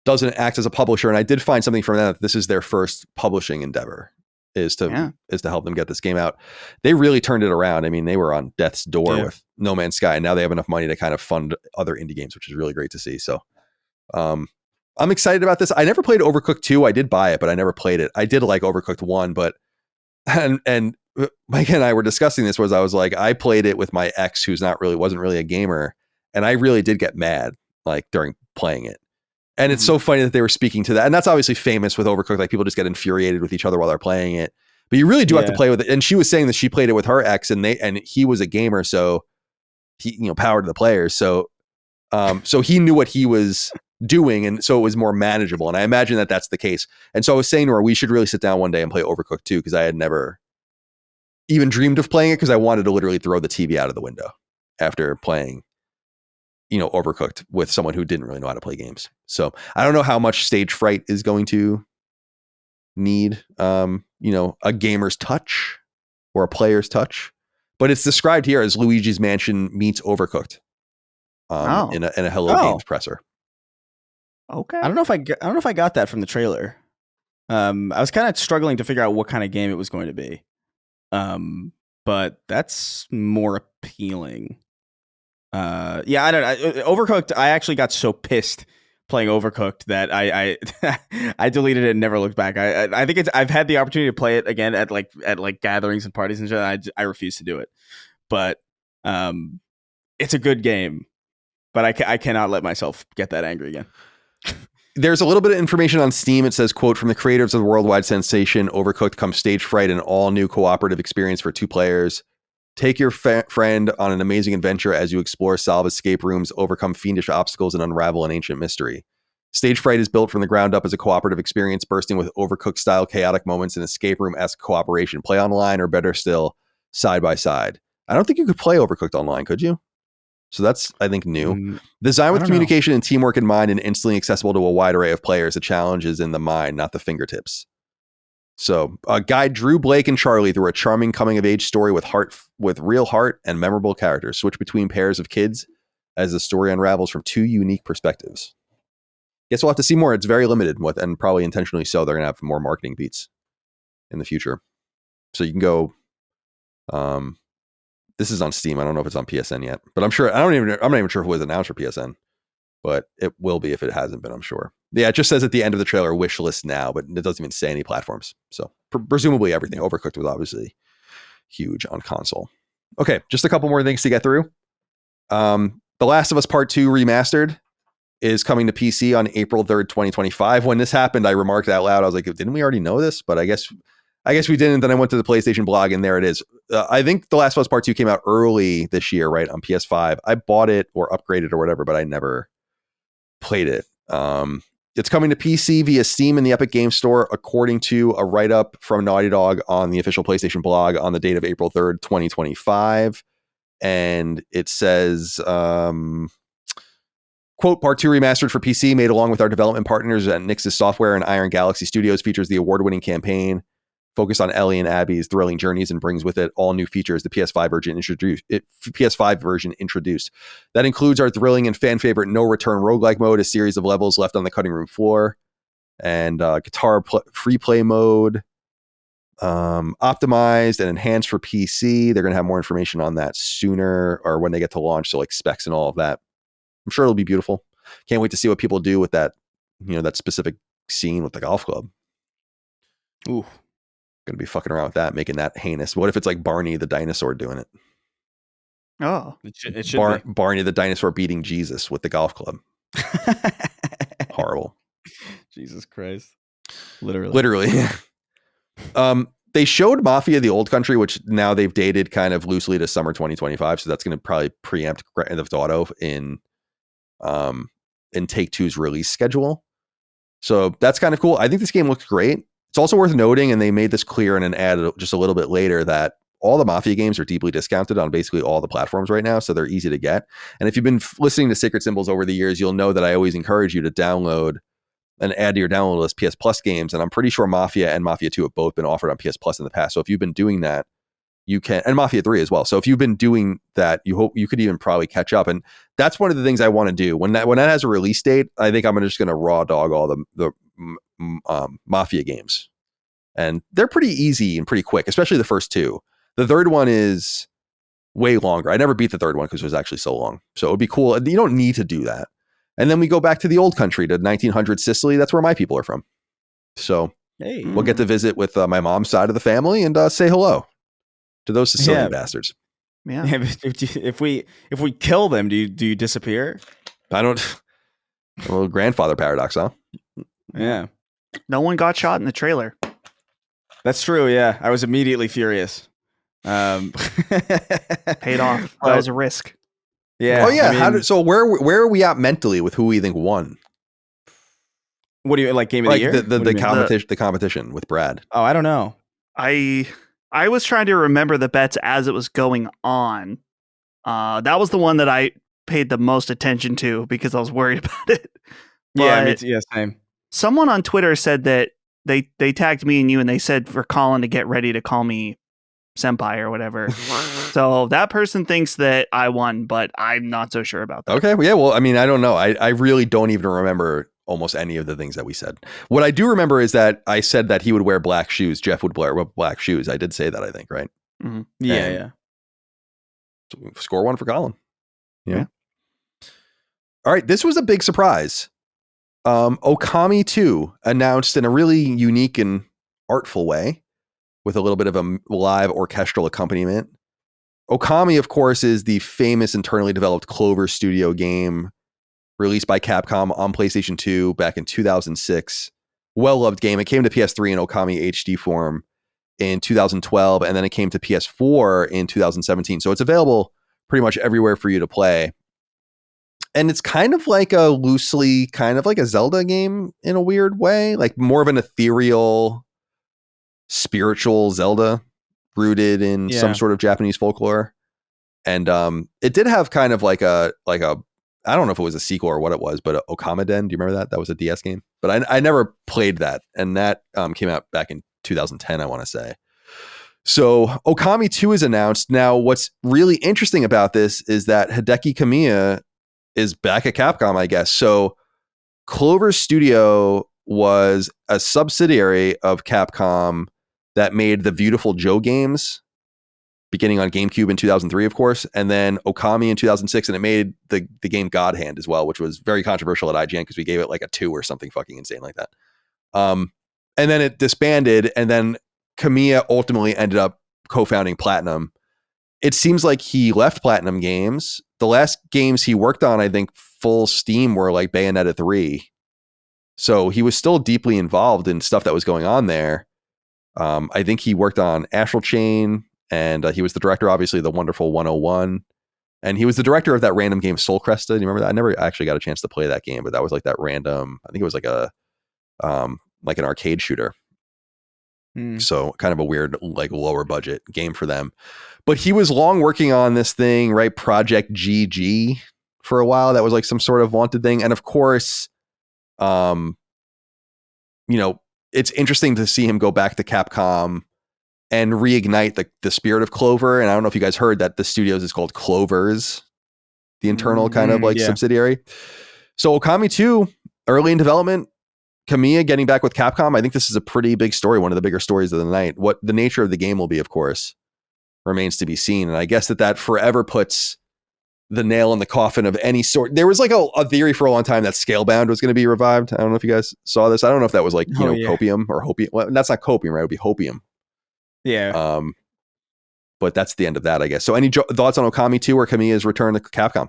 doesn't act as a publisher. And I did find something from them that this is their first publishing endeavor, is to help them get this game out. They really turned it around. I mean, they were on death's door with No Man's Sky, and now they have enough money to kind of fund other indie games, which is really great to see. So I'm excited about this. I never played Overcooked 2. I did buy it, but I never played it. I did like Overcooked 1, but and Mike and I were discussing this, I was like, I played it with my ex who's wasn't really a gamer, and I really did get mad like during playing it. And it's so funny that they were speaking to that. And that's obviously famous with Overcooked. Like people just get infuriated with each other while they're playing it. But you really do have to play with it. And she was saying that she played it with her ex, and he was a gamer, so he, power to the players. So so he knew what he was doing, and so it was more manageable. And I imagine that that's the case. And so I was saying to her, we should really sit down one day and play Overcooked 2, because I had never even dreamed of playing it, because I wanted to literally throw the TV out of the window after playing Overcooked with someone who didn't really know how to play games. So I don't know how much stage fright is going to need, a gamer's touch or a player's touch, but it's described here as Luigi's Mansion meets Overcooked in a Hello Games presser. Okay. I don't know if I got that from the trailer. I was kind of struggling to figure out what kind of game it was going to be. But that's more appealing. I don't know. Overcooked, I actually got so pissed playing Overcooked that I deleted it and never looked back. I think I've had the opportunity to play it again at gatherings and parties and shit. And I refuse to do it. But it's a good game, but I cannot let myself get that angry again. There's a little bit of information on Steam. It says, quote, from the creators of the worldwide sensation Overcooked comes Stage Fright, an all new cooperative experience for 2 players. Take your friend on an amazing adventure as you explore, solve escape rooms, overcome fiendish obstacles, and unravel an ancient mystery. Stage Fright is built from the ground up as a cooperative experience, bursting with Overcooked-style chaotic moments and escape room-esque cooperation. Play online, or better still, side by side. I don't think you could play Overcooked online, could you? So that's, I think, new. Designed with communication and teamwork in mind, and instantly accessible to a wide array of players. The challenge is in the mind, not the fingertips. So, guide Drew, Blake, and Charlie through a charming coming-of-age story with real heart and memorable characters. Switch between pairs of kids as the story unravels from 2 unique perspectives. Guess we'll have to see more. It's very limited, and probably intentionally so. They're going to have more marketing beats in the future. So you can go. This is on Steam. I don't know if it's on PSN yet, but I'm sure. I'm not even sure if it was announced for PSN, but it will be if it hasn't been, I'm sure. Yeah, it just says at the end of the trailer, wish list now, but it doesn't even say any platforms. So presumably everything. Overcooked was obviously huge on console. Okay, just a couple more things to get through. The Last of Us Part 2 Remastered is coming to PC on April 3rd, 2025. When this happened, I remarked out loud, I was like, didn't we already know this? But I guess we didn't. Then I went to the PlayStation blog and there it is. I think The Last of Us Part 2 came out early this year, right, on PS5. I bought it or upgraded or whatever, but I never played it. It's coming to PC via Steam and the Epic Games Store, according to a write-up from Naughty Dog on the official PlayStation blog on the date of April 3rd, 2025. And it says, quote, Part 2 Remastered for PC, made along with our development partners at Nixxes Software and Iron Galaxy Studios, features the award-winning campaign focused on Ellie and Abby's thrilling journeys and brings with it all new features the PS5 version introduced. That includes our thrilling and fan favorite no return roguelike mode, a series of levels left on the cutting room floor, and guitar free play mode, optimized and enhanced for PC. They're going to have more information on that sooner or when they get to launch, so like specs and all of that. I'm sure it'll be beautiful. Can't wait to see what people do with that, that specific scene with the golf club. Ooh. Going to be fucking around with that, making that heinous. What if it's like Barney the dinosaur doing it? Oh, it should be. Barney the dinosaur beating Jesus with the golf club. Horrible. Jesus Christ. Literally. They showed Mafia the Old Country, which now they've dated kind of loosely to summer 2025. So that's going to probably preempt Grand Theft Auto in Take-Two's release schedule. So that's kind of cool. I think this game looks great. It's also worth noting, and they made this clear in an ad just a little bit later, that all the Mafia games are deeply discounted on basically all the platforms right now, so they're easy to get. And if you've been listening to Sacred Symbols over the years, you'll know that I always encourage you to download and add to your download list PS Plus games, and I'm pretty sure Mafia and Mafia 2 have both been offered on PS Plus in the past. So if you've been doing that, you can, and Mafia 3 as well. So if you've been doing that, you hope you could even probably catch up. And that's one of the things I want to do. When that has a release date, I think I'm just going to raw dog all the Mafia games. And they're pretty easy and pretty quick, especially the first two. The third one is way longer. I never beat the third one because it was actually so long. So it would be cool. You don't need to do that. And then we go back to the old country, to 1900 Sicily. That's where my people are from. So we'll get to visit with my mom's side of the family and say hello to those Sicilian bastards. Yeah. If we kill them, do you disappear? I don't. A little grandfather paradox, huh? Yeah. No one got shot in the trailer. That's true. Yeah, I was immediately furious. Paid off. That was a risk. Yeah. Oh yeah. I mean, so where are we at mentally with who we think won? What do you like? Game of the year? The competition with Brad. Oh, I don't know. I was trying to remember the bets as it was going on. That was the one that I paid the most attention to because I was worried about it. But yeah, same. Someone on Twitter said that they tagged me and you, and they said for Colin to get ready to call me senpai or whatever. So that person thinks that I won, but I'm not so sure about that. Okay. Yeah. Well, I mean, I don't know. I really don't even remember almost any of the things that we said. What I do remember is that I said that he would wear black shoes. Jeff would wear black shoes. I did say that, I think, right? Mm-hmm. Yeah. So score one for Colin. Yeah. All right. This was a big surprise. Okami 2 announced in a really unique and artful way with a little bit of a live orchestral accompaniment. Okami, of course, is the famous internally developed Clover Studio game released by Capcom on PlayStation 2 back in 2006. Well-loved game. It came to PS3 in Okami HD form in 2012, and then it came to PS4 in 2017. So it's available pretty much everywhere for you to play. And it's kind of like a Zelda game in a weird way, like more of an ethereal, spiritual Zelda rooted in some sort of Japanese folklore. And it did have kind of like a I don't know if it was a sequel or what it was, but Okamaden. Do you remember that? That was a DS game, but I never played that. And that came out back in 2010, I want to say. So Okami 2 is announced. Now, what's really interesting about this is that Hideki Kamiya is back at Capcom, I guess. So Clover Studio was a subsidiary of Capcom that made the Beautiful Joe games, beginning on GameCube in 2003, of course, and then Okami in 2006, and it made the game God Hand as well, which was very controversial at IGN because we gave it like a 2 or something fucking insane like that. And then it disbanded, and then Kamiya ultimately ended up co-founding Platinum it seems like he left Platinum Games. The last games he worked on, I think, full steam were like Bayonetta 3. So he was still deeply involved in stuff that was going on there. I think he worked on Astral Chain, and he was the director, obviously, the wonderful 101. And he was the director of that random game Soul Cresta. Do you remember that? I never actually got a chance to play that game, but that was like that random, I think it was like an arcade shooter. So kind of a weird, like lower budget game for them. But he was long working on this thing, right? Project GG for a while. That was like some sort of wanted thing. And of course, it's interesting to see him go back to Capcom and reignite the spirit of Clover. And I don't know if you guys heard that the studios is called Clovers, the internal kind of like subsidiary. So Okami 2, early in development, Kamiya getting back with Capcom. I think this is a pretty big story, one of the bigger stories of the night. What the nature of the game will be, of course, remains to be seen. And I guess that forever puts the nail in the coffin of any sort. There was like a theory for a long time that Scalebound was going to be revived. I don't know if you guys saw this. I don't know if that was like, copium or hopium. Well, that's not copium, right? It would be hopium. Yeah. But that's the end of that, I guess. So any thoughts on Okami 2 or Kamiya's return to Capcom?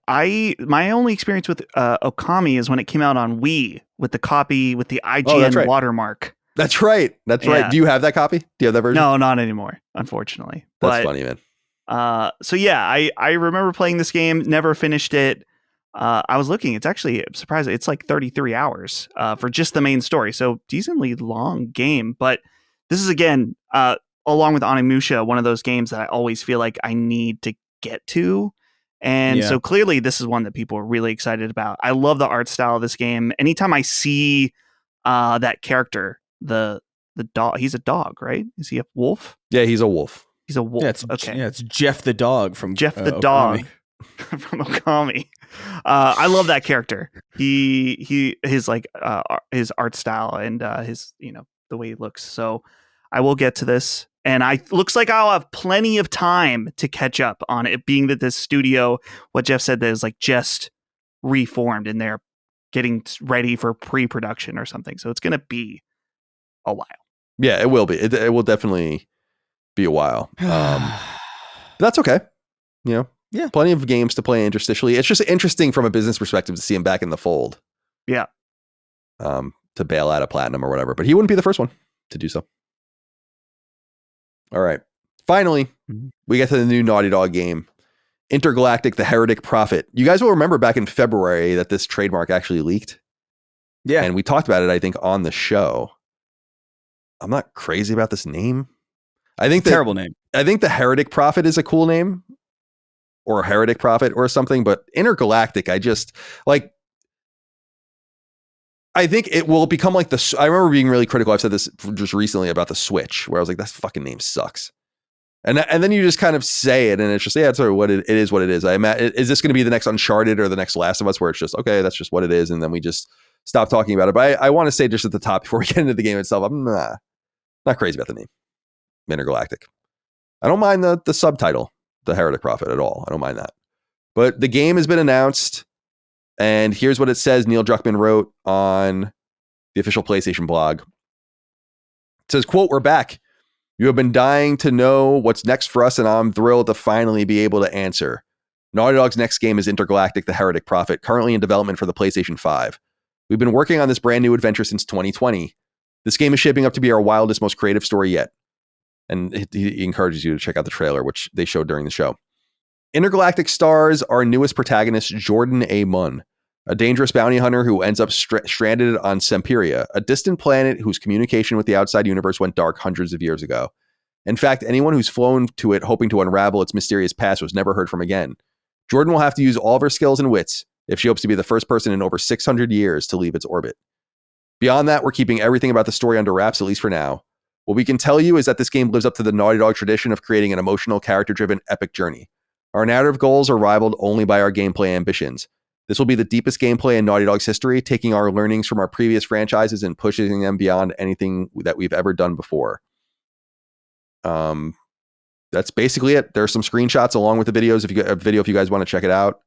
My only experience with Okami is when it came out on Wii with the copy with the IGN watermark. That's right. Right. Do you have that copy? Do you have that version? No, not anymore, unfortunately. That's funny, man. So yeah, I remember playing this game, never finished it. I was looking, it's actually surprising. It's like 33 hours for just the main story. So decently long game. But this is, again, along with Onimusha, one of those games that I always feel like I need to get to. And so clearly this is one that people are really excited about. I love the art style of this game. Anytime I see that character, the dog, he's a dog, right? Is he a wolf? Yeah, he's a wolf. He's a wolf. Yeah, it's Jeff the dog from Jeff the dog from Okami. I love that character. His like his art style and his the way he looks. So I will get to this, and looks like I'll have plenty of time to catch up on it. Being that this studio, what Jeff said, that is like just reformed and they're getting ready for pre-production or something. So it's gonna be a while. Yeah, it will be. It will definitely be a while. That's okay. Yeah. Plenty of games to play interstitially. It's just interesting from a business perspective to see him back in the fold. Yeah. To bail out of Platinum or whatever, but he wouldn't be the first one to do so. All right. Finally, we get to the new Naughty Dog game, Intergalactic: The Heretic Prophet. You guys will remember back in February that this trademark actually leaked. Yeah. And we talked about it, I think, on the show. I'm not crazy about this name. I think terrible name. I think The Heretic Prophet is a cool name, or Heretic Prophet or something, but Intergalactic, I just like. I think it will become like I remember being really critical. I've said this just recently about the Switch, where I was like, that fucking name sucks. And then you just kind of say it, and it's just, it's what it is. What it is. Is this going to be the next Uncharted or the next Last of Us, where it's just, okay, that's just what it is, and then we just stop talking about it. But I want to say just at the top before we get into the game itself, I'm not crazy about the name, Intergalactic. I don't mind the subtitle, The Heretic Prophet, at all. I don't mind that. But the game has been announced. And here's what it says. Neil Druckmann wrote on the official PlayStation blog. It says, quote, "We're back. You have been dying to know what's next for us, and I'm thrilled to finally be able to answer. Naughty Dog's next game is Intergalactic: The Heretic Prophet, currently in development for the PlayStation 5. We've been working on this brand new adventure since 2020. This game is shaping up to be our wildest, most creative story yet." And he encourages you to check out the trailer, which they showed during the show. Intergalactic stars our newest protagonist, Jordan A. Munn, a dangerous bounty hunter who ends up stranded on Semperia, a distant planet whose communication with the outside universe went dark hundreds of years ago. In fact, anyone who's flown to it hoping to unravel its mysterious past was never heard from again. Jordan will have to use all of her skills and wits if she hopes to be the first person in over 600 years to leave its orbit. Beyond that, we're keeping everything about the story under wraps, at least for now. What we can tell you is that this game lives up to the Naughty Dog tradition of creating an emotional, character-driven, epic journey. Our narrative goals are rivaled only by our gameplay ambitions. This will be the deepest gameplay in Naughty Dog's history, taking our learnings from our previous franchises and pushing them beyond anything that we've ever done before. That's basically it. There are some screenshots along with the videos. If you guys want to check it out,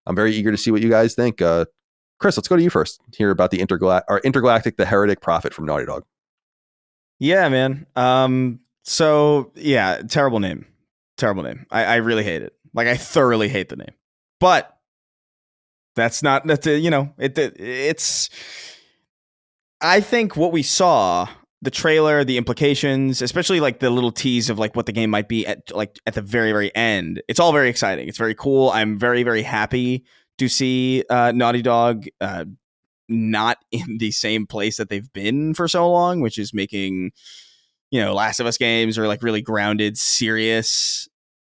I'm very eager to see what you guys think. Chris, let's go to you first. Hear about the Intergalactic: The Heretic Prophet from Naughty Dog. Yeah, man. So yeah, terrible name. Terrible name. I really hate it. Like, I thoroughly hate the name. But it's. I think what we saw, the trailer, the implications, especially like the little tease of like what the game might be at the very, very end. It's all very exciting. It's very cool. I'm very, very happy to see Naughty Dog not in the same place that they've been for so long, which is making, Last of Us games or like really grounded, serious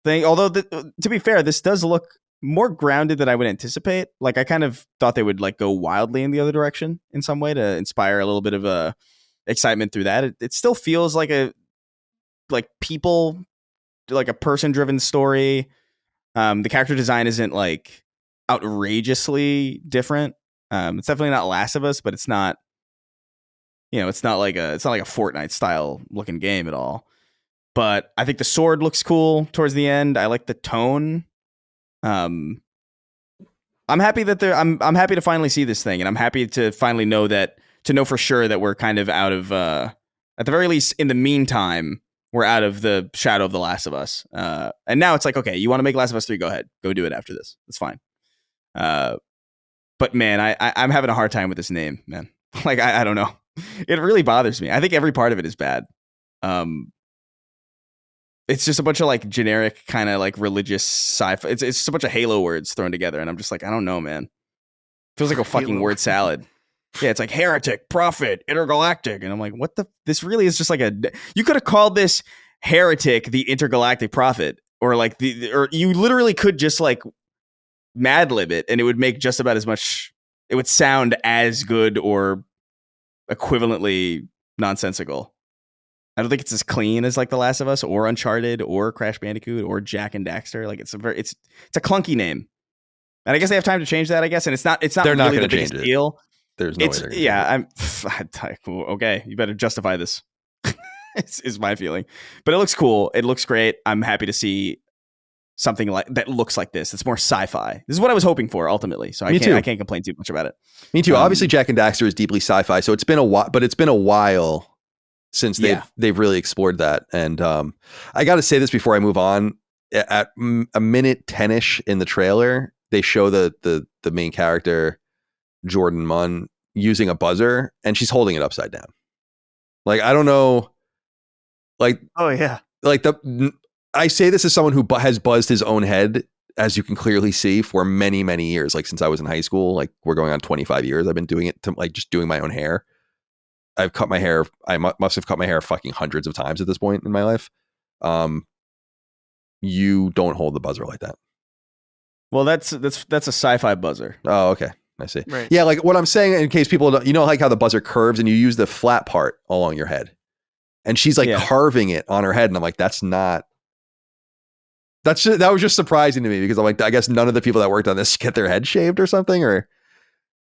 thing. Although, to be fair, this does look more grounded than I would anticipate. Like, I kind of thought they would like go wildly in the other direction in some way to inspire a little bit of excitement through that. It still feels like a person driven story. The character design isn't like outrageously different. It's definitely not Last of Us, but it's not, it's not like a Fortnite style looking game at all. But I think the sword looks cool towards the end. I like the tone. I'm happy that I'm happy to finally see this thing, and I'm happy to finally know for sure that we're kind of out of, at the very least, in the meantime, we're out of the shadow of The Last of Us. And now it's like, okay, you want to make Last of Us 3? Go ahead, go do it after this. It's fine. But man, I'm having a hard time with this name, man. Like, I don't know. It really bothers me. I think every part of it is bad. It's just a bunch of like generic kind of like religious sci-fi. It's just a bunch of Halo words thrown together, and I'm just like, I don't know, man. Feels like a fucking word salad. Yeah, it's like heretic, prophet, intergalactic, and I'm like, what the? This really is just like you could have called this heretic, the intergalactic prophet, or like or you literally could just like Mad Lib it, and it would make just about as much. It would sound as good or equivalently nonsensical. I don't think it's as clean as like The Last of Us or Uncharted or Crash Bandicoot or Jack and Daxter. Like, it's a clunky name, and I guess they have time to change that. I guess, and it's not. They're really not going to change it. Deal. There's no way. I'm okay. You better justify this. is my feeling, but it looks cool. It looks great. I'm happy to see something like that looks like this. It's more sci-fi. This is what I was hoping for ultimately. So I can't complain too much about it. Me too. Obviously, Jack and Daxter is deeply sci-fi, so it's been a while. But it's been a while since they've really explored that. And I got to say this before I move on. At a minute 10-ish in the trailer, they show the main character, Jordan Munn, using a buzzer, and she's holding it upside down. Like, I don't know. Like, oh yeah. Like I say this as someone who has buzzed his own head, as you can clearly see, for many, many years. Like, since I was in high school, like we're going on 25 years. I've been doing it to like just doing my own hair. I've cut my hair. I must have cut my hair fucking hundreds of times at this point in my life. You don't hold the buzzer like that. Well, that's a sci-fi buzzer. Oh, okay. I see. Right. Yeah, like what I'm saying, in case people don't, like how the buzzer curves and you use the flat part along your head. And she's like carving it on her head. And I'm like, that was just surprising to me, because I'm like, I guess none of the people that worked on this get their head shaved or something, or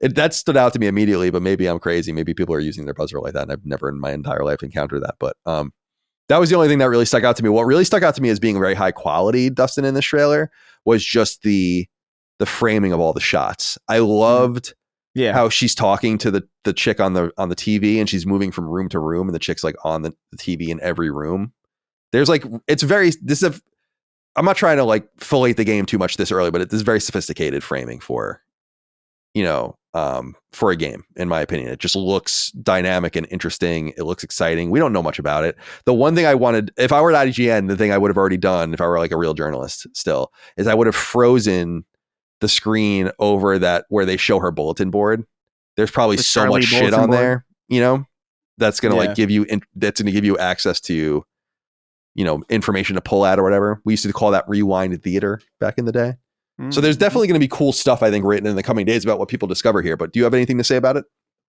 that stood out to me immediately. But maybe I'm crazy. Maybe people are using their buzzer like that, and I've never in my entire life encountered that. But that was the only thing that really stuck out to me. What really stuck out to me as being very high quality, Dustin, in this trailer was just the framing of all the shots. I loved how she's talking to the chick on the TV, and she's moving from room to room, and the chick's like on the TV in every room. There's like, I'm not trying to like fillet the game too much this early, but it is very sophisticated framing for a game, in my opinion. It just looks dynamic and interesting. It looks exciting. We don't know much about it. The one thing I wanted, if I were at IGN, the thing I would have already done, if I were like a real journalist still, is I would have frozen the screen over that where they show her bulletin board. There's probably so much shit on there, that's going to like give you access to, information to pull at or whatever. We used to call that rewind theater back in the day. So there's definitely going to be cool stuff, I think, written in the coming days about what people discover here. But do you have anything to say about it?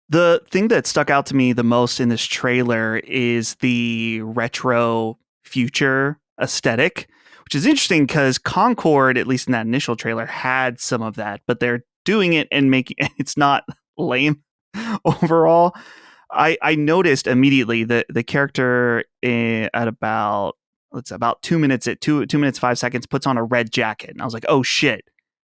The thing that stuck out to me the most in this trailer is the retro future aesthetic, which is interesting because Concord, at least in that initial trailer, had some of that, but they're doing it and making it's not lame overall. I noticed immediately that the character at about 2 minutes, at 2 minutes 5 seconds, puts on a red jacket, and I was like, oh shit,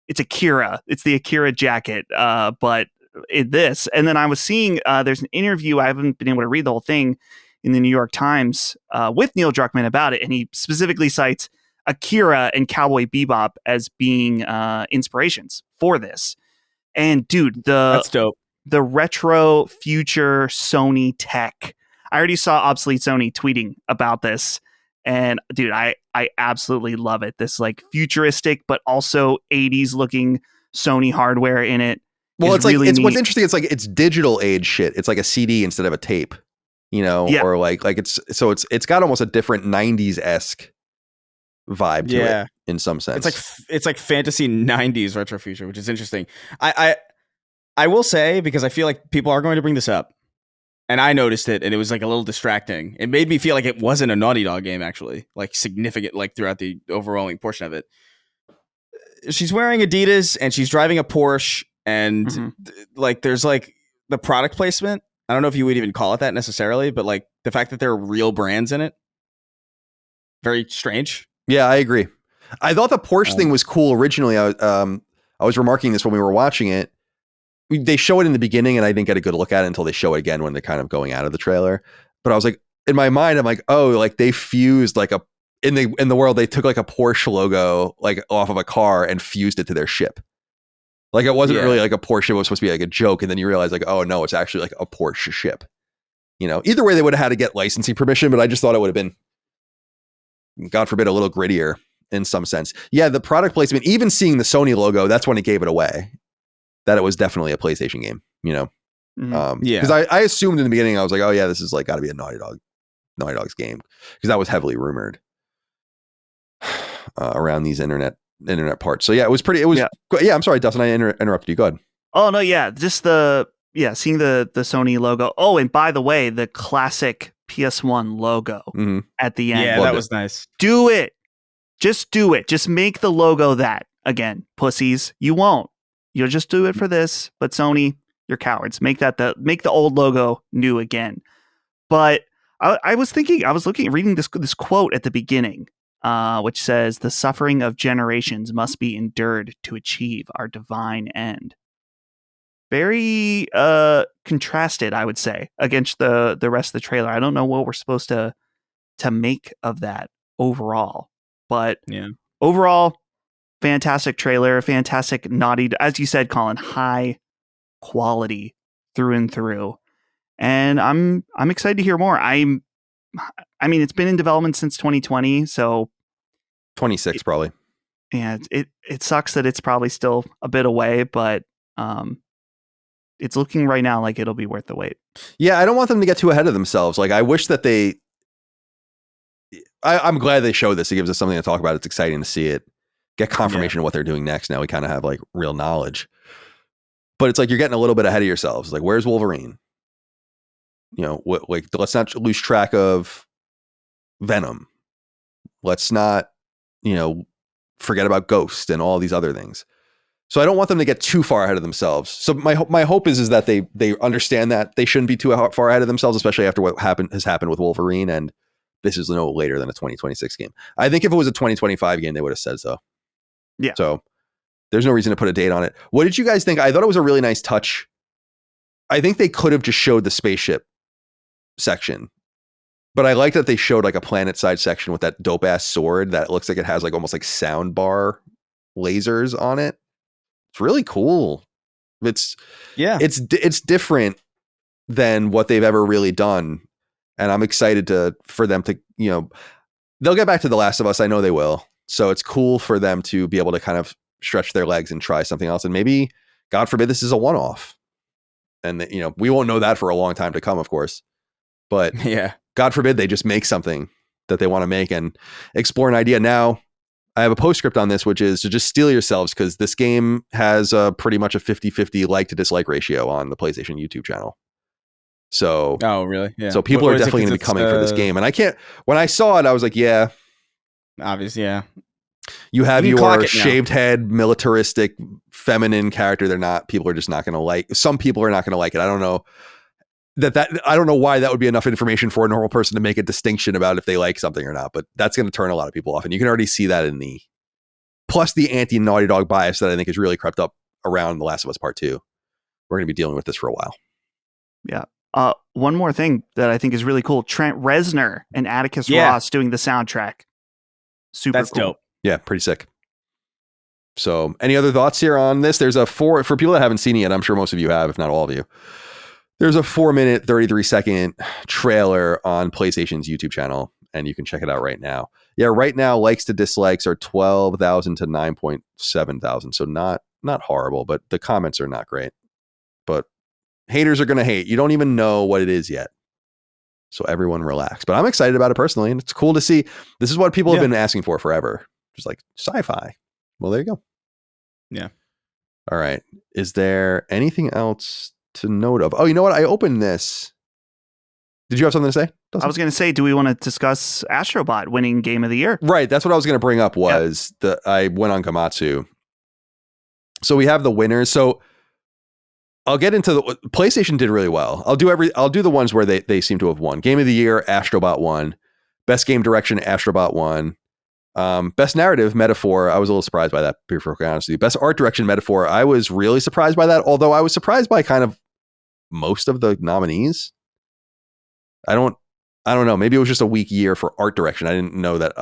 it's Akira. It's the Akira jacket, but this. And then I was seeing there's an interview, I haven't been able to read the whole thing, in the New York Times with Neil Druckmann about it, and he specifically cites Akira and Cowboy Bebop as being inspirations for this. And dude, That's dope. The retro future Sony tech. I already saw Obsolete Sony tweeting about this. And dude, I absolutely love it. This like futuristic, but also 80s looking Sony hardware in it. Well, it's really like, it's neat. what's interesting. It's like, it's digital age shit. It's like a CD instead of a tape, you know, or like it's got almost a different 90s-esque vibe to it in some sense. It's like fantasy 90s retro future, which is interesting. I will say, because I feel like people are going to bring this up, and I noticed it, and it was like a little distracting. It made me feel like it wasn't a Naughty Dog game, actually, like significant, like throughout the overwhelming portion of it. She's wearing Adidas and she's driving a Porsche, and like there's like the product placement. I don't know if you would even call it that necessarily, but like the fact that there are real brands in it, very strange. Yeah, I agree. I thought the Porsche thing was cool originally. I was remarking this when we were watching it. They show it in the beginning, and I didn't get a good look at it until they show it again when they're kind of going out of the trailer. But I was like, in my mind, I'm like, oh, like they fused like in the world, they took like a Porsche logo like off of a car and fused it to their ship. Like it wasn't really like a Porsche. It was supposed to be like a joke, and then you realize like, oh no, it's actually like a Porsche ship. You know, either way, they would have had to get licensing permission, but I just thought it would have been, God forbid, a little grittier in some sense. Yeah, the product placement, even seeing the Sony logo, that's when it gave it away, that it was definitely a PlayStation game, you know? Because I assumed in the beginning, I was like, oh yeah, this is like got to be a Naughty Dog's game, because that was heavily rumored around these internet parts. So yeah, it was I'm sorry, Dustin, I interrupted you. Go ahead. Oh no, yeah, just seeing the Sony logo. Oh, and by the way, the classic PS1 logo at the end. Yeah, that was nice. Do it. Just do it. Just make the logo that again, pussies. You won't. You'll just do it for this. But Sony, you're cowards. Make the old logo new again. But I was reading this quote at the beginning, which says, "The suffering of generations must be endured to achieve our divine end." Very contrasted, I would say, against the rest of the trailer. I don't know what we're supposed to make of that overall, but overall, fantastic trailer, fantastic Naughty, as you said, Colin, high quality through and through, and I'm excited to hear more. I mean, it's been in development since 2020, so 26 probably. Yeah, it sucks that it's probably still a bit away, but it's looking right now like it'll be worth the wait. Yeah, I don't want them to get too ahead of themselves. Like, I wish that I'm glad they showed this. It gives us something to talk about. It's exciting to see it, get confirmation of what they're doing next. Now we kind of have like real knowledge, but it's like you're getting a little bit ahead of yourselves. Like, where's Wolverine? You know, like, let's not lose track of Venom. Let's not, forget about Ghost and all these other things. So I don't want them to get too far ahead of themselves. So my hope is that they understand that they shouldn't be too far ahead of themselves, especially after what has happened with Wolverine. And this is no later than a 2026 game. I think if it was a 2025 game, they would have said so. Yeah. So there's no reason to put a date on it. What did you guys think? I thought it was a really nice touch. I think they could have just showed the spaceship section, but I like that they showed like a planet side section with that dope ass sword that looks like it has like almost like sound bar lasers on it. It's really cool. It's different than what they've ever really done. And I'm excited for them to, they'll get back to The Last of Us. I know they will. So it's cool for them to be able to kind of stretch their legs and try something else. And maybe, God forbid, this is a one-off. And, we won't know that for a long time to come, of course. But God forbid they just make something that they want to make and explore an idea. Now, I have a postscript on this, which is to just steel yourselves, because this game has pretty much a 50-50 like to dislike ratio on the PlayStation YouTube channel. So, oh, really? Yeah. So people are definitely going to be coming for this game. And when I saw it, I was like, yeah. Obviously, yeah. You have your shaved head, militaristic, feminine character. People are just not going to like. Some people are not going to like it. I don't know I don't know why that would be enough information for a normal person to make a distinction about if they like something or not, but that's going to turn a lot of people off. And you can already see that plus the anti-Naughty Dog bias that I think has really crept up around The Last of Us Part 2. We're going to be dealing with this for a while. Yeah. One more thing that I think is really cool. Trent Reznor and Atticus Ross doing the soundtrack. super That's cool. dope. Yeah, pretty sick. So any other thoughts here on this? There's for people that haven't seen it yet, I'm sure most of you have, if not all of you. There's a 4-minute, 33-second trailer on PlayStation's YouTube channel, and you can check it out right now. Yeah, right now, likes to dislikes are 12,000 to 9.7 thousand. So not horrible, but the comments are not great. But haters are going to hate. You don't even know what it is yet. So everyone relax. But I'm excited about it personally, and it's cool to see. This is what people have been asking for forever. Just like sci-fi. Well, there you go. Yeah. All right. Is there anything else to note of? Oh, you know what? I opened this. Did you have something to say? I was going to say, do we want to discuss Astrobot winning Game of the Year? Right. That's what I was going to bring up was I went on Komatsu. So we have the winners. So I'll get into the PlayStation did really well. I'll do the ones where they seem to have won. Game of the Year, Astrobot won. Best game direction, Astrobot won. Best narrative, Metaphor. I was a little surprised by that, to be perfectly honest with you. Best art direction, Metaphor. I was really surprised by that, although I was surprised by kind of most of the nominees. I don't know. Maybe it was just a weak year for art direction. I didn't know that.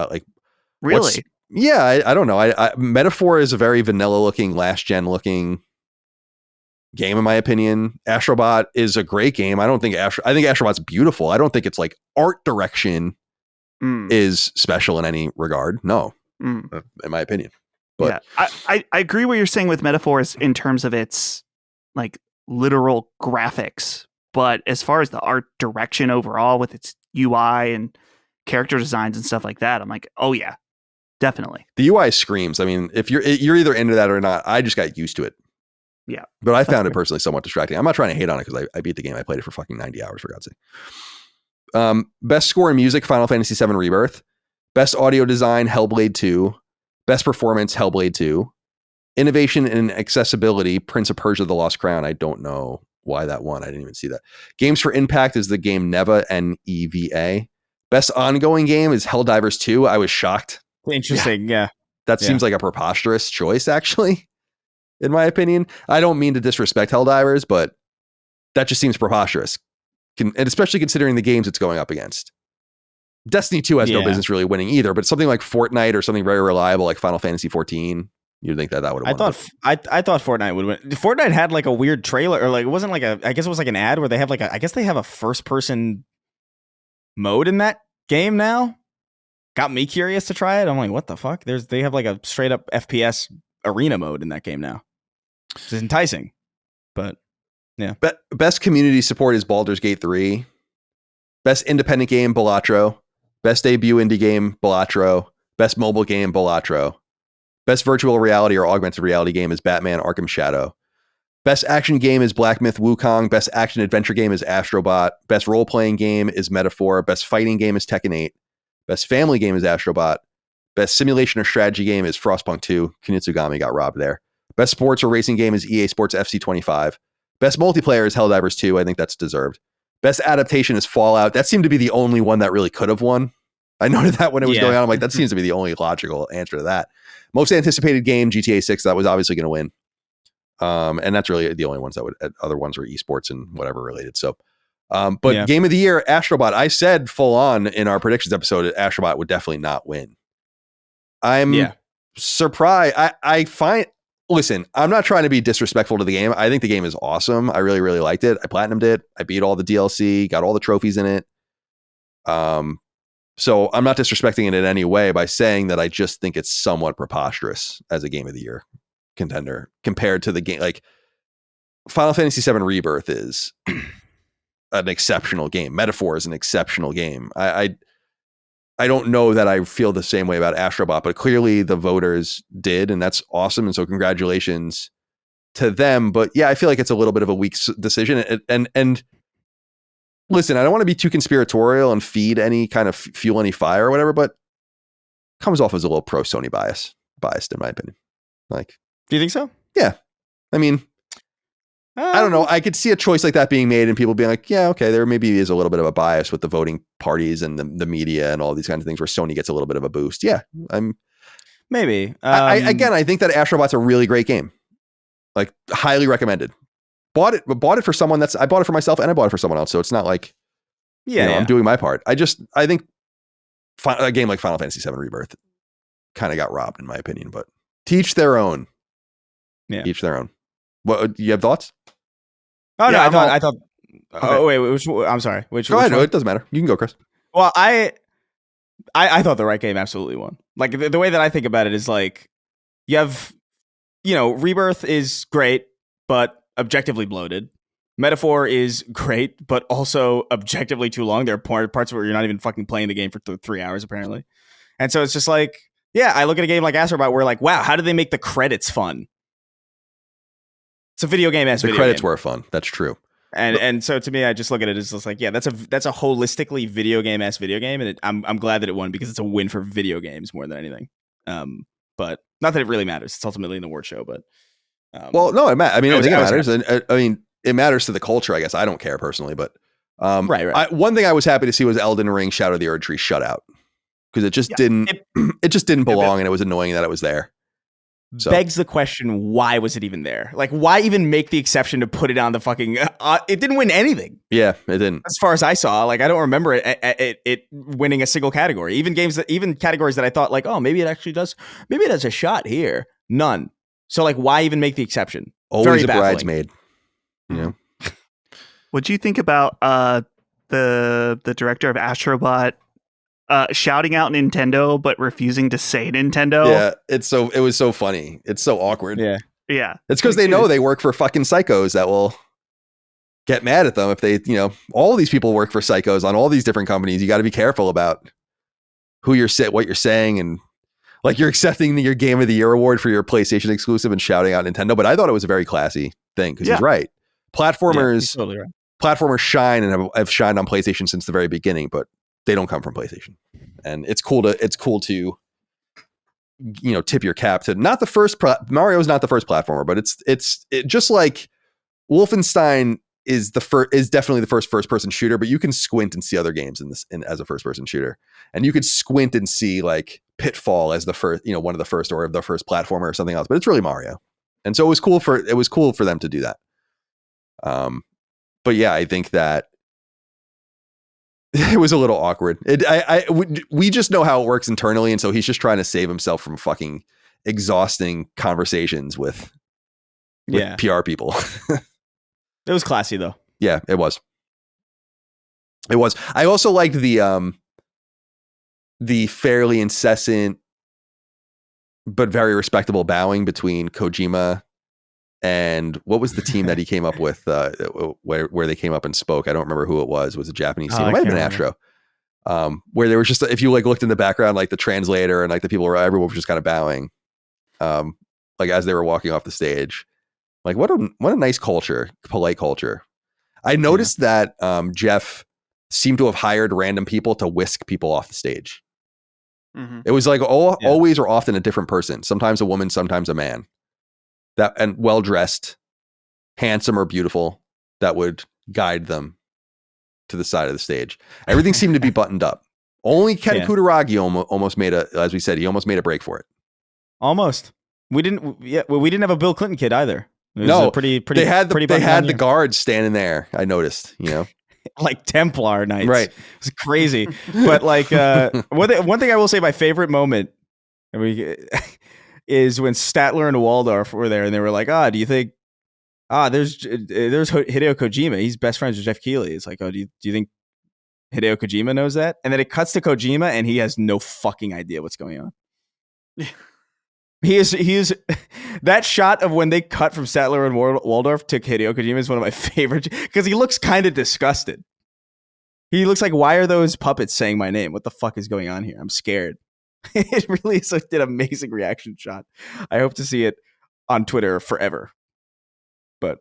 Really? Yeah, I don't know. Metaphor is a very vanilla looking, last gen looking game, in my opinion. Astrobot is a great game. I think Astrobot's beautiful. I don't think it's like art direction is special in any regard. No, in my opinion. But yeah, I agree what you're saying with Metaphors in terms of its like literal graphics. But as far as the art direction overall with its UI and character designs and stuff like that, I'm like, oh yeah, definitely. The UI screams. I mean, if you're either into that or not, I just got used to it. Yeah. But I found it personally somewhat distracting. I'm not trying to hate on it because I beat the game. I played it for fucking 90 hours, for God's sake. Best score in music, Final Fantasy VII Rebirth. Best audio design, Hellblade 2. Best performance, Hellblade 2. Innovation and accessibility, Prince of Persia: The Lost Crown. I don't know why that won. I didn't even see that. Games for Impact is the game Neva, Neva. Best ongoing game is Helldivers 2. I was shocked. Interesting. Yeah. That seems like a preposterous choice, actually, in my opinion. I don't mean to disrespect Helldivers, but that just seems preposterous. And especially considering the games it's going up against. Destiny 2 has no business really winning either, but something like Fortnite or something very reliable like Final Fantasy 14, you'd think that would have won. I thought Fortnite would win. Fortnite had like a weird trailer, or like it wasn't like I guess it was like an ad where they have like I guess they have a first person mode in that game now. Got me curious to try it. I'm like, what the fuck? They have like a straight up FPS arena mode in that game now. It's enticing, but yeah. Best community support is Baldur's Gate 3. Best independent game, Balatro. Best debut indie game, Balatro. Best mobile game, Balatro. Best virtual reality or augmented reality game is Batman Arkham Shadow. Best action game is Black Myth Wukong. Best action adventure game is Astrobot. Best role-playing game is Metaphor. Best fighting game is Tekken 8. Best family game is Astrobot. Best simulation or strategy game is Frostpunk 2. Kunitsugami got robbed there. Best sports or racing game is EA Sports FC 25. Best multiplayer is Helldivers 2. I think that's deserved. Best adaptation is Fallout. That seemed to be the only one that really could have won. I noted that when it was going on. I'm like, that seems to be the only logical answer to that. Most anticipated game, GTA 6. That was obviously going to win. And that's really the only ones that would, other ones were esports and whatever related. So, but Game of the Year, Astrobot. I said full on in our predictions episode, Astrobot would definitely not win. I'm surprised. Listen, I'm not trying to be disrespectful to the game. I think the game is awesome. I really, really liked it. I platinumed it. I beat all the DLC, got all the trophies in it. So I'm not disrespecting it in any way by saying that I just think it's somewhat preposterous as a Game of the Year contender compared to the game. Like Final Fantasy VII Rebirth is an exceptional game. Metaphor is an exceptional game. I don't know that I feel the same way about Astrobot, but clearly the voters did, and that's awesome. And so congratulations to them. But yeah, I feel like it's a little bit of a weak decision. And listen, I don't want to be too conspiratorial and feed any kind of fuel any fire or whatever, but comes off as a little pro Sony biased in my opinion. Like, do you think so? Yeah. I mean, I don't know. I could see a choice like that being made and people being like, yeah, okay, there maybe is a little bit of a bias with the voting parties and the media and all these kinds of things where Sony gets a little bit of a boost. Yeah, maybe. I think that Astrobot's a really great game. Like, highly recommended. Bought it for someone I bought it for myself and I bought it for someone else. So it's not like, I'm doing my part. I think a game like Final Fantasy VII Rebirth kind of got robbed in my opinion, but teach their own. Yeah. Each their own. What, you have thoughts? Oh no, Yeah, I thought. Okay. Oh wait, I'm sorry. Which? Go ahead. one? It doesn't matter. You can go, Chris. Well, I thought the right game absolutely won. Like the way that I think about it is like you have, Rebirth is great, but objectively bloated. Metaphor is great, but also objectively too long. There are parts where you're not even fucking playing the game for 3 hours apparently, and so it's just like, yeah, I look at a game like Astrobot where like, wow, how did they make the credits fun? It's a video game as The credits were fun. That's true. And so to me, I just look at it as just like, yeah, that's a holistically video game, and I'm glad that it won because it's a win for video games more than anything. But not that it really matters. It's ultimately an award show, but well, no, I think it matters, happy. and I mean, it matters to the culture. I guess I don't care personally, but right. One thing I was happy to see was Elden Ring Shadow of the Erd Tree shut out because it just didn't belong, and it was annoying that it was there. So. Begs the question, why was it even there? Like, why even make the exception to put it on the fucking... it didn't win anything. Yeah, it didn't. As far as I saw, like, I don't remember it winning a single category. Even categories that I thought, like, oh, maybe it actually does. Maybe it has a shot here. None. So, like, why even make the exception? Always Very a baffling. bridesmaid. You know? What'd you think about the director of Astrobot shouting out Nintendo but refusing to say Nintendo? Yeah, it was so funny. It's so awkward. Yeah. It's because they know they work for fucking psychos that will get mad at them if they, all these people work for psychos on all these different companies. You got to be careful about what you're saying, and like you're accepting your Game of the Year award for your PlayStation exclusive and shouting out Nintendo. But I thought it was a very classy thing because he's right. Platformers, totally right. Platformers shine and have shined on PlayStation since the very beginning, but they don't come from PlayStation, and it's cool to tip your cap to not the first Mario's not the first platformer, but it's just like Wolfenstein is definitely the first person shooter, but you can squint and see other games as a first person shooter, and you could squint and see like Pitfall as the first, one of the first or the first platformer or something else, but it's really Mario, and so it was cool for them to do that. But yeah, I think that it was a little awkward. We just know how it works internally, and so he's just trying to save himself from fucking exhausting conversations with PR people. It was classy though. Yeah, it was. It was. I also liked the fairly incessant but very respectable bowing between Kojima and what was the team that he came up with where they came up and spoke? I don't remember who it was. It was a Japanese team. It might have been Astro. Where they were just, if you like looked in the background, like the translator and like the people, everyone was just kind of bowing, like as they were walking off the stage. Like what a nice culture, polite culture. I noticed that Jeff seemed to have hired random people to whisk people off the stage. Mm-hmm. It was like always or often a different person. Sometimes a woman, sometimes a man. And well dressed, handsome or beautiful, that would guide them to the side of the stage. Everything seemed to be buttoned up. Only Ken Kutaragi almost made as we said, he almost made a break for it. Almost. We didn't have a Bill Clinton kid either. It was pretty. They had the guards standing there. I noticed, like Templar Knights. Right. It was crazy. But like one thing I will say, my favorite moment is when Statler and Waldorf were there, and they were like, do you think there's Hideo Kojima, he's best friends with Jeff Keighley. It's like, do you think Hideo Kojima knows that? And then it cuts to Kojima and he has no fucking idea what's going on. He is that shot of when they cut from Statler and Waldorf to Hideo Kojima is one of my favorite, because he looks kind of disgusted. He looks like, why are those puppets saying my name? What the fuck is going on here? I'm scared. It really is an amazing reaction shot. I hope to see it on Twitter forever. But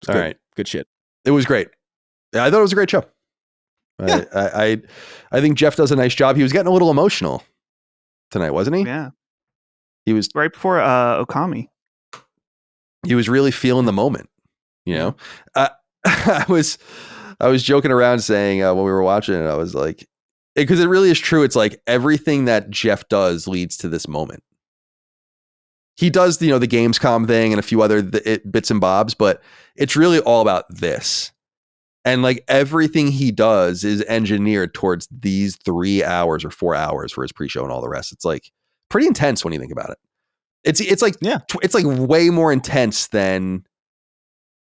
all right, good shit. It was great. I thought it was a great show. Yeah. I think Jeff does a nice job. He was getting a little emotional tonight, wasn't he? Yeah. He was right before Okami. He was really feeling the moment, I was joking around saying when we were watching it, I was like, because it really is true. It's like everything that Jeff does leads to this moment. He does, the Gamescom thing and a few other bits and bobs, but it's really all about this. And like everything he does is engineered towards these 3 hours or 4 hours for his pre-show and all the rest. It's like pretty intense when you think about it. It's like it's like way more intense than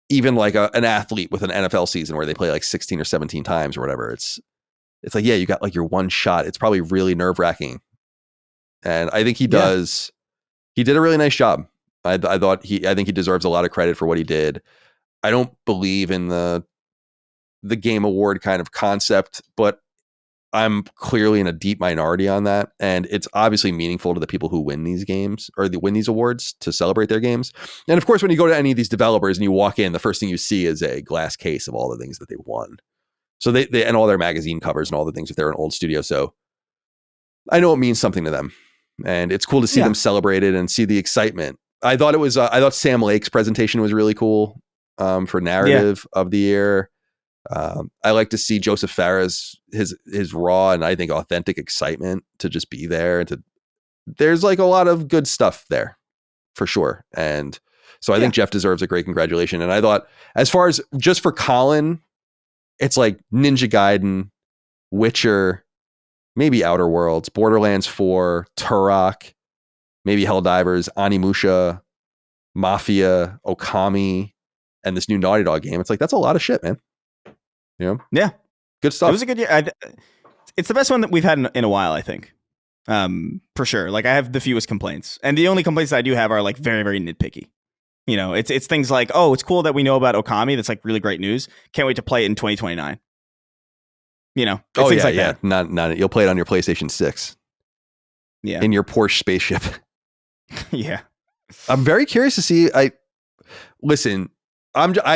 even like an athlete with an NFL season where they play like 16 or 17 times or whatever. It's like, yeah, you got like your one shot. It's probably really nerve-wracking. And I think he did a really nice job. I think he deserves a lot of credit for what he did. I don't believe in the Game Award kind of concept, but I'm clearly in a deep minority on that. And it's obviously meaningful to the people who win these games or win these awards to celebrate their games. And of course, when you go to any of these developers and you walk in, the first thing you see is a glass case of all the things that they've won. So they and all their magazine covers and all the things if they're an old studio. So I know it means something to them. And it's cool to see them celebrated and see the excitement. I thought Sam Lake's presentation was really cool for narrative of the year. I like to see Joseph Farah's his raw and I think authentic excitement to just be there and there's like a lot of good stuff there for sure. And so I think Jeff deserves a great congratulation. And I thought as far as just for Colin, it's like Ninja Gaiden, Witcher, maybe Outer Worlds, Borderlands 4, Turok, maybe Helldivers, Onimusha, Mafia, Okami, and this new Naughty Dog game. It's like, that's a lot of shit, man. You know? Yeah. Good stuff. It was a good year. It's the best one that we've had in a while, I think. For sure. Like I have the fewest complaints. And the only complaints I do have are like very, very nitpicky. You know, it's things like, oh, it's cool that we know about Okami. That's like really great news. Can't wait to play it in 2029. You know, things like that. Not you'll play it on your PlayStation 6. Yeah. In your Porsche spaceship. Yeah. I'm very curious to see. I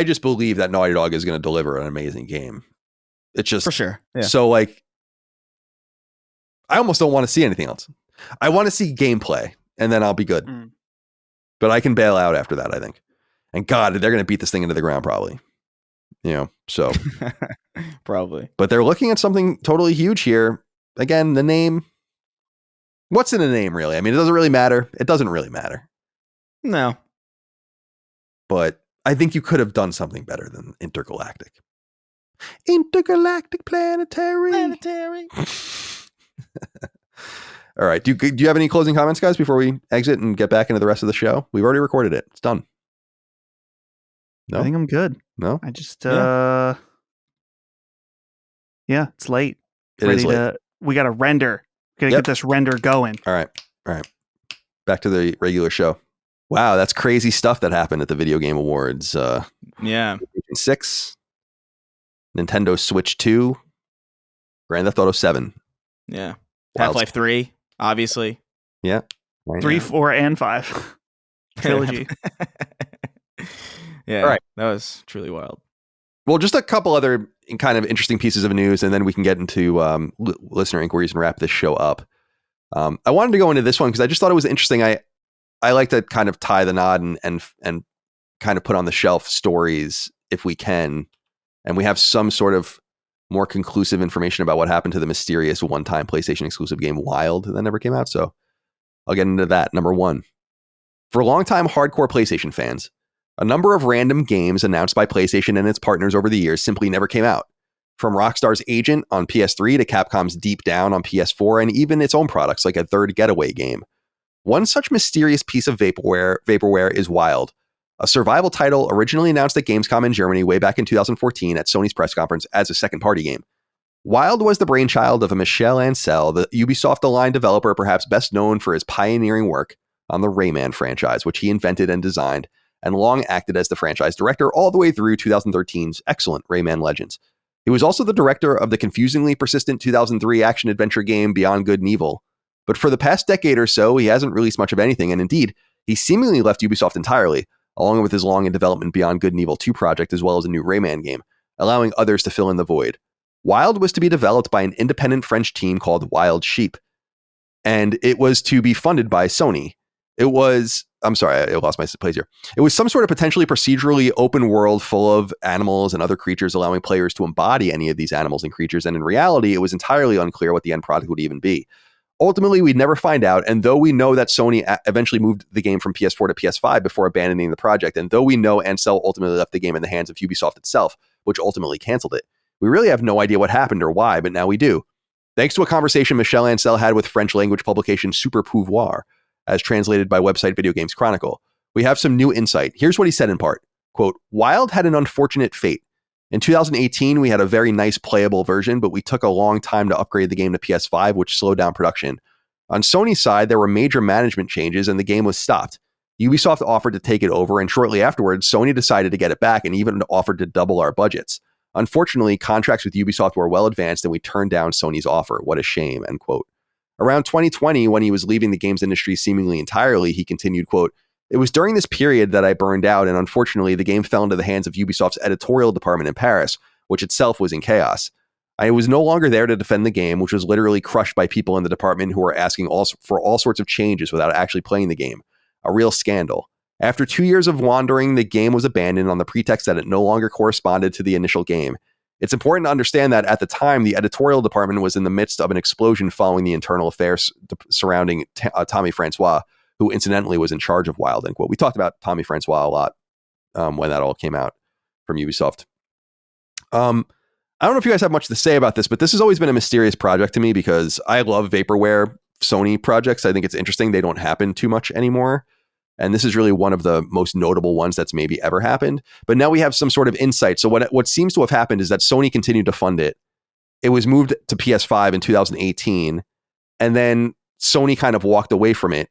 just believe that Naughty Dog is going to deliver an amazing game. It's just for sure. Yeah. So like, I almost don't want to see anything else. I want to see gameplay and then I'll be good. But I can bail out after that, I think. And God, they're going to beat this thing into the ground probably. You know, so probably. But they're looking at something totally huge here. Again, the name. What's in a name, really? I mean, it doesn't really matter. It doesn't really matter. No. But I think you could have done something better than Intergalactic. Intergalactic Planetary. All right. Do you have any closing comments, guys, before we exit and get back into the rest of the show? We've already recorded it. It's done. No? I think I'm good. No? I just, it's late. It is late. We got to render. We got to get this render going. All right. Back to the regular show. Wow, that's crazy stuff that happened at the Video Game Awards. Yeah. 6, Nintendo Switch 2, Grand Theft Auto 7. Yeah. Half-Life 3, obviously. Yeah. 3, 4, and 5. Trilogy. Yeah. All right. That was truly wild. Well, just a couple other kind of interesting pieces of news, and then we can get into listener inquiries and wrap this show up. I wanted to go into this one because I just thought it was interesting. I like to kind of tie the knot and kind of put on the shelf stories if we can, and we have some sort of more conclusive information about what happened to the mysterious one-time PlayStation exclusive game Wild that never came out. So I'll get into that. Number one, for longtime hardcore PlayStation fans, a number of random games announced by PlayStation and its partners over the years simply never came out. From Rockstar's Agent on PS3 to Capcom's Deep Down on PS4 and even its own products like a third Getaway game. One such mysterious piece of vaporware is Wild, a survival title originally announced at Gamescom in Germany way back in 2014 at Sony's press conference as a second-party game. Wild was the brainchild of a Michel Ancel, the Ubisoft-aligned developer perhaps best known for his pioneering work on the Rayman franchise, which he invented and designed, and long acted as the franchise director all the way through 2013's excellent Rayman Legends. He was also the director of the confusingly persistent 2003 action-adventure game Beyond Good and Evil. But for the past decade or so, he hasn't released much of anything, and indeed, he seemingly left Ubisoft entirely, along with his long in development Beyond Good and Evil 2 project, as well as a new Rayman game, allowing others to fill in the void. Wild was to be developed by an independent French team called Wild Sheep, and it was to be funded by Sony. It was, I'm sorry, I lost my place here. It was some sort of potentially procedurally open world full of animals and other creatures, allowing players to embody any of these animals and creatures, and in reality, it was entirely unclear what the end product would even be. Ultimately, we'd never find out, and though we know that Sony eventually moved the game from PS4 to PS5 before abandoning the project, and though we know Ancel ultimately left the game in the hands of Ubisoft itself, which ultimately canceled it. We really have no idea what happened or why, but now we do. Thanks to a conversation Michel Ancel had with French language publication Super Pouvoir, as translated by website Video Games Chronicle, we have some new insight. Here's what he said in part. Quote, Wild had an unfortunate fate. In 2018, we had a very nice playable version, but we took a long time to upgrade the game to PS5, which slowed down production. On Sony's side, there were major management changes and the game was stopped. Ubisoft offered to take it over, and shortly afterwards, Sony decided to get it back and even offered to double our budgets. Unfortunately, contracts with Ubisoft were well advanced and we turned down Sony's offer. What a shame, end quote. Around 2020, when he was leaving the games industry seemingly entirely, he continued, quote, it was during this period that I burned out, and unfortunately, the game fell into the hands of Ubisoft's editorial department in Paris, which itself was in chaos. I was no longer there to defend the game, which was literally crushed by people in the department who were asking for all sorts of changes without actually playing the game. A real scandal. After 2 years of wandering, the game was abandoned on the pretext that it no longer corresponded to the initial game. It's important to understand that at the time, the editorial department was in the midst of an explosion following the internal affairs surrounding Tommy Francois, who incidentally was in charge of Wild, end quote. We talked about Tommy Francois a lot when that all came out from Ubisoft. I don't know if you guys have much to say about this, but this has always been a mysterious project to me because I love vaporware Sony projects. I think it's interesting. They don't happen too much anymore. And this is really one of the most notable ones that's maybe ever happened. But now we have some sort of insight. So what seems to have happened is that Sony continued to fund it. It was moved to PS5 in 2018. And then Sony kind of walked away from it.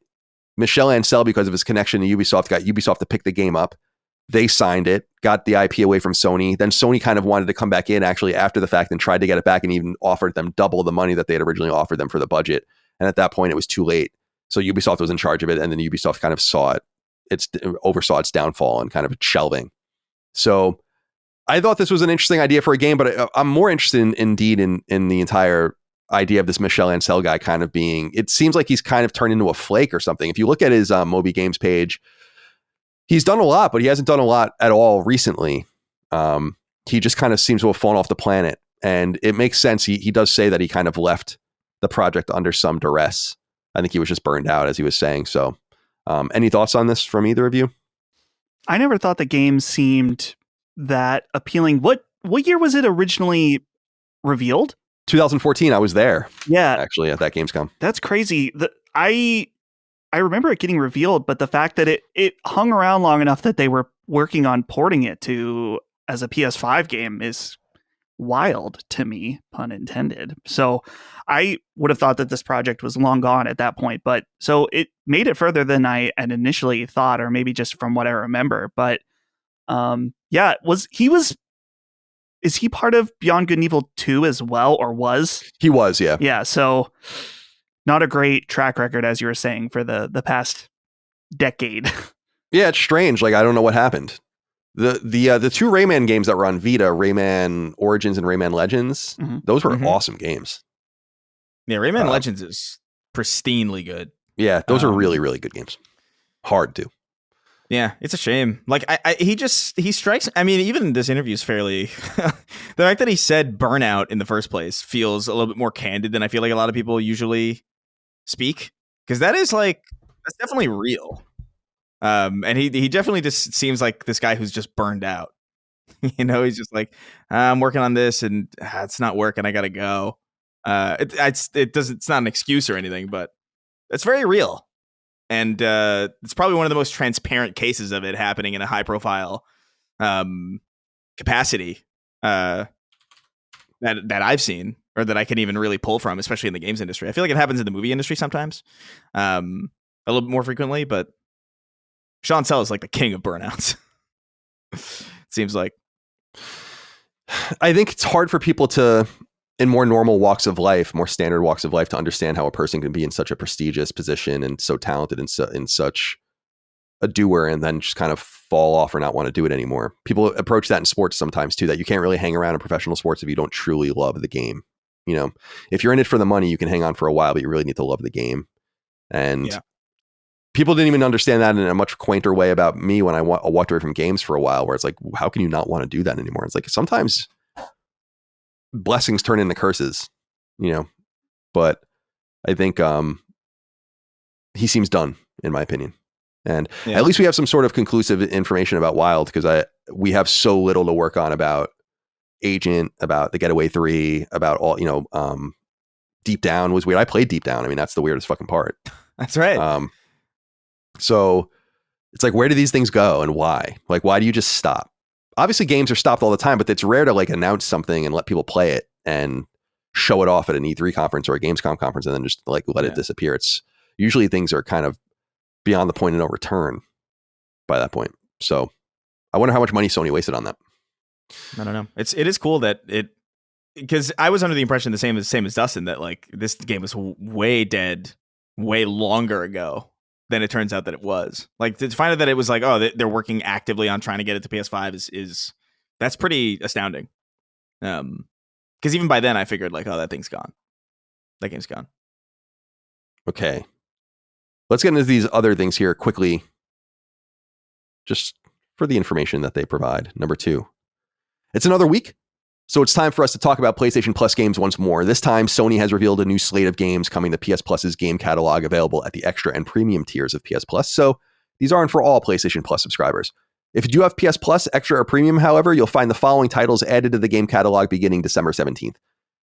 Michel Ancel, because of his connection to Ubisoft, got Ubisoft to pick the game up. They signed it, got the IP away from Sony. Then Sony kind of wanted to come back in actually after the fact and tried to get it back and even offered them double the money that they had originally offered them for the budget. And at that point, it was too late. So Ubisoft was in charge of it. And then Ubisoft kind of oversaw its downfall and kind of shelving. So I thought this was an interesting idea for a game, but I'm more interested in the entire idea of this Michel Ancel guy kind of being, it seems like he's kind of turned into a flake or something. If you look at his Moby Games page, he's done a lot, but he hasn't done a lot at all recently. He just kind of seems to have fallen off the planet. And it makes sense. He does say that he kind of left the project under some duress. I think he was just burned out, as he was saying. So any thoughts on this from either of you? I never thought the game seemed that appealing. What year was it originally revealed? 2014. I was there. Yeah, actually at that Gamescom. That's crazy. I remember it getting revealed, but the fact that it hung around long enough that they were working on porting it to as a PS5 game is wild to me, pun intended. So I would have thought that this project was long gone at that point, but so it made it further than I had initially thought, or maybe just from what I remember. But is he part of Beyond Good and Evil 2 as well, or was? He was, yeah. Yeah, so not a great track record, as you were saying, for the past decade. Yeah, it's strange. Like, I don't know what happened. The two Rayman games that were on Vita, Rayman Origins and Rayman Legends, those were awesome games. Yeah, Rayman Legends is pristinely good. Yeah, those are really, really good games. Hard to. Yeah, it's a shame. Like he strikes. I mean, even this interview is fairly. The fact that he said burnout in the first place feels a little bit more candid than I feel like a lot of people usually speak, because that's definitely real. And he definitely just seems like this guy who's just burned out. You know, he's just like, I'm working on this and it's not working. I gotta go. It's not an excuse or anything, but it's very real. And it's probably one of the most transparent cases of it happening in a high profile capacity that I've seen, or that I can even really pull from, especially in the games industry. I feel like it happens in the movie industry sometimes, a little bit more frequently, but Sean Sell is like the king of burnouts. It seems like. I think it's hard for people to, in more normal walks of life, more standard walks of life, to understand how a person can be in such a prestigious position and so talented and in such a doer, and then just kind of fall off or not want to do it anymore. People approach that in sports sometimes too, that you can't really hang around in professional sports if you don't truly love the game. You know, if you're in it for the money, you can hang on for a while, but you really need to love the game. And people didn't even understand that in a much quainter way about me when I walked away from games for a while, where it's like, how can you not want to do that anymore? It's like, sometimes blessings turn into curses, you know, but I think he seems done, in my opinion. And at least we have some sort of conclusive information about Wild, because we have so little to work on about Agent, about The Getaway 3, about all, Deep Down was weird. I played Deep Down. I mean, that's the weirdest fucking part. That's right. So it's like, where do these things go and why? Like, why do you just stop? Obviously, games are stopped all the time, but it's rare to like announce something and let people play it and show it off at an E3 conference or a Gamescom conference and then just like let it disappear. It's usually things are kind of beyond the point of no return by that point. So I wonder how much money Sony wasted on that. I don't know. It is cool that because I was under the impression the same as Dustin, that like this game was way dead way longer ago than it turns out that it was. Like to find out that it was like, oh, they're working actively on trying to get it to PS5 is that's pretty astounding. Because even by then I figured like, oh, that thing's gone. That game's gone. Okay. Let's get into these other things here quickly. Just for the information that they provide. Number 2. It's another week, so it's time for us to talk about PlayStation Plus games once more. This time, Sony has revealed a new slate of games coming to PS Plus's game catalog, available at the extra and premium tiers of PS Plus. So these aren't for all PlayStation Plus subscribers. If you do have PS Plus, extra or premium, however, you'll find the following titles added to the game catalog beginning December 17th.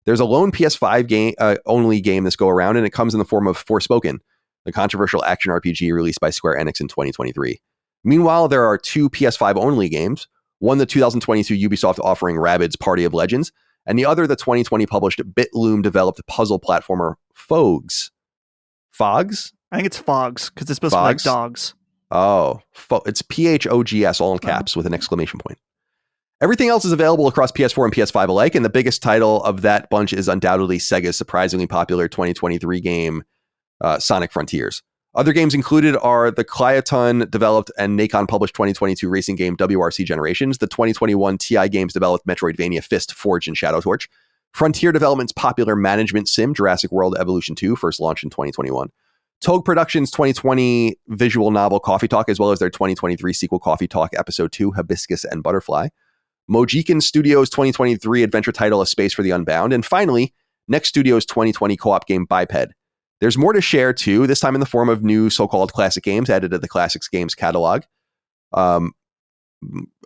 There's a lone PS5 game only game this go around, and it comes in the form of Forspoken, the controversial action RPG released by Square Enix in 2023. Meanwhile, there are 2 PS5 only games. One, the 2022 Ubisoft offering Rabbids Party of Legends, and the other, the 2020 published BitLoom developed puzzle platformer Fogs. Fogs? I think it's Fogs, because it's supposed to be like dogs. Oh, it's PHOGS, all in caps with an exclamation point. Everything else is available across PS4 and PS5 alike, and the biggest title of that bunch is undoubtedly Sega's surprisingly popular 2023 game, Sonic Frontiers. Other games included are the Clayton developed and Nacon published 2022 racing game WRC Generations, the 2021 TI Games developed Metroidvania Fist, Forge, and Shadow Torch, Frontier Development's popular management sim Jurassic World Evolution 2, first launched in 2021, Togue Productions' 2020 visual novel Coffee Talk, as well as their 2023 sequel Coffee Talk Episode 2, Hibiscus and Butterfly, Mojiken Studios' 2023 adventure title A Space for the Unbound, and finally, Next Studios' 2020 co-op game Biped. There's more to share, too, this time in the form of new so-called classic games added to the Classics Games catalog.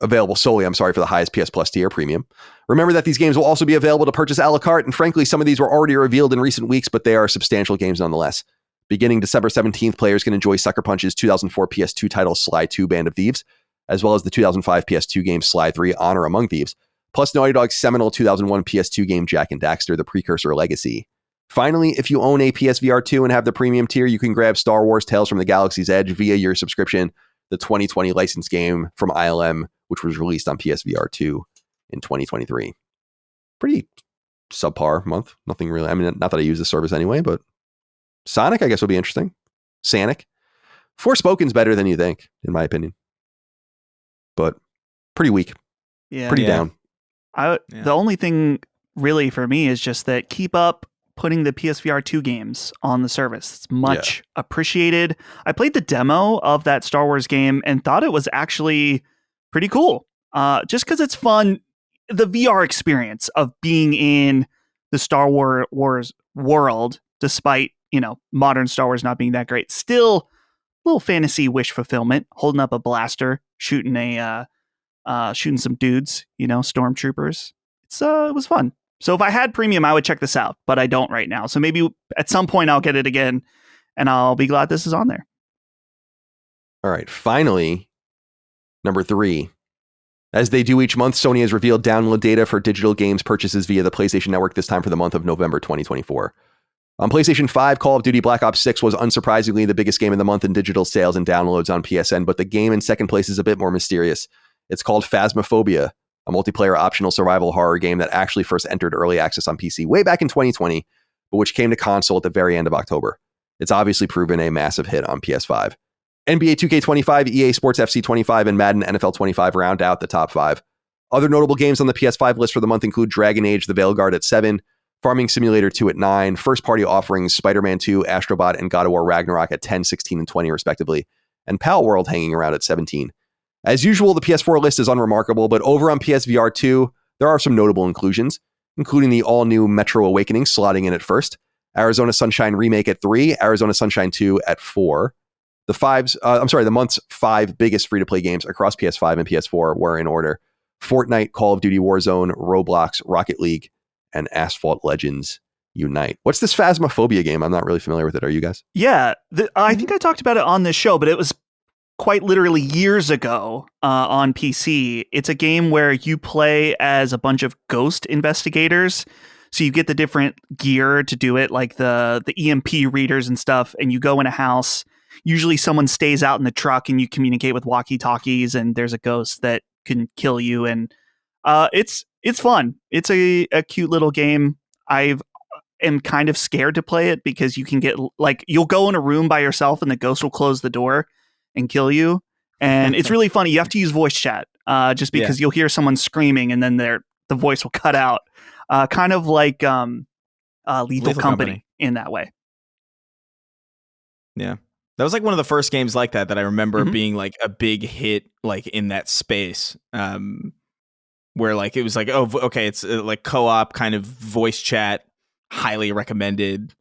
Available solely, for the highest PS Plus tier premium. Remember that these games will also be available to purchase a la carte, and frankly, some of these were already revealed in recent weeks, but they are substantial games nonetheless. Beginning December 17th, players can enjoy Sucker Punch's 2004 PS2 title Sly 2 Band of Thieves, as well as the 2005 PS2 game Sly 3 Honor Among Thieves, plus Naughty Dog's seminal 2001 PS2 game Jak and Daxter, The Precursor Legacy. Finally, if you own a PSVR 2 and have the premium tier, you can grab Star Wars Tales from the Galaxy's Edge via your subscription, the 2020 licensed game from ILM, which was released on PSVR 2 in 2023. Pretty subpar month. Nothing really. I mean, not that I use the service anyway, but Sonic, I guess, will be interesting. Sonic. Forspoken's better than you think, in my opinion. But pretty weak. Yeah. Pretty down. The only thing really for me is just that keep up putting the PSVR 2 games on the service. It's much appreciated. I played the demo of that Star Wars game and thought it was actually pretty cool. Just because it's fun. The VR experience of being in the Star Wars world, despite, modern Star Wars not being that great. Still a little fantasy wish fulfillment, holding up a blaster, shooting some dudes, stormtroopers. It was fun. So if I had premium, I would check this out, but I don't right now. So maybe at some point I'll get it again, and I'll be glad this is on there. All right. Finally, number 3. As they do each month, Sony has revealed download data for digital games purchases via the PlayStation Network, this time for the month of November 2024. On PlayStation 5, Call of Duty Black Ops 6 was unsurprisingly the biggest game of the month in digital sales and downloads on PSN, but the game in second place is a bit more mysterious. It's called Phasmophobia, a multiplayer optional survival horror game that actually first entered early access on PC way back in 2020, but which came to console at the very end of October. It's obviously proven a massive hit on PS5. NBA 2K25, EA Sports FC 25, and Madden NFL 25 round out the top 5. Other notable games on the PS5 list for the month include Dragon Age: The Veilguard at 7, Farming Simulator 2 at 9, first-party offerings Spider-Man 2, Astrobot, and God of War Ragnarok at 10, 16, and 20 respectively, and Pal World hanging around at 17. As usual, the PS4 list is unremarkable, but over on PSVR 2, there are some notable inclusions, including the all-new Metro Awakening slotting in at first, Arizona Sunshine Remake at 3, Arizona Sunshine 2 at 4. The month's 5 biggest free-to-play games across PS5 and PS4 were in order: Fortnite, Call of Duty Warzone, Roblox, Rocket League, and Asphalt Legends Unite. What's this Phasmophobia game? I'm not really familiar with it. Are you guys? Yeah, I think I talked about it on this show, but it was quite literally years ago on PC. It's a game where you play as a bunch of ghost investigators. So you get the different gear to do it, like the EMP readers and stuff, and you go in a house. Usually someone stays out in the truck and you communicate with walkie-talkies, and there's a ghost that can kill you. And it's fun. It's a cute little game. I am kind of scared to play it because you can get, like, you'll go in a room by yourself and the ghost will close the door and kill you. And it's really funny. You have to use voice chat just because you'll hear someone screaming and then the voice will cut out. Kind of like Lethal Company in that way. Yeah. That was like one of the first games like that I remember being like a big hit, like in that space, where like it was like, oh, okay, it's like co-op kind of voice chat, highly recommended.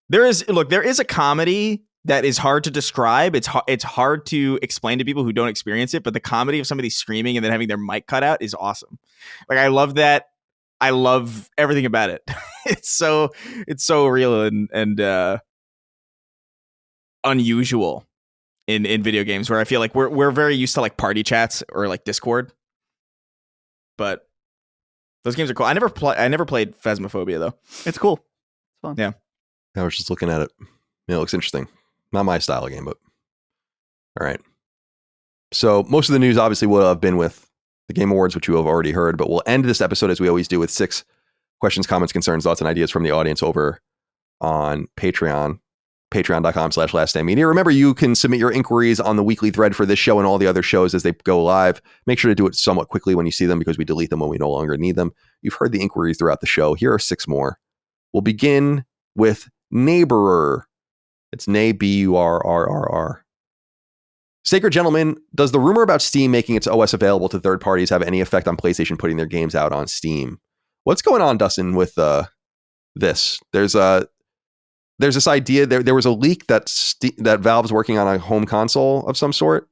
There is a comedy that is hard to describe. It's hard to explain to people who don't experience it, but the comedy of somebody screaming and then having their mic cut out is awesome. Like, I love that. I love everything about it. It's so real and unusual in video games, where I feel like we're very used to like party chats or like Discord, but those games are cool. I never played Phasmophobia though. It's cool. It's fun. Yeah. I was just looking at it. It looks interesting. Not my style of game, but all right. So most of the news obviously will have been with the Game Awards, which you have already heard, but we'll end this episode as we always do with 6 questions, comments, concerns, thoughts, and ideas from the audience over on Patreon. Patreon.com/laststandmedia. Remember, you can submit your inquiries on the weekly thread for this show and all the other shows as they go live. Make sure to do it somewhat quickly when you see them, because we delete them when we no longer need them. You've heard the inquiries throughout the show. Here are 6 more. We'll begin with Neighborer. It's Nay, Burrrr. Sacred Gentleman, does the rumor about Steam making its OS available to third parties have any effect on PlayStation putting their games out on Steam? What's going on, Dustin, with this? There's this idea, there was a leak that that Valve's working on a home console of some sort,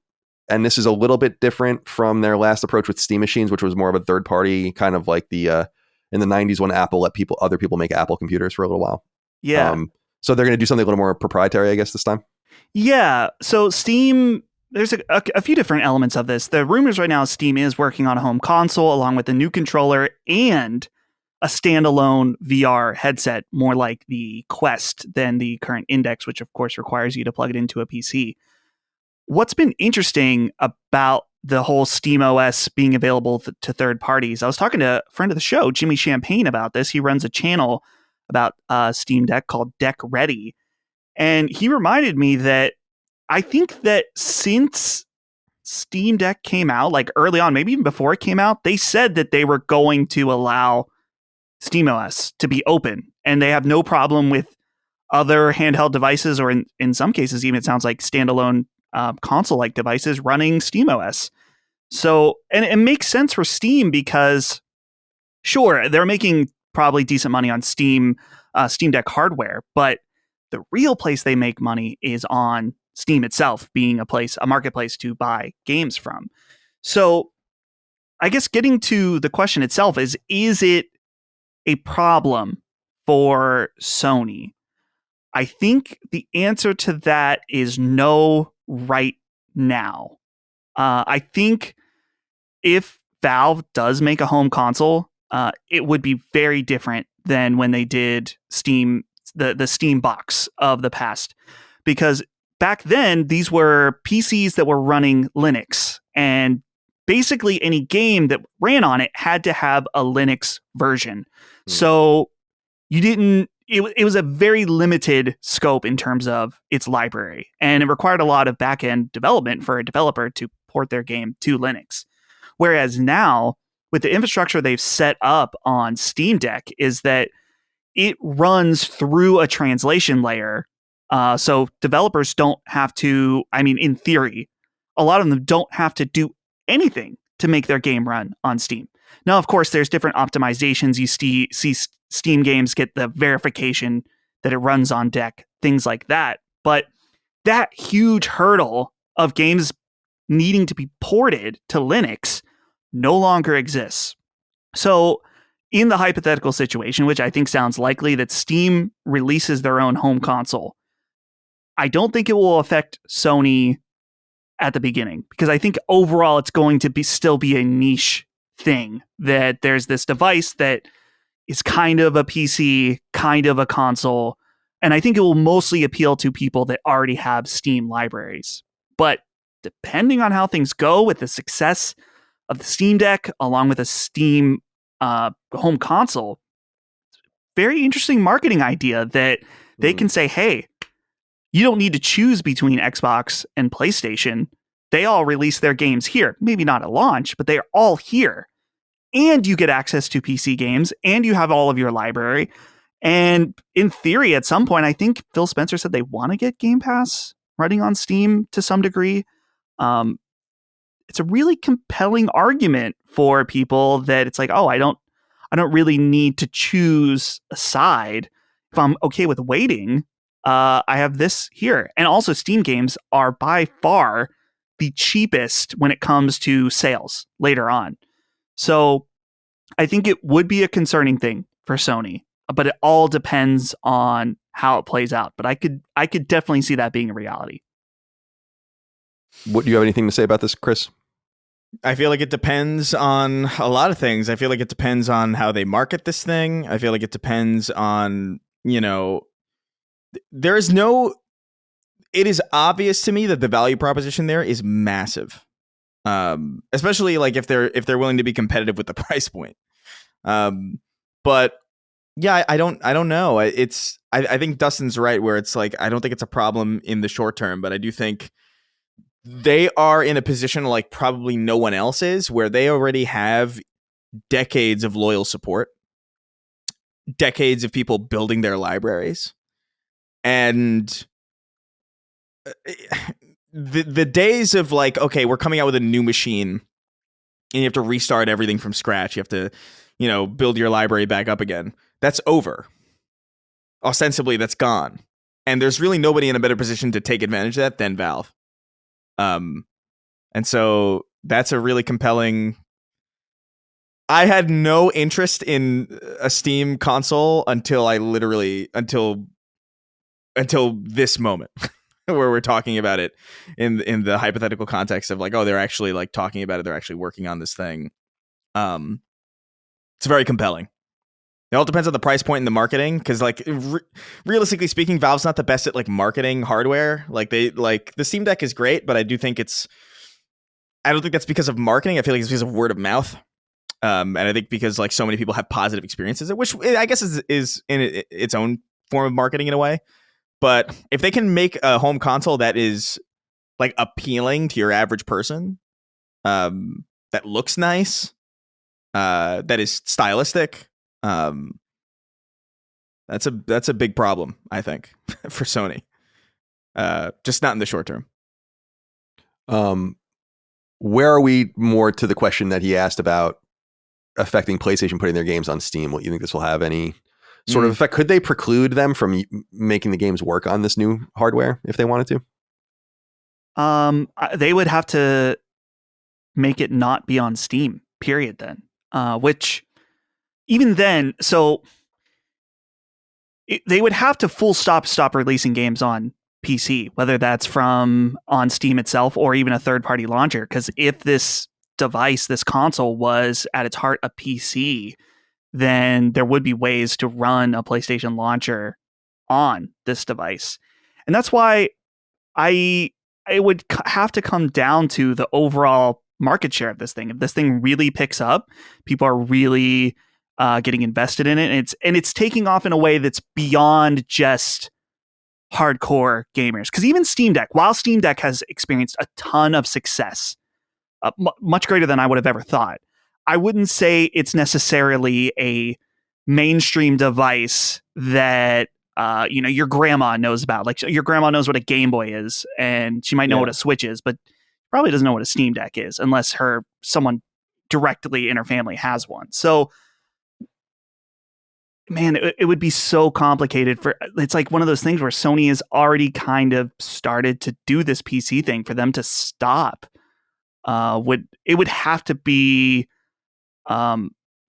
and this is a little bit different from their last approach with Steam machines, which was more of a third party, kind of like the in the 90s when Apple let other people make Apple computers for a little while. Yeah. So they're going to do something a little more proprietary, I guess, this time. Yeah. So Steam, there's a few different elements of this. The rumors right now is Steam is working on a home console along with a new controller and a standalone VR headset, more like the Quest than the current Index, which of course requires you to plug it into a PC. What's been interesting about the whole Steam OS being available to third parties, I was talking to a friend of the show, Jimmy Champagne, about this. He runs a channel about Steam Deck called Deck Ready. And he reminded me that I think that since Steam Deck came out, like early on, maybe even before it came out, they said that they were going to allow SteamOS to be open, and they have no problem with other handheld devices, or in some cases, even it sounds like standalone console-like devices running SteamOS. So, and it makes sense for Steam because, sure, they're making probably decent money on Steam Deck hardware, but the real place they make money is on Steam itself, being a marketplace to buy games from. So, I guess getting to the question itself is it a problem for Sony? I think the answer to that is no right now. I think if Valve does make a home console, it would be very different than when they did Steam, the Steam box of the past. Because back then, these were PCs that were running Linux, and basically any game that ran on it had to have a Linux version. So you didn't, it was a very limited scope in terms of its library, and it required a lot of back-end development for a developer to port their game to Linux. Whereas now, with the infrastructure they've set up on Steam Deck, is that it runs through a translation layer. So developers don't have to, I mean, in theory, a lot of them don't have to do anything to make their game run on Steam. Now, of course, there's different optimizations. You see Steam games get the verification that it runs on Deck, things like that. But that huge hurdle of games needing to be ported to Linux no longer exists. So in the hypothetical situation, which I think sounds likely, that Steam releases their own home console, I don't think it will affect Sony at the beginning, because I think overall it's going to still be a niche thing, that there's this device that is kind of a PC, kind of a console, and I think it will mostly appeal to people that already have Steam libraries. But depending on how things go with the success of the Steam Deck, along with a Steam home console, very interesting marketing idea that they can say, hey, you don't need to choose between Xbox and PlayStation. They all release their games here. Maybe not at launch, but they are all here. And you get access to PC games, and you have all of your library. And in theory, at some point, I think Phil Spencer said they want to get Game Pass running on Steam to some degree. It's a really compelling argument for people that it's like, oh, I don't really need to choose a side. If I'm okay with waiting, I have this here. And also, Steam games are by far the cheapest when it comes to sales later on. So I think it would be a concerning thing for Sony, but it all depends on how it plays out. But I could definitely see that being a reality. What do you have anything to say about this, Chris? I feel like it depends on a lot of things. I feel like it depends on how they market this thing. I feel like it depends on, it is obvious to me that the value proposition there is massive. Especially like if they're willing to be competitive with the price point. But yeah, I don't know. I think Dustin's right where it's like, I don't think it's a problem in the short term, but I do think they are in a position like probably no one else is, where they already have decades of loyal support, decades of people building their libraries. And the days of like, okay, we're coming out with a new machine and you have to restart everything from scratch. You have to, build your library back up again. That's over. Ostensibly, that's gone. And there's really nobody in a better position to take advantage of that than Valve. And so that's a really compelling. I had no interest in a Steam console until this moment where we're talking about it in the hypothetical context of like, oh, they're actually like talking about it. They're actually working on this thing. It's very compelling. It all depends on the price point and the marketing, because like realistically speaking, Valve's not the best at like marketing hardware. Like the Steam Deck is great, but I don't think that's because of marketing. I feel like it's because of word of mouth. And I think because like so many people have positive experiences, which I guess is in its own form of marketing in a way. But if they can make a home console that is like appealing to your average person, that looks nice, that is stylistic, that's a big problem, I think, for Sony. Just not in the short term. Where are we more to the question that he asked about affecting PlayStation putting their games on Steam? What, you think this will have any sort of effect? Could they preclude them from making the games work on this new hardware if they wanted to? They would have to make it not be on Steam, period, then. Which, even then, so they would have to stop releasing games on PC, whether that's from on Steam itself or even a third-party launcher. Because if this device, this console, was at its heart a PC, then there would be ways to run a PlayStation launcher on this device. And that's why it would have to come down to the overall market share of this thing. If this thing really picks up, people are really getting invested in it, and it's taking off in a way that's beyond just hardcore gamers. Because even Steam Deck, while Steam Deck has experienced a ton of success, much greater than I would have ever thought, I wouldn't say it's necessarily a mainstream device that your grandma knows about. Like your grandma knows what a Game Boy is, and she might know what a Switch is, but probably doesn't know what a Steam Deck is unless someone directly in her family has one. So, man, it would be so complicated it's like one of those things where Sony has already kind of started to do this PC thing. For them to stop would have to be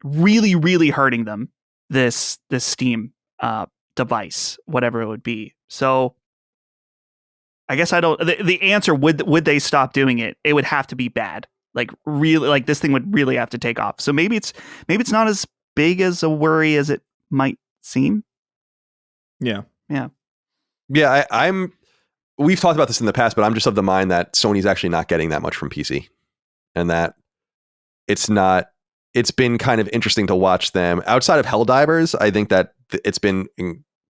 really, really hurting them, this Steam device, whatever it would be. So I guess I don't. The answer, would they stop doing it? It would have to be bad. Like really, like this thing would really have to take off. So maybe it's not as big as a worry as it might seem. Yeah. I'm. We've talked about this in the past, but I'm just of the mind that Sony's actually not getting that much from PC, and that it's not. It's been kind of interesting to watch them outside of Helldivers. I think that it's been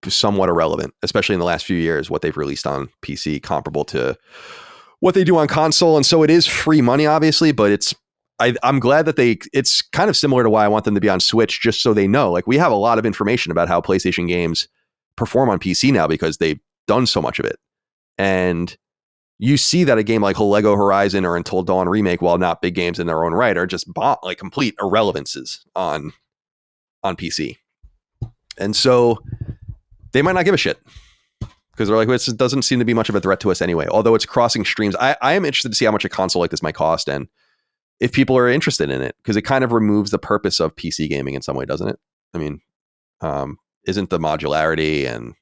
somewhat irrelevant, especially in the last few years, what they've released on PC comparable to what they do on console. And so it is free money, obviously, but I'm glad that it's kind of similar to why I want them to be on Switch, just so they know, like, we have a lot of information about how PlayStation games perform on PC now because they've done so much of it. And you see that a game like Lego Horizon or Until Dawn Remake, while not big games in their own right, are just like complete irrelevances on PC. And so they might not give a shit because they're like, well, this doesn't seem to be much of a threat to us anyway. Although it's crossing streams. I am interested to see how much a console like this might cost and if people are interested in it, because it kind of removes the purpose of PC gaming in some way, doesn't it? I mean, isn't the modularity and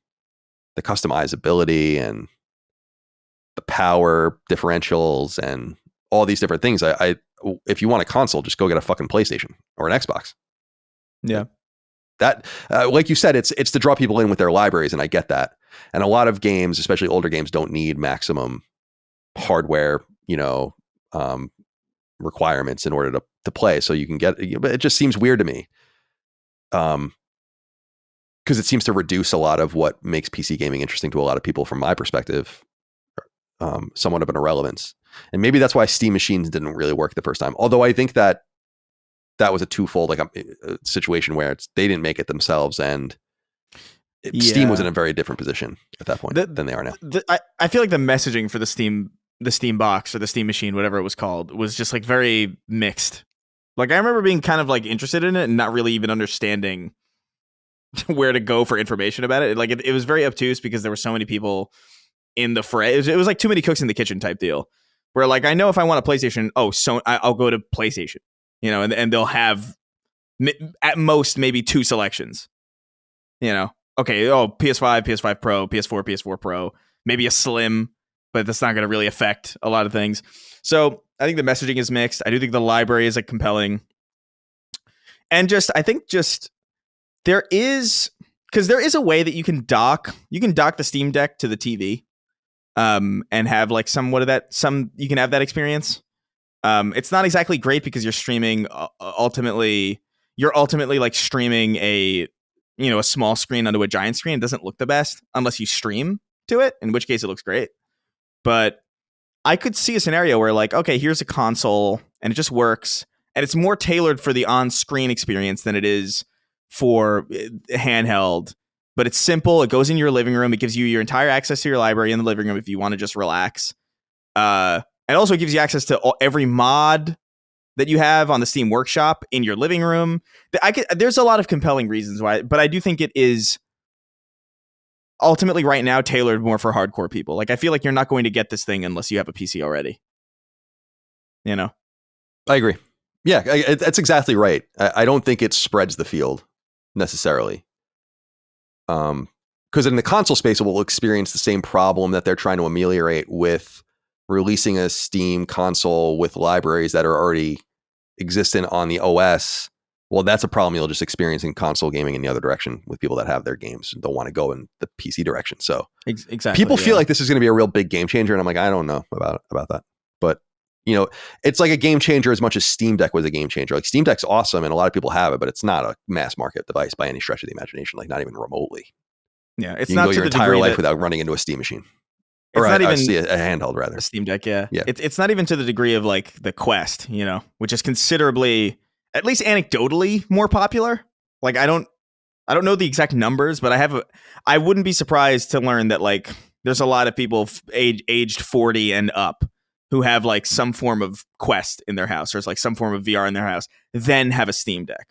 the customizability and the power differentials and all these different things. If you want a console, just go get a fucking PlayStation or an Xbox. Yeah. That, like you said, it's to draw people in with their libraries. And I get that. And a lot of games, especially older games, don't need maximum hardware, requirements in order to play. So you can get, but it just seems weird to me. Because it seems to reduce a lot of what makes PC gaming interesting to a lot of people from my perspective. Somewhat of an irrelevance. And maybe that's why Steam machines didn't really work the first time. Although I think that was a twofold a situation where they didn't make it themselves and Steam was in a very different position at that point than they are now. I feel like the messaging for the Steam box or the Steam machine, whatever it was called, was just like very mixed. Like I remember being kind of like interested in it and not really even understanding where to go for information about it. Like it was very obtuse because there were so many people in the fray. It was like too many cooks in the kitchen type deal where like, I know if I want a PlayStation, so I'll go to PlayStation, and they'll have at most maybe two selections, okay. PS5, PS5 Pro, PS4, PS4 Pro, maybe a Slim, but that's not going to really affect a lot of things. So I think the messaging is mixed. I do think the library is like compelling. And I think there is a way that you can dock the Steam Deck to the TV. And have like you can have that experience. It's not exactly great because you're streaming ultimately like streaming a small screen onto a giant screen. It doesn't look the best unless you stream to it, in which case it looks great. But I could see a scenario where like, okay, here's a console and it just works and it's more tailored for the on-screen experience than it is for handheld. But it's simple. It goes in your living room. It gives you your entire access to your library in the living room if you want to just relax. And also gives you access to every mod that you have on the Steam Workshop in your living room. There's a lot of compelling reasons why, but I do think it is ultimately right now tailored more for hardcore people. Like I feel like you're not going to get this thing unless you have a PC already. I agree. Yeah, that's exactly right. I don't think it spreads the field necessarily. Because in the console space, it will experience the same problem that they're trying to ameliorate with releasing a Steam console with libraries that are already existent on the OS. Well, that's a problem you'll just experience in console gaming in the other direction with people that have their games and don't want to go in the PC direction. So exactly, people feel like this is going to be a real big game changer. And I'm like, I don't know about that. But, it's like a game changer as much as Steam Deck was a game changer. Like Steam Deck's awesome and a lot of people have it, but it's not a mass market device by any stretch of the imagination, like not even remotely. Yeah, it's you can not go to your the entire degree life that, without running into a Steam machine. Or not even a handheld, rather. A Steam Deck, yeah. Yeah. It's not even to the degree of like the Quest, which is considerably, at least anecdotally, more popular. Like I don't know the exact numbers, but I wouldn't be surprised to learn that like there's a lot of people aged 40 and up who have like some form of Quest in their house or it's like some form of VR in their house, then have a Steam Deck.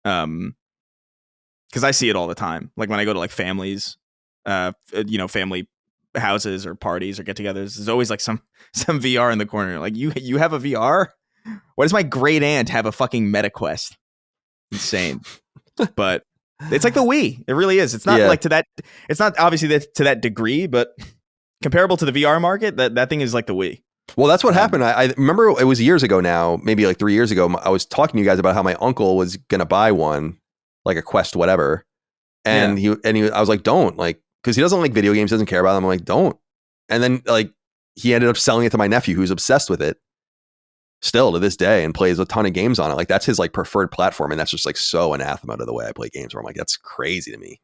Because I see it all the time. Like when I go to like families, family houses or parties or get-togethers, there's always like some VR in the corner. Like you have a VR? Why does my great aunt have a fucking MetaQuest? Insane. But it's like the Wii. It really is. It's not like to that. It's not obviously to that degree, but comparable to the VR market, that thing is like the Wii. Well, that's what happened. I remember it was years ago now, maybe like 3 years ago. I was talking to you guys about how my uncle was going to buy one, like a Quest, whatever. And I was like, don't, like, because he doesn't like video games, doesn't care about them. I'm like, don't. And then like he ended up selling it to my nephew, who's obsessed with it still to this day and plays a ton of games on it. Like that's his like preferred platform. And that's just like so anathema to the way I play games, where I'm like, that's crazy to me.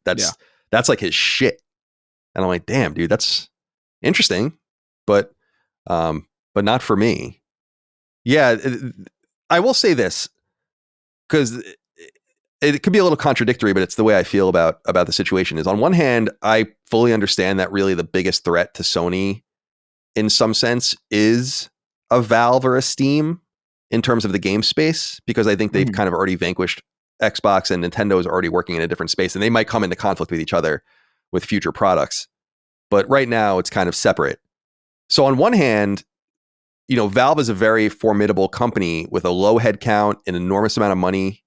That's like his shit. And I'm like, damn, dude, that's interesting, but not for me. Yeah. I will say this, because it could be a little contradictory, but it's the way I feel about the situation. Is on one hand, I fully understand that really the biggest threat to Sony in some sense is a Valve or a Steam in terms of the game space, because I think they've kind of already vanquished Xbox, and Nintendo is already working in a different space, and they might come into conflict with each other with future products. But right now it's kind of separate. So on one hand, you know, Valve is a very formidable company with a low head count, an enormous amount of money.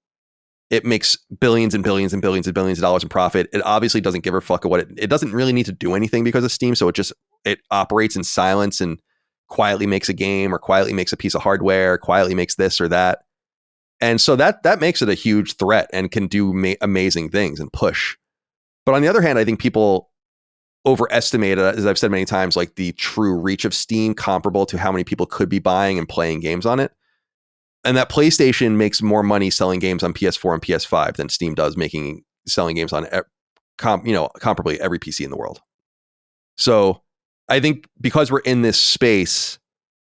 It makes billions and billions and billions and billions of dollars in profit. It obviously doesn't give a fuck what it doesn't really need to do anything because of Steam. So it operates in silence and quietly makes a game, or quietly makes a piece of hardware, quietly makes this or that. And so that makes it a huge threat and can do amazing things and push. But on the other hand, I think people overestimate, as I've said many times, like the true reach of Steam comparable to how many people could be buying and playing games on it. And that PlayStation makes more money selling games on PS4 and PS5 than Steam does selling games on comparably every PC in the world. So I think because we're in this space,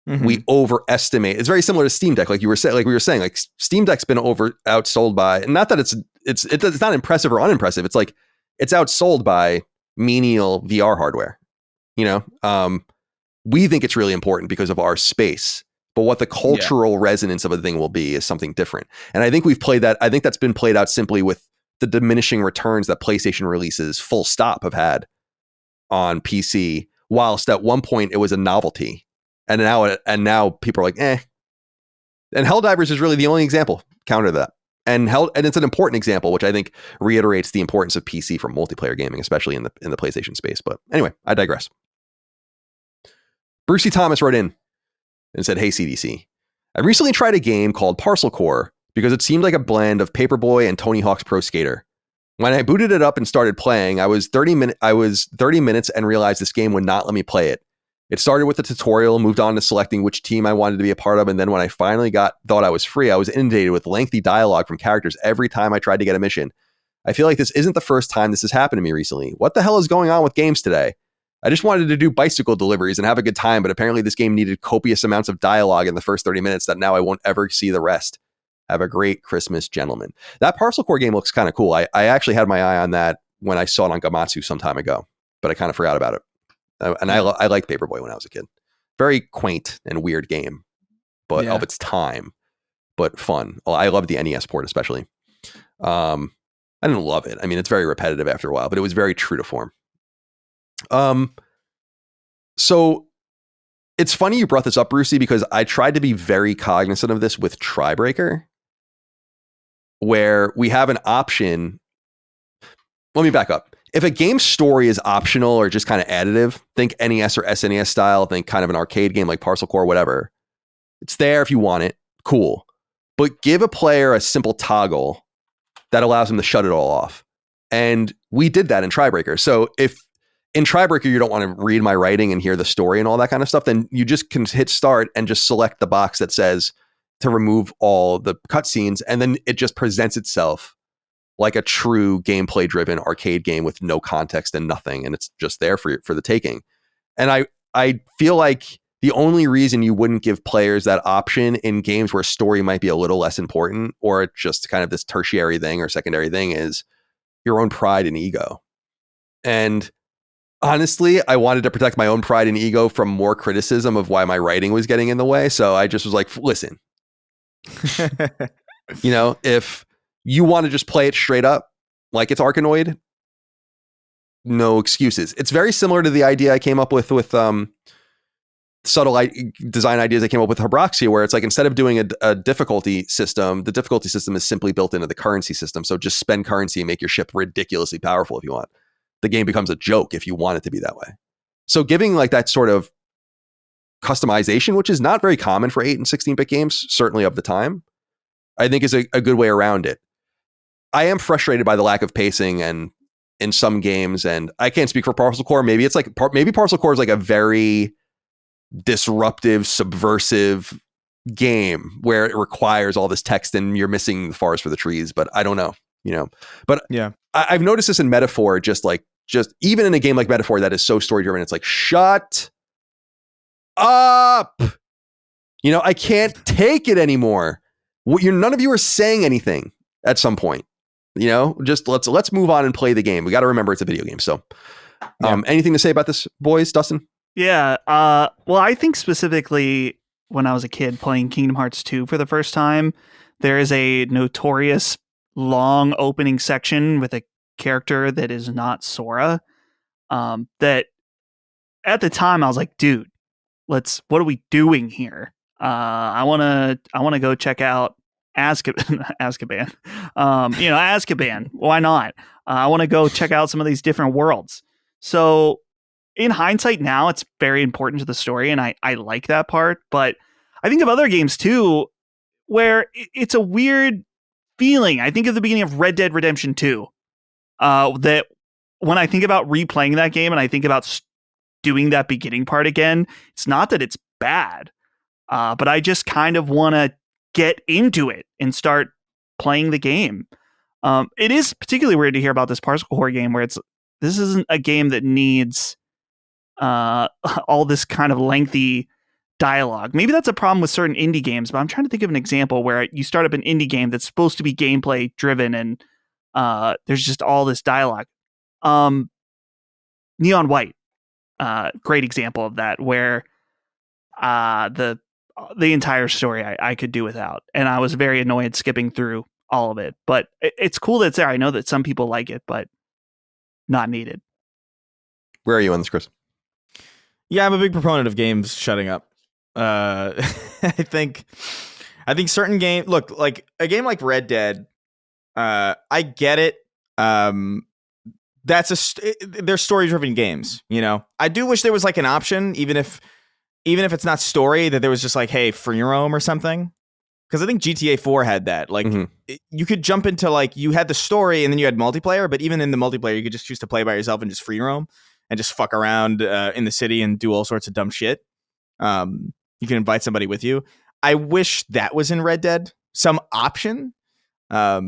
we overestimate. It's very similar to Steam Deck, like we were saying, like Steam Deck's been outsold by, not that it's not impressive or unimpressive. It's like it's outsold by menial VR hardware. You know, we think it's really important because of our space, but what the cultural resonance of a thing will be is something different. And I think we've played that. I think that's been played out simply with the diminishing returns that PlayStation releases full stop have had on PC, whilst at one point it was a novelty. And now people are like, eh. And Helldivers is really the only example counter that. And it's an important example, which I think reiterates the importance of PC for multiplayer gaming, especially in the PlayStation space. But anyway, I digress. Brucey Thomas wrote in and said, "Hey CDC, I recently tried a game called Parcel Core because it seemed like a blend of Paperboy and Tony Hawk's Pro Skater. When I booted it up and started playing, I was 30 minutes and realized this game would not let me play it. It started with a tutorial, moved on to selecting which team I wanted to be a part of, and then when I finally thought I was free, I was inundated with lengthy dialogue from characters every time I tried to get a mission. I feel like this isn't the first time this has happened to me recently. What the hell is going on with games today? I just wanted to do bicycle deliveries and have a good time, but apparently this game needed copious amounts of dialogue in the first 30 minutes that now I won't ever see the rest. Have a great Christmas, gentlemen." That Parcel Core game looks kind of cool. I actually had my eye on that when I saw it on Gamatsu some time ago, but I kind of forgot about it. And I liked Paperboy when I was a kid. Very quaint and weird game, but of its time, but fun. Well, I loved the NES port especially. I didn't love it. I mean, it's very repetitive after a while, but it was very true to form. So it's funny you brought this up, Brucey, because I tried to be very cognizant of this with Tribreaker, where we have an option. Let me back up. If a game's story is optional or just kind of additive, think NES or SNES style, think kind of an arcade game like Parcel Core, whatever. It's there if you want it. Cool. But give a player a simple toggle that allows them to shut it all off. And we did that in Tribreaker. So if in Tribreaker you don't want to read my writing and hear the story and all that kind of stuff, then you just can hit start and just select the box that says to remove all the cutscenes. And then it just presents itself like a true gameplay driven arcade game with no context and nothing. And it's just there for the taking. And I feel like the only reason you wouldn't give players that option in games where story might be a little less important, or just kind of this tertiary thing or secondary thing, is your own pride and ego. And honestly, I wanted to protect my own pride and ego from more criticism of why my writing was getting in the way. So I just was like, listen, you know, if you want to just play it straight up like it's Arkanoid, no excuses. It's very similar to the idea I came up with subtle design ideas I came up with Hybraxia, where it's like, instead of doing a difficulty system, the difficulty system is simply built into the currency system. So just spend currency and make your ship ridiculously powerful if you want. The game becomes a joke if you want it to be that way. So giving like that sort of customization, which is not very common for 8 and 16-bit games, certainly of the time, I think is a good way around it. I am frustrated by the lack of pacing and in some games, and I can't speak for Parcel Core. Maybe it's like, maybe Parcel Core is like a very disruptive, subversive game where it requires all this text and you're missing the forest for the trees, but I don't know, but yeah, I've noticed this in Metaphor, just even in a game like Metaphor that is so story driven, it's like, shut up, I can't take it anymore. None of you are saying anything at some point, just let's move on and play the game. We got to remember it's a video game. So anything to say about this, boys? Dustin? Yeah. Well, I think specifically when I was a kid playing Kingdom Hearts 2 for the first time, there is a notorious long opening section with a character that is not Sora. That at the time I was like, dude, what are we doing here? I want to go check out Azkaban. Azkaban. Why not? I want to go check out some of these different worlds. So in hindsight now, it's very important to the story, and I like that part. But I think of other games too, where it's a weird feeling. I think of the beginning of Red Dead Redemption 2, that when I think about replaying that game and I think about doing that beginning part again, it's not that it's bad, but I just kind of want to get into it and start playing the game. It is particularly weird to hear about this Parcel Core game where this isn't a game that needs all this kind of lengthy dialogue. Maybe that's a problem with certain indie games, but I'm trying to think of an example where you start up an indie game that's supposed to be gameplay driven and there's just all this dialogue. Neon White, great example of that, where the entire story I could do without, and I was very annoyed skipping through all of it. But it's cool that it's there. I know that some people like it, but not needed. Where are you on this, Chris? Yeah, I'm a big proponent of games shutting up. I think certain games, look, like a game like Red Dead, I get it. They're story-driven games, I do wish there was like an option, even if it's not story, that there was just like, hey, free roam or something. Because I think GTA 4 had that. Like, you could jump into, like, you had the story and then you had multiplayer, but even in the multiplayer, you could just choose to play by yourself and just free roam and just fuck around in the city and do all sorts of dumb shit. You can invite somebody with you. I wish that was in Red Dead, some option. That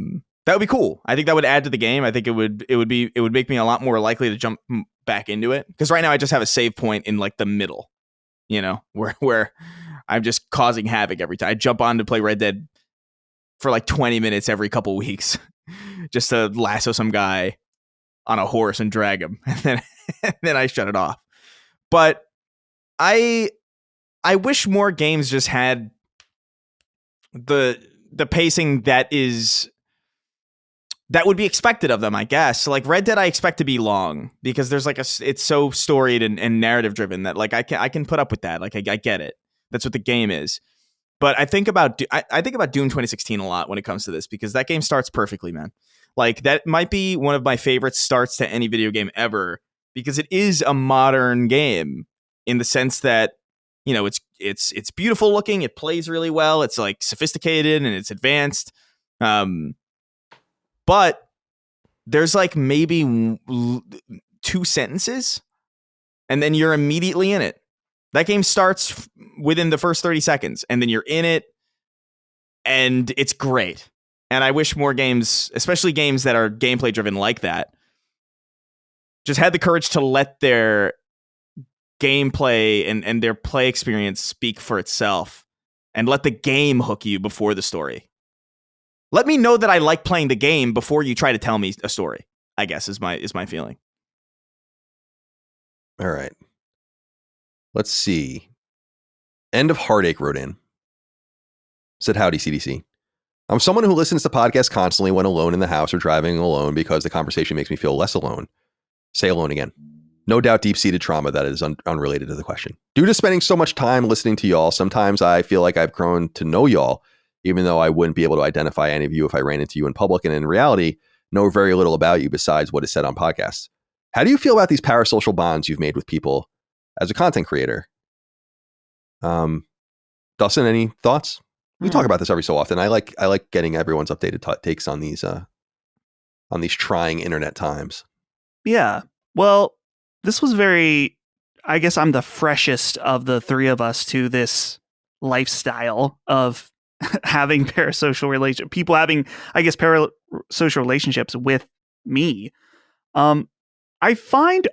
would be cool. I think that would add to the game. I think it would make me a lot more likely to jump back into it. Because right now I just have a save point in like the middle, where I'm just causing havoc every time. I jump on to play Red Dead for like 20 minutes every couple weeks just to lasso some guy on a horse and drag him. And then I shut it off. But I wish more games just had the pacing that would be expected of them, I guess. So like Red Dead, I expect to be long because there's like it's so storied and narrative driven that like I can put up with that. Like I get it. That's what the game is. But I think about Doom 2016 a lot when it comes to this, because that game starts perfectly, man. Like that might be one of my favorite starts to any video game ever, because it is a modern game in the sense that, it's beautiful looking, it plays really well, it's like sophisticated and it's advanced. But there's like maybe 2 sentences and then you're immediately in it. That game starts within the first 30 seconds and then you're in it and it's great. And I wish more games, especially games that are gameplay driven like that, just had the courage to let their gameplay and their play experience speak for itself and let the game hook you before the story. Let me know that I like playing the game before you try to tell me a story, I guess is my feeling. All right. Let's see. End of Heartache wrote in. Said, howdy, CDC. I'm someone who listens to podcasts constantly when alone in the house or driving alone because the conversation makes me feel less alone. Say alone again. No doubt deep-seated trauma that is unrelated to the question. Due to spending so much time listening to y'all, sometimes I feel like I've grown to know y'all, even though I wouldn't be able to identify any of you if I ran into you in public, and in reality, know very little about you besides what is said on podcasts. How do you feel about these parasocial bonds you've made with people as a content creator? Dustin, any thoughts? We talk about this every so often. I like getting everyone's updated takes on these trying internet times. Yeah. Well, this was I guess I'm the freshest of the three of us to this lifestyle of having people having, I guess, parasocial relationships with me. I find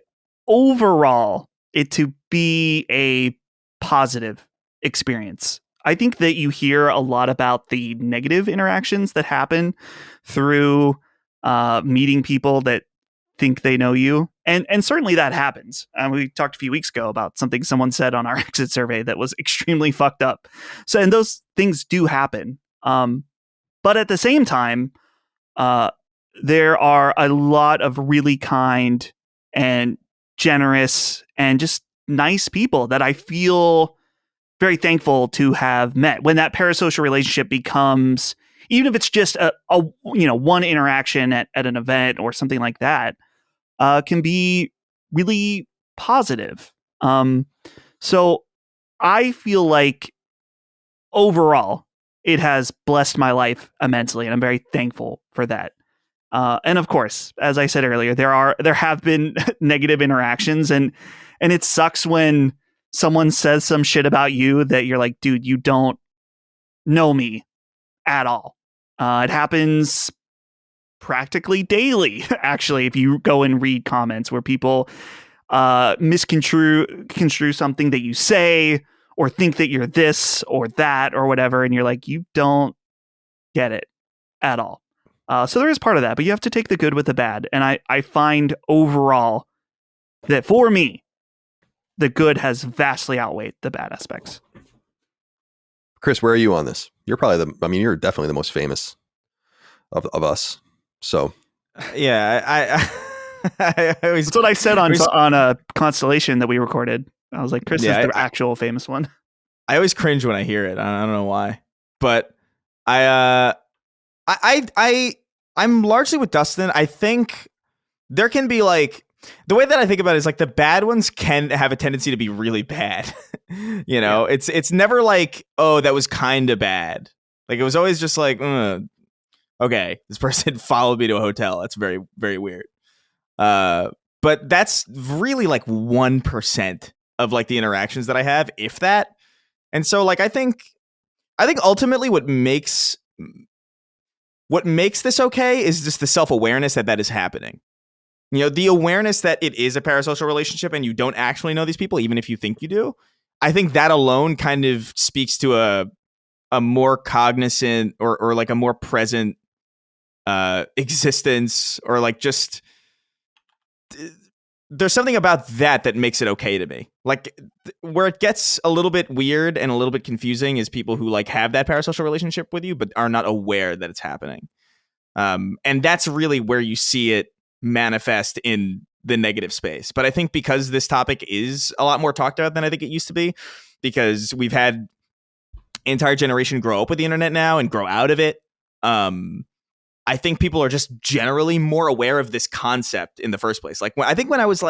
overall it to be a positive experience. I think that you hear a lot about the negative interactions that happen through meeting people that think they know you. And certainly that happens. We talked a few weeks ago about something someone said on our exit survey that was extremely fucked up. So, and those things do happen. But at the same time, there are a lot of really kind and generous and just nice people that I feel very thankful to have met. When that parasocial relationship becomes, even if it's just a one interaction at an event or something like that, can be really positive. So I feel like overall it has blessed my life immensely, and I'm very thankful for that. And of course, as I said earlier, there have been negative interactions, and it sucks when someone says some shit about you that you're like, dude, you don't know me at all. It happens practically daily, actually, if you go and read comments where people misconstrue something that you say or think that you're this or that or whatever, and you're like, you don't get it at all. So there is part of that, but you have to take the good with the bad. And I find overall that for me, the good has vastly outweighed the bad aspects. Chris, where are you on this? You're you're definitely the most famous of us. So, yeah, I always, that's what I said on a Constellation that we recorded. I was like, Chris is the actual famous one. I always cringe when I hear it. I don't know why, but I'm largely with Dustin. I think there can be like, the way that I think about it is like the bad ones can have a tendency to be really bad. It's never like, oh, that was kind of bad. Like it was always just like, okay, this person followed me to a hotel. That's very, very weird. But that's really like 1% of like the interactions that I have, if that. And so like, I think ultimately what makes this okay is just the self-awareness that is happening. The awareness that it is a parasocial relationship and you don't actually know these people, even if you think you do. I think that alone kind of speaks to a more cognizant or like a more present existence, or like just there's something about that makes it okay to me. Like where it gets a little bit weird and a little bit confusing is people who like have that parasocial relationship with you but are not aware that it's happening. And that's really where you see it manifest in the negative space. But I think because this topic is a lot more talked about than I think it used to be, because we've had entire generation grow up with the internet now and grow out of it. I think people are just generally more aware of this concept in the first place. Like when I was in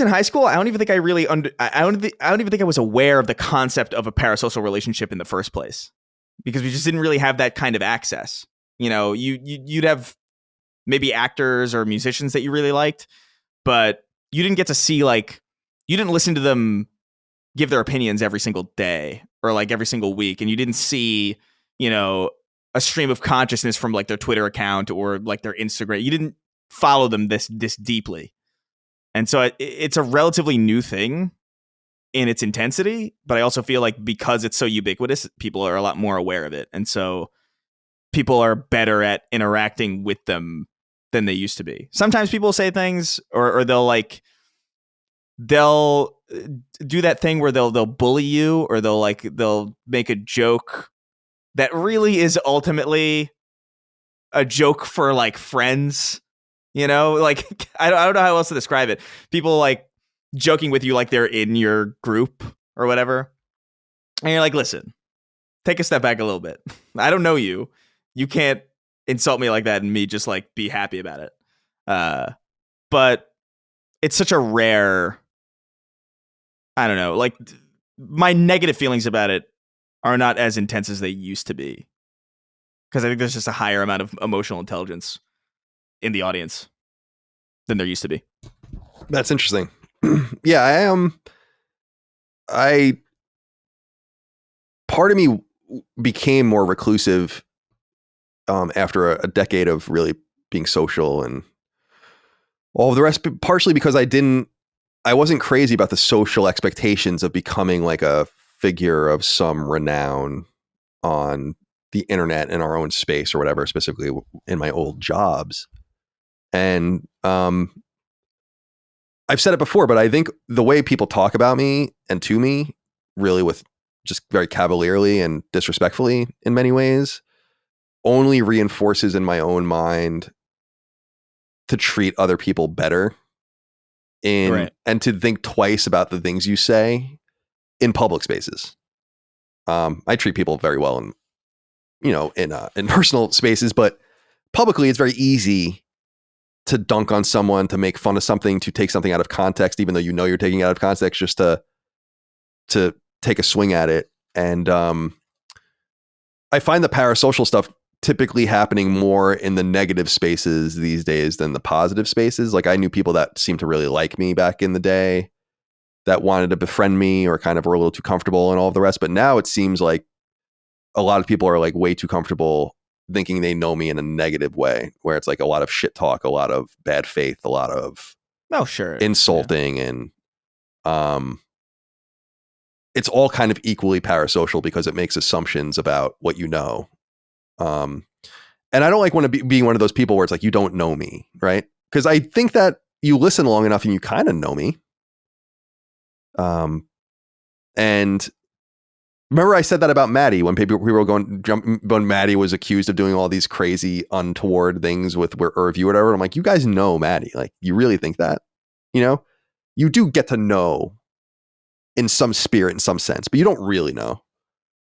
high school, I don't even think I don't even think I was aware of the concept of a parasocial relationship in the first place, because we just didn't really have that kind of access. You'd have maybe actors or musicians that you really liked, but you didn't get to see, like, you didn't listen to them give their opinions every single day or like every single week. And you didn't see, a stream of consciousness from like their Twitter account or like their Instagram. You didn't follow them this deeply. And so it's a relatively new thing in its intensity, but I also feel like because it's so ubiquitous, people are a lot more aware of it. And so people are better at interacting with them than they used to be. Sometimes people say things or they'll do that thing where they'll bully you, or they'll make a joke that really is ultimately a joke for like friends, Like I don't know how else to describe it. People like joking with you like they're in your group or whatever. And you're like, listen, take a step back a little bit. I don't know you. You can't insult me like that and me just like be happy about it. But it's such a rare, I don't know, like my negative feelings about it are not as intense as they used to be. Because I think there's just a higher amount of emotional intelligence in the audience than there used to be. That's interesting. Yeah, part of me became more reclusive after a decade of really being social and all of the rest, partially because I wasn't crazy about the social expectations of becoming like a figure of some renown on the internet in our own space or whatever, specifically in my old jobs. And I've said it before, but I think the way people talk about me and to me, really with just very cavalierly and disrespectfully in many ways, only reinforces in my own mind to treat other people better and to think twice about the things you say in public spaces. I treat people very well in personal spaces, but publicly it's very easy to dunk on someone, to make fun of something, to take something out of context, even though you know you're taking it out of context, just to take a swing at it. And I find the parasocial stuff typically happening more in the negative spaces these days than the positive spaces. Like I knew people that seemed to really like me back in the day, that wanted to befriend me or kind of were a little too comfortable and all of the rest. But now it seems like a lot of people are like way too comfortable thinking they know me in a negative way, where it's like a lot of shit talk, a lot of bad faith, a lot of insulting. And it's all kind of equally parasocial because it makes assumptions about what you know. And I don't like being one of those people where it's like, you don't know me, right? Because I think that you listen long enough and you kind of know me. And remember I said that about Maddie when people were when Maddie was accused of doing all these crazy untoward things with her review or whatever. I'm like, you guys know Maddie. Like, you really think that? You do get to know in some spirit, in some sense, but you don't really know.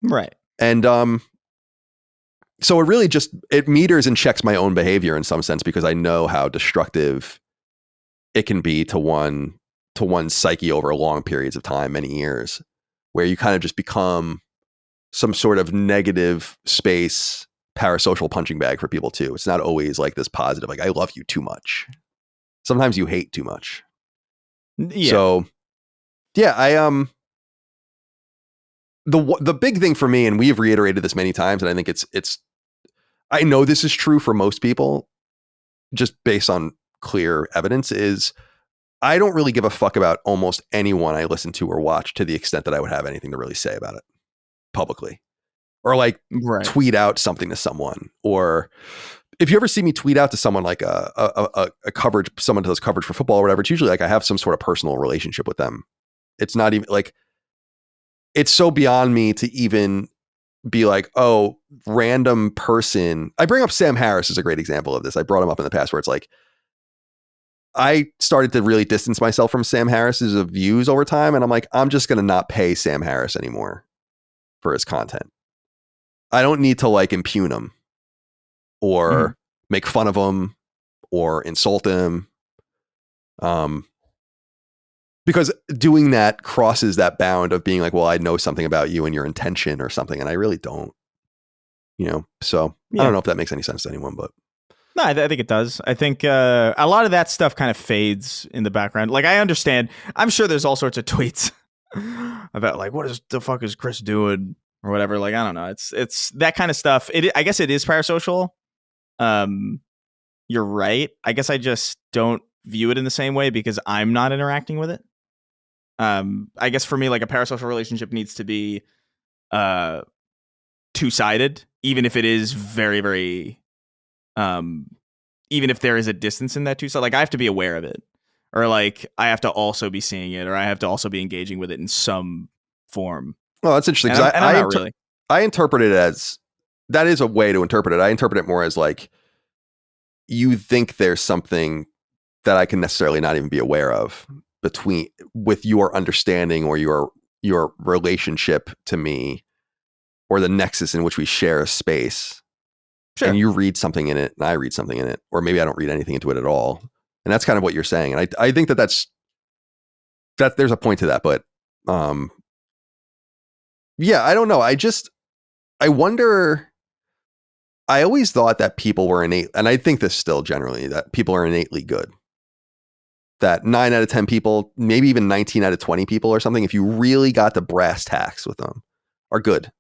Right. And so it really just, it meters and checks my own behavior in some sense, because I know how destructive it can be to one's psyche over long periods of time, many years, where you kind of just become some sort of negative space parasocial punching bag for people too. It's not always like this positive, like I love you too much. Sometimes you hate too much. Yeah. So yeah, the big thing for me, and we've reiterated this many times, and I think it's I know this is true for most people, just based on clear evidence, is I don't really give a fuck about almost anyone I listen to or watch to the extent that I would have anything to really say about it publicly, or like tweet out something to someone. Or if you ever see me tweet out to someone like a coverage, someone does coverage for football or whatever, it's usually like I have some sort of personal relationship with them. It's not even like, it's so beyond me to even be like, oh, random person. I bring up Sam Harris as a great example of this. I brought him up in the past, where it's like, I started to really distance myself from Sam Harris's views over time. And I'm like, I'm just going to not pay Sam Harris anymore for his content. I don't need to like impugn him or make fun of him or insult him. Because doing that crosses that bound of being like, well, I know something about you and your intention or something. And I really don't, so I don't know if that makes any sense to anyone, but. No, I think it does. I think a lot of that stuff kind of fades in the background. Like, I understand. I'm sure there's all sorts of tweets about like, what the fuck is Chris doing or whatever. Like, I don't know. It's that kind of stuff. I guess it is parasocial. You're right. I guess I just don't view it in the same way because I'm not interacting with it. I guess for me, like, a parasocial relationship needs to be two-sided, even if it is very, very, even if there is a distance in that two-sided. Like, I have to be aware of it, or like I have to also be seeing it, or I have to also be engaging with it in some form. Well, that's interesting, because I interpret it as, that is a way to interpret it. I interpret it more as like, you think there's something that I can necessarily not even be aware of with your understanding or your relationship to me, or the nexus in which we share a space. Sure. And you read something in it and I read something in it, or maybe I don't read anything into it at all. And that's kind of what you're saying. And I think that there's a point to that, but yeah, I don't know. I wonder, I always thought that people were innate, and I think this still generally, that people are innately good. That 9 out of 10 people, maybe even 19 out of 20 people or something, if you really got the brass tacks with them, are good.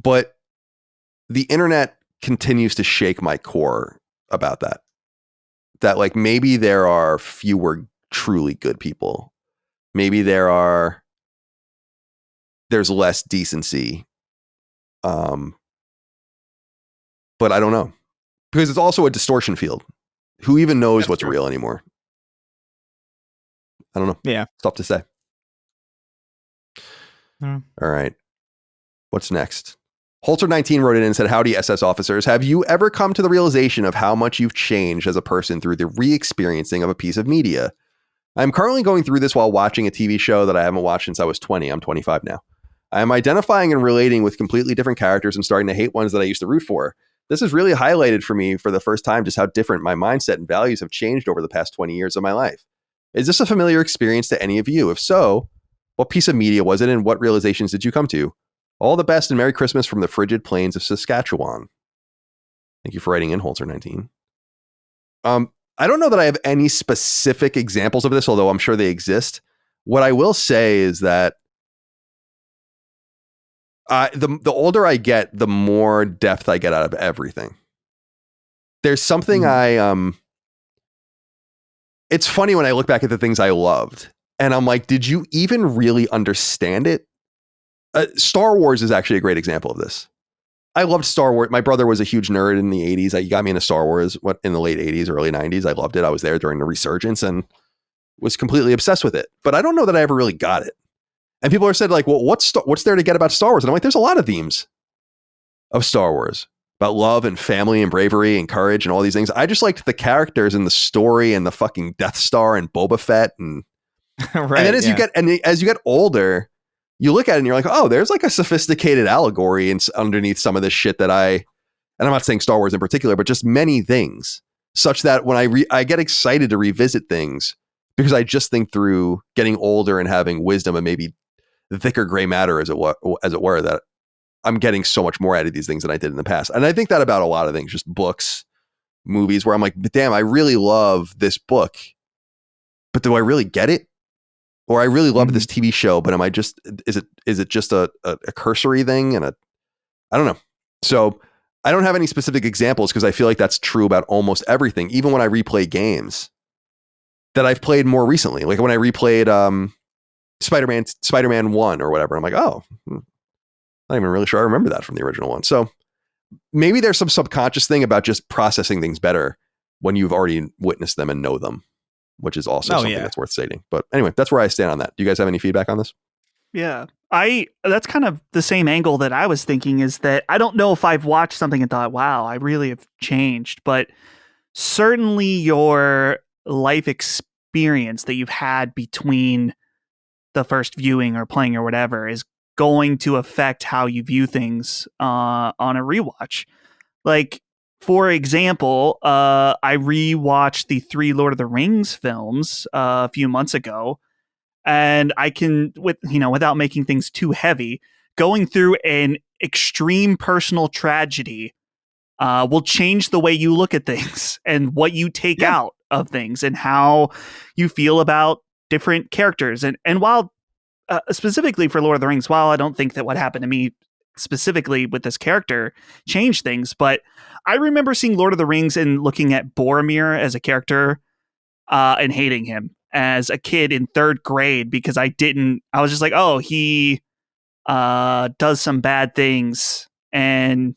But the internet continues to shake my core about that. That like maybe there are fewer truly good people. Maybe there's less decency. But I don't know. Because it's also a distortion field. Who even knows what's real anymore? I don't know. Yeah. It's tough to say. Mm. All right. What's next? Holter19 wrote in and said, "Howdy, SS officers. Have you ever come to the realization of how much you've changed as a person through the re-experiencing of a piece of media? I'm currently going through this while watching a TV show that I haven't watched since I was 20. I'm 25 now. I am identifying and relating with completely different characters and starting to hate ones that I used to root for. This has really highlighted for me for the first time just how different my mindset and values have changed over the past 20 years of my life. Is this a familiar experience to any of you? If so, what piece of media was it and what realizations did you come to? All the best and Merry Christmas from the frigid plains of Saskatchewan." Thank you for writing in, Holzer19. I don't know that I have any specific examples of this, although I'm sure they exist. What I will say is that the older I get, the more depth I get out of everything. There's something it's funny when I look back at the things I loved, and I'm like, did you even really understand it? Star Wars is actually a great example of this. I loved Star Wars. My brother was a huge nerd in the 80s. He got me into Star Wars in the late 80s, early 90s. I loved it. I was there during the resurgence and was completely obsessed with it. But I don't know that I ever really got it. And people are said like, well, what's there to get about Star Wars? And I'm like, there's a lot of themes of Star Wars about love and family and bravery and courage and all these things. I just liked the characters and the story and the fucking Death Star and Boba Fett. And, Right, and then as you get older, you look at it and you're like, oh, there's like a sophisticated allegory underneath some of this shit and I'm not saying Star Wars in particular, but just many things, such that when I get excited to revisit things because I just think through getting older and having wisdom and maybe thicker gray matter, as it were, that I'm getting so much more out of these things than I did in the past. And I think that about a lot of things, just books, movies, where I'm like, damn, I really love this book, but do I really get it? Or I really love this TV show, but is it just a cursory thing? And I don't know. So I don't have any specific examples because I feel like that's true about almost everything. Even when I replay games that I've played more recently, like when I replayed Spider-Man 1 or whatever, I'm like, oh, I'm not even really sure I remember that from the original one. So maybe there's some subconscious thing about just processing things better when you've already witnessed them and know them, which is also something that's worth stating. But anyway, that's where I stand on that. Do you guys have any feedback on this? Yeah. That's kind of the same angle that I was thinking, is that I don't know if I've watched something and thought, wow, I really have changed, but certainly your life experience that you've had between the first viewing or playing or whatever is going to affect how you view things on a rewatch. Like, for example, I rewatched the 3 Lord of the Rings films a few months ago, and I can, without making things too heavy, going through an extreme personal tragedy will change the way you look at things and what you take out of things and how you feel about different characters. And while specifically for Lord of the Rings, while I don't think that what happened to me specifically with this character changed things, but I remember seeing Lord of the Rings and looking at Boromir as a character and hating him as a kid in 3rd grade because I was just like, oh, he does some bad things and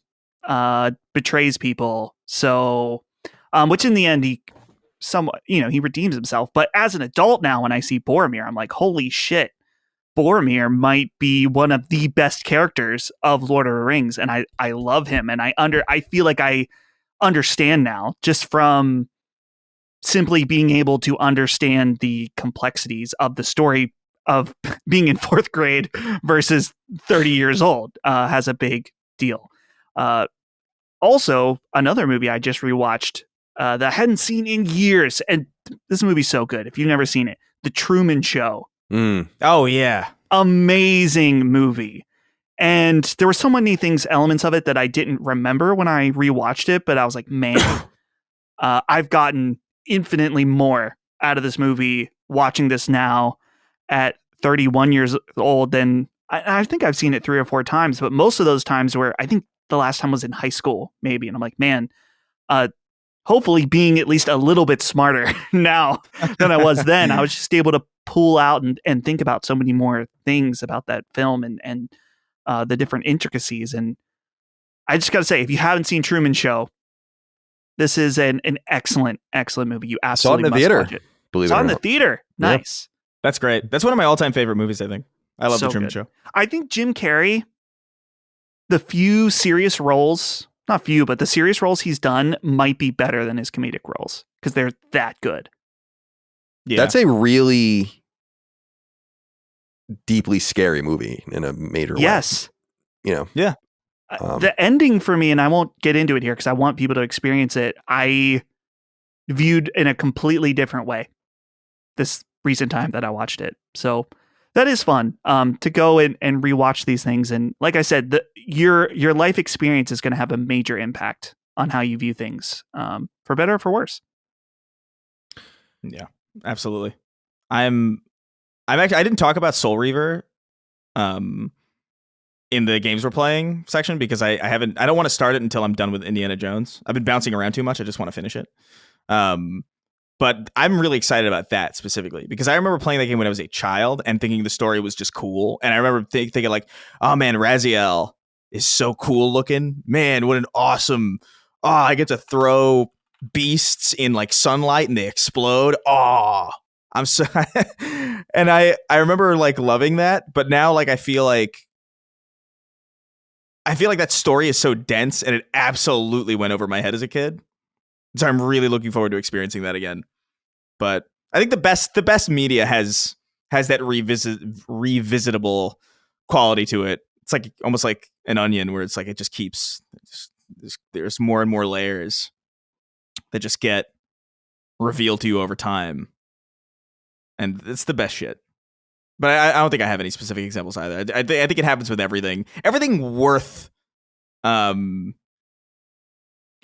betrays people. So, which in the end, he redeems himself. But as an adult now, when I see Boromir, I'm like, holy shit, Boromir might be one of the best characters of Lord of the Rings, and I love him, and I feel like I understand now, just from simply being able to understand the complexities of the story of being in 4th grade versus 30 years old, has a big deal. Also, another movie I just rewatched that I hadn't seen in years, and this movie's so good. If you've never seen it, The Truman Show. Oh, yeah. Amazing movie. And there were so many elements of it that I didn't remember when I rewatched it, but I was like, man, I've gotten infinitely more out of this movie watching this now at 31 years old than I think I've seen it 3 or 4 times, but most of those times where I think the last time was in high school, maybe. And I'm like, man, hopefully being at least a little bit smarter now than I was then, I was just able to pull out and think about so many more things about that film and the different intricacies. And I just got to say, if you haven't seen Truman Show, this is an excellent, excellent movie. You absolutely must watch it. Saw it in the theater. Nice. That's great. That's one of my all-time favorite movies, I think. I love The Truman Show. I think Jim Carrey, the few serious roles, not few, but the serious roles he's done might be better than his comedic roles because they're that good. Yeah. That's a really deeply scary movie in a major way. Yes. Yeah. The ending for me, and I won't get into it here because I want people to experience it, I viewed in a completely different way this recent time that I watched it. So that is fun to go and rewatch these things. And like I said, your life experience is going to have a major impact on how you view things, for better or for worse. Yeah, absolutely. I didn't talk about Soul Reaver in the games we're playing section because I don't want to start it until I'm done with Indiana Jones. I've been bouncing around too much. I just want to finish it. But I'm really excited about that specifically because I remember playing that game when I was a child and thinking the story was just cool. And I remember thinking like, oh man, Raziel is so cool looking. Man, what an awesome, I get to throw beasts in like sunlight and they explode. I'm so, and I remember like loving that, but now like I feel like that story is so dense and it absolutely went over my head as a kid. So I'm really looking forward to experiencing that again. But I think the best media has that revisitable quality to it. It's like almost like an onion where it's like it just keeps there's more and more layers that just get revealed to you over time. And it's the best shit. But I don't think I have any specific examples either. I think it happens with everything. Everything worth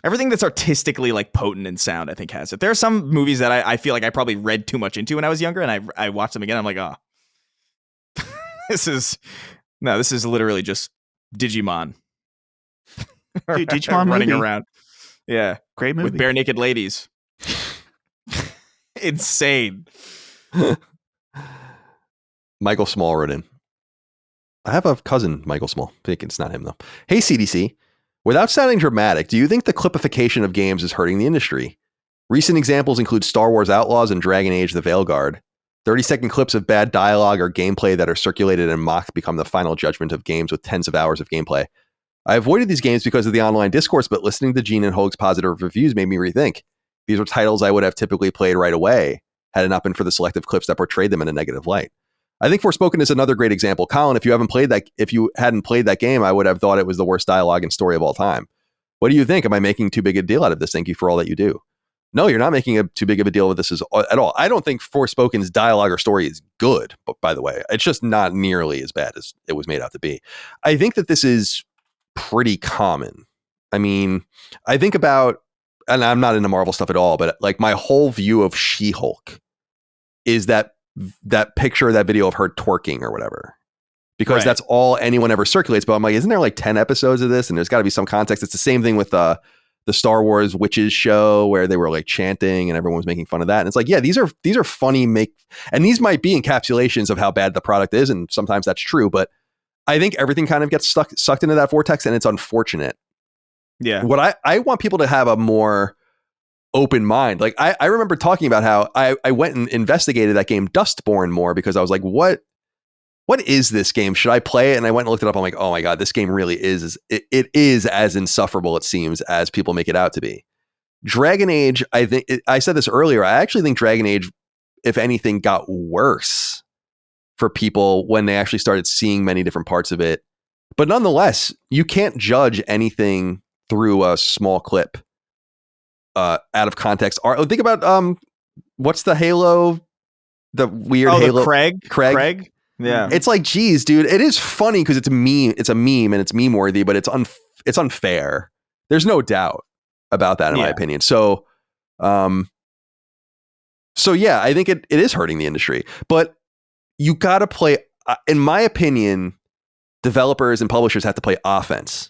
everything that's artistically like potent and sound, I think has it. There are some movies that I feel like I probably read too much into when I was younger, and I watched them again. I'm like, this is literally just Digimon. Dude, Digimon running movie. around. Yeah, great movie with bare naked ladies. Insane. Michael Small wrote in. I have a cousin, Michael Small. I think it's not him though. Hey CDC. Without sounding dramatic, do you think the clipification of games is hurting the industry? Recent examples include Star Wars Outlaws and Dragon Age The Veilguard. 30-second clips of bad dialogue or gameplay that are circulated and mocked become the final judgment of games with tens of hours of gameplay. I avoided these games because of the online discourse, but listening to Gene and Hoag's positive reviews made me rethink. These were titles I would have typically played right away had it not been for the selective clips that portrayed them in a negative light. I think Forspoken is another great example. Colin, if you hadn't played that game, I would have thought it was the worst dialogue and story of all time. What do you think? Am I making too big a deal out of this? Thank you for all that you do. No, you're not making too big of a deal with this at all. I don't think Forspoken's dialogue or story is good, but by the way, it's just not nearly as bad as it was made out to be. I think that this is pretty common. I mean, I think about, and I'm not into Marvel stuff at all, but like my whole view of She-Hulk is that picture, that video of her twerking or whatever, because that's all anyone ever circulates. But I'm like, isn't there like 10 episodes of this? And there's got to be some context. It's the same thing with the Star Wars Witches show where they were like chanting and everyone was making fun of that. And it's like, yeah, these are funny and these might be encapsulations of how bad the product is. And sometimes that's true, but I think everything kind of gets sucked into that vortex and it's unfortunate. Yeah. What I want people to have a more open mind. Like I remember talking about how I went and investigated that game Dustborn more because I was like, what what is this game? Should I play it? And I went and looked it up. I'm like, oh my God, this game really is. It is as insufferable, it seems, as people make it out to be. Dragon Age, I said this earlier, I actually think Dragon Age, if anything, got worse for people when they actually started seeing many different parts of it. But nonetheless, you can't judge anything through a small clip out of context. Think about what's the Halo, the weird Halo. Craig. Yeah. It's like, geez, dude, it is funny because it's a meme and it's meme worthy, but it's unfair. There's no doubt about that in my opinion. So yeah, I think it is hurting the industry, but you got to play, in my opinion, developers and publishers have to play offense.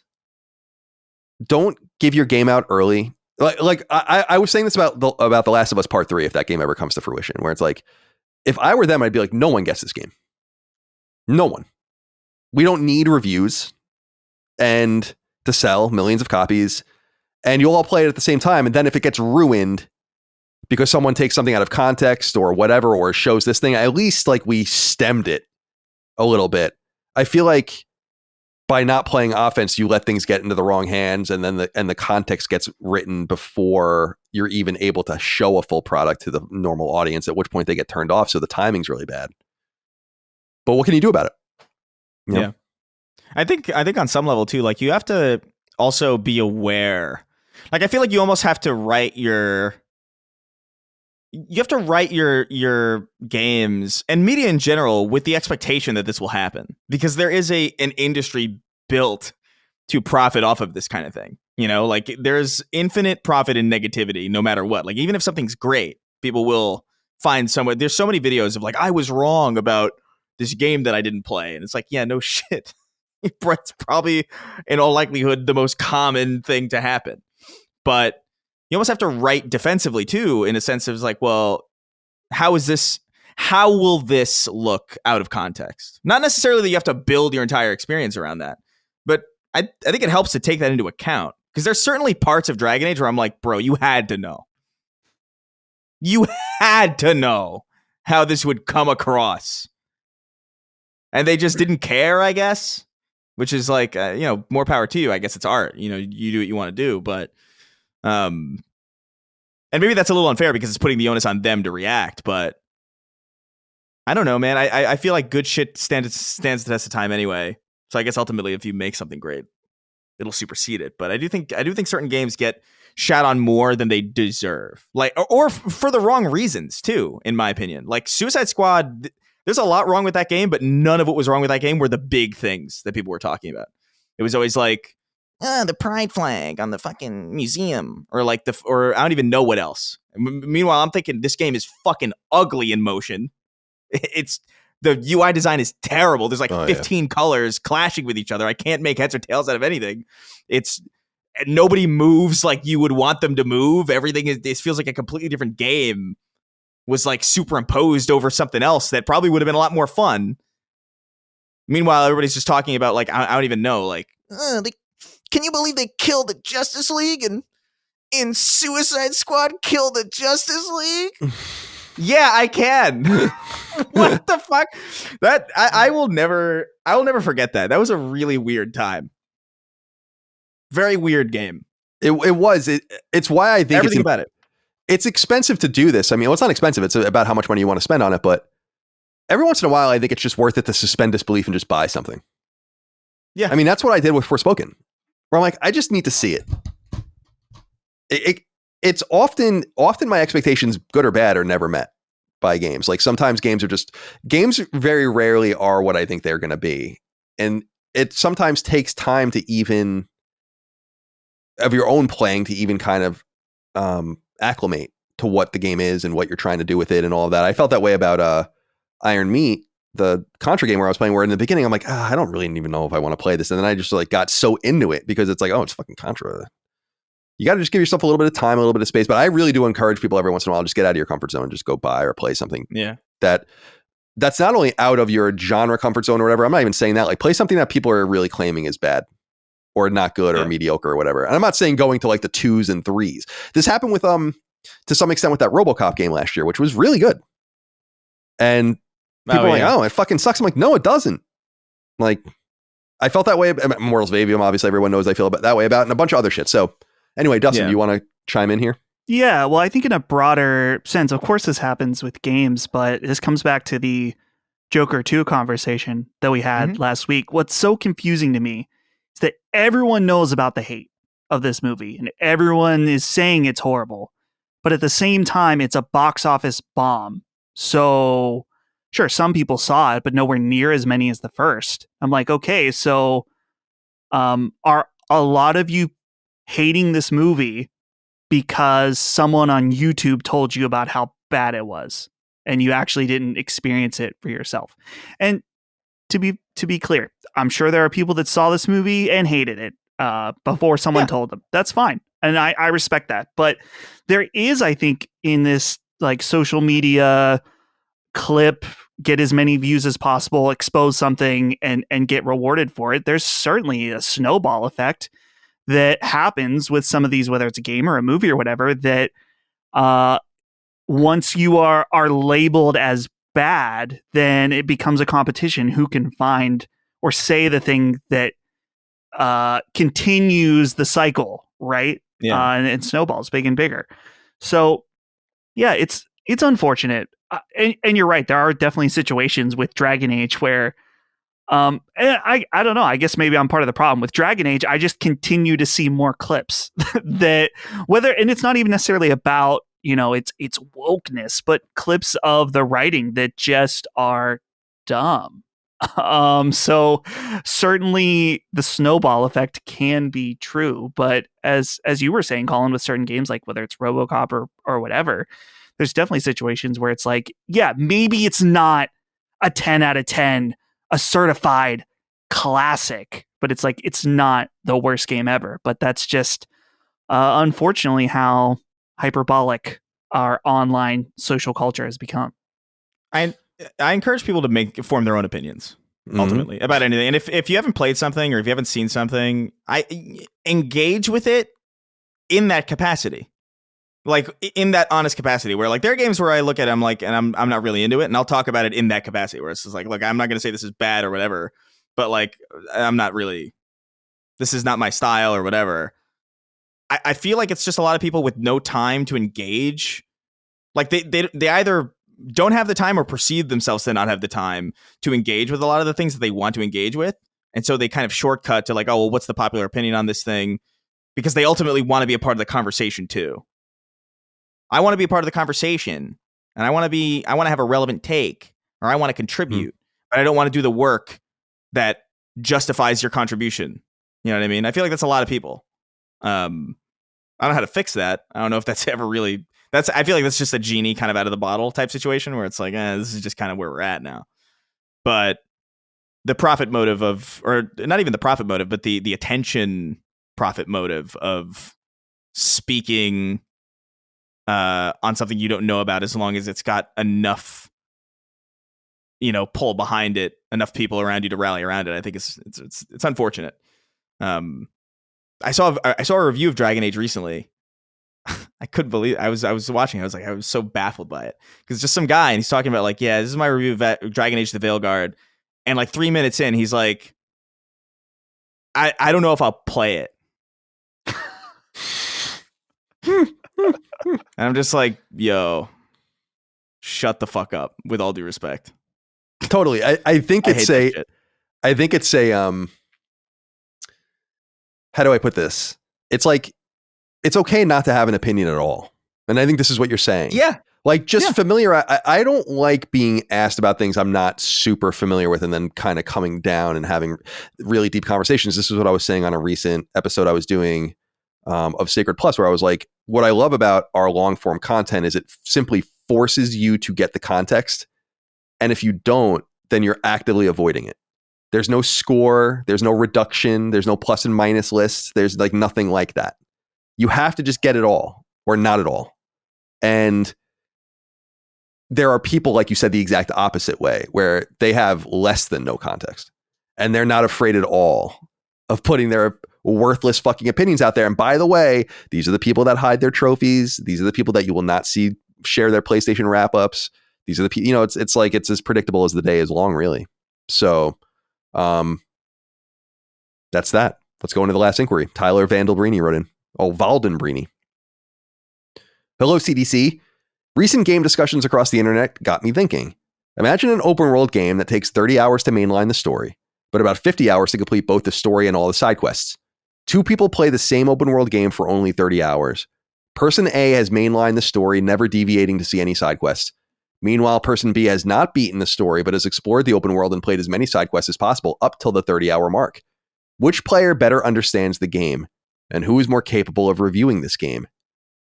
Don't give your game out early. Like I was saying this about The Last of Us Part 3, if that game ever comes to fruition, where it's like, if I were them, I'd be like, no one gets this game. No one. We don't need reviews and to sell millions of copies, and you'll all play it at the same time. And then if it gets ruined because someone takes something out of context or whatever, or shows this thing, at least like we stemmed it a little bit. I feel like by not playing offense, you let things get into the wrong hands, and then the context gets written before you're even able to show a full product to the normal audience, at which point they get turned off. So the timing's really bad. But what can you do about it? You know? Yeah. I think on some level too, like you have to also be aware. Like I feel like you almost have to write your games and media in general with the expectation that this will happen, because there is an industry built to profit off of this kind of thing. You know, like there's infinite profit in negativity, no matter what. Like even if something's great, people will find somewhere. There's so many videos of like, I was wrong about this game that I didn't play. And it's like, yeah, no shit. It's probably in all likelihood the most common thing to happen. But you almost have to write defensively too, in a sense of like, well, how will this look out of context? Not necessarily that you have to build your entire experience around that, but I think it helps to take that into account, because there's certainly parts of Dragon Age where I'm like, bro, you had to know. You had to know how this would come across. And they just didn't care, I guess, which is like, more power to you. I guess it's art. You know, you do what you want to do, but and maybe that's a little unfair because it's putting the onus on them to react, but I don't know, man. I feel like good shit stands the test of time anyway. So I guess ultimately, if you make something great, it'll supersede it. But I do think certain games get shat on more than they deserve, like or for the wrong reasons too, in my opinion. Like Suicide Squad, there's a lot wrong with that game, but none of what was wrong with that game were the big things that people were talking about. It was always like, the pride flag on the fucking museum, or like or I don't even know what else. Meanwhile, I'm thinking this game is fucking ugly in motion. It's the UI design is terrible. There's like 15 colors clashing with each other. I can't make heads or tails out of anything. Nobody moves like you would want them to move. Everything this feels like a completely different game was like superimposed over something else that probably would have been a lot more fun. Meanwhile, everybody's just talking about like, I don't even know, like, can you believe they killed the Justice League and in Suicide Squad killed the Justice League? Yeah, I can. What the fuck? That I will never forget that. That was a really weird time. Very weird game. It was. It's why I think everything about it. It's expensive to do this. I mean, well, it's not expensive. It's about how much money you want to spend on it. But every once in a while, I think it's just worth it to suspend disbelief and just buy something. Yeah. I mean, that's what I did with Forspoken, where I'm like, I just need to see it. It's often my expectations, good or bad, are never met by games. Like sometimes games very rarely are what I think they're going to be. And it sometimes takes time to even of your own playing to even kind of acclimate to what the game is and what you're trying to do with it and all of that. I felt that way about Iron Meat, the Contra game where I was playing, where in the beginning I'm like, I don't really even know if I want to play this. And then I just like got so into it because it's like, oh, it's fucking Contra. You got to just give yourself a little bit of time, a little bit of space. But I really do encourage people every once in a while, just get out of your comfort zone and just go buy or play something. Yeah. That's not only out of your genre comfort zone or whatever. I'm not even saying that. Like play something that people are really claiming is bad or not good or mediocre or whatever. And I'm not saying going to like the 2s and 3s. This happened with to some extent with that RoboCop game last year, which was really good. And People are like, oh, it fucking sucks. I'm like, no, it doesn't. Like, I felt that way. Morals of Avium, obviously, everyone knows I feel that way about, and a bunch of other shit. So, anyway, Dustin, you want to chime in here? Yeah, well, I think in a broader sense, of course, this happens with games, but this comes back to the Joker 2 conversation that we had last week. What's so confusing to me is that everyone knows about the hate of this movie, and everyone is saying it's horrible, but at the same time, it's a box office bomb. So, sure, some people saw it, but nowhere near as many as the first. I'm like, okay, so are a lot of you hating this movie because someone on YouTube told you about how bad it was and you actually didn't experience it for yourself? And to be clear, I'm sure there are people that saw this movie and hated it before someone told them. That's fine. And I respect that. But there is, I think, in this like social media clip, get as many views as possible, expose something and get rewarded for it. There's certainly a snowball effect that happens with some of these, whether it's a game or a movie or whatever, that once you are labeled as bad, then it becomes a competition who can find or say the thing that continues the cycle, right? Yeah. And snowballs big and bigger. So yeah, it's unfortunate. And you're right. There are definitely situations with Dragon Age where and I don't know. I guess maybe I'm part of the problem with Dragon Age. I just continue to see more clips that and it's not even necessarily about, it's wokeness, but clips of the writing that just are dumb. So certainly the snowball effect can be true, but as you were saying, Colin, with certain games, like whether it's RoboCop or whatever, there's definitely situations where it's like, yeah, maybe it's not a 10 out of 10, a certified classic, but it's like, it's not the worst game ever. But that's just unfortunately how hyperbolic our online social culture has become. I encourage people to form their own opinions ultimately about anything. And if you haven't played something or if you haven't seen something, I engage with it in that capacity. Like in that honest capacity where like there are games where I look at it, I'm like, and I'm not really into it, and I'll talk about it in that capacity where it's just like, look, I'm not going to say this is bad or whatever, but like I'm not really, this is not my style or whatever. I feel like it's just a lot of people with no time to engage. Like they either don't have the time or perceive themselves to not have the time to engage with a lot of the things that they want to engage with, and so they kind of shortcut to like, oh, well, what's the popular opinion on this thing? Because they ultimately want to be a part of the conversation too. I want to be a part of the conversation, and I want to have a relevant take, or I want to contribute, but I don't want to do the work that justifies your contribution. You know what I mean? I feel like that's a lot of people. I don't know how to fix that. I don't know if that's ever really, I feel like that's just a genie kind of out of the bottle type situation where it's like, this is just kind of where we're at now. But the profit motive or not even the profit motive, but the attention profit motive of speaking on something you don't know about, as long as it's got enough, pull behind it, enough people around you to rally around it. I think it's unfortunate. I saw a review of Dragon Age recently. I couldn't believe I was watching. I was so baffled by it because just some guy and he's talking about like, yeah, this is my review of Dragon Age: The Veilguard, and like 3 minutes in, he's like, I don't know if I'll play it. And I'm just like, yo, shut the fuck up, with all due respect. Totally. I think it's how do I put this? It's like, it's okay not to have an opinion at all. And I think this is what you're saying. Yeah. Like just familiar. I don't like being asked about things I'm not super familiar with and then kind of coming down and having really deep conversations. This is what I was saying on a recent episode I was doing of Sacred Plus, where I was like, what I love about our long form content is it simply forces you to get the context. And if you don't, then you're actively avoiding it. There's no score. There's no reduction. There's no plus and minus lists. There's like nothing like that. You have to just get it all or not at all. And there are people, like you said, the exact opposite way, where they have less than no context and they're not afraid at all of putting their worthless fucking opinions out there. And by the way, these are the people that hide their trophies. These are the people that you will not see share their PlayStation wrap-ups. These are the people, it's like, it's as predictable as the day is long, really. So that's that. Let's go into the last inquiry. Tyler Vandelbrini wrote in. Oh, Valdenbrini. Hello, CDC. Recent game discussions across the internet got me thinking. Imagine an open world game that takes 30 hours to mainline the story, but about 50 hours to complete both the story and all the side quests. 2 people play the same open world game for only 30 hours. Person A has mainlined the story, never deviating to see any side quests. Meanwhile, person B has not beaten the story, but has explored the open world and played as many side quests as possible up till the 30-hour mark. Which player better understands the game, and who is more capable of reviewing this game?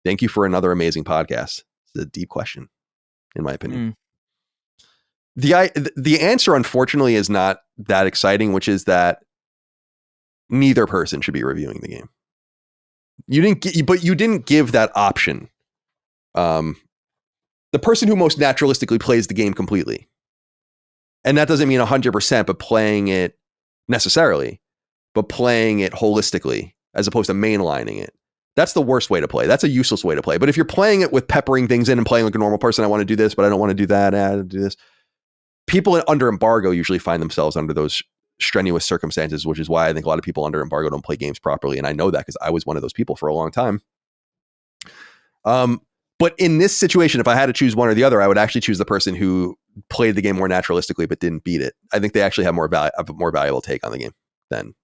Thank you for another amazing podcast. It's a deep question, in my opinion. The answer, unfortunately, is not that exciting, which is that neither person should be reviewing the game. You didn't give that option. The person who most naturalistically plays the game completely, and that doesn't mean 100%, but playing it necessarily, but playing it holistically as opposed to mainlining it. That's the worst way to play. That's a useless way to play. But if you're playing it with peppering things in and playing like a normal person, I want to do this, but I don't want to do that. I do this. People under embargo usually find themselves under those strenuous circumstances, which is why I think a lot of people under embargo don't play games properly. And I know that because I was one of those people for a long time. But in this situation, if I had to choose one or the other, I would actually choose the person who played the game more naturalistically but didn't beat it. I think they actually have a more valuable take on the game than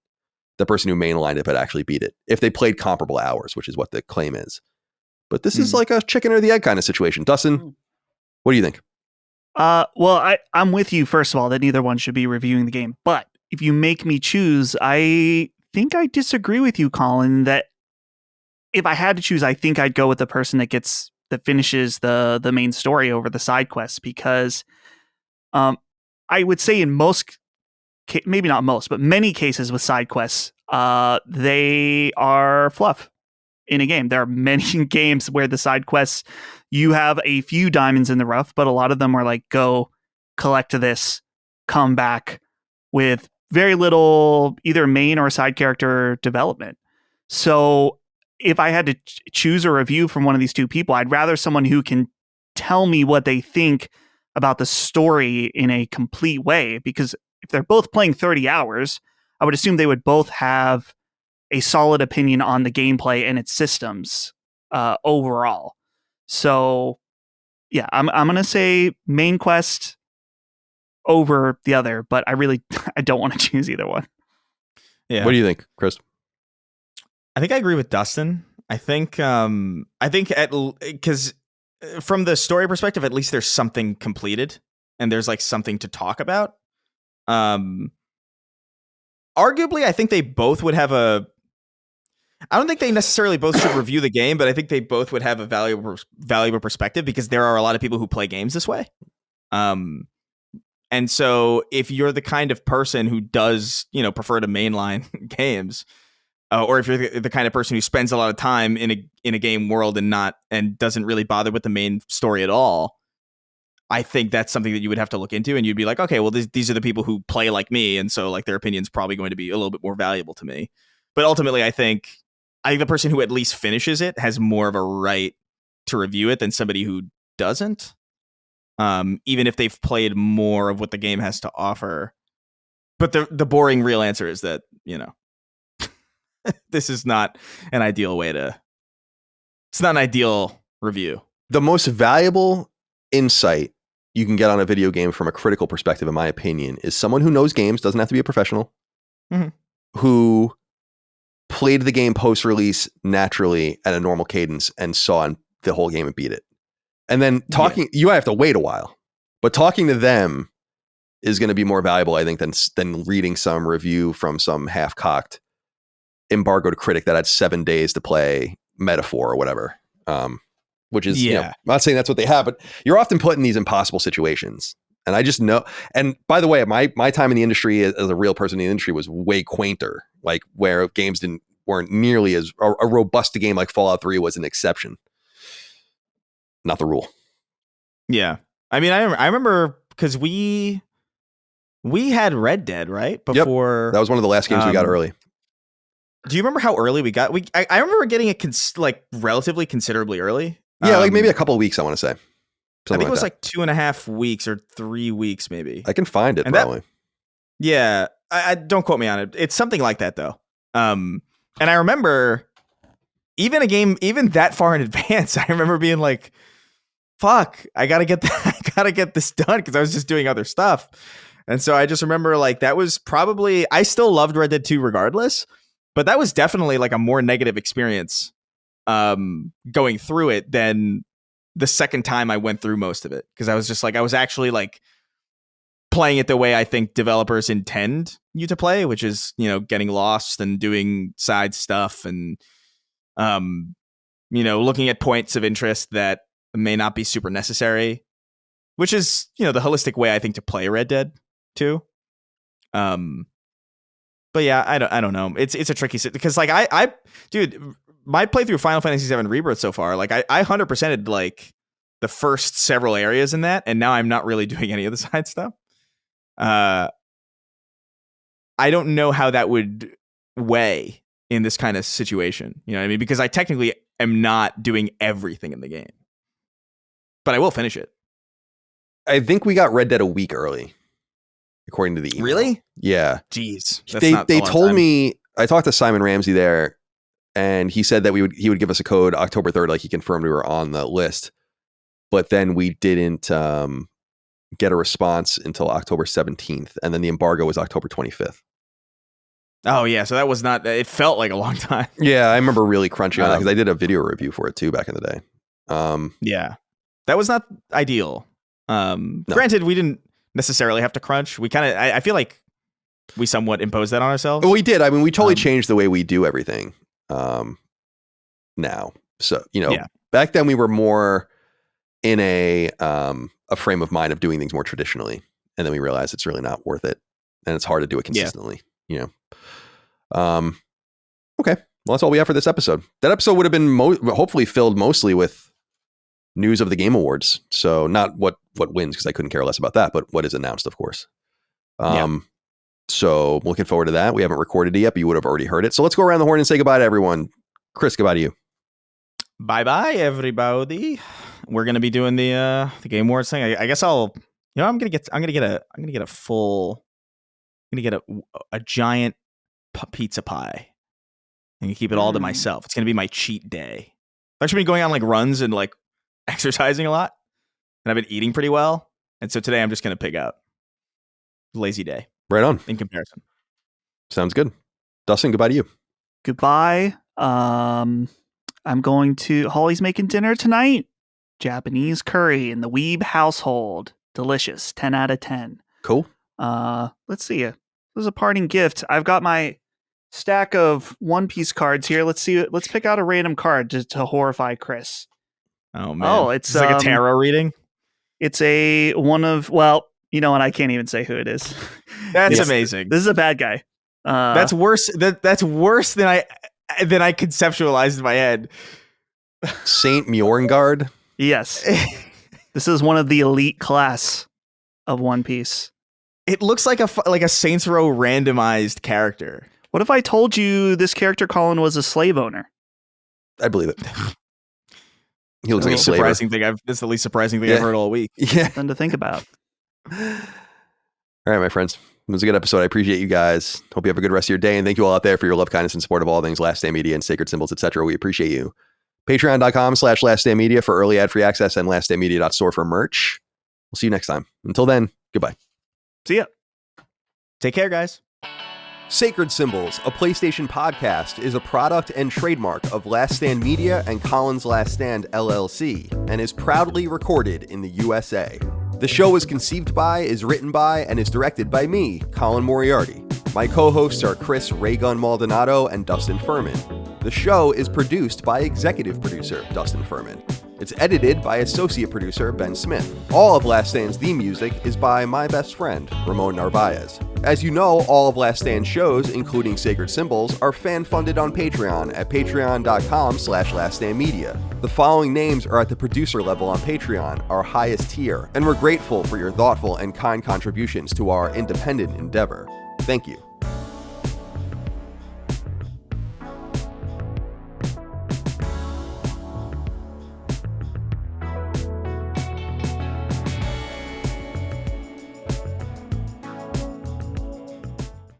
the person who mainlined it but actually beat it, if they played comparable hours, which is what the claim is. But this is like a chicken or the egg kind of situation. Dustin, what do you think? Well, I'm with you, first of all, that neither one should be reviewing the game. But if you make me choose, I think I disagree with you, Colin, that if I had to choose, I think I'd go with the person that finishes the main story over the side quests, because I would say in most, maybe not most, but many cases with side quests, they are fluff in a game. There are many games where the side quests, you have a few diamonds in the rough, but a lot of them are like, go collect this, come back, with very little either main or side character development. So if I had to choose a review from one of these two people, I'd rather someone who can tell me what they think about the story in a complete way, because if they're both playing 30 hours, I would assume they would both have a solid opinion on the gameplay and its systems overall. So yeah, I'm going to say main quest over the other, but I don't want to choose either one. Yeah. What do you think, Chris? I think I agree with Dustin. I think because from the story perspective, at least there's something completed and there's like something to talk about. Arguably, I think they both would have I don't think they necessarily both should review the game, but I think they both would have a valuable perspective, because there are a lot of people who play games this way. And so if you're the kind of person who does, prefer to mainline games, or if you're the kind of person who spends a lot of time in a game world and doesn't really bother with the main story at all, I think that's something that you would have to look into, and you'd be like, okay, well, these are the people who play like me, and so like their opinion's probably going to be a little bit more valuable to me. But ultimately, I think the person who at least finishes it has more of a right to review it than somebody who doesn't. Even if they've played more of what the game has to offer. But the boring real answer is that, this is not an ideal it's not an ideal review. The most valuable insight you can get on a video game from a critical perspective, in my opinion, is someone who knows games, doesn't have to be a professional, who played the game post-release naturally at a normal cadence and saw the whole game and beat it. And then you have to wait a while, but talking to them is going to be more valuable, I think, than reading some review from some half-cocked embargoed critic that had 7 days to play Metaphor or whatever. Which is, I'm not saying that's what they have, but you're often put in these impossible situations. And I just know, and by the way, my time in the industry as a real person in the industry was way quainter, like where games weren't nearly as a robust a game like Fallout 3 was an exception, not the rule. Yeah. I mean, I remember because we had Red Dead, right? Before that was one of the last games we got early. Do you remember how early we got? I remember getting it relatively considerably early. Yeah, like maybe a couple of weeks, I want to say. I think it was like 2.5 weeks or 3 weeks, maybe. I can find it And probably. Yeah, I don't quote me on it. It's something like that though. And I remember even a game, even that far in advance, I remember being like, "Fuck, I gotta get this done," because I was just doing other stuff. And so I just remember like that was probably, I still loved Red Dead 2 regardless, but that was definitely like a more negative experience going through it than the second time I went through most of it, because I was just like, I was actually like playing it the way I think developers intend you to play, which is, you know, getting lost and doing side stuff and, you know, looking at points of interest that may not be super necessary, which is, you know, the holistic way I think to play Red Dead 2. But yeah, I don't know. It's a tricky because like I dude, my playthrough of Final Fantasy VII Rebirth so far, like I 100%ed like the first several areas in that, and now I'm not really doing any of the side stuff. I don't know how that would weigh in this kind of situation. You know what I mean? Because I technically am not doing everything in the game, but I will finish it. I think we got Red Dead a week early, according to the email. Really? Yeah. Jeez. They told me, I talked to Simon Ramsey there, and he said that he would give us a code October 3rd, like he confirmed we were on the list. But then we didn't get a response until October 17th, and then the embargo was October 25th. Oh yeah, so that was not, it felt like a long time. Yeah, I remember really crunching on that because I did a video review for it too back in the day. Yeah, that was not ideal. No. Granted, we didn't necessarily have to crunch. We kind of, I feel like we somewhat imposed that on ourselves. Well, we did. I mean, we totally changed the way we do everything now. So, you know, back then we were more in a frame of mind of doing things more traditionally. And then we realized it's really not worth it. And it's hard to do it consistently, you know? Okay. Well, that's all we have for this episode. That episode would have been hopefully filled mostly with news of the Game Awards. So not what wins, because I couldn't care less about that, but what is announced, of course. So looking forward to that. We haven't recorded it yet, but you would have already heard it. So let's go around the horn and say goodbye to everyone. Chris, goodbye to you. Bye-bye, everybody. We're going to be doing the Game Awards thing. I guess I'm going to get a giant pizza pie and keep it all to myself. It's going to be my cheat day. I've actually been going on like runs and like exercising a lot, and I've been eating pretty well. And so today I'm just going to pig out. Lazy day. Right on. In comparison. Sounds good. Dustin, goodbye to you. Goodbye. I'm going to, Holly's making dinner tonight. Japanese curry in the Weeb household. Delicious. 10 out of 10. Cool. Let's see. There's a parting gift. I've got my stack of One Piece cards here. Let's see. Let's pick out a random card to horrify Chris. Oh man. Oh, it's like a tarot reading. It's well, you know what? I can't even say who it is. That's amazing. This is a bad guy. That's worse. That's worse than I conceptualized in my head. Saint Mjorngard. Yes. This is one of the elite class of One Piece. It looks like a Saints Row randomized character. What if I told you this character, Colin, was a slave owner? I believe it. He looks like a slave. That's the least surprising thing I've heard all week. Yeah. Something to think about. All right, my friends. It was a good episode. I appreciate you guys. Hope you have a good rest of your day. And thank you all out there for your love, kindness, and support of all things Last Stand Media and Sacred Symbols, etc. We appreciate you. Patreon.com/LastStandMedia for early ad-free access and LastStandMedia.store for merch. We'll see you next time. Until then, goodbye. See ya. Take care, guys. Sacred Symbols, a PlayStation podcast, is a product and trademark of Last Stand Media and Colin's Last Stand LLC, and is proudly recorded in the USA. The show is conceived by, is written by, and is directed by me, Colin Moriarty. My co-hosts are Chris Raygun Maldonado and Dustin Furman. The show is produced by executive producer Dustin Furman. It's edited by associate producer Ben Smith. All of Last Stand's theme music is by my best friend, Ramon Narvaez. As you know, all of Last Stand's shows, including Sacred Symbols, are fan-funded on Patreon at patreon.com/laststandmedia. The following names are at the producer level on Patreon, our highest tier, and we're grateful for your thoughtful and kind contributions to our independent endeavor. Thank you.